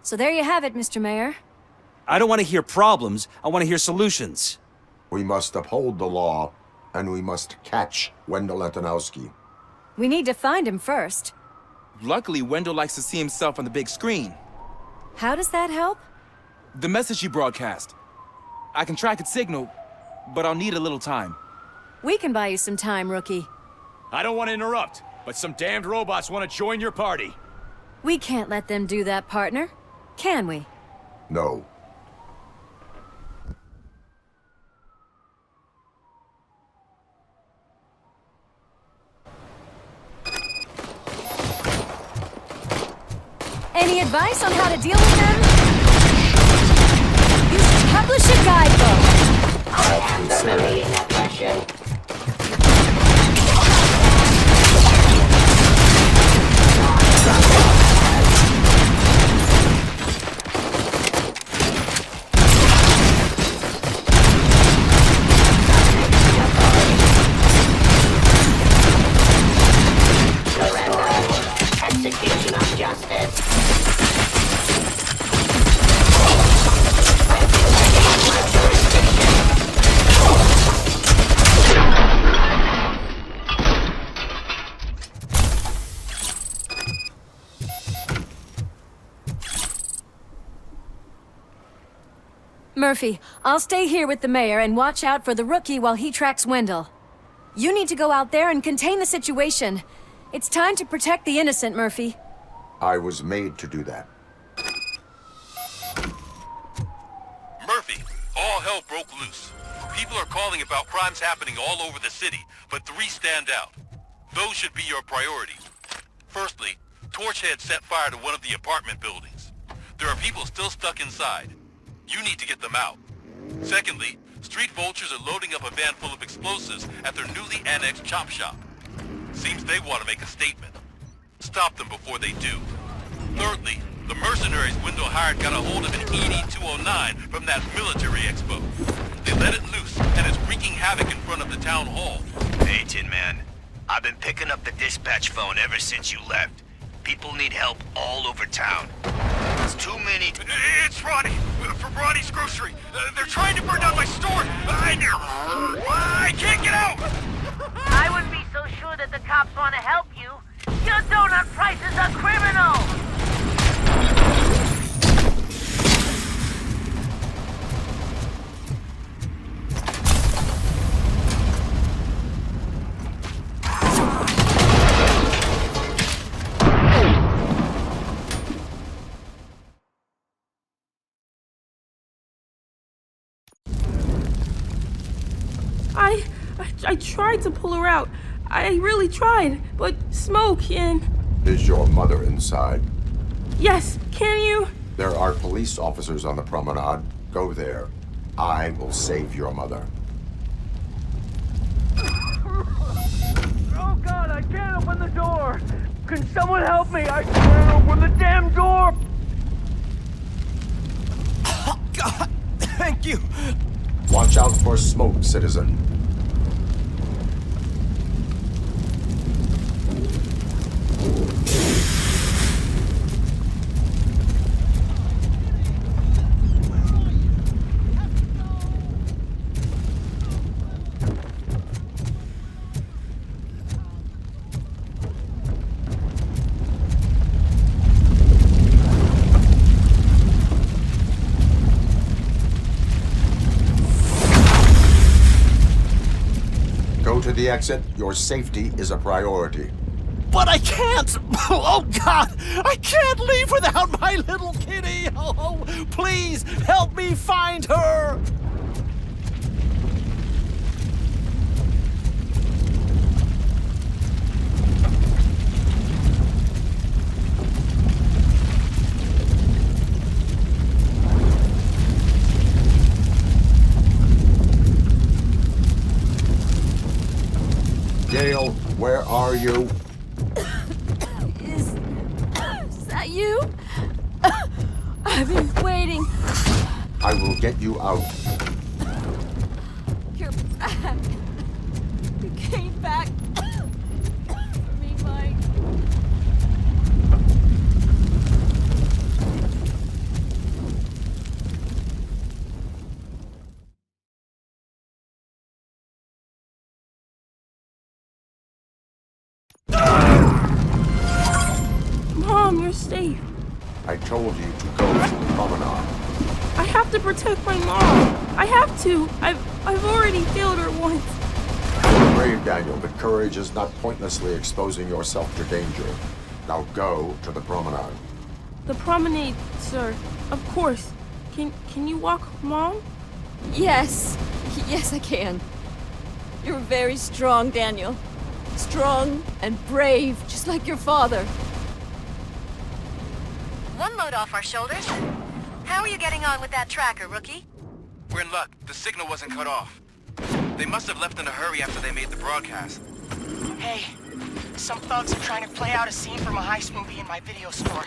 So there you have it, Mr. Mayor. I don't want to hear problems, I want to hear solutions. We must uphold the law, and we must catch Wendell Antonowski. We need to find him first. Luckily, Wendell likes to see himself on the big screen. How does that help? The message you broadcast. I can track its signal, but I'll need a little time. We can buy you some time, rookie. I don't want to interrupt, but some damned robots want to join your party. We can't let them do that, partner. Can we? No. Any advice on how to deal with them? You should publish a guidebook. I am the Marine aggression. Execution of justice. Murphy, I'll stay here with the mayor and watch out for the rookie while he tracks Wendell. You need to go out there and contain the situation. It's time to protect the innocent, Murphy. I was made to do that. Murphy, all hell broke loose. People are calling about crimes happening all over the city, but 3 stand out. Those should be your priority. Firstly, Torchhead set fire to one of the apartment buildings. There are people still stuck inside. You need to get them out. Secondly, street vultures are loading up a van full of explosives at their newly annexed chop shop. Seems they want to make a statement. Stop them before they do. Thirdly, the mercenaries Wendell hired got a hold of an ED-209 from that military expo. They let it loose, and it's wreaking havoc in front of the town hall. Hey, Tin Man. I've been picking up the dispatch phone ever since you left. People need help all over town. There's too many... It's Ronnie! From Ronnie's Grocery. They're trying to burn down my store! I can't get out! I wouldn't be so sure that the cops want to help you. Your donut prices are criminal! I tried to pull her out. I really tried, but smoke and... Is your mother inside? Yes, can you? There are police officers on the promenade. Go there. I will save your mother. Oh God, I can't open the door! Can someone help me? I can't open the damn door! Oh, God, thank you! Watch out for smoke, citizen. the exit. Your safety is a priority. But I can't! Oh, God! I can't leave without my little kitty! Oh, please, help me find her! Gail, where are you? Is that you? I've been waiting. I will get you out. You're back. You came back for me, Mike. Mom, you're safe. I told you to go to the promenade. I have to protect my mom. I have to. I've already failed her once. You're brave, Daniel, but courage is not pointlessly exposing yourself to danger. Now go to the promenade. The promenade, sir. Of course. Can you walk, Mom? Yes. Yes, I can. You're very strong, Daniel. Strong and brave, just like your father. One load off our shoulders. How are you getting on with that tracker, rookie? We're in luck. The signal wasn't cut off. They must have left in a hurry after they made the broadcast. Hey, some thugs are trying to play out a scene from a heist movie in my video store.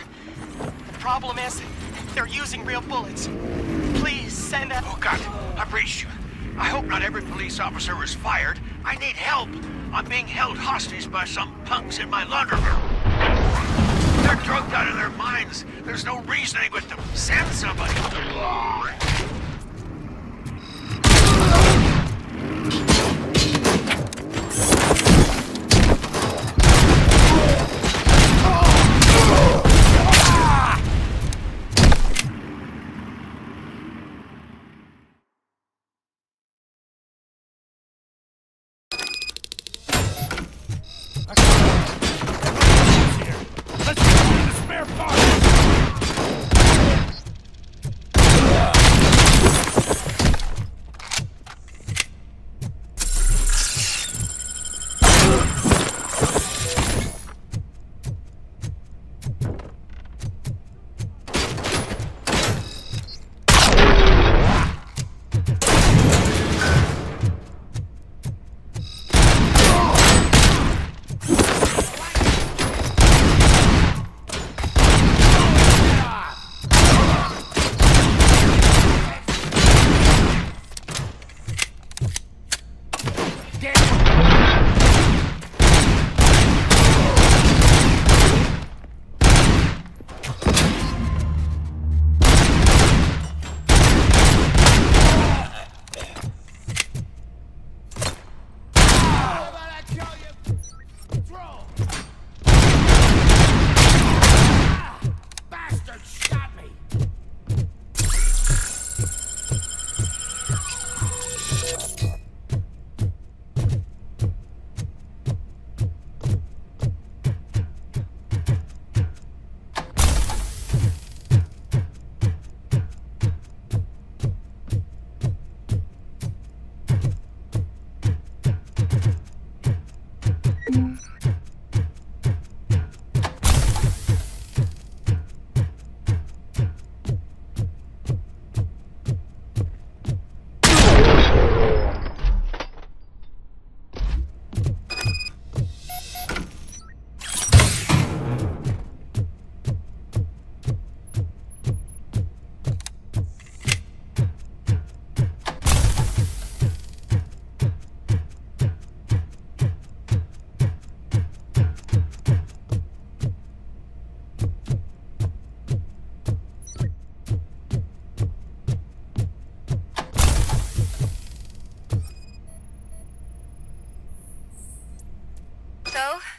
The problem is, they're using real bullets. Please send that. Oh, God, I've reached you. I hope not every police officer was fired. I need help. I'm being held hostage by some punks in my laundry room. They're drugged out of their minds. There's no reasoning with them. Send somebody.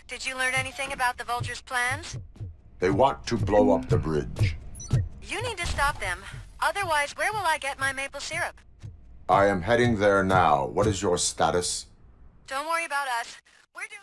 Did you learn anything about the Vulture's plans? They want to blow up the bridge. You need to stop them. Otherwise, where will I get my maple syrup? I am heading there now. What is your status? Don't worry about us. We're doing...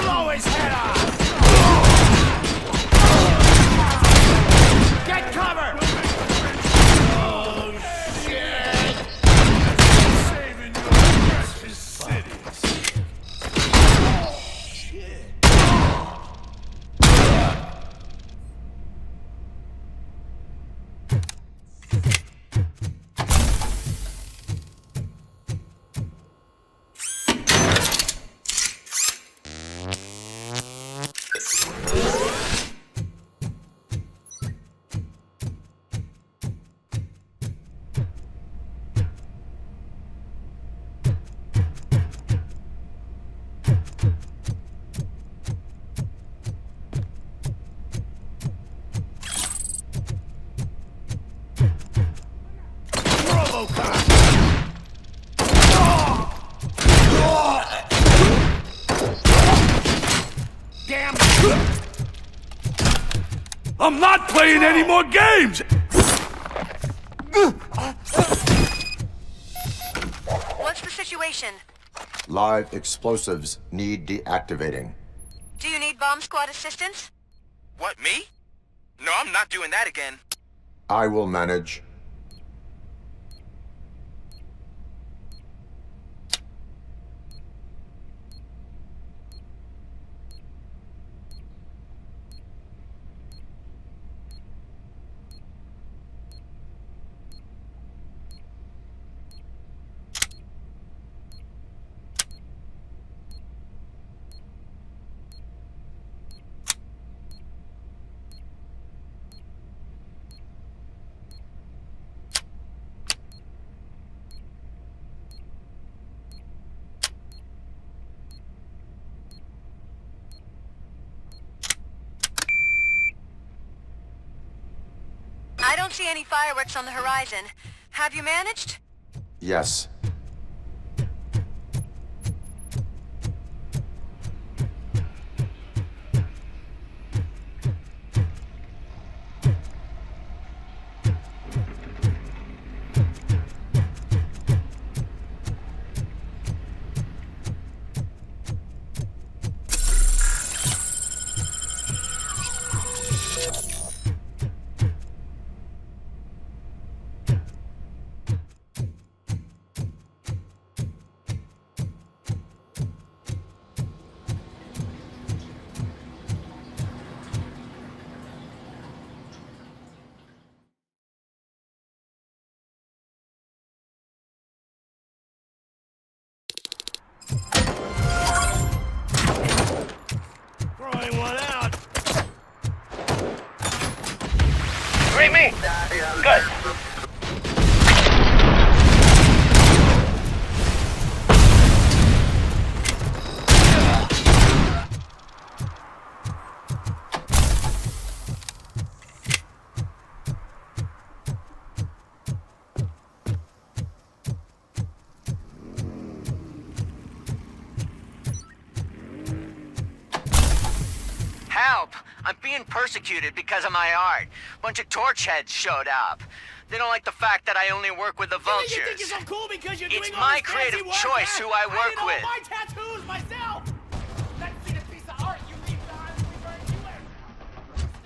Blow his head off! Get cover! Oh, shit! Saving your precious cities. Oh, shit. Robocop! Damn! I'm not playing any more games! What's the situation? Live explosives need deactivating. Do you need bomb squad assistance? What, me? No, I'm not doing that again. I will manage. I don't see any fireworks on the horizon. Have you managed? Yes. help. I'm being persecuted because of my art. Bunch of torch heads showed up. They don't like the fact that I only work with the vultures. You think you're so cool because you're It's doing all my this fancy creative work, choice who I work did with. all my tattoos myself. Let's see the piece of art you leave behind when we burn you in.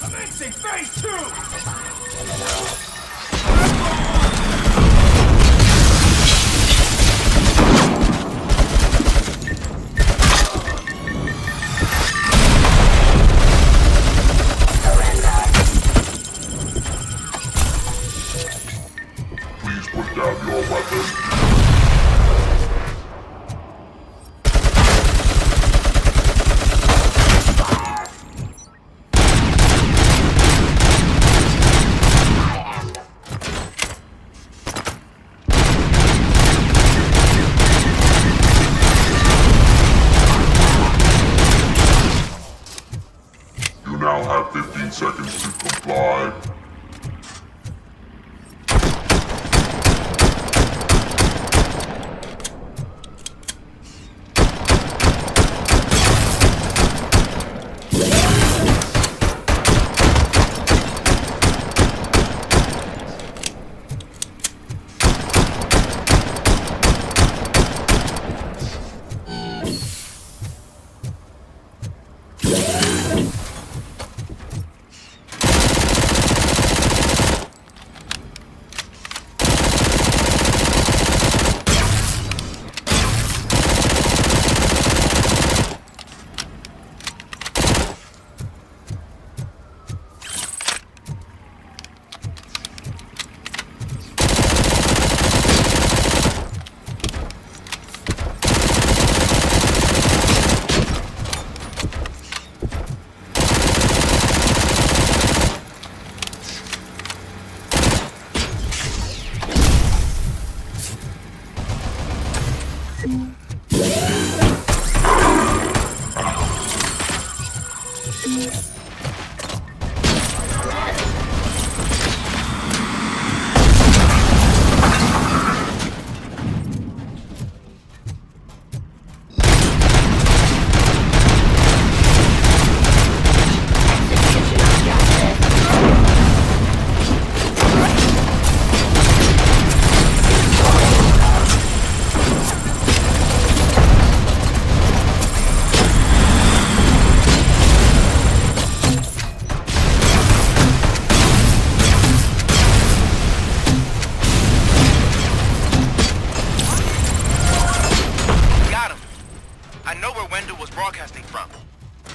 Commencing phase 2! Please put down your weapon. You now have 15 seconds to comply.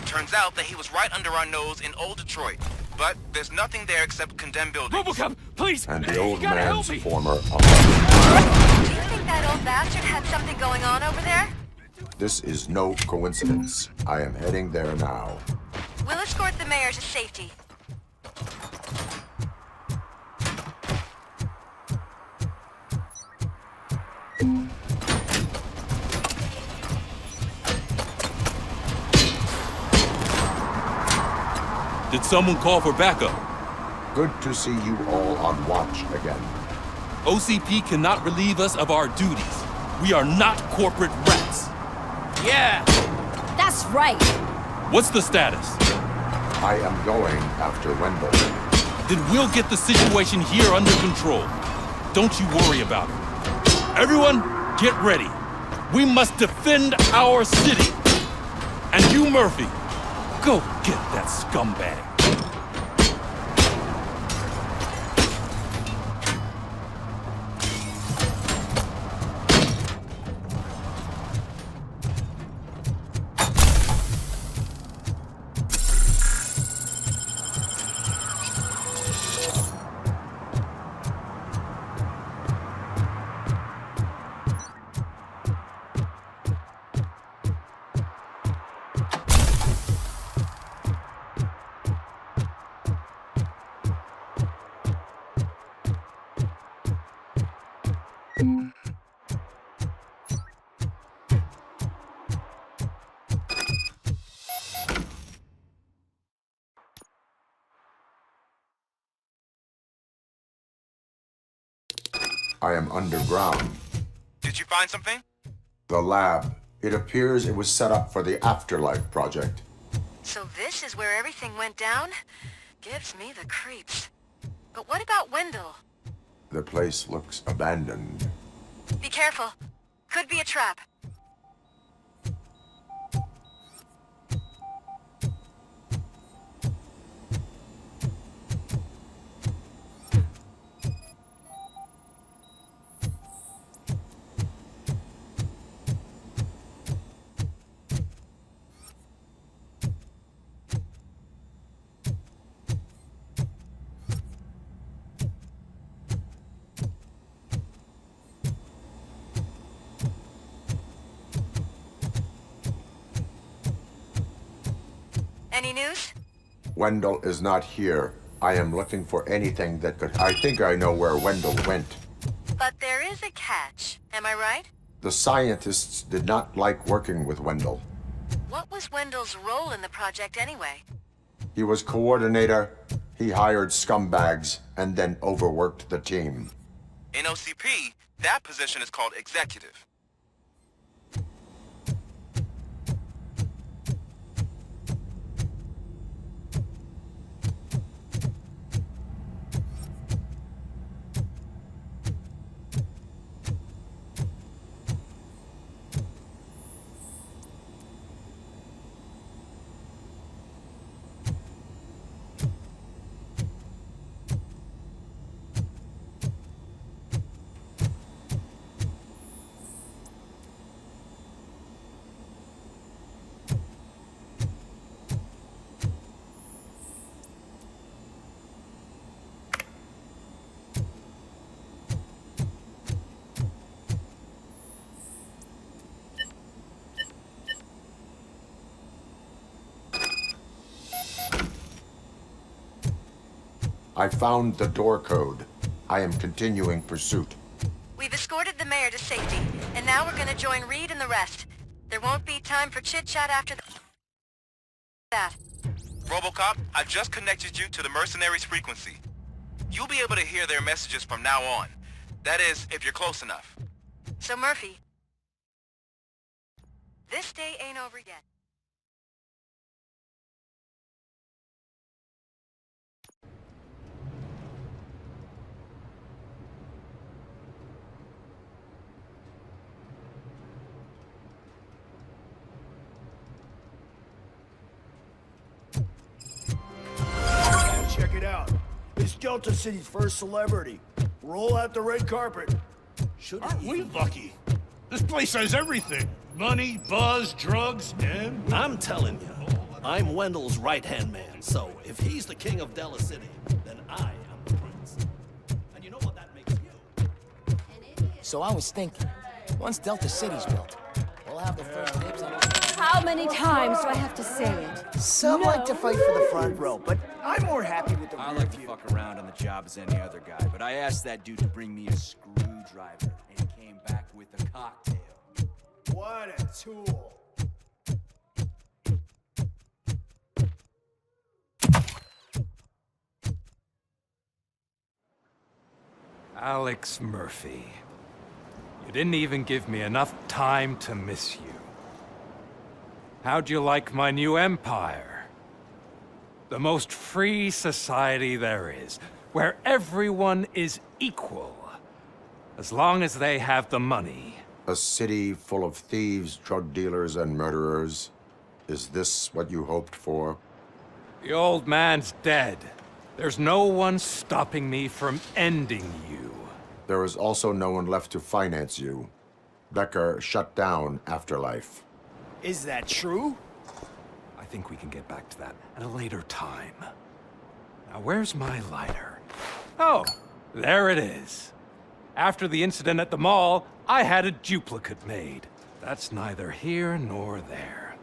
Turns out that he was right under our nose in old Detroit. But there's nothing there except condemned buildings. Robocop, please! And the old man's former Do you think that old bastard had something going on over there? This is no coincidence. I am heading there now. We'll escort the mayor to safety. Did someone call for backup? Good to see you all on watch again. OCP cannot relieve us of our duties. We are not corporate rats. Yeah! That's right! What's the status? I am going after Wendell. Then we'll get the situation here under control. Don't you worry about it. Everyone, get ready. We must defend our city. And you, Murphy, go get that scumbag. I am underground. Did you find something? The lab. It appears it was set up for the Afterlife project. So this is where everything went down? Gives me the creeps. But what about Wendell? The place looks abandoned. Be careful. Could be a trap. Any news? Wendell is not here. I am looking for anything that could... I think I know where Wendell went. But there is a catch. Am I right? The scientists did not like working with Wendell. What was Wendell's role in the project anyway? He was coordinator, he hired scumbags, and then overworked the team. In OCP, that position is called executive. I found the door code. I am continuing pursuit. We've escorted the mayor to safety, and now we're gonna join Reed and the rest. There won't be time for chit-chat after that. Robocop, I just connected you to the mercenaries' frequency. You'll be able to hear their messages from now on. That is, if you're close enough. So Murphy, this day ain't over yet. Check it out. It's Delta City's first celebrity. Roll out the red carpet. Aren't we lucky? This place has everything. Money, buzz, drugs, and... I'm telling you, I'm Wendell's right-hand man, so if he's the king of Della City, then I am the prince. And you know what that makes you? So I was thinking, once Delta City's built, we'll have the first dibs on it. How many times do I have to say it? Some like to fight for the front row, but I'm more happy with the I rear like to view. fuck around on the job as any other guy, but I asked that dude to bring me a screwdriver and came back with a cocktail. What a tool. Alex Murphy. You didn't even give me enough time to miss you. How'd you like my new empire? The most free society there is, where everyone is equal, as long as they have the money. A city full of thieves, drug dealers, and murderers. Is this what you hoped for? The old man's dead. There's no one stopping me from ending you. There is also no one left to finance you. Becker shut down Afterlife. Is that true? I think we can get back to that at a later time. Now, where's my lighter? Oh, there it is. After the incident at the mall, I had a duplicate made. That's neither here nor there.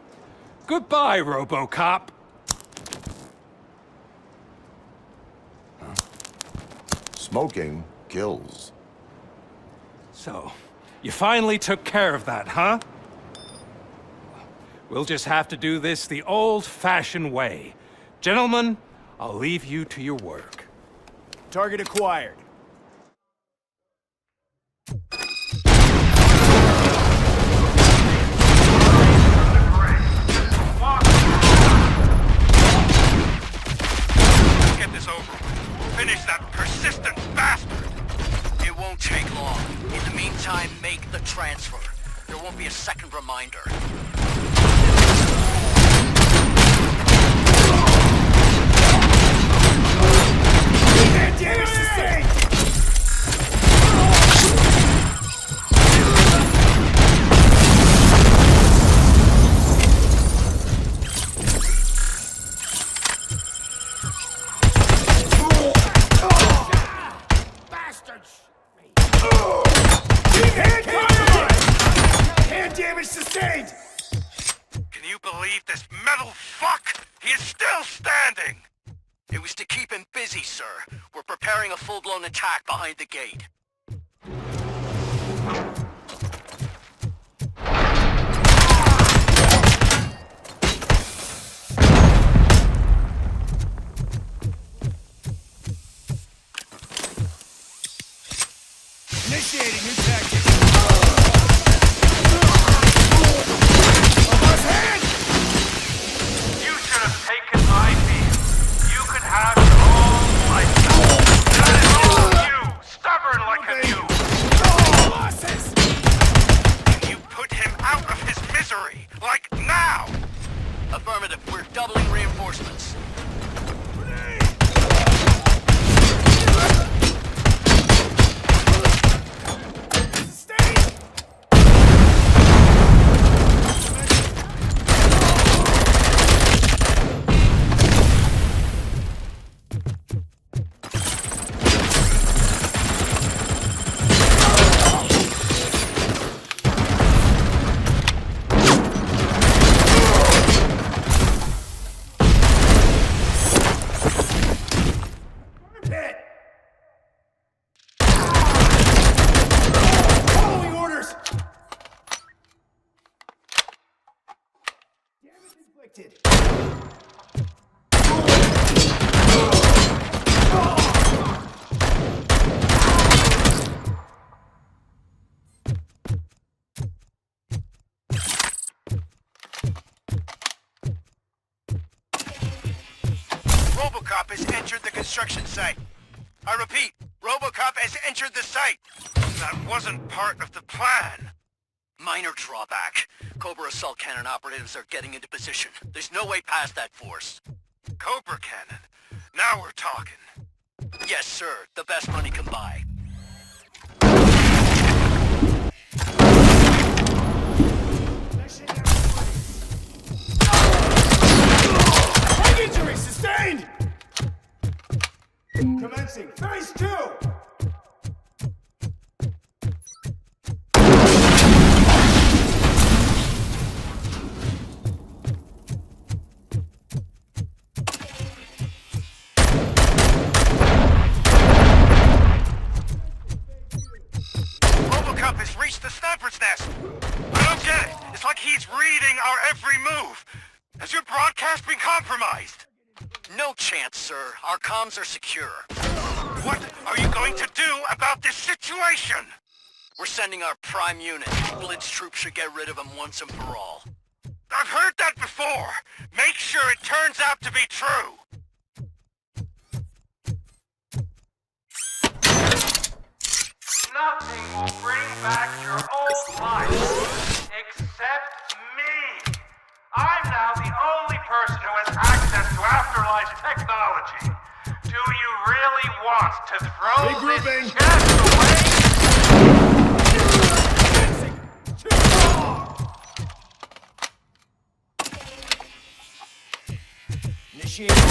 Goodbye, Robocop! Smoking kills. So, you finally took care of that, huh? We'll just have to do this the old-fashioned way. Gentlemen, I'll leave you to your work. Target acquired. won't be a second reminder. Damage sustained! Bastards! Hand damage sustained! Can you believe this metal fuck? He is still standing! It was to keep him busy, sir. We're preparing a full-blown attack behind the gate. Initiating new tactics. You should have taken my beat. You could have your own lifestyle. That is all you, stubborn like a mule. Can you put him out of his misery? Like now! Affirmative. We're doubling reinforcements. Following orders! Damage inflicted. Robocop has entered the construction site. I repeat, Robocop has entered the site. That wasn't part of the plan. Minor drawback. Cobra assault cannon operatives are getting into position. There's no way past that force. Cobra cannon. Now we're talking. Yes, sir. The best money can buy. Leg injury sustained! Commencing phase 2! Robocop has reached the sniper's nest. I don't get it. It's like he's reading our every move. Has your broadcast been compromised? No chance, sir. Our comms are secure. What are you going to do about this situation? We're sending our prime unit. Blitz troops should get rid of him once and for all. I've heard that before. Make sure it turns out to be true. Nothing will bring back your old life except me. I'm now the only person who has access to afterlife technology. Do you really want to throw Regrouping. this chest away? Initiating.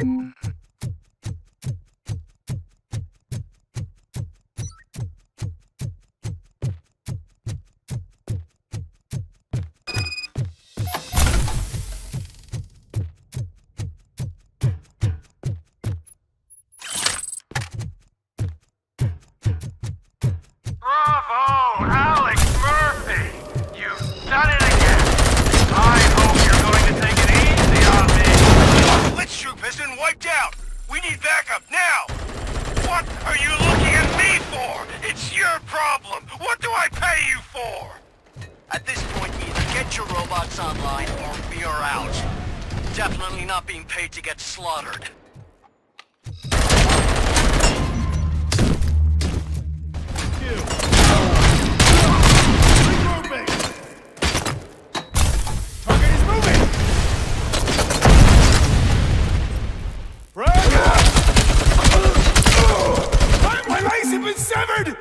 Bravo, Alex Murphy! You've done it again! I hope you're going to take it easy on me! Our blitz troop has been wiped out! We need backup now! What are you looking at me for? It's your problem! What do I pay you for? At this point, either get your robots online or we are out. Definitely not being paid to get slaughtered. My legs have been severed!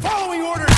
Following orders!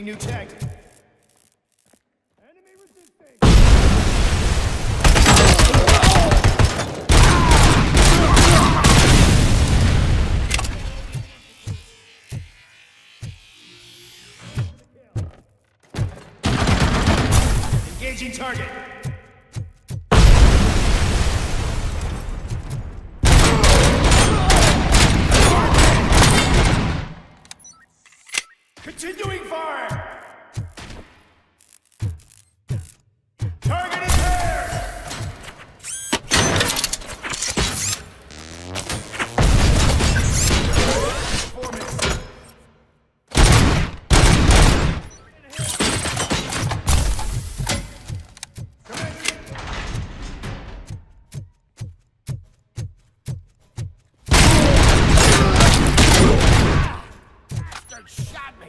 New tag. Enemy resisting. Engaging target. Continuing fire! Target is there! Bastard shot me!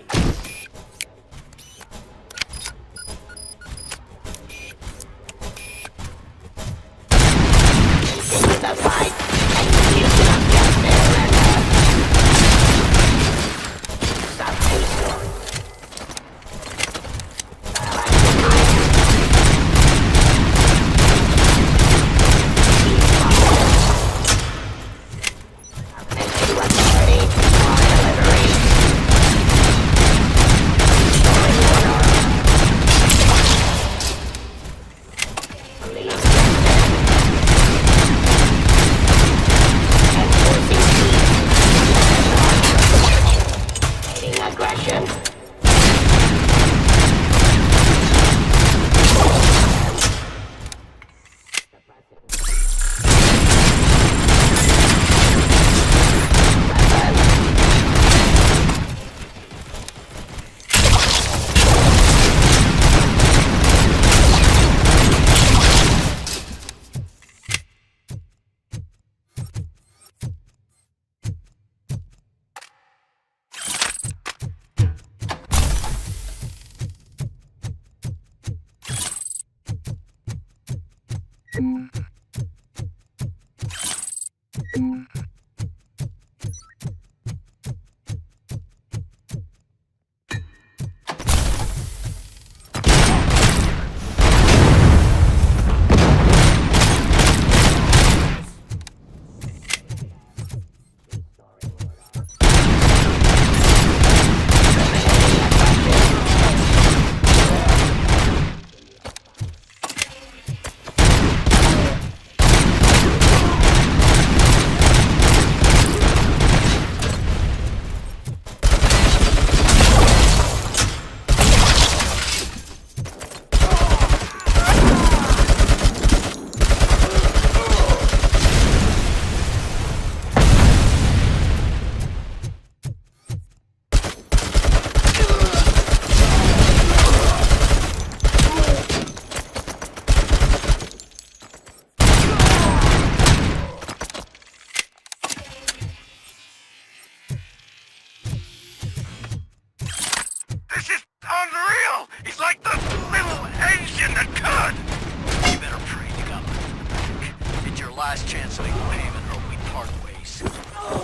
last chance to make a payment or we part ways.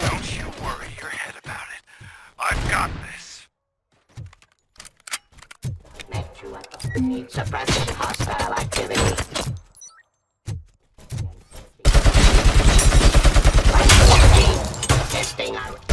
Don't you worry your head about it. I've got this. Suppressing hostile activity. Testing out.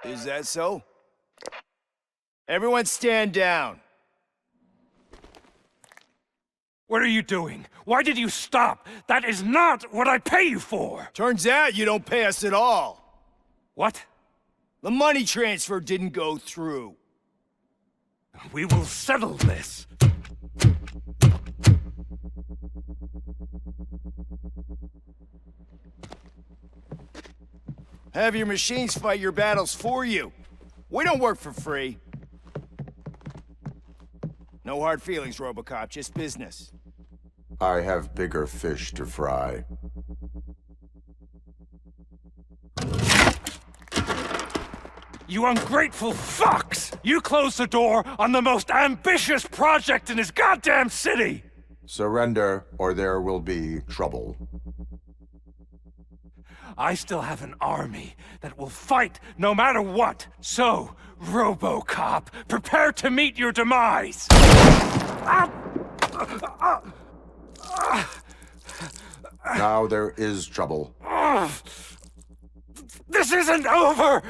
Is that so? Everyone stand down. What are you doing? Why did you stop? That is not what I pay you for! Turns out you don't pay us at all. What? The money transfer didn't go through. We will settle this. Have your machines fight your battles for you. We don't work for free. No hard feelings, Robocop, just business. I have bigger fish to fry. You ungrateful fucks! You closed the door on the most ambitious project in this goddamn city! Surrender, or there will be trouble. I still have an army that will fight no matter what. So, Robocop, prepare to meet your demise! Now there is trouble. This isn't over!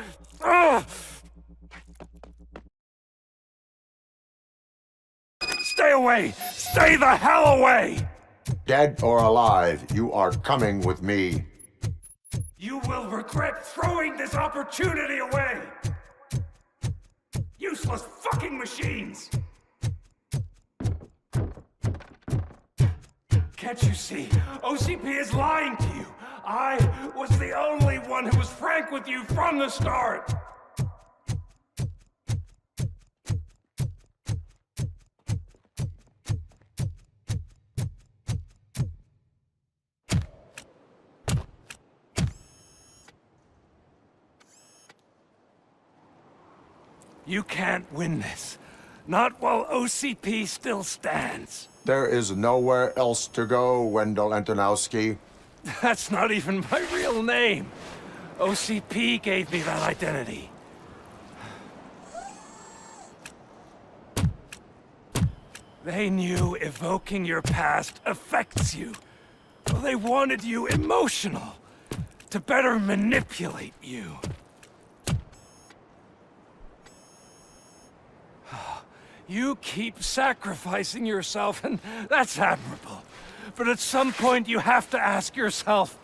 Stay away! Stay the hell away! Dead or alive, you are coming with me. You will regret throwing this opportunity away! Useless fucking machines! Can't you see? OCP is lying to you! I was the only one who was frank with you from the start! You can't win this. Not while OCP still stands. There is nowhere else to go, Wendell Antonowski. That's not even my real name. OCP gave me that identity. They knew evoking your past affects you. Well, they wanted you emotional, to better manipulate you. You keep sacrificing yourself, and that's admirable. But at some point, you have to ask yourself,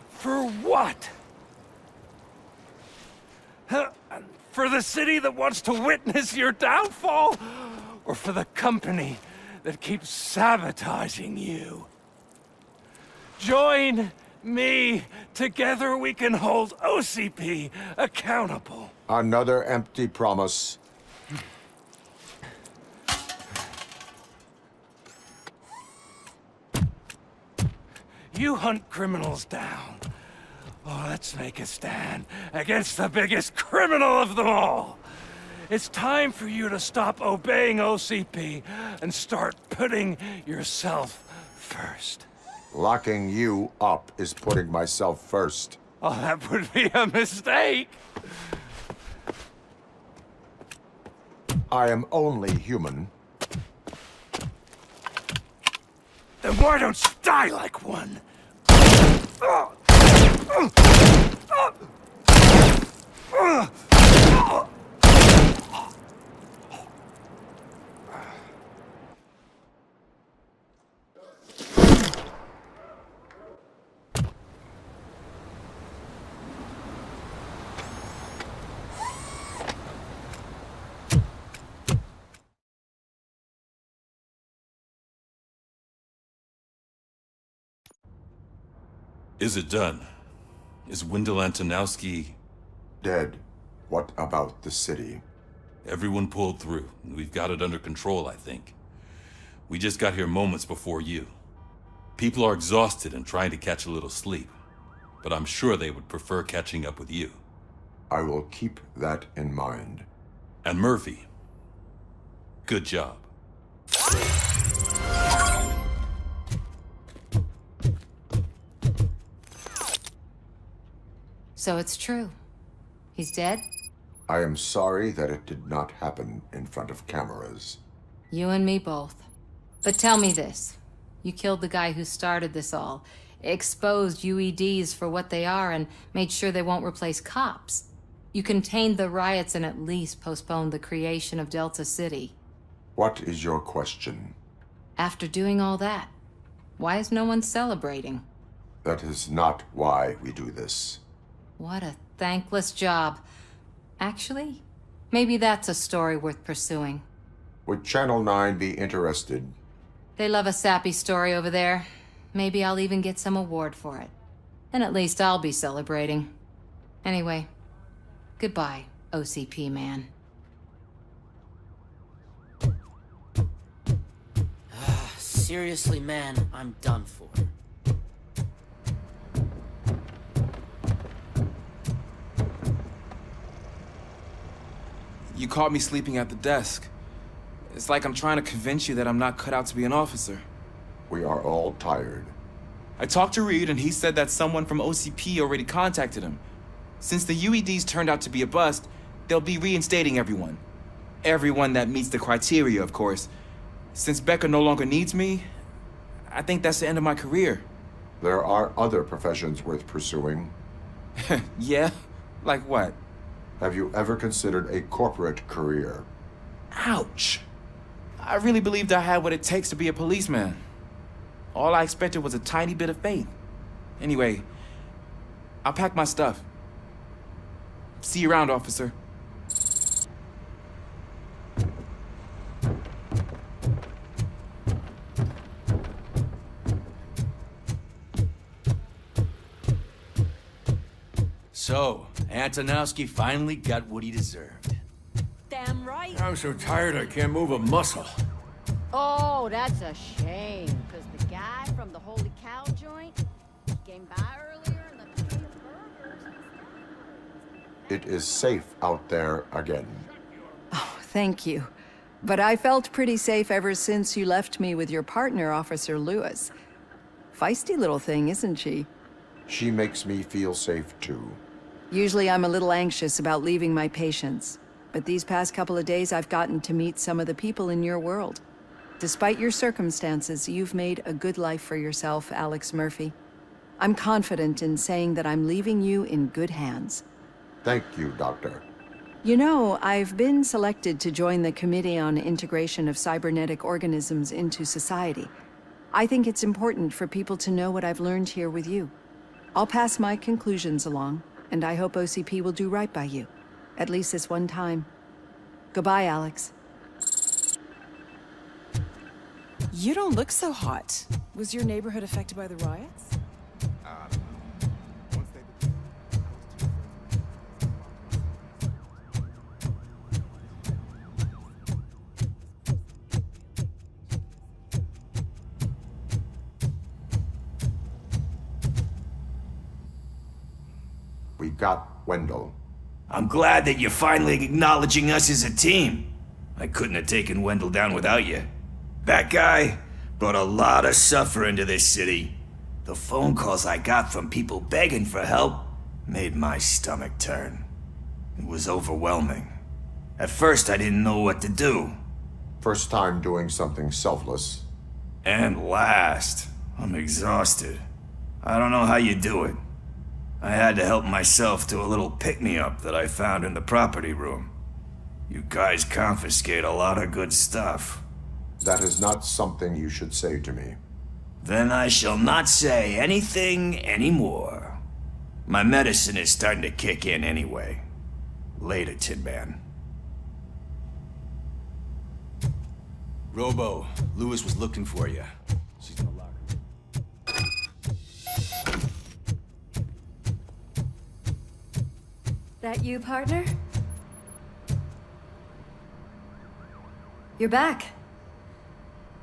for what? For the city that wants to witness your downfall? Or for the company that keeps sabotaging you? Join me. Together we can hold OCP accountable. Another empty promise. You hunt criminals down. Oh, let's make a stand against the biggest criminal of them all. It's time for you to stop obeying OCP and start putting yourself first. Locking you up is putting myself first. Oh, that would be a mistake. I am only human. Then why don't you die like one? Is it done? Is Wendell Antonowski... dead? What about the city? Everyone pulled through. We've got it under control, I think. We just got here moments before you. People are exhausted and trying to catch a little sleep. But I'm sure they would prefer catching up with you. I will keep that in mind. And Murphy, good job. So it's true. He's dead? I am sorry that it did not happen in front of cameras. You and me both. But tell me this. You killed the guy who started this all, exposed UEDs for what they are, and made sure they won't replace cops. You contained the riots and at least postponed the creation of Delta City. What is your question? After doing all that, why is no one celebrating? That is not why we do this. What a thankless job. Actually, maybe that's a story worth pursuing. Would Channel 9 be interested? They love a sappy story over there. Maybe I'll even get some award for it. And at least I'll be celebrating. Anyway, goodbye, OCP man. Seriously, man, I'm done for. You caught me sleeping at the desk. It's like I'm trying to convince you that I'm not cut out to be an officer. We are all tired. I talked to Reed and he said that someone from OCP already contacted him. Since the UEDs turned out to be a bust, they'll be reinstating everyone. Everyone that meets the criteria, of course. Since Becca no longer needs me, I think that's the end of my career. There are other professions worth pursuing. Yeah? Like what? Have you ever considered a corporate career? Ouch! I really believed I had what it takes to be a policeman. All I expected was a tiny bit of faith. Anyway, I'll pack my stuff. See you around, officer. So, Antonowski finally got what he deserved. Damn right. I'm so tired I can't move a muscle. Oh, that's a shame, because the guy from the Holy Cow joint came by earlier and the plate of burgers. It is safe out there again. Oh, thank you. But I felt pretty safe ever since you left me with your partner, Officer Lewis. Feisty little thing, isn't she? She makes me feel safe too. Usually I'm a little anxious about leaving my patients, but these past couple of days I've gotten to meet some of the people in your world. Despite your circumstances, you've made a good life for yourself, Alex Murphy. I'm confident in saying that I'm leaving you in good hands. Thank you, Doctor. You know, I've been selected to join the Committee on Integration of Cybernetic Organisms into Society. I think it's important for people to know what I've learned here with you. I'll pass my conclusions along, and I hope OCP will do right by you. At least this one time. Goodbye, Alex. You don't look so hot. Was your neighborhood affected by the riots? We got Wendell. I'm glad that you're finally acknowledging us as a team. I couldn't have taken Wendell down without you. That guy brought a lot of suffering to this city. The phone calls I got from people begging for help made my stomach turn. It was overwhelming. At first, I didn't know what to do. First time doing something selfless. And last, I'm exhausted. I don't know how you do it. I had to help myself to a little pick-me-up that I found in the property room. You guys confiscate a lot of good stuff. That is not something you should say to me. Then I shall not say anything anymore. My medicine is starting to kick in anyway. Later, Tin Man. Robo, Lewis was looking for you. She's in the locker. That you, partner? You're back.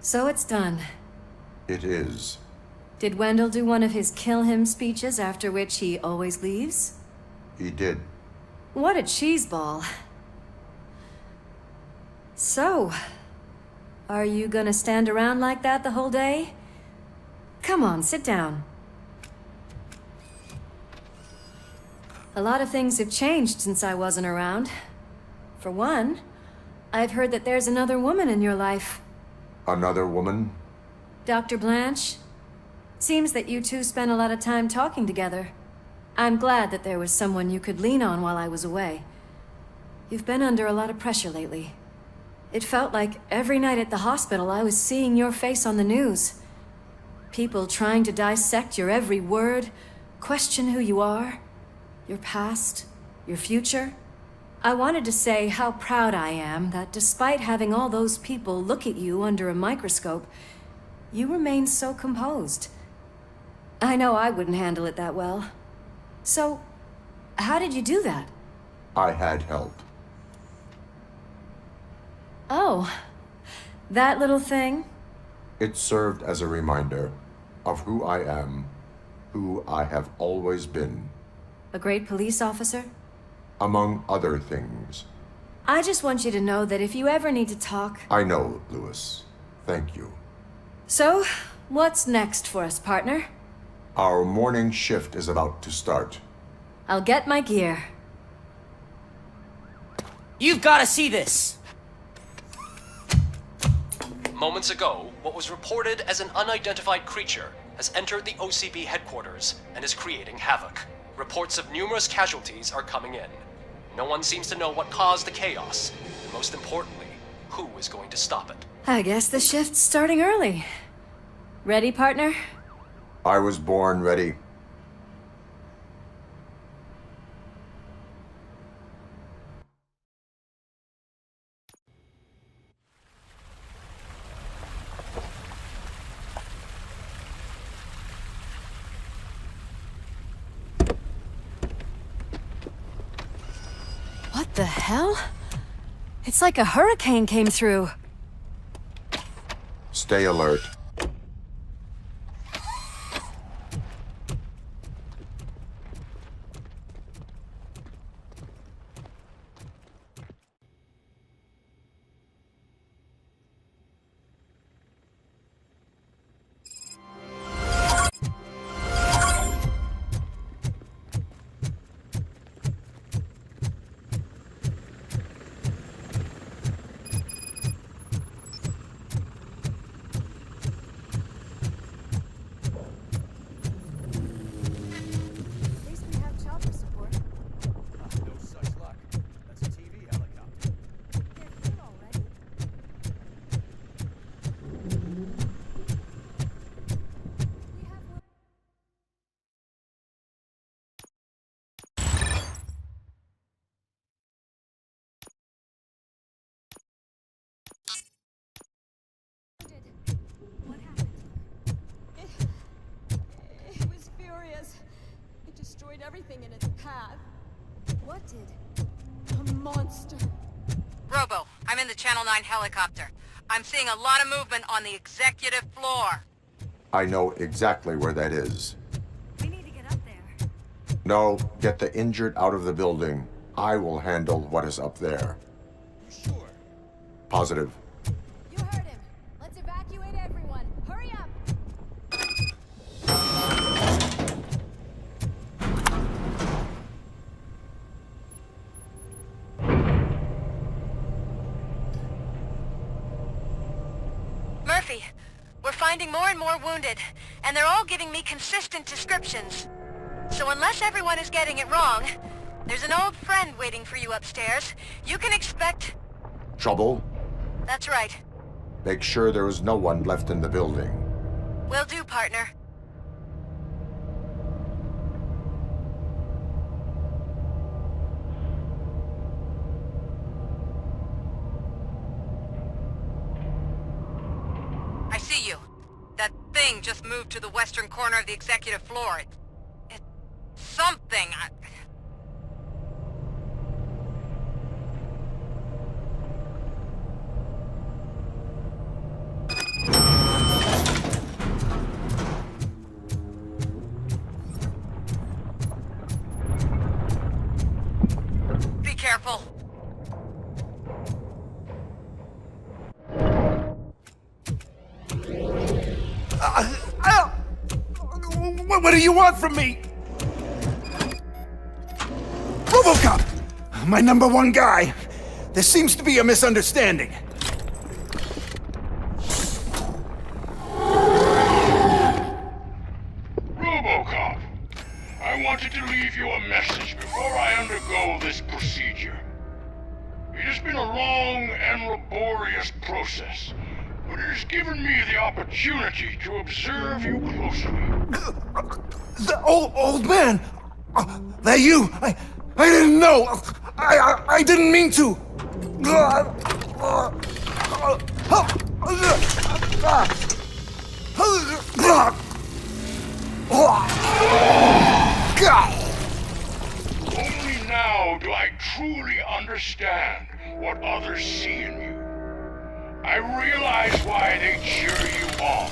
So it's done. It is. Did Wendell do one of his kill him speeches after which he always leaves? He did. What a cheeseball. So, are you gonna stand around like that the whole day? Come on, sit down. A lot of things have changed since I wasn't around. For one, I've heard that there's another woman in your life. Another woman? Dr. Blanche? Seems that you two spent a lot of time talking together. I'm glad that there was someone you could lean on while I was away. You've been under a lot of pressure lately. It felt like every night at the hospital I was seeing your face on the news. People trying to dissect your every word, question who you are, your past, your future. I wanted to say how proud I am that despite having all those people look at you under a microscope, you remain so composed. I know I wouldn't handle it that well. So, how did you do that? I had help. Oh, that little thing? It served as a reminder of who I am, who I have always been. A great police officer? Among other things. I just want you to know that if you ever need to talk... I know, Lewis. Thank you. So, what's next for us, partner? Our morning shift is about to start. I'll get my gear. You've got to see this! Moments ago, what was reported as an unidentified creature has entered the OCB headquarters and is creating havoc. Reports of numerous casualties are coming in. No one seems to know what caused the chaos, and most importantly, who is going to stop it. I guess the shift's starting early. Ready, partner? I was born ready. What the hell? It's like a hurricane came through. Stay alert. It was furious. It destroyed everything in its path. What did? A monster. Robo, I'm in the Channel 9 helicopter. I'm seeing a lot of movement on the executive floor. I know exactly where that is. We need to get up there. No, get the injured out of the building. I will handle what is up there. You sure? Positive. You heard him. Let's evacuate everyone. Hurry up! Murphy, we're finding more and more wounded, and they're all giving me consistent descriptions. So unless everyone is getting it wrong, there's an old friend waiting for you upstairs. You can expect... Trouble? That's right. Make sure there is no one left in the building. Will do, partner. I see you. That thing just moved to the western corner of the executive floor. It's something. Be careful. What do you want from me? Robocop! My #1 guy. There seems to be a misunderstanding. Robocop, I wanted to leave message before I undergo this procedure. It has been a long and laborious process, but it has given me the opportunity to observe you closely. The old man! That you! I didn't know! I didn't mean to! Only now do I truly understand what others see in you. I realize why they cheer you on,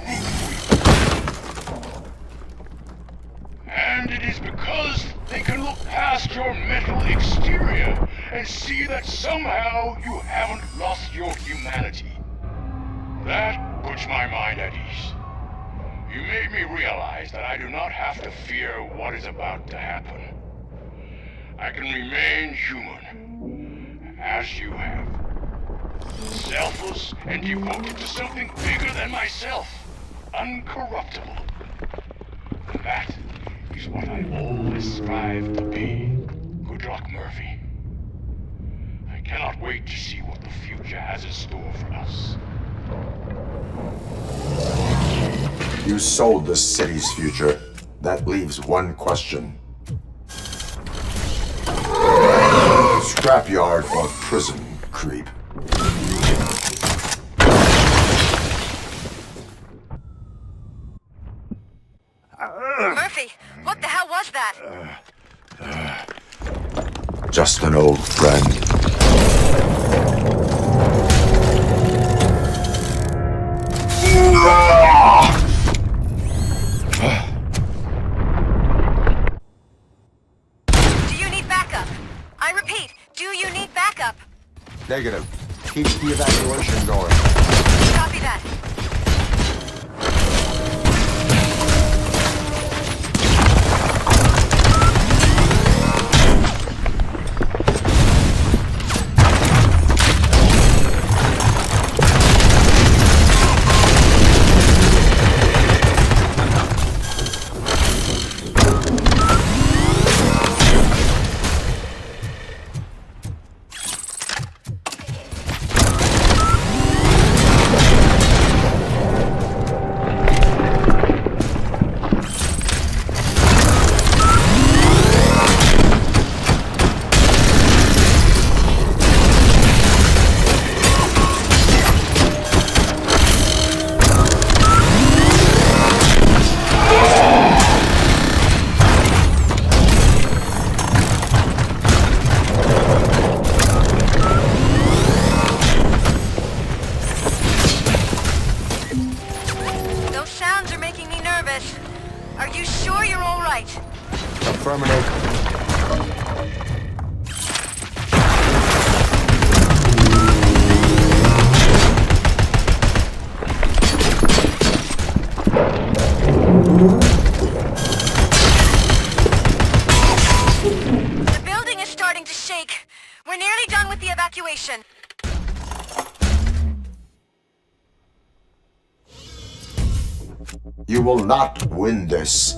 root for you. And it is because they can look past your mental exterior and see that somehow you haven't lost your humanity. That puts my mind at ease. You made me realize that I do not have to fear what is about to happen. I can remain human, as you have. Selfless and devoted to something bigger than myself. Uncorruptible. And that is what I always strive to be. Good luck, Murphy. I cannot wait to see what the future has in store for us. You sold the city's future. That leaves one question. Scrapyard or prison, creep? Murphy, what the hell was that? Just an old friend. Do you need backup? I repeat, do you need backup? Negative. Keep the evacuation going. Copy that. Are you sure you're all right? Affirmative. The building is starting to shake. We're nearly done with the evacuation. You will not win this.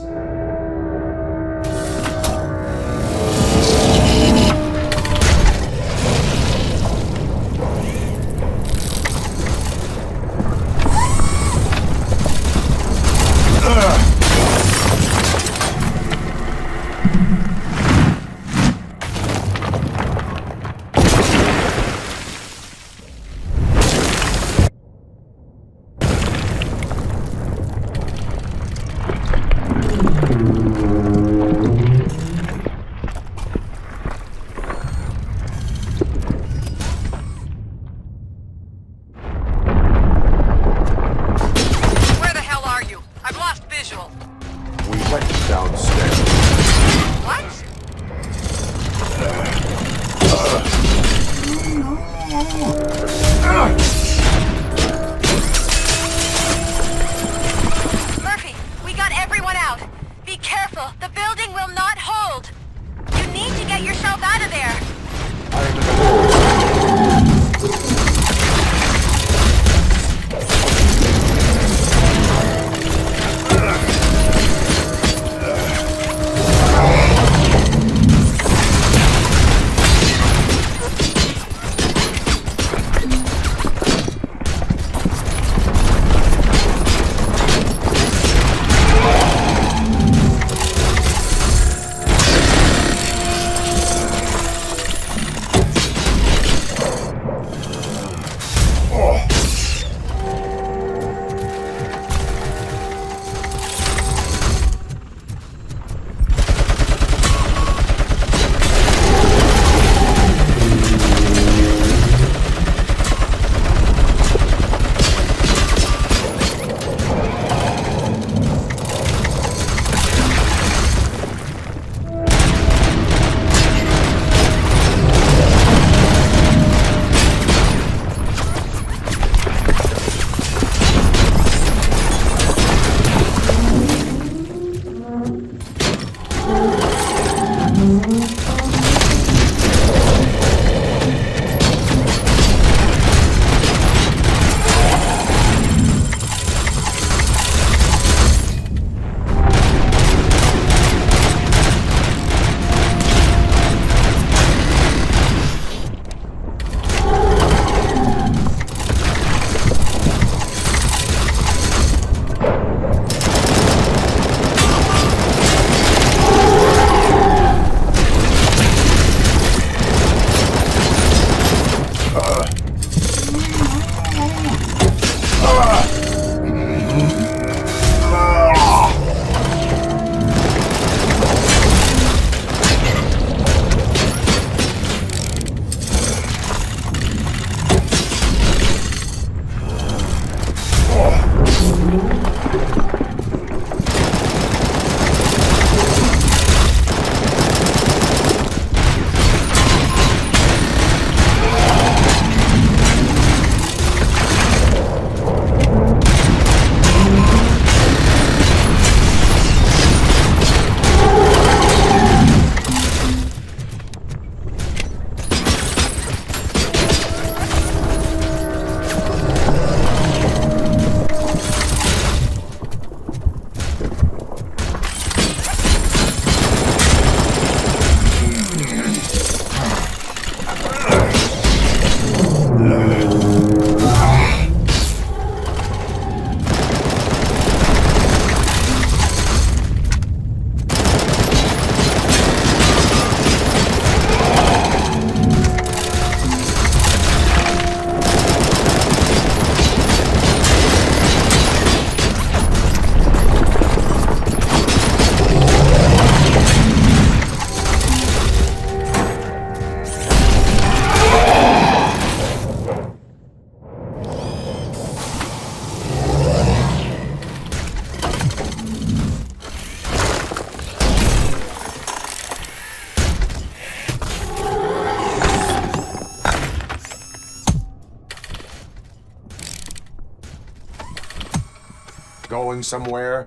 Going somewhere?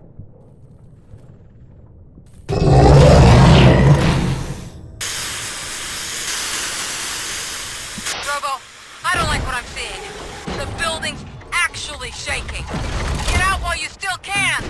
Robo, I don't like what I'm seeing. The building's actually shaking. Get out while you still can!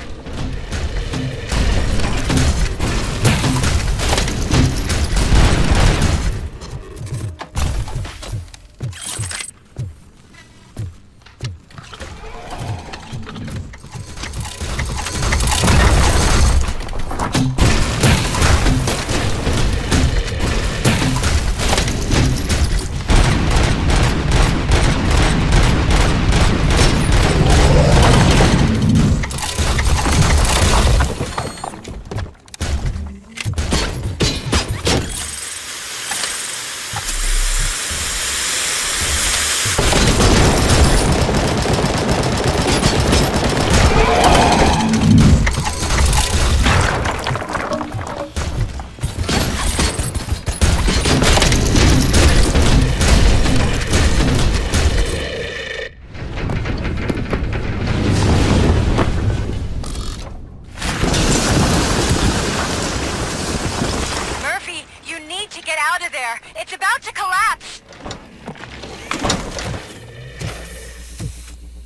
It's about to collapse!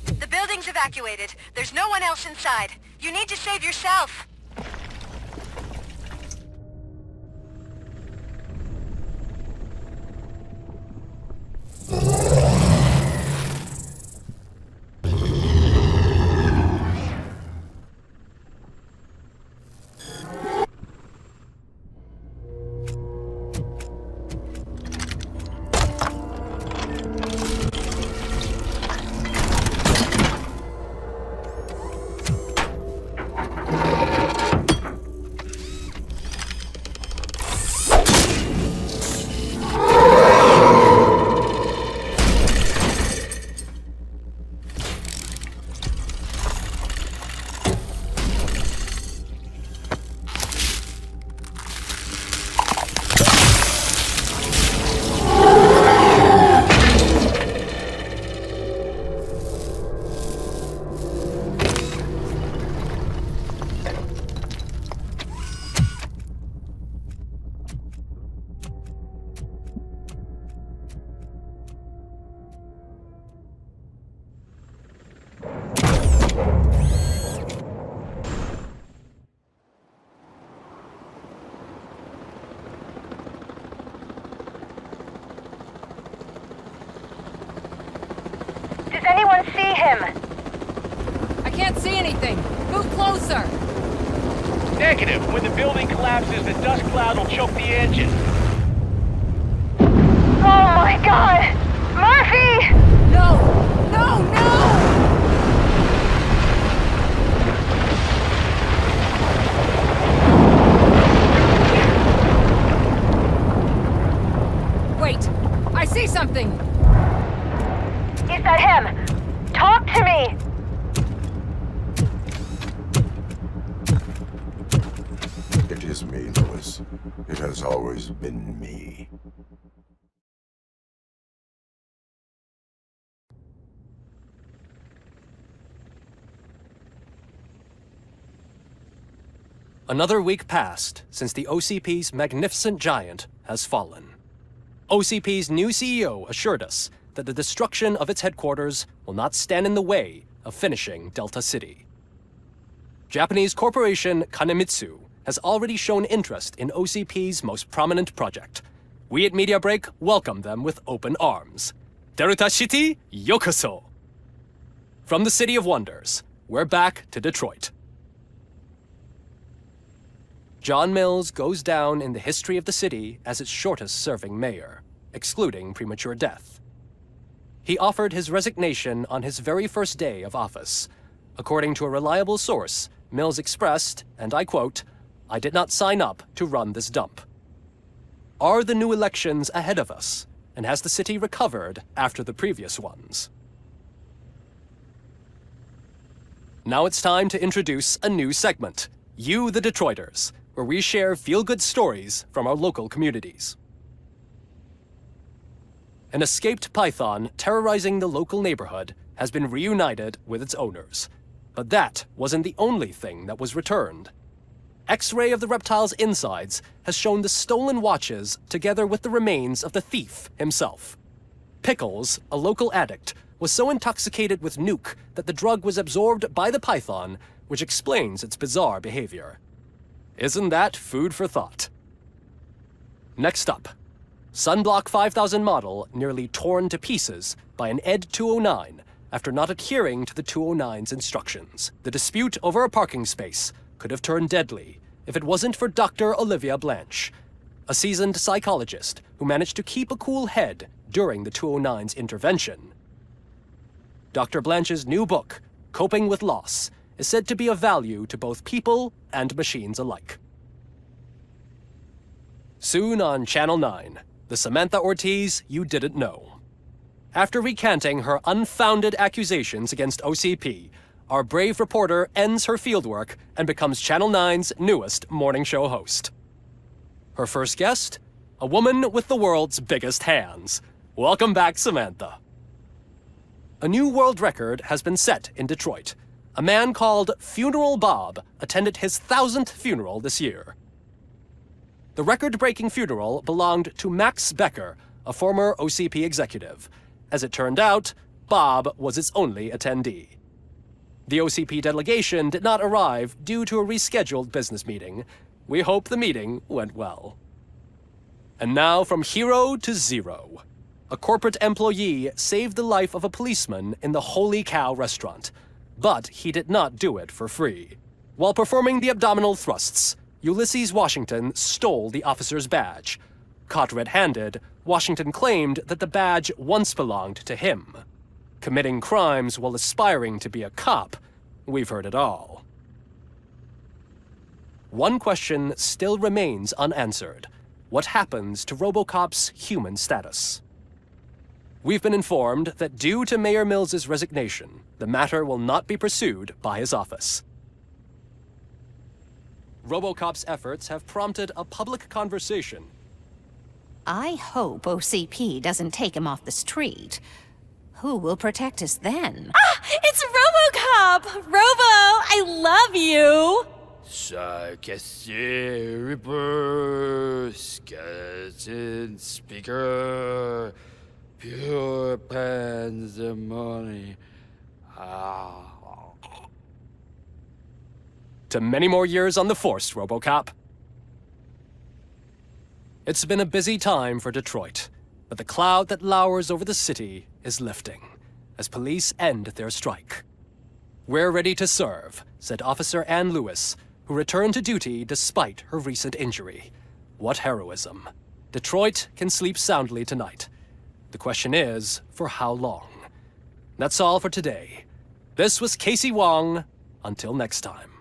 The building's evacuated. There's no one else inside. You need to save yourself. him? I can't see anything. Move closer. Negative. When the building collapses, the dust cloud will choke the engine. Oh my god! Murphy! No! No, no! Wait! I see something! Is that him? Talk to me! It is me, Lewis. It has always been me. Another week passed since the OCP's magnificent giant has fallen. OCP's new CEO assured us that the destruction of its headquarters will not stand in the way of finishing Delta City. Japanese corporation Kanemitsu has already shown interest in OCP's most prominent project. We at Media Break welcome them with open arms. Delta City, yokoso! From the City of Wonders, we're back to Detroit. John Mills goes down in the history of the city as its shortest-serving mayor, excluding premature death. He offered his resignation on his very first day of office. According to a reliable source, Mills expressed, and I quote, "I did not sign up to run this dump." Are the new elections ahead of us, and has the city recovered after the previous ones? Now it's time to introduce a new segment, You the Detroiters, where we share feel-good stories from our local communities. An escaped python terrorizing the local neighborhood has been reunited with its owners. But that wasn't the only thing that was returned. X-ray of the reptile's insides has shown the stolen watches together with the remains of the thief himself. Pickles, a local addict, was so intoxicated with nuke that the drug was absorbed by the python, which explains its bizarre behavior. Isn't that food for thought? Next up, Sunblock 5000 model nearly torn to pieces by an ED 209 after not adhering to the 209's instructions. The dispute over a parking space could have turned deadly if it wasn't for Dr. Olivia Blanche, a seasoned psychologist who managed to keep a cool head during the 209's intervention. Dr. Blanche's new book, Coping with Loss, is said to be of value to both people and machines alike. Soon on Channel 9, the Samantha Ortiz you didn't know. After recanting her unfounded accusations against OCP, our brave reporter ends her fieldwork and becomes Channel 9's newest morning show host. Her first guest? A woman with the world's biggest hands. Welcome back, Samantha. A new world record has been set in Detroit. A man called Funeral Bob attended his 1000th funeral this year. The record-breaking funeral belonged to Max Becker, a former OCP executive. As it turned out, Bob was its only attendee. The OCP delegation did not arrive due to a rescheduled business meeting. We hope the meeting went well. And now from hero to zero. A corporate employee saved the life of a policeman in the Holy Cow restaurant. But he did not do it for free. While performing the abdominal thrusts, Ulysses Washington stole the officer's badge. Caught red-handed, Washington claimed that the badge once belonged to him. Committing crimes while aspiring to be a cop, we've heard it all. One question still remains unanswered. What happens to Robocop's human status? We've been informed that due to Mayor Mills's resignation, the matter will not be pursued by his office. Robocop's efforts have prompted a public conversation. I hope OCP doesn't take him off the street. Who will protect us then? Ah! It's Robocop! Robo, I love you! Reaper, skeleton speaker, pure pandemonium. To many more years on the force, Robocop. It's been a busy time for Detroit, but the cloud that lowers over the city is lifting. as police end their strike. "We're ready to serve," said Officer Ann Lewis, who returned to duty despite her recent injury. What heroism. Detroit can sleep soundly tonight. The question is, for how long? That's all for today. This was Casey Wong. Until next time.